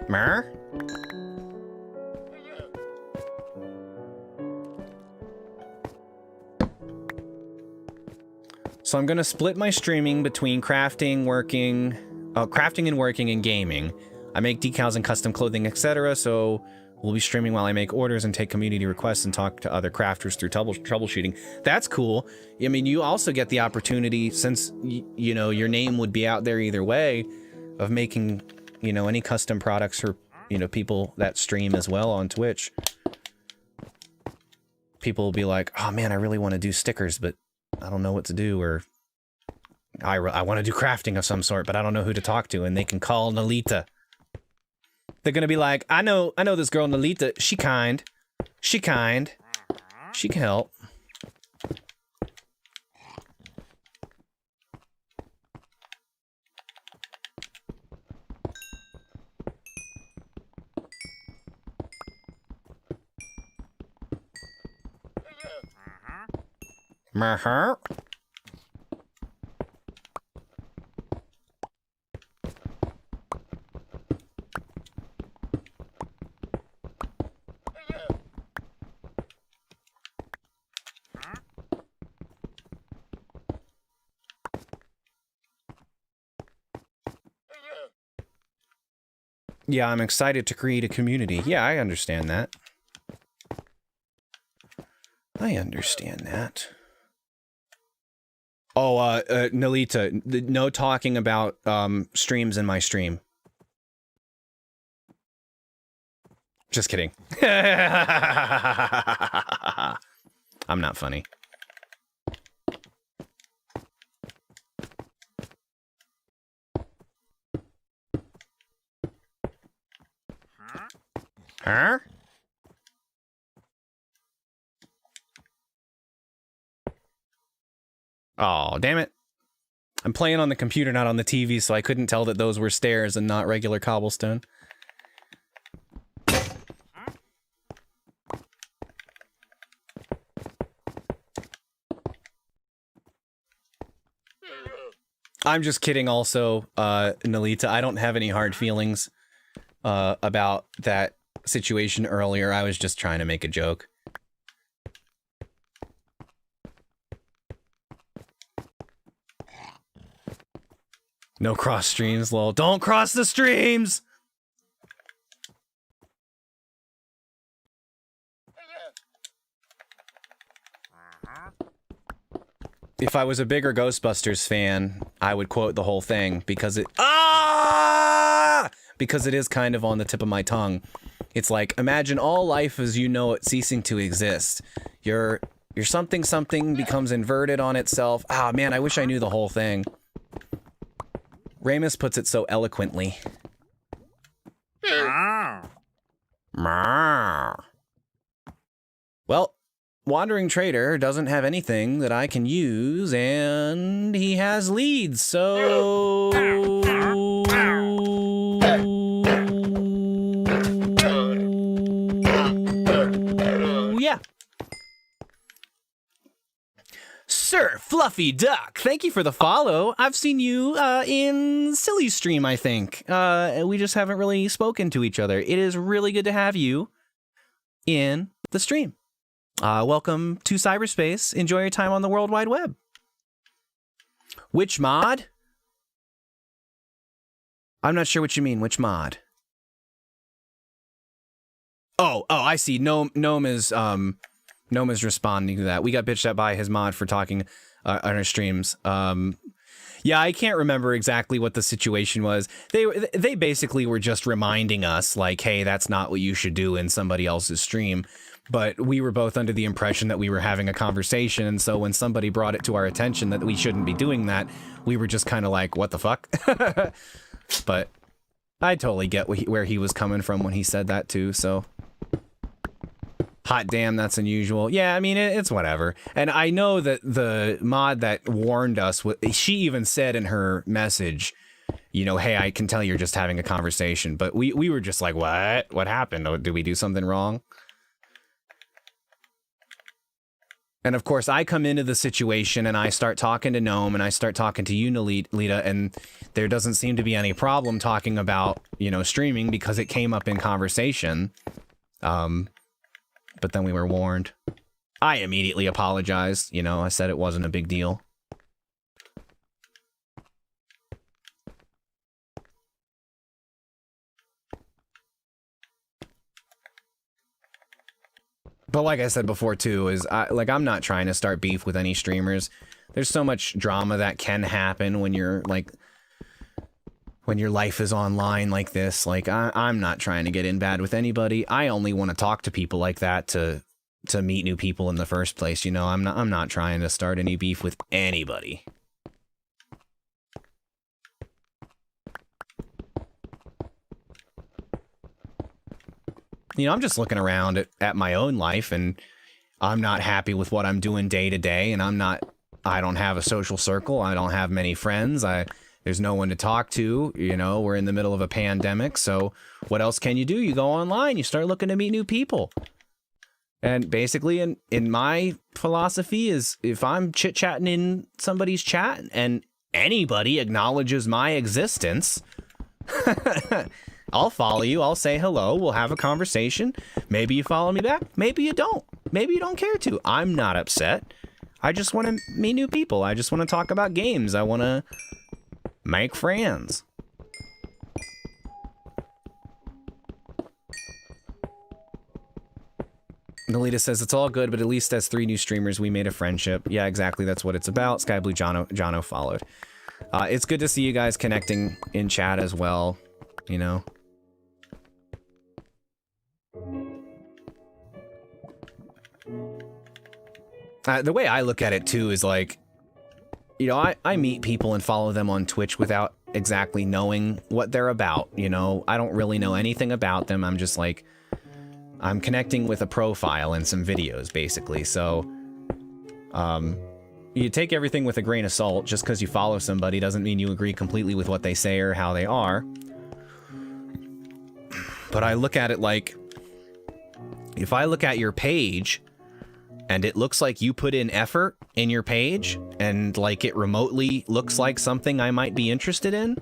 Mer? So I'm gonna split my streaming between crafting and working and gaming. I make decals and custom clothing, etc. So we'll be streaming while I make orders and take community requests and talk to other crafters through troubleshooting. That's cool. I mean, you also get the opportunity, since you know your name would be out there either way, of making, you know, any custom products for, you know, people that stream as well on Twitch. People will be like, oh man, I really want to do stickers, but I don't know what to do, or I want to do crafting of some sort, but I don't know who to talk to, and they can call Nalita. They're gonna be like, I know this girl Nalita, she kind. She can help. Yeah, I'm excited to create a community. Yeah, I understand that. I understand that. Oh, Nalita, no talking about streams in my stream. Just kidding. I'm not funny. Huh? Oh, damn it. I'm playing on the computer, not on the TV, so I couldn't tell that those were stairs and not regular cobblestone. I'm just kidding also, Nalita. I don't have any hard feelings about that situation earlier. I was just trying to make a joke. No cross streams, lol. Don't cross the streams! If I was a bigger Ghostbusters fan, I would quote the whole thing because it because it is kind of on the tip of my tongue. It's like, imagine all life as you know it ceasing to exist. Your something becomes inverted on itself. Ah, man, I wish I knew the whole thing. Ramus puts it so eloquently. Well, Wandering Trader doesn't have anything that I can use, and he has leads, so... yeah. Sir Fluffy Duck, thank you for the follow. I've seen you in Silly's stream, I think. We just haven't really spoken to each other. It is really good to have you in the stream. Welcome to cyberspace. Enjoy your time on the World Wide Web. Which mod? I'm not sure what you mean. Which mod? Oh, I see. Gnome is responding to that. We got bitched at by his mod for talking on our streams. Yeah, I can't remember exactly what the situation was. They basically were just reminding us, like, hey, that's not what you should do in somebody else's stream. But we were both under the impression that we were having a conversation, and so when somebody brought it to our attention that we shouldn't be doing that, we were just kind of like, what the fuck? But I totally get where he was coming from when he said that too, so... Hot damn, that's unusual. Yeah, I mean, it's whatever. And I know that the mod that warned us, she even said in her message, you know, hey, I can tell you're just having a conversation. But we were just like, what? What happened? Did we do something wrong? And of course, I come into the situation and I start talking to Gnome and I start talking to you, Nalita, and there doesn't seem to be any problem talking about, you know, streaming because it came up in conversation. But then we were warned. I immediately apologized. You know, I said it wasn't a big deal. But like I said before too, I'm not trying to start beef with any streamers. There's so much drama that can happen when you're like, when your life is online like this. Like I'm not trying to get in bad with anybody. I only want to talk to people like that to meet new people in the first place. You know, I'm not trying to start any beef with anybody. You know, I'm just looking around at my own life, and I'm not happy with what I'm doing day to day, and I don't have a social circle. I don't have many friends. There's no one to talk to. You know, we're in the middle of a pandemic, so what else can you do? You go online, you start looking to meet new people. And basically, in my philosophy is, if I'm chit-chatting in somebody's chat and anybody acknowledges my existence, I'll follow you, I'll say hello, we'll have a conversation. Maybe you follow me back, maybe you don't. Maybe you don't care to. I'm not upset. I just want to meet new people. I just want to talk about games. I want to make friends. Nalita says, it's all good, but at least as 3 new streamers, we made a friendship. Yeah, exactly. That's what it's about. Sky Blue Jono followed. It's good to see you guys connecting in chat as well, you know? The way I look at it, too, is like, you know, I meet people and follow them on Twitch without exactly knowing what they're about, you know? I don't really know anything about them. I'm just like, I'm connecting with a profile and some videos, basically. So, you take everything with a grain of salt. Just because you follow somebody doesn't mean you agree completely with what they say or how they are. But I look at it like, if I look at your page and it looks like you put in effort in your page and like it remotely looks like something I might be interested in,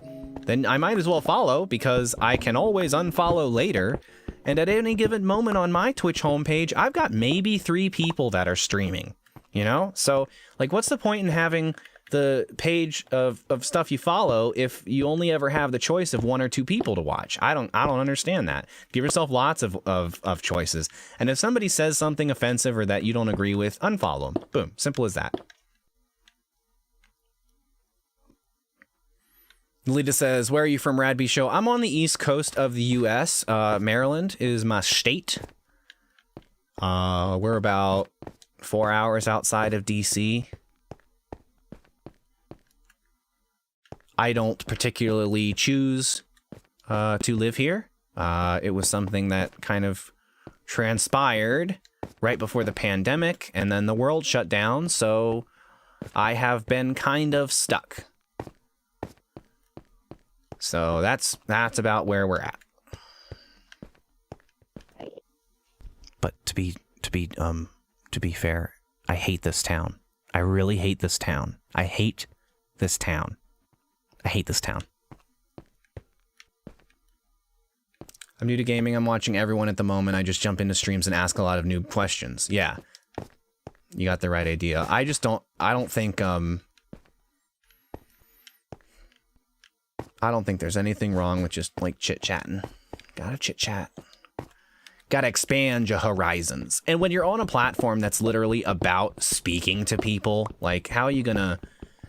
then I might as well follow, because I can always unfollow later. And at any given moment on my Twitch homepage, I've got maybe 3 people that are streaming, you know? So, like, what's the point in having the page of stuff you follow if you only ever have the choice of 1 or 2 people to watch? I don't understand that. Give yourself lots of choices. And if somebody says something offensive or that you don't agree with, unfollow them. Boom. Simple as that. Lita says, where are you from, RAD-B Show? I'm on the east coast of the U.S. Maryland is my state. We're about 4 hours outside of D.C. I don't particularly choose to live here. It was something that kind of transpired right before the pandemic, and then the world shut down, so I have been kind of stuck. So that's about where we're at. But to be fair, I hate this town. I really hate this town. I hate this town. I hate this town. I'm new to gaming. I'm watching everyone at the moment. I just jump into streams and ask a lot of new questions. Yeah. You got the right idea. I don't think there's anything wrong with just, like, chit-chatting. Gotta chit-chat. Gotta expand your horizons. And when you're on a platform that's literally about speaking to people, like, how are you gonna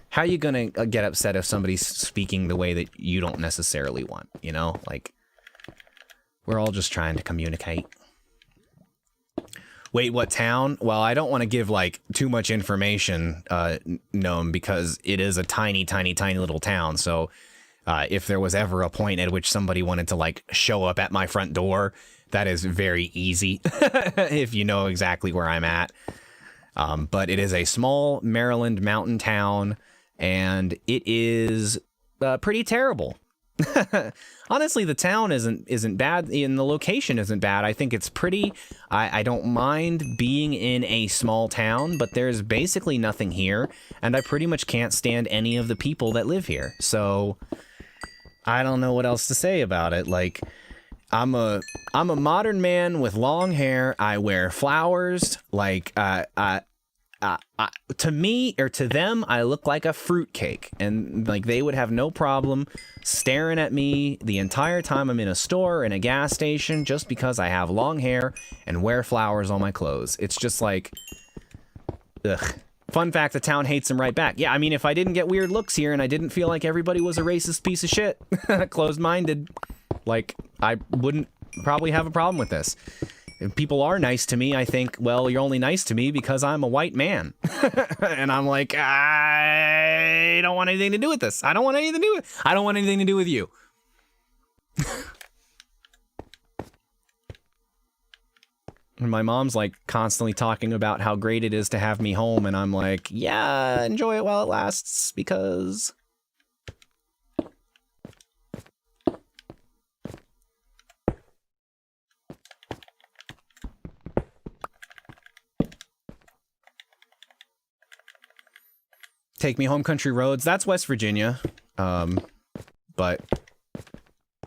get upset if somebody's speaking the way that you don't necessarily want, you know? Like, we're all just trying to communicate. Wait, what town? Well, I don't want to give, like, too much information, Gnome, because it is a tiny, tiny, tiny little town, so... if there was ever a point at which somebody wanted to, like, show up at my front door, that is very easy, if you know exactly where I'm at. But it is a small Maryland mountain town, and it is pretty terrible. Honestly, the town isn't bad, and the location isn't bad. I think it's pretty. I don't mind being in a small town, but there's basically nothing here, and I pretty much can't stand any of the people that live here. So... I don't know what else to say about it. Like, I'm a modern man with long hair. I wear flowers. Like, to me, or to them, I look like a fruitcake. And, like, they would have no problem staring at me the entire time I'm in a store, in a gas station, just because I have long hair and wear flowers on my clothes. It's just like, ugh. Fun fact, the town hates him right back. Yeah, I mean, if I didn't get weird looks here and I didn't feel like everybody was a racist piece of shit, closed-minded, like, I wouldn't probably have a problem with this. If people are nice to me, I think, well, you're only nice to me because I'm a white man. And I'm like, I don't want anything to do with this. I don't want anything to do with you. And my mom's, like, constantly talking about how great it is to have me home, and I'm like, yeah, enjoy it while it lasts, because... Take Me Home Country Roads, that's West Virginia. But,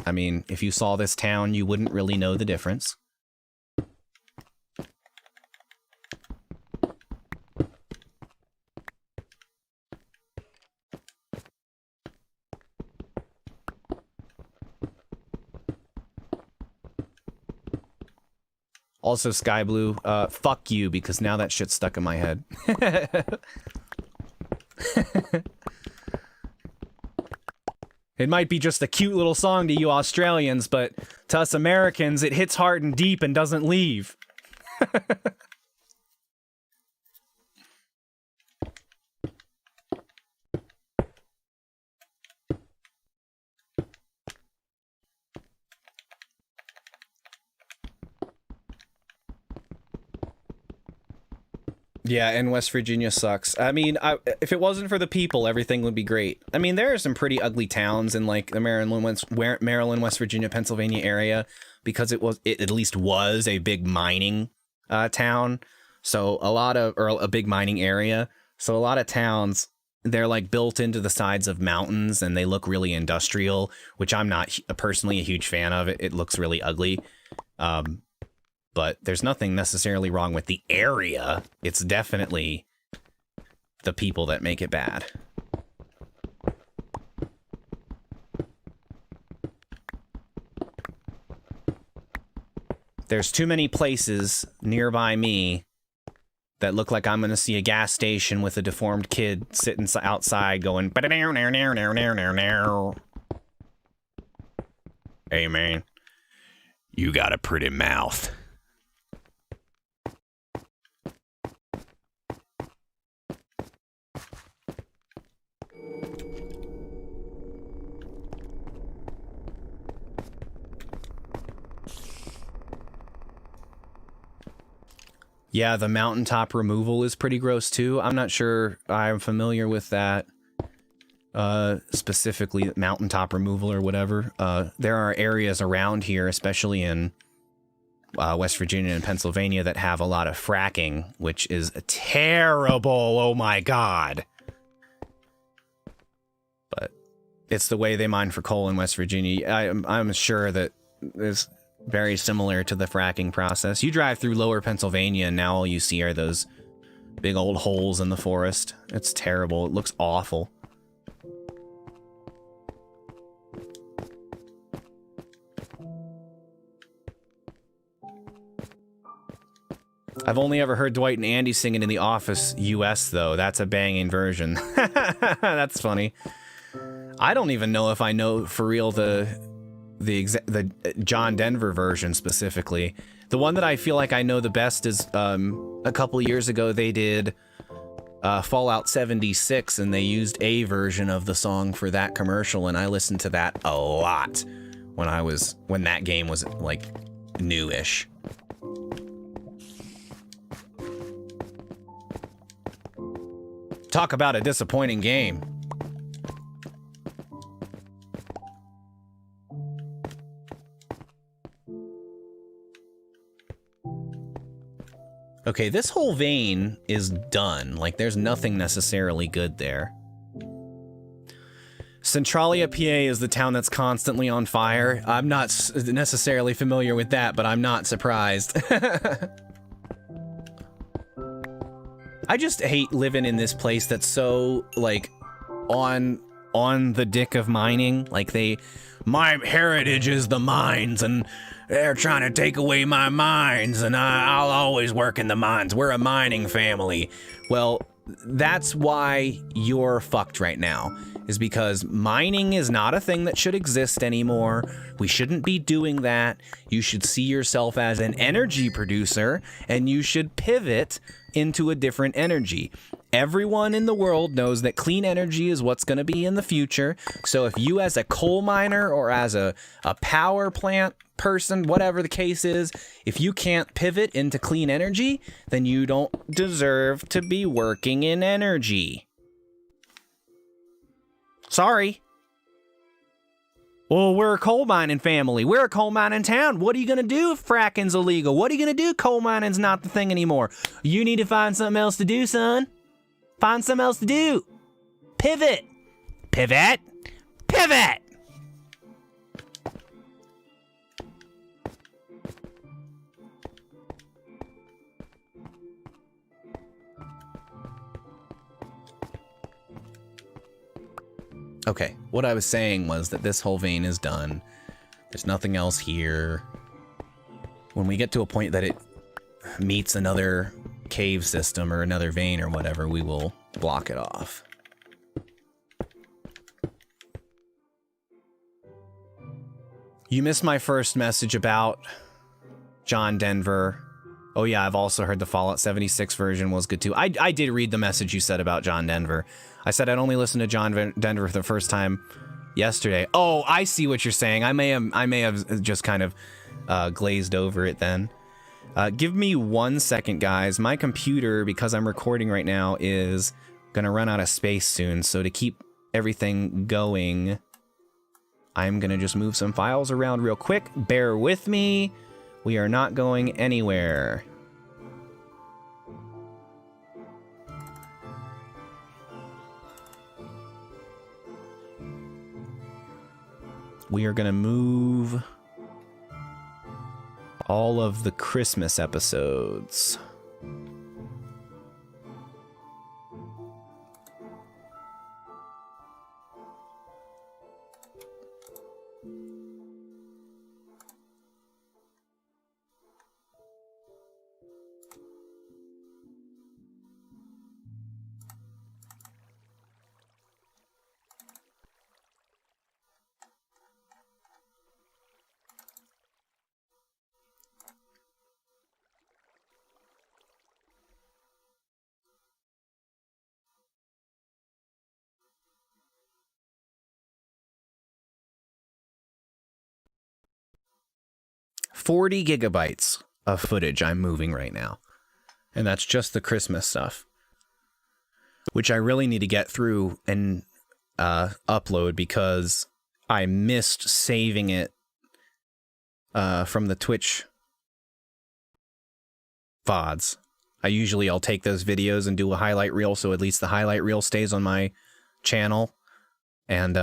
I mean, if you saw this town, you wouldn't really know the difference. Also, Sky Blue, fuck you, because now that shit's stuck in my head. It might be just a cute little song to you Australians, but to us Americans, it hits hard and deep and doesn't leave. Yeah, and West Virginia sucks. I mean, if it wasn't for the people, everything would be great. I mean, there are some pretty ugly towns in like the Maryland, West Virginia, Pennsylvania area because it at least was a big mining town. So a big mining area. So a lot of towns, they're like built into the sides of mountains and they look really industrial, which I'm not personally a huge fan of. It looks really ugly. But there's nothing necessarily wrong with the area. It's definitely the people that make it bad. There's too many places nearby me that look like I'm going to see a gas station with a deformed kid sitting outside going... Hey, man. You got a pretty mouth. Yeah, the mountaintop removal is pretty gross too. I'm not sure I'm familiar with that. Specifically mountaintop removal or whatever. There are areas around here, especially in West Virginia and Pennsylvania, that have a lot of fracking, which is terrible. Oh my god. But it's the way they mine for coal in West Virginia. I'm sure that it's very similar to the fracking process. You drive through lower Pennsylvania and now all you see are those big old holes in the forest. It's terrible. It looks awful. I've only ever heard Dwight and Andy singing in The Office US, though. That's a banging version. That's funny. I don't even know if I know for real the John Denver version specifically. The one that I feel like I know the best is a couple years ago they did Fallout 76 and they used a version of the song for that commercial, and I listened to that a lot when that game was like newish. Talk about a disappointing game. Okay, this whole vein is done. Like, there's nothing necessarily good there. Centralia, PA is the town that's constantly on fire. I'm not necessarily familiar with that, but I'm not surprised. I just hate living in this place that's so, like, on the dick of mining. Like, my heritage is the mines, and they're trying to take away my mines, and I'll always work in the mines. We're a mining family. Well, that's why you're fucked right now, is because mining is not a thing that should exist anymore. We shouldn't be doing that. You should see yourself as an energy producer, and you should pivot into a different energy. Everyone in the world knows that clean energy is what's going to be in the future. So if you as a coal miner or as a power plant person, whatever the case is, if you can't pivot into clean energy, then you don't deserve to be working in energy. Sorry. Well, we're a coal mining family. We're a coal mining town. What are you going to do if fracking's illegal? What are you going to do? Coal mining's not the thing anymore. You need to find something else to do, son. Find something else to do. Pivot. Pivot. Pivot. Okay, what I was saying was that this whole vein is done. There's nothing else here. When we get to a point that meets another cave system or another vein or whatever, we will block it off. You missed my first message about John Denver. Oh yeah, I've also heard the Fallout 76 version was good too. I did read the message you said about John Denver. I said I'd only listened to John Denver for the first time yesterday. Oh, I see what you're saying. I may have just kind of glazed over it then. Give me 1 second, guys. My computer, because I'm recording right now, is gonna run out of space soon. So to keep everything going, I'm gonna just move some files around real quick. Bear with me. We are not going anywhere. We are gonna move all of the Christmas episodes. $40 gigabytes of footage I'm moving right now. And that's just the Christmas stuff, which I really need to get through and upload because I missed saving it from the Twitch VODs. I'll take those videos and do a highlight reel, so at least the highlight reel stays on my channel. And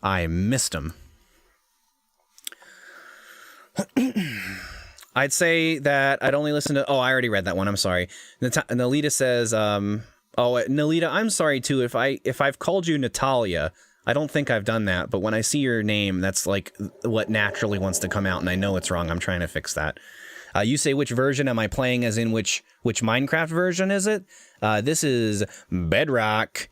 I missed them. I'd say that I'd only listen to... Oh, I already read that one. I'm sorry. Nalita says... Oh, Nalita, I'm sorry, too. If I've called you Natalia, I don't think I've done that. But when I see your name, that's like what naturally wants to come out. And I know it's wrong. I'm trying to fix that. You say, which version am I playing? As in, which Minecraft version is it? This is Bedrock.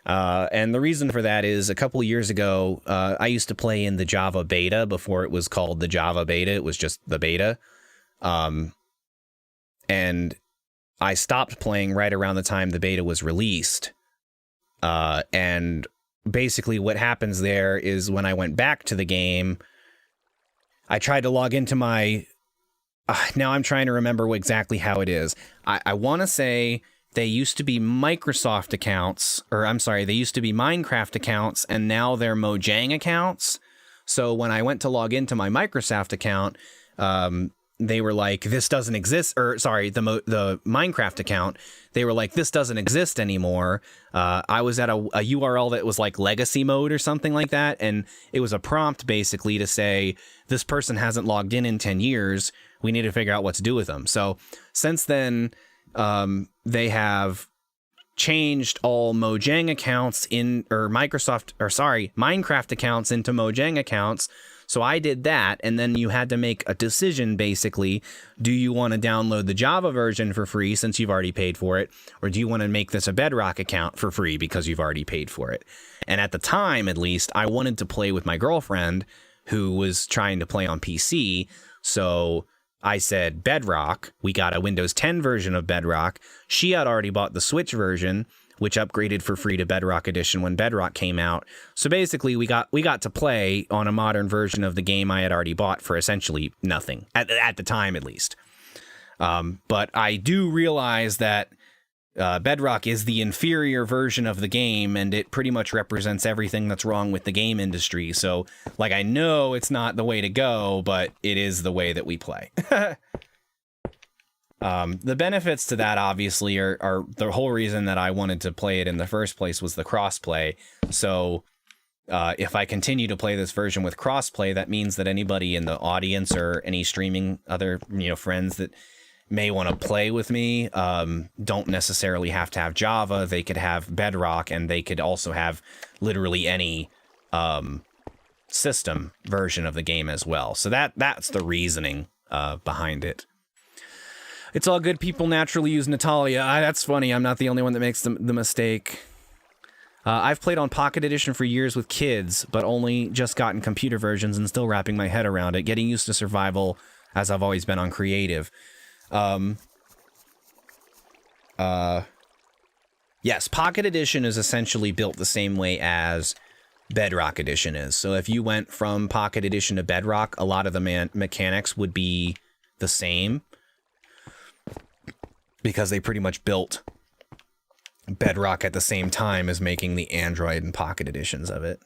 And the reason for that is a couple of years ago, I used to play in the Java beta before it was called the Java beta. It was just the beta. And I stopped playing right around the time the beta was released. And basically what happens there is when I went back to the game, I tried to log into my... now I'm trying to remember exactly how it is. I want to say... They used to be Microsoft accounts, or I'm sorry, they used to be Minecraft accounts, and now they're Mojang accounts. So when I went to log into my Microsoft account, they were like, this doesn't exist, or sorry, the Minecraft account, they were like, this doesn't exist anymore. I was at a URL that was like legacy mode or something like that, and it was a prompt basically to say, this person hasn't logged in 10 years, we need to figure out what to do with them. So since then... they have changed all Mojang accounts Minecraft accounts into Mojang accounts. So I did that, and then you had to make a decision, basically. Do you want to download the Java version for free since you've already paid for it? Or do you want to make this a Bedrock account for free because you've already paid for it? And at the time, at least, I wanted to play with my girlfriend who was trying to play on PC. So... I said Bedrock. We got a Windows 10 version of Bedrock. She had already bought the Switch version, which upgraded for free to Bedrock Edition when Bedrock came out. So basically, we got to play on a modern version of the game I had already bought for essentially nothing, at the time at least. But I do realize that Bedrock is the inferior version of the game, and it pretty much represents everything that's wrong with the game industry. So, like, I know it's not the way to go, but it is the way that we play. The benefits to that, obviously, are the whole reason that I wanted to play it in the first place was the crossplay. So, if I continue to play this version with crossplay, that means that anybody in the audience or any streaming other, friends that may want to play with me don't necessarily have to have Java. They could have Bedrock, and they could also have literally any system version of the game as well. So that's the reasoning behind it. It's all good. People naturally use Natalia. That's funny. I'm not the only one that makes the mistake. I've played on Pocket Edition for years with kids, but only just gotten computer versions and still wrapping my head around it. Getting used to survival, as I've always been on creative. Yes, Pocket Edition is essentially built the same way as Bedrock Edition is. So if you went from Pocket Edition to Bedrock, a lot of the mechanics would be the same. Because they pretty much built Bedrock at the same time as making the Android and Pocket editions of it.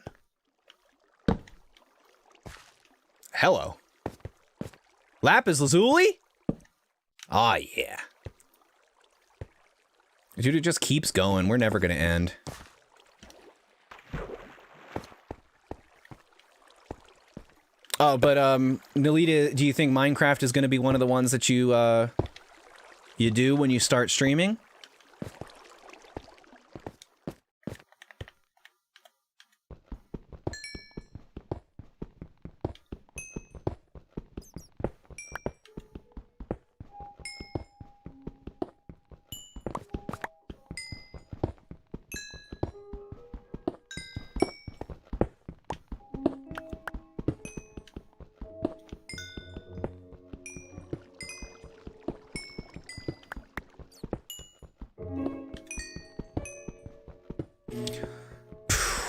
Hello. Lapis Lazuli? Oh, yeah. Dude, it just keeps going. We're never going to end. Oh, but, Nalita, do you think Minecraft is going to be one of the ones that you do when you start streaming?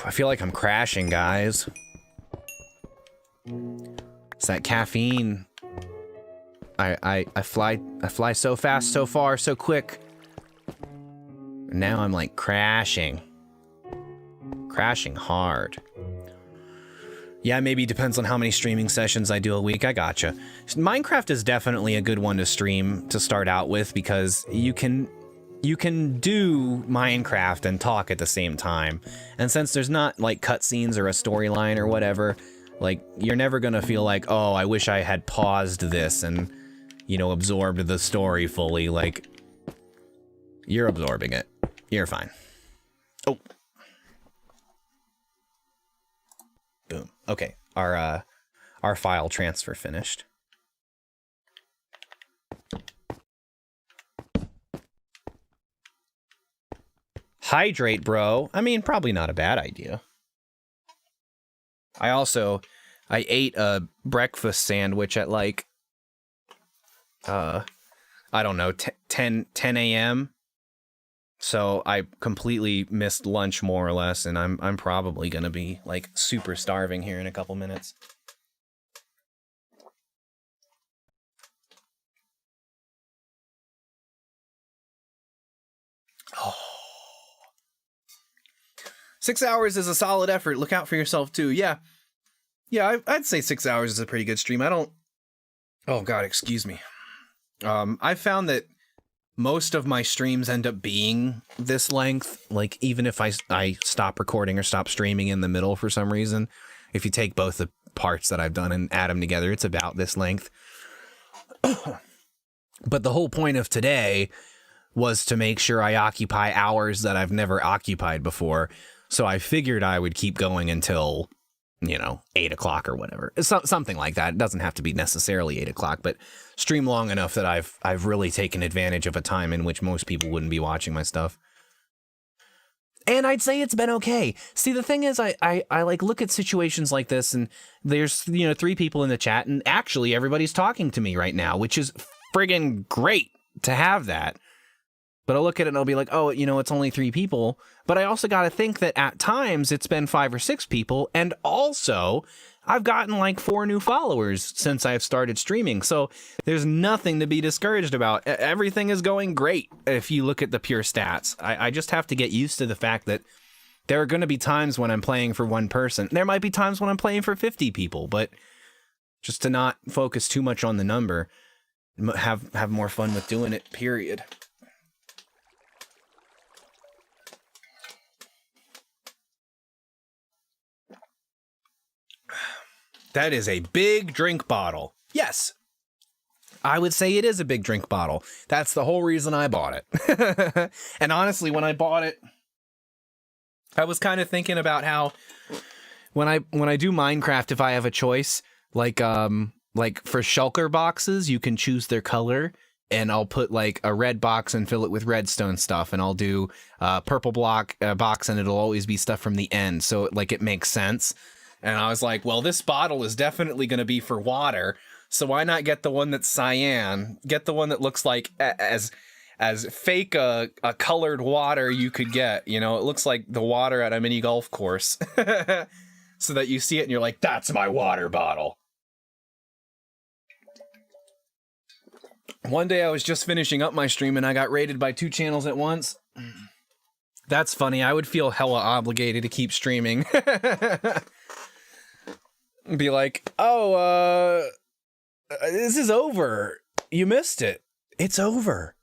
I feel like I'm crashing, guys. It's that caffeine. I fly so fast, so far, so quick. Now I'm like crashing. Crashing hard. Yeah, maybe depends on how many streaming sessions I do a week. I gotcha. Minecraft is definitely a good one to stream to start out with because you can do Minecraft and talk at the same time. And since there's not like cutscenes or a storyline or whatever, like you're never gonna feel like, oh, I wish I had paused this and, you know, absorbed the story fully. Like, you're absorbing it. You're fine. Oh. Boom. Okay. Our file transfer finished. Hydrate, bro. I mean, probably not a bad idea. I ate a breakfast sandwich at like, I don't know, 10 a.m. So I completely missed lunch more or less, and I'm probably gonna be like super starving here in a couple minutes. Oh. 6 hours is a solid effort. Look out for yourself too. Yeah. Yeah, I'd say 6 hours is a pretty good stream. I don't... Oh god, excuse me. I've found that most of my streams end up being this length. Like, even if I stop recording or stop streaming in the middle for some reason, if you take both the parts that I've done and add them together, it's about this length. But the whole point of today was to make sure I occupy hours that I've never occupied before. So I figured I would keep going until, you know, 8 o'clock or whatever. Something like that. It doesn't have to be necessarily 8 o'clock, but stream long enough that I've really taken advantage of a time in which most people wouldn't be watching my stuff. And I'd say it's been okay. See, the thing is, I like look at situations like this, and there's, you know, 3 people in the chat, and actually everybody's talking to me right now, which is friggin' great to have that. But I'll look at it and I'll be like, oh, you know, it's only 3 people. But I also got to think that at times it's been 5 or 6 people. And also, I've gotten like 4 new followers since I've started streaming. So there's nothing to be discouraged about. Everything is going great if you look at the pure stats. I just have to get used to the fact that there are going to be times when I'm playing for 1 person. There might be times when I'm playing for 50 people. But just to not focus too much on the number, have more fun with doing it, period. That is a big drink bottle. Yes, I would say it is a big drink bottle. That's the whole reason I bought it. And honestly, when I bought it, I was kind of thinking about how when I do Minecraft, if I have a choice, like for shulker boxes, you can choose their color. and I'll put like a red box and fill it with redstone stuff, and I'll do purple box and it'll always be stuff from the end, so like it makes sense. And I was like, well, this bottle is definitely going to be for water, so why not get the one that's cyan? Get the one that looks like as fake a colored water you could get. You know, it looks like the water at a mini golf course. So that you see it and you're like, that's my water bottle. One day I was just finishing up my stream and I got raided by 2 channels at once. That's funny. I would feel hella obligated to keep streaming. Be like, oh, this is over. You missed it. It's over.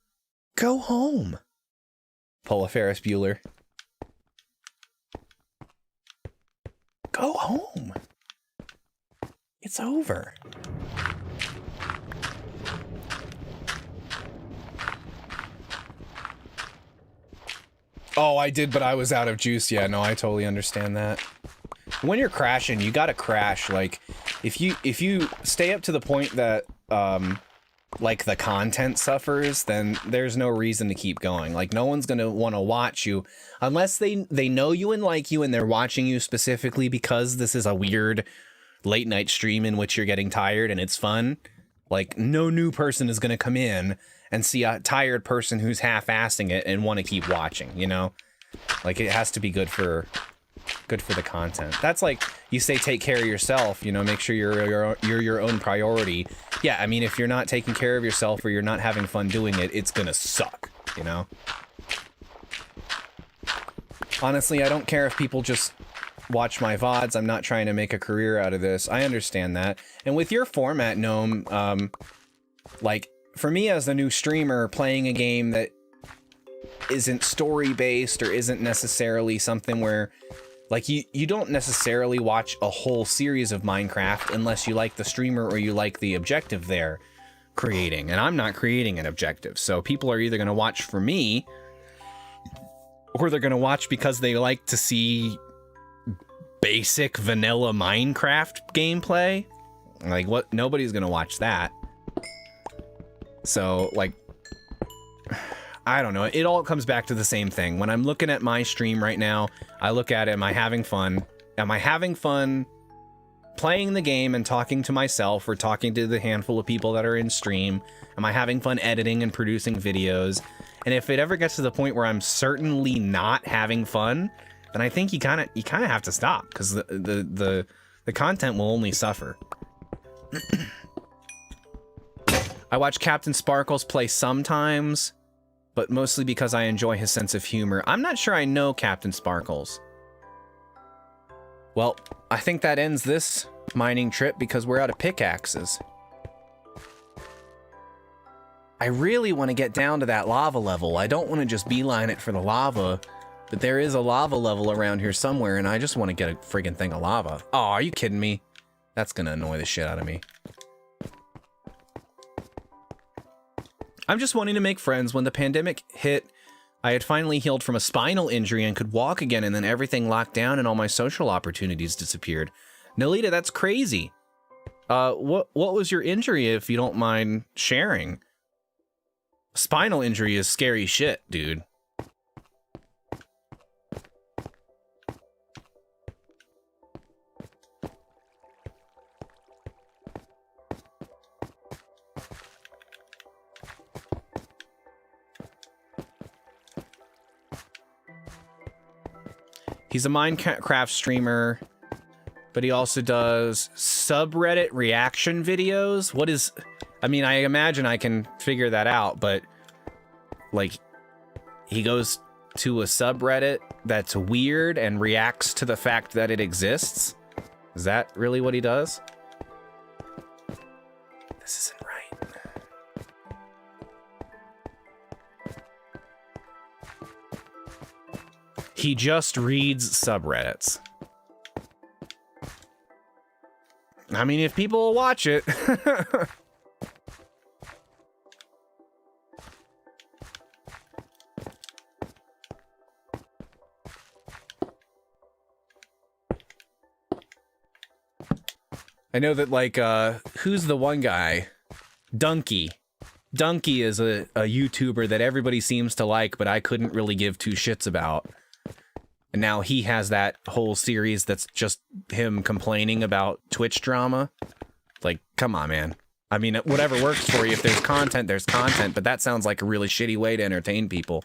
Go home. Pull a Ferris Bueller. Go home. It's over. Oh, I did, but I was out of juice. Yeah, no, I totally understand that. When you're crashing, you gotta crash. Like, if you stay up to the point that, like, the content suffers, then there's no reason to keep going. Like, no one's gonna want to watch you unless they know you and like you and they're watching you specifically because this is a weird late night stream in which you're getting tired and it's fun. Like, no new person is gonna come in and see a tired person who's half-assing it and want to keep watching, you know? Like, it has to be good for the content. That's like, you say take care of yourself, you know, make sure you're your own priority. Yeah, I mean, if you're not taking care of yourself or you're not having fun doing it, it's gonna suck, you know? Honestly, I don't care if people just watch my VODs. I'm not trying to make a career out of this. I understand that. And with your format, Gnome, like, for me as a new streamer playing a game that isn't story-based or isn't necessarily something where, like, you don't necessarily watch a whole series of Minecraft unless you like the streamer or you like the objective they're creating. And I'm not creating an objective. So people are either going to watch for me or they're going to watch because they like to see basic vanilla Minecraft gameplay. Like, what? Nobody's going to watch that. So, like, I don't know. It all comes back to the same thing. When I'm looking at my stream right now, I look at it, am I having fun? Am I having fun playing the game and talking to myself or talking to the handful of people that are in stream? Am I having fun editing and producing videos? And if it ever gets to the point where I'm certainly not having fun, then I think you kind of have to stop, because the content will only suffer. I watch Captain Sparkles play sometimes, but mostly because I enjoy his sense of humor. I'm not sure I know Captain Sparkles. Well, I think that ends this mining trip because we're out of pickaxes. I really want to get down to that lava level. I don't want to just beeline it for the lava, but there is a lava level around here somewhere, and I just want to get a friggin' thing of lava. Oh, are you kidding me? That's gonna annoy the shit out of me. I'm just wanting to make friends. When the pandemic hit, I had finally healed from a spinal injury and could walk again, and then everything locked down and all my social opportunities disappeared. Nolita, that's crazy. What was your injury, if you don't mind sharing? Spinal injury is scary shit, dude. He's a Minecraft streamer, but he also does subreddit reaction videos. What is... I mean, I imagine I can figure that out, but, like, he goes to a subreddit that's weird and reacts to the fact that it exists? Is that really what he does? This isn't right. He just reads subreddits. I mean, if people will watch it. I know that, like, who's the one guy? Donkey. Donkey is a YouTuber that everybody seems to like, but I couldn't really give two shits about. And now he has that whole series that's just him complaining about Twitch drama. Like, come on, man. I mean, whatever works for you. If there's content, there's content, but that sounds like a really shitty way to entertain people.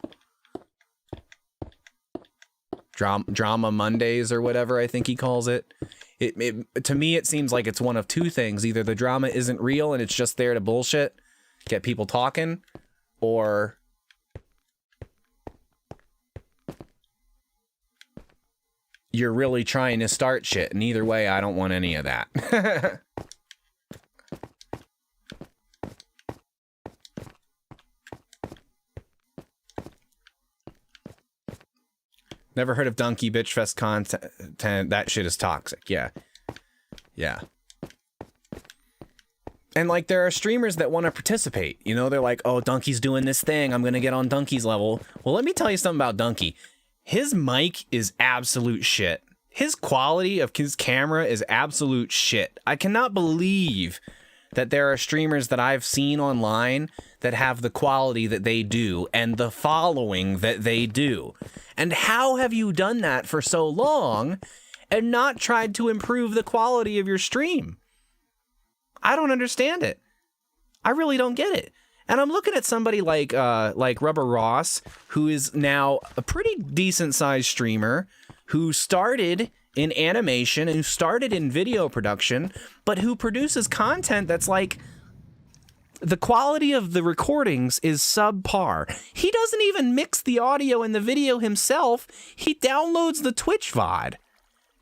Drama Mondays or whatever I think he calls it. To me, it seems like it's one of two things. Either the drama isn't real and it's just there to bullshit, get people talking, or you're really trying to start shit. And either way, I don't want any of that. Never heard of Donkey Bitch Fest content. That shit is toxic. Yeah. Yeah. And like, there are streamers that want to participate. You know, they're like, oh, Donkey's doing this thing. I'm going to get on Donkey's level. Well, let me tell you something about Donkey. His mic is absolute shit. His quality of his camera is absolute shit. I cannot believe that there are streamers that I've seen online that have the quality that they do and the following that they do. And how have you done that for so long and not tried to improve the quality of your stream? I don't understand it. I really don't get it. And I'm looking at somebody like Rubber Ross, who is now a pretty decent sized streamer, who started in animation and who started in video production, but who produces content that's like, the quality of the recordings is subpar. He doesn't even mix the audio and the video himself. He downloads the Twitch VOD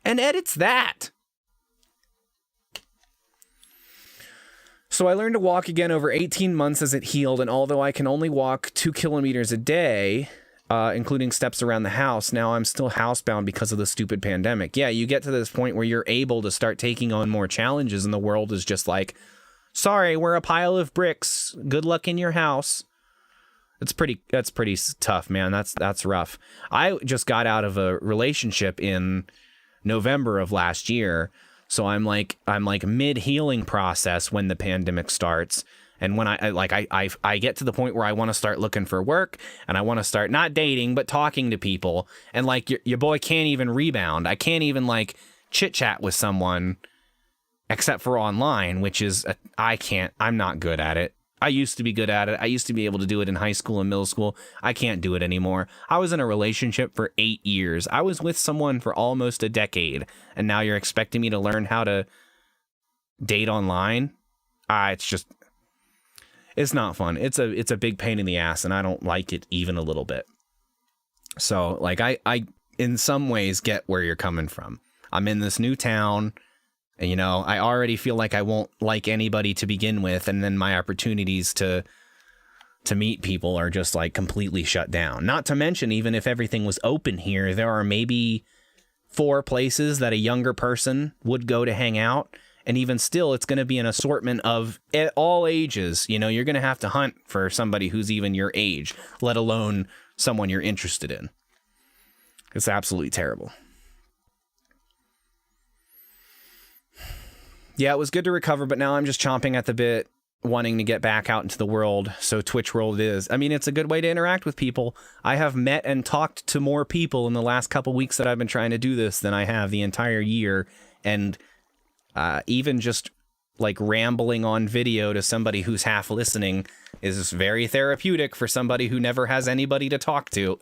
and edits that. So I learned to walk again over 18 months as it healed, and although I can only walk 2 kilometers a day, including steps around the house, now I'm still housebound because of the stupid pandemic. Yeah, you get to this point where you're able to start taking on more challenges, and the world is just like, sorry, we're a pile of bricks. Good luck in your house. That's pretty tough, man. That's rough. I just got out of a relationship in November of last year. So I'm like mid healing process when the pandemic starts. And when I get to the point where I want to start looking for work and I want to start not dating, but talking to people. And like your boy can't even rebound. I can't even like chit chat with someone except for online, which is, I'm not good at it. I used to be good at it. I used to be able to do it in high school and middle school. I can't do it anymore. I was in a relationship for 8 years. I was with someone for almost a decade. And now you're expecting me to learn how to date online? It's not fun. It's a big pain in the ass, and I don't like it even a little bit. So like I in some ways get where you're coming from. I'm in this new town. And, you know, I already feel like I won't like anybody to begin with, and then my opportunities to meet people are just like completely shut down. Not to mention, even if everything was open here, there are maybe 4 places that a younger person would go to hang out, and even still, it's going to be an assortment of all ages. You know, you're going to have to hunt for somebody who's even your age, let alone someone you're interested in. It's absolutely terrible. Yeah, it was good to recover, but now I'm just chomping at the bit, wanting to get back out into the world. So Twitch world is. I mean, it's a good way to interact with people. I have met and talked to more people in the last couple weeks that I've been trying to do this than I have the entire year. And even just like rambling on video to somebody who's half listening is very therapeutic for somebody who never has anybody to talk to.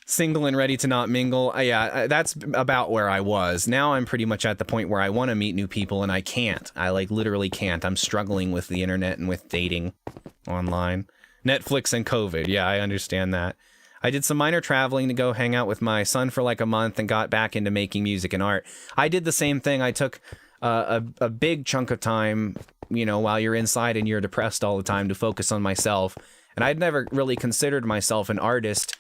Single and ready to not mingle. Yeah, that's about where I was. Now I'm pretty much at the point where I want to meet new people and I can't. I like literally can't. I'm struggling with the internet and with dating online. Netflix and COVID. Yeah, I understand that. I did some minor traveling to go hang out with my son for like a month and got back into making music and art. I did the same thing. I took a big chunk of time, you know, while you're inside and you're depressed all the time, to focus on myself. And I'd never really considered myself an artist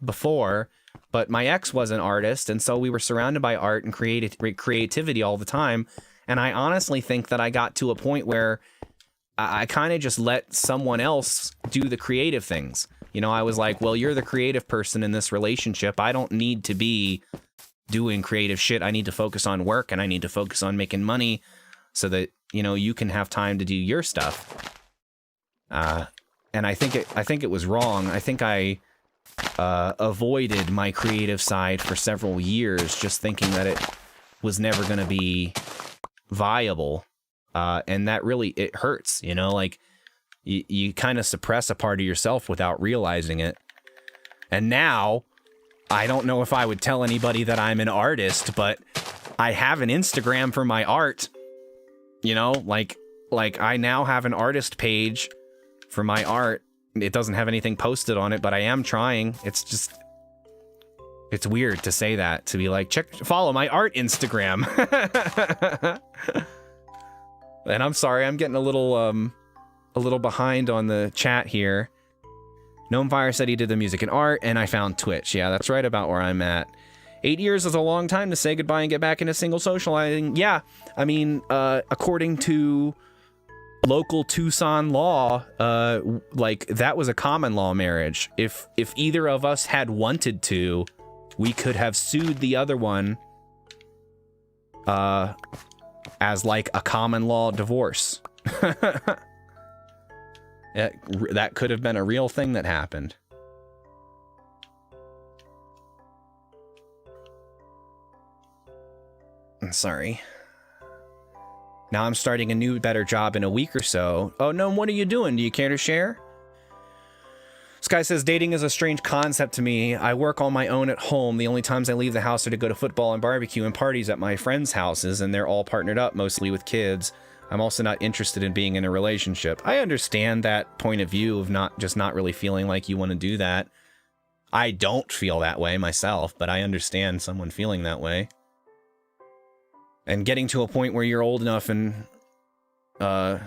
before, but my ex was an artist, and so we were surrounded by art and creativity all the time. And I honestly think that I got to a point where I kind of just let someone else do the creative things. You know, I was like, well, you're the creative person in this relationship. I don't need to be doing creative shit. I need to focus on work, and I need to focus on making money. so that, you know, you can have time to do your stuff. And I think it was wrong. I think I avoided my creative side for several years, just thinking that it was never going to be viable. And that really, it hurts, you know, like you kind of suppress a part of yourself without realizing it. And now, I don't know if I would tell anybody that I'm an artist, but I have an Instagram for my art. You know, like I now have an artist page for my art. It doesn't have anything posted on it, but I am trying. It's weird to say that, to be like, follow my art Instagram. And I'm sorry, I'm getting a little behind on the chat here. Gnomefire said he did the music and art, and I found Twitch. Yeah, that's right about where I'm at. 8 years is a long time to say goodbye and get back into single socializing. Yeah, I mean, according to local Tucson law, like, that was a common law marriage. If either of us had wanted to, we could have sued the other one as, like, a common law divorce. That could have been a real thing that happened. I'm sorry. Now I'm starting a new, better job in a week or so. Oh, no, what are you doing? Do you care to share? Sky says, dating is a strange concept to me. I work on my own at home. The only times I leave the house are to go to football and barbecue and parties at my friends' houses, and they're all partnered up, mostly with kids. I'm also not interested in being in a relationship. I understand that point of view of not really feeling like you want to do that. I don't feel that way myself, but I understand someone feeling that way. And getting to a point where you're old enough and all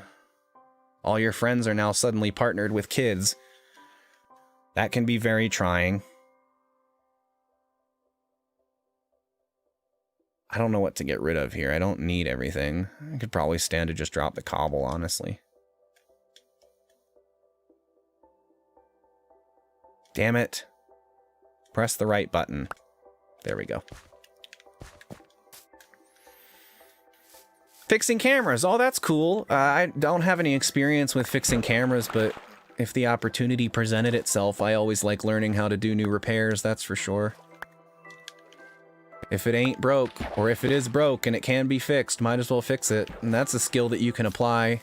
your friends are now suddenly partnered with kids, that can be very trying. I don't know what to get rid of here. I don't need everything. I could probably stand to just drop the cobble, honestly. Damn it. Press the right button. There we go. Fixing cameras. Oh, that's cool. I don't have any experience with fixing cameras, but if the opportunity presented itself, I always like learning how to do new repairs, that's for sure. If it ain't broke, or if it is broke and it can be fixed, might as well fix it. And that's a skill that you can apply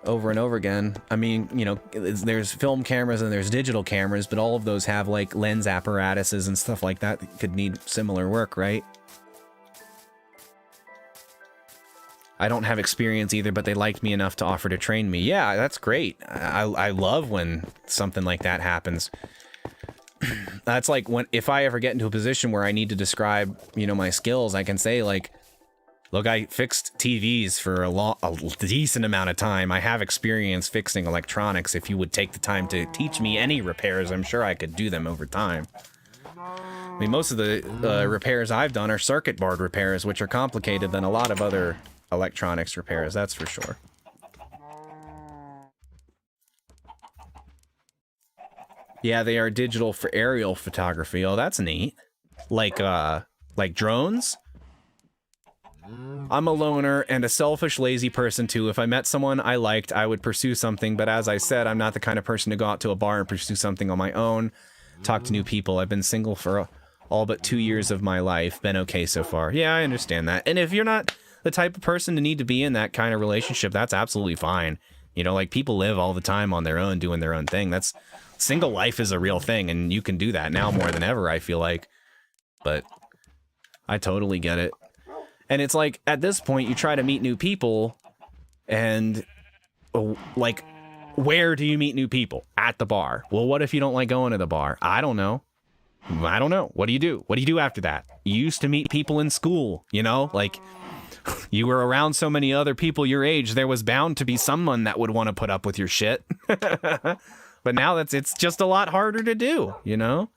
over and over again. I mean, you know, there's film cameras and there's digital cameras, but all of those have, like, lens apparatuses and stuff like that that could need similar work, right? I don't have experience either, but they liked me enough to offer to train me. Yeah, that's great. I love when something like that happens. That's like if I ever get into a position where I need to describe, you know, my skills, I can say, like, look, I fixed TVs for a decent amount of time. I have experience fixing electronics. If you would take the time to teach me any repairs, I'm sure I could do them over time. I mean, most of the repairs I've done are circuit board repairs, which are complicated than a lot of other electronics repairs, that's for sure. Yeah, they are digital for aerial photography. Oh, that's neat. Like drones? I'm a loner and a selfish, lazy person too. If I met someone I liked, I would pursue something, but as I said, I'm not the kind of person to go out to a bar and pursue something on my own, talk to new people. I've been single for all but 2 years of my life. Been okay so far. Yeah, I understand that. And if you're not the type of person to need to be in that kind of relationship, that's absolutely fine. You know, like, people live all the time on their own, doing their own thing. Single life is a real thing, and you can do that now more than ever, I feel like. But I totally get it. And it's like, at this point, you try to meet new people, and, like, where do you meet new people? At the bar. Well, what if you don't like going to the bar? I don't know. What do you do? What do you do after that? You used to meet people in school, you know? Like, you were around so many other people your age, there was bound to be someone that would want to put up with your shit. But now it's just a lot harder to do, you know?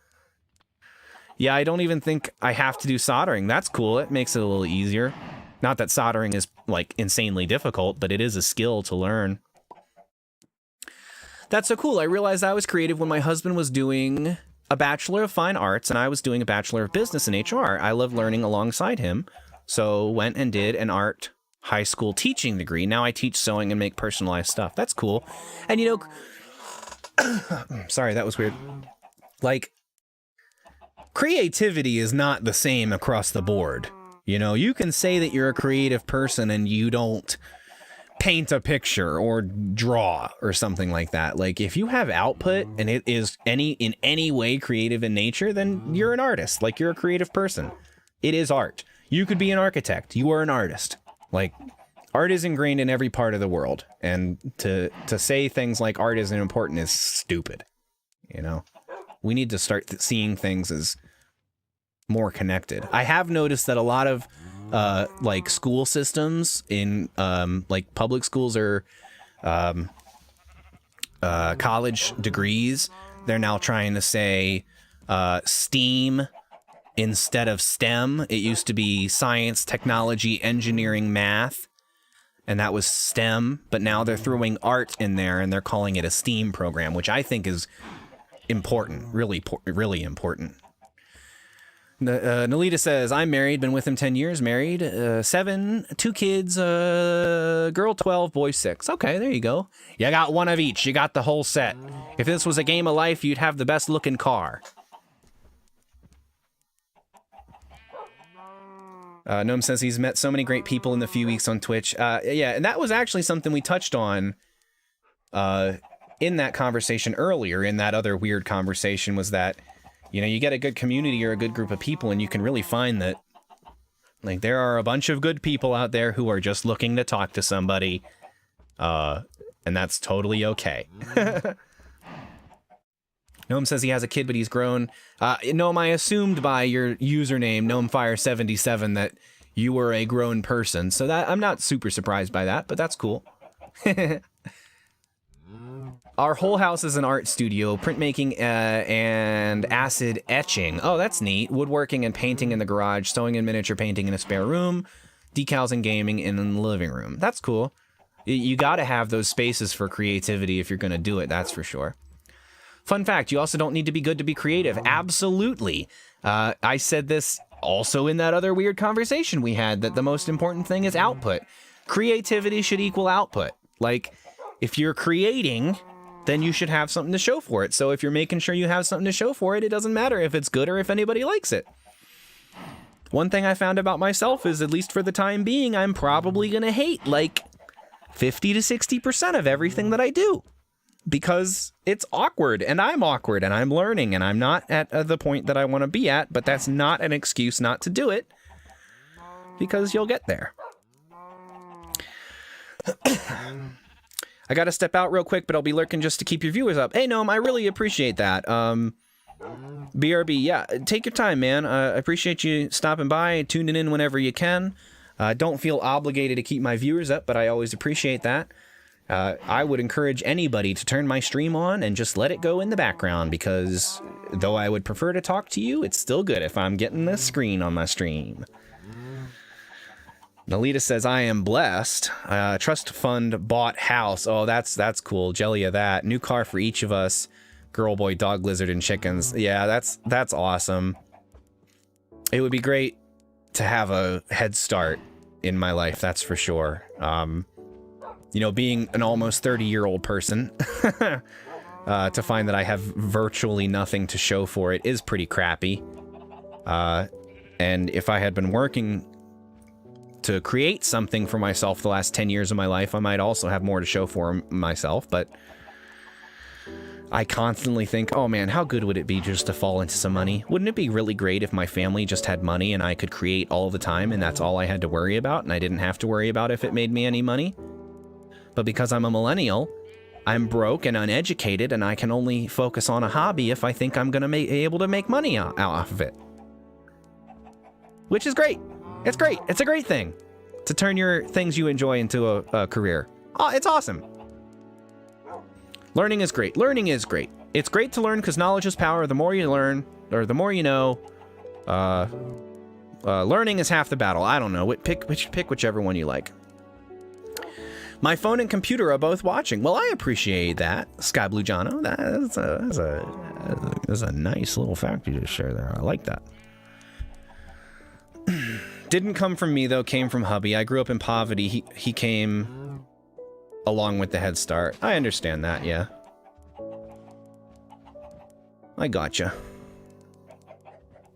Yeah, I don't even think I have to do soldering. That's cool. It makes it a little easier. Not that soldering is, like, insanely difficult, but it is a skill to learn. That's so cool. I realized I was creative when my husband was doing a Bachelor of Fine Arts and I was doing a Bachelor of Business in HR. I love learning alongside him, so went and did an art high school teaching degree. Now I teach sewing and make personalized stuff. That's cool. And you know, sorry, that was weird. Like, creativity is not the same across the board. You know, you can say that you're a creative person and you don't paint a picture or draw or something like that. Like, if you have output and it is in any way creative in nature, then you're an artist. Like, you're a creative person. It is art. You could be an architect. You are an artist. Like, art is ingrained in every part of the world. And to say things like art isn't important is stupid. You know, we need to start seeing things as more connected. I have noticed that a lot of like school systems in like public schools or college degrees, they're now trying to say STEAM instead of STEM. It used to be science, technology, engineering, math, and that was STEM, but now they're throwing art in there and they're calling it a STEAM program, which I think is important, really important. Nalita says, I'm married, been with him 10 years, married, 7, 2 kids, girl 12, boy 6. Okay, there you go. You got one of each. You got the whole set. If this was a game of life, you'd have the best looking car. Gnome says he's met so many great people in the few weeks on Twitch. Yeah, and that was actually something we touched on in that conversation earlier, in that other weird conversation, was that, you know, you get a good community or a good group of people and you can really find that, like, there are a bunch of good people out there who are just looking to talk to somebody, and that's totally okay. Gnome says he has a kid, but he's grown. Gnome, I assumed by your username, GnomeFire77, that you were a grown person, so that I'm not super surprised by that, but that's cool. Our whole house is an art studio, printmaking and acid etching. Oh, that's neat. Woodworking and painting in the garage, sewing and miniature painting in a spare room, decals and gaming in the living room. That's cool. You got to have those spaces for creativity if you're going to do it, that's for sure. Fun fact, you also don't need to be good to be creative. Absolutely. I said this also in that other weird conversation we had, that the most important thing is output. Creativity should equal output. Like, if you're creating, then you should have something to show for it. So if you're making sure you have something to show for it, it doesn't matter if it's good or if anybody likes it. One thing I found about myself is, at least for the time being, I'm probably going to hate like 50 to 60% of everything that I do, because it's awkward and I'm awkward and I'm learning and I'm not at the point that I want to be at, but that's not an excuse not to do it, because you'll get there. I gotta step out real quick, but I'll be lurking just to keep your viewers up. Hey, Gnome, I really appreciate that. BRB, yeah, take your time, man. I appreciate you stopping by, tuning in whenever you can. Don't feel obligated to keep my viewers up, but I always appreciate that. I would encourage anybody to turn my stream on and just let it go in the background, because though I would prefer to talk to you, it's still good if I'm getting the screen on my stream. Nalita says, I am blessed. Trust fund bought house. Oh, that's cool. Jelly of that. New car for each of us. Girl, boy, dog, lizard, and chickens. Yeah, that's awesome. It would be great to have a head start in my life, that's for sure. You know, being an almost 30-year-old person, to find that I have virtually nothing to show for it is pretty crappy. And if I had been working to create something for myself the last 10 years of my life, I might also have more to show for myself, but I constantly think, oh man, how good would it be just to fall into some money? Wouldn't it be really great if my family just had money and I could create all the time and that's all I had to worry about and I didn't have to worry about if it made me any money? But because I'm a millennial, I'm broke and uneducated and I can only focus on a hobby if I think I'm gonna be able to make money off of it. Which is great. It's great. It's a great thing to turn your things you enjoy into a career. Oh, it's awesome. Learning is great. Learning is great. It's great to learn because knowledge is power. The more you learn, or the more you know, learning is half the battle. I don't know. Pick whichever one you like. My phone and computer are both watching. Well, I appreciate that, Sky Blue Jono. That's a nice little fact you just shared there. I like that. Didn't come from me, though. Came from hubby. I grew up in poverty. He came along with the Head Start. I understand that, yeah. I gotcha.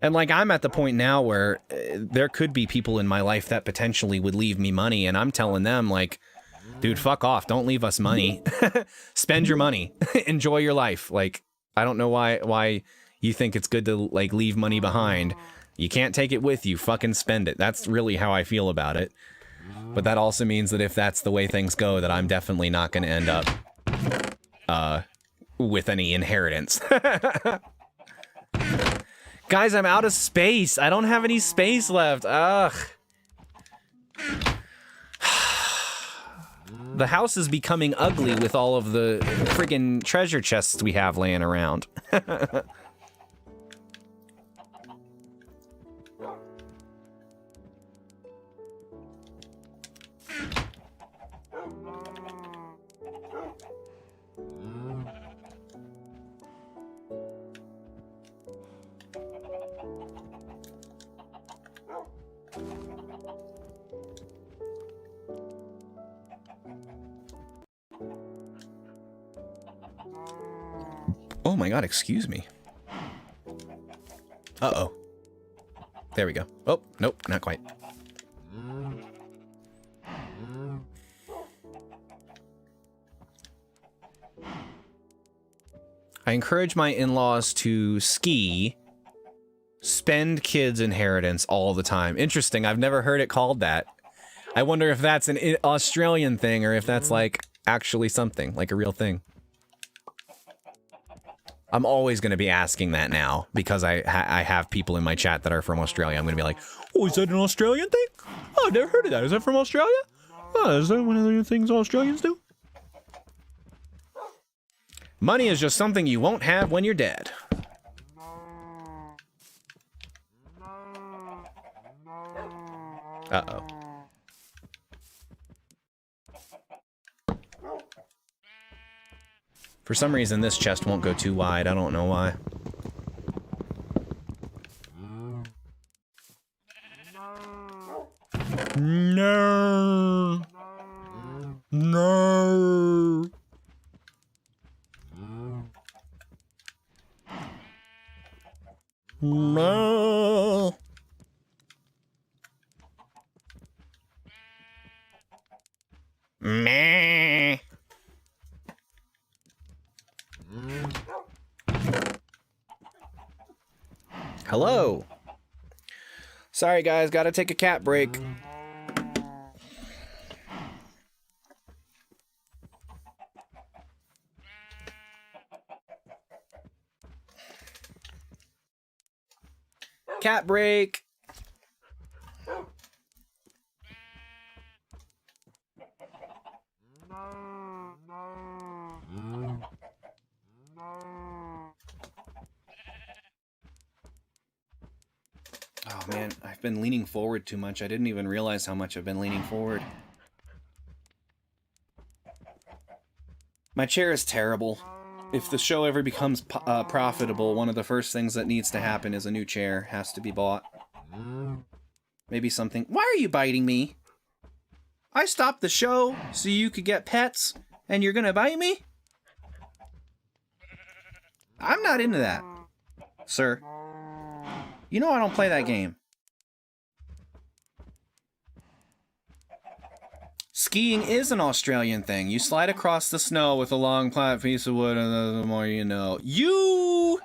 And, like, I'm at the point now where there could be people in my life that potentially would leave me money, and I'm telling them, like, dude, fuck off. Don't leave us money. Spend your money. Enjoy your life. Like, I don't know why you think it's good to, like, leave money behind. You can't take it with you. Fucking spend it. That's really how I feel about it. But that also means that if that's the way things go, that I'm definitely not going to end up with any inheritance. Guys, I'm out of space. I don't have any space left. Ugh. The house is becoming ugly with all of the friggin' treasure chests we have laying around. Oh my god, excuse me. Uh-oh. There we go. Oh, nope, not quite. I encourage my in-laws to ski, spend kids' inheritance all the time. Interesting, I've never heard it called that. I wonder if that's an Australian thing or if that's, like, actually something, like a real thing. I'm always going to be asking that now, because I have people in my chat that are from Australia. I'm going to be like, oh, is that an Australian thing? Oh, I've never heard of that. Is that from Australia? Oh, is that one of the things Australians do? Money is just something you won't have when you're dead. Uh-oh. For some reason, this chest won't go too wide. I don't know why. No. No. No. Meh. Hello. Sorry guys, gotta take a cat break. Cat break. Oh man, I've been leaning forward too much. I didn't even realize how much I've been leaning forward. My chair is terrible. If the show ever becomes profitable, one of the first things that needs to happen is a new chair has to be bought. Maybe something... Why are you biting me? I stopped the show so you could get pets, and you're gonna bite me? I'm not into that, sir. You know I don't play that game. Skiing is an Australian thing. You slide across the snow with a long flat piece of wood, and the more you know. You!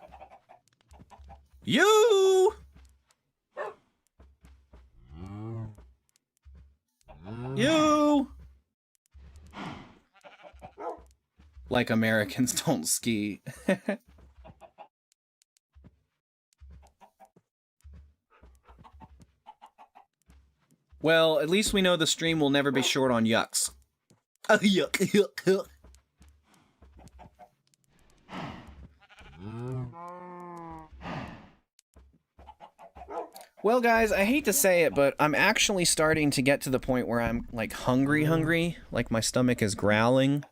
Like Americans don't ski. Well, at least we know the stream will never be short on yucks. Yuck, yuck, yuck. Well, guys, I hate to say it, but I'm actually starting to get to the point where I'm, like, hungry. Like, my stomach is growling.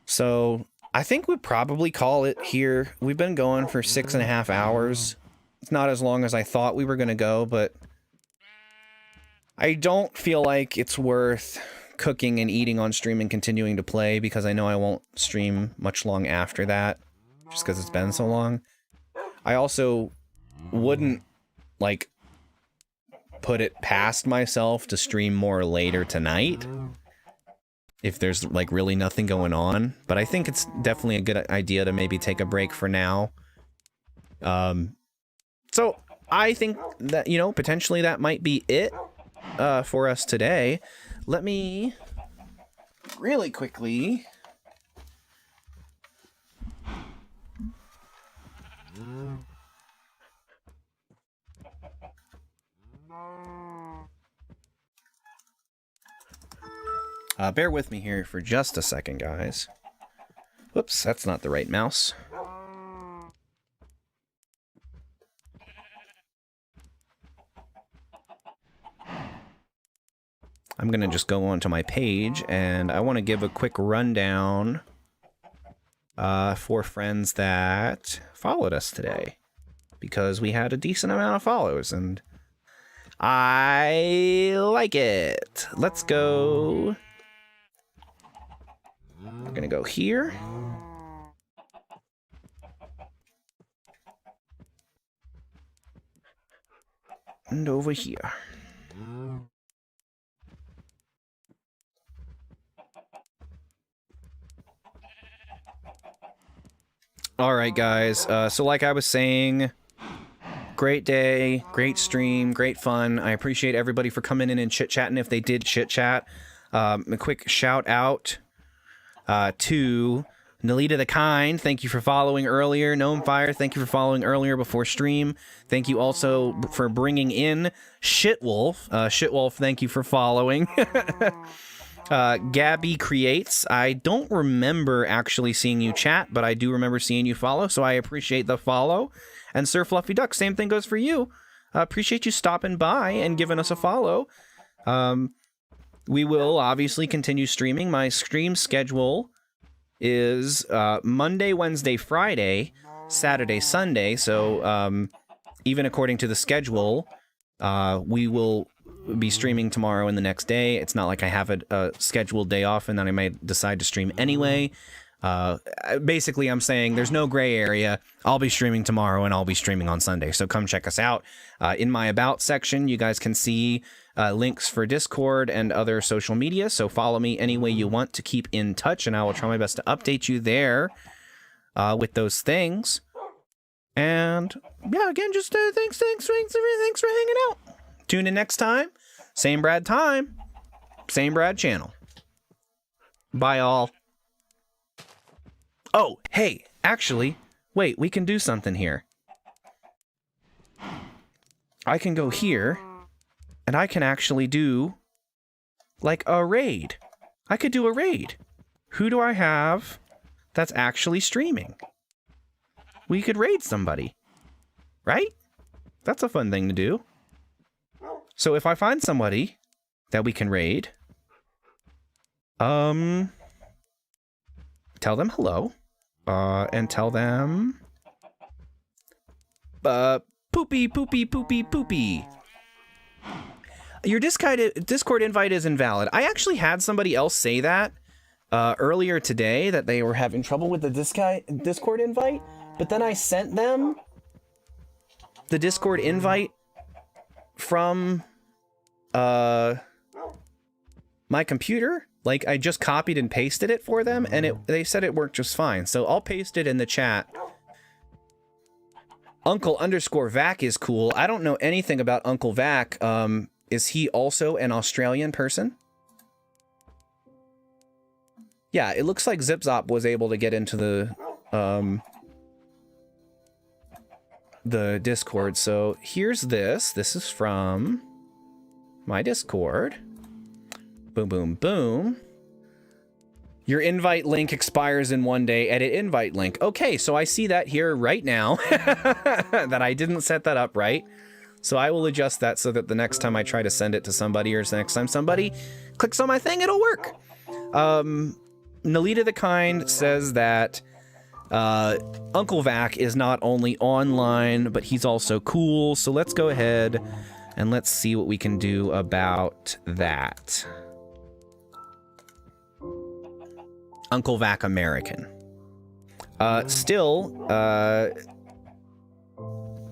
So, I think we'd probably call it here. We've been going for 6.5 hours. It's not as long as I thought we were going to go, but I don't feel like it's worth cooking and eating on stream and continuing to play, because I know I won't stream much long after that, just because it's been so long. I also wouldn't, like, put it past myself to stream more later tonight if there's, like, really nothing going on. But I think it's definitely a good idea to maybe take a break for now. So I think that, you know, potentially that might be it for us today. Let me really quickly bear with me here for just a second, guys. Whoops, that's not the right mouse. I'm gonna just go onto my page, and I want to give a quick rundown for friends that followed us today, because we had a decent amount of follows, and I like it. Let's go. We're gonna go here. And over here. Alright, guys, so like I was saying, great day, great stream, great fun. I appreciate everybody for coming in and chit-chatting if they did chit-chat. A quick shout-out to Nalita the Kind. Thank you for following earlier. Gnome Fire, thank you for following earlier before stream. Thank you also for bringing in Shitwolf. Shitwolf, thank you for following. Gabby Creates. I don't remember actually seeing you chat, but I do remember seeing you follow, so I appreciate the follow. And Sir Fluffy Duck, same thing goes for you. Appreciate you stopping by and giving us a follow. We will obviously continue streaming. My stream schedule is Monday, Wednesday, Friday, Saturday, Sunday, so even according to the schedule, we will be streaming tomorrow and the next day. It's not like I have a scheduled day off and then I might decide to stream anyway. Basically, I'm saying there's no gray area. I'll be streaming tomorrow and I'll be streaming on Sunday, so come check us out. In my About section, you guys can see links for Discord and other social media, so follow me any way you want to keep in touch, and I will try my best to update you there with those things. And yeah, again, just thanks for hanging out. Tune in next time. Same Brad time. Same Brad channel. Bye, all. Oh, hey, actually, wait, we can do something here. I can go here, and I can actually do, like, a raid. I could do a raid. Who do I have that's actually streaming? We could raid somebody. Right? That's a fun thing to do. So if I find somebody that we can raid, tell them hello, and tell them, poopy, poopy, poopy, poopy. Your Discord invite is invalid. I actually had somebody else say that earlier today, that they were having trouble with the Discord invite, but then I sent them the Discord invite from my computer. Like, I just copied and pasted it for them, and they said it worked just fine. So I'll paste it in the chat. Uncle_Vac is cool. I don't know anything about Uncle Vac. Is he also an Australian person? Yeah, it looks like ZipZop was able to get into the Discord. So here's this. This is from my Discord. Boom, boom, boom. Your invite link expires in 1 day. Edit invite link. Okay, so I see that here right now that I didn't set that up right. So I will adjust that so that the next time I try to send it to somebody, or the next time somebody clicks on my thing, it'll work. Nalita the Kind says that Uncle Vac is not only online, but he's also cool. So let's go ahead and let's see what we can do about that. Uncle Vac American. Still,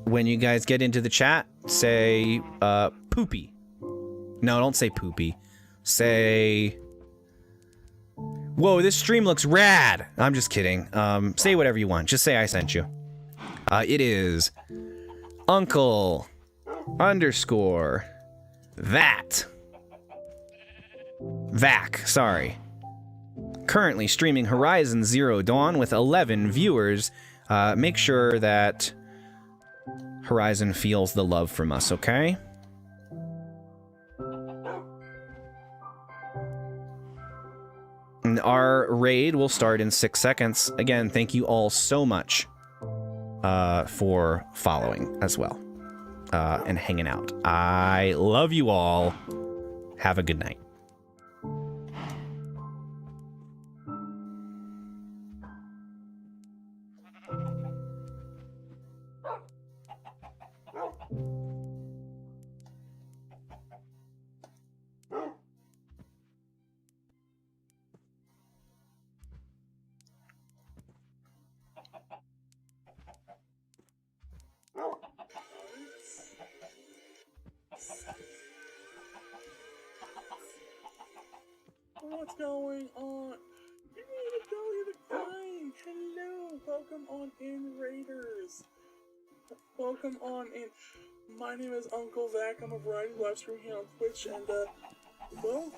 when you guys get into the chat, say, poopy. No, don't say poopy. Say, whoa, this stream looks rad. I'm just kidding. Say whatever you want. Just say I sent you. It is Uncle _ that. Vac, sorry. Currently streaming Horizon Zero Dawn with 11 viewers. Make sure that Horizon feels the love from us, okay? And our raid will start in 6 seconds. Again, thank you all so much for following as well and hanging out. I love you all. Have a good night. What's going on? You need to go to the grind. Hello, welcome on in, Raiders. Welcome on in. My name is Uncle Vac. I'm a variety live stream here on Twitch, and well,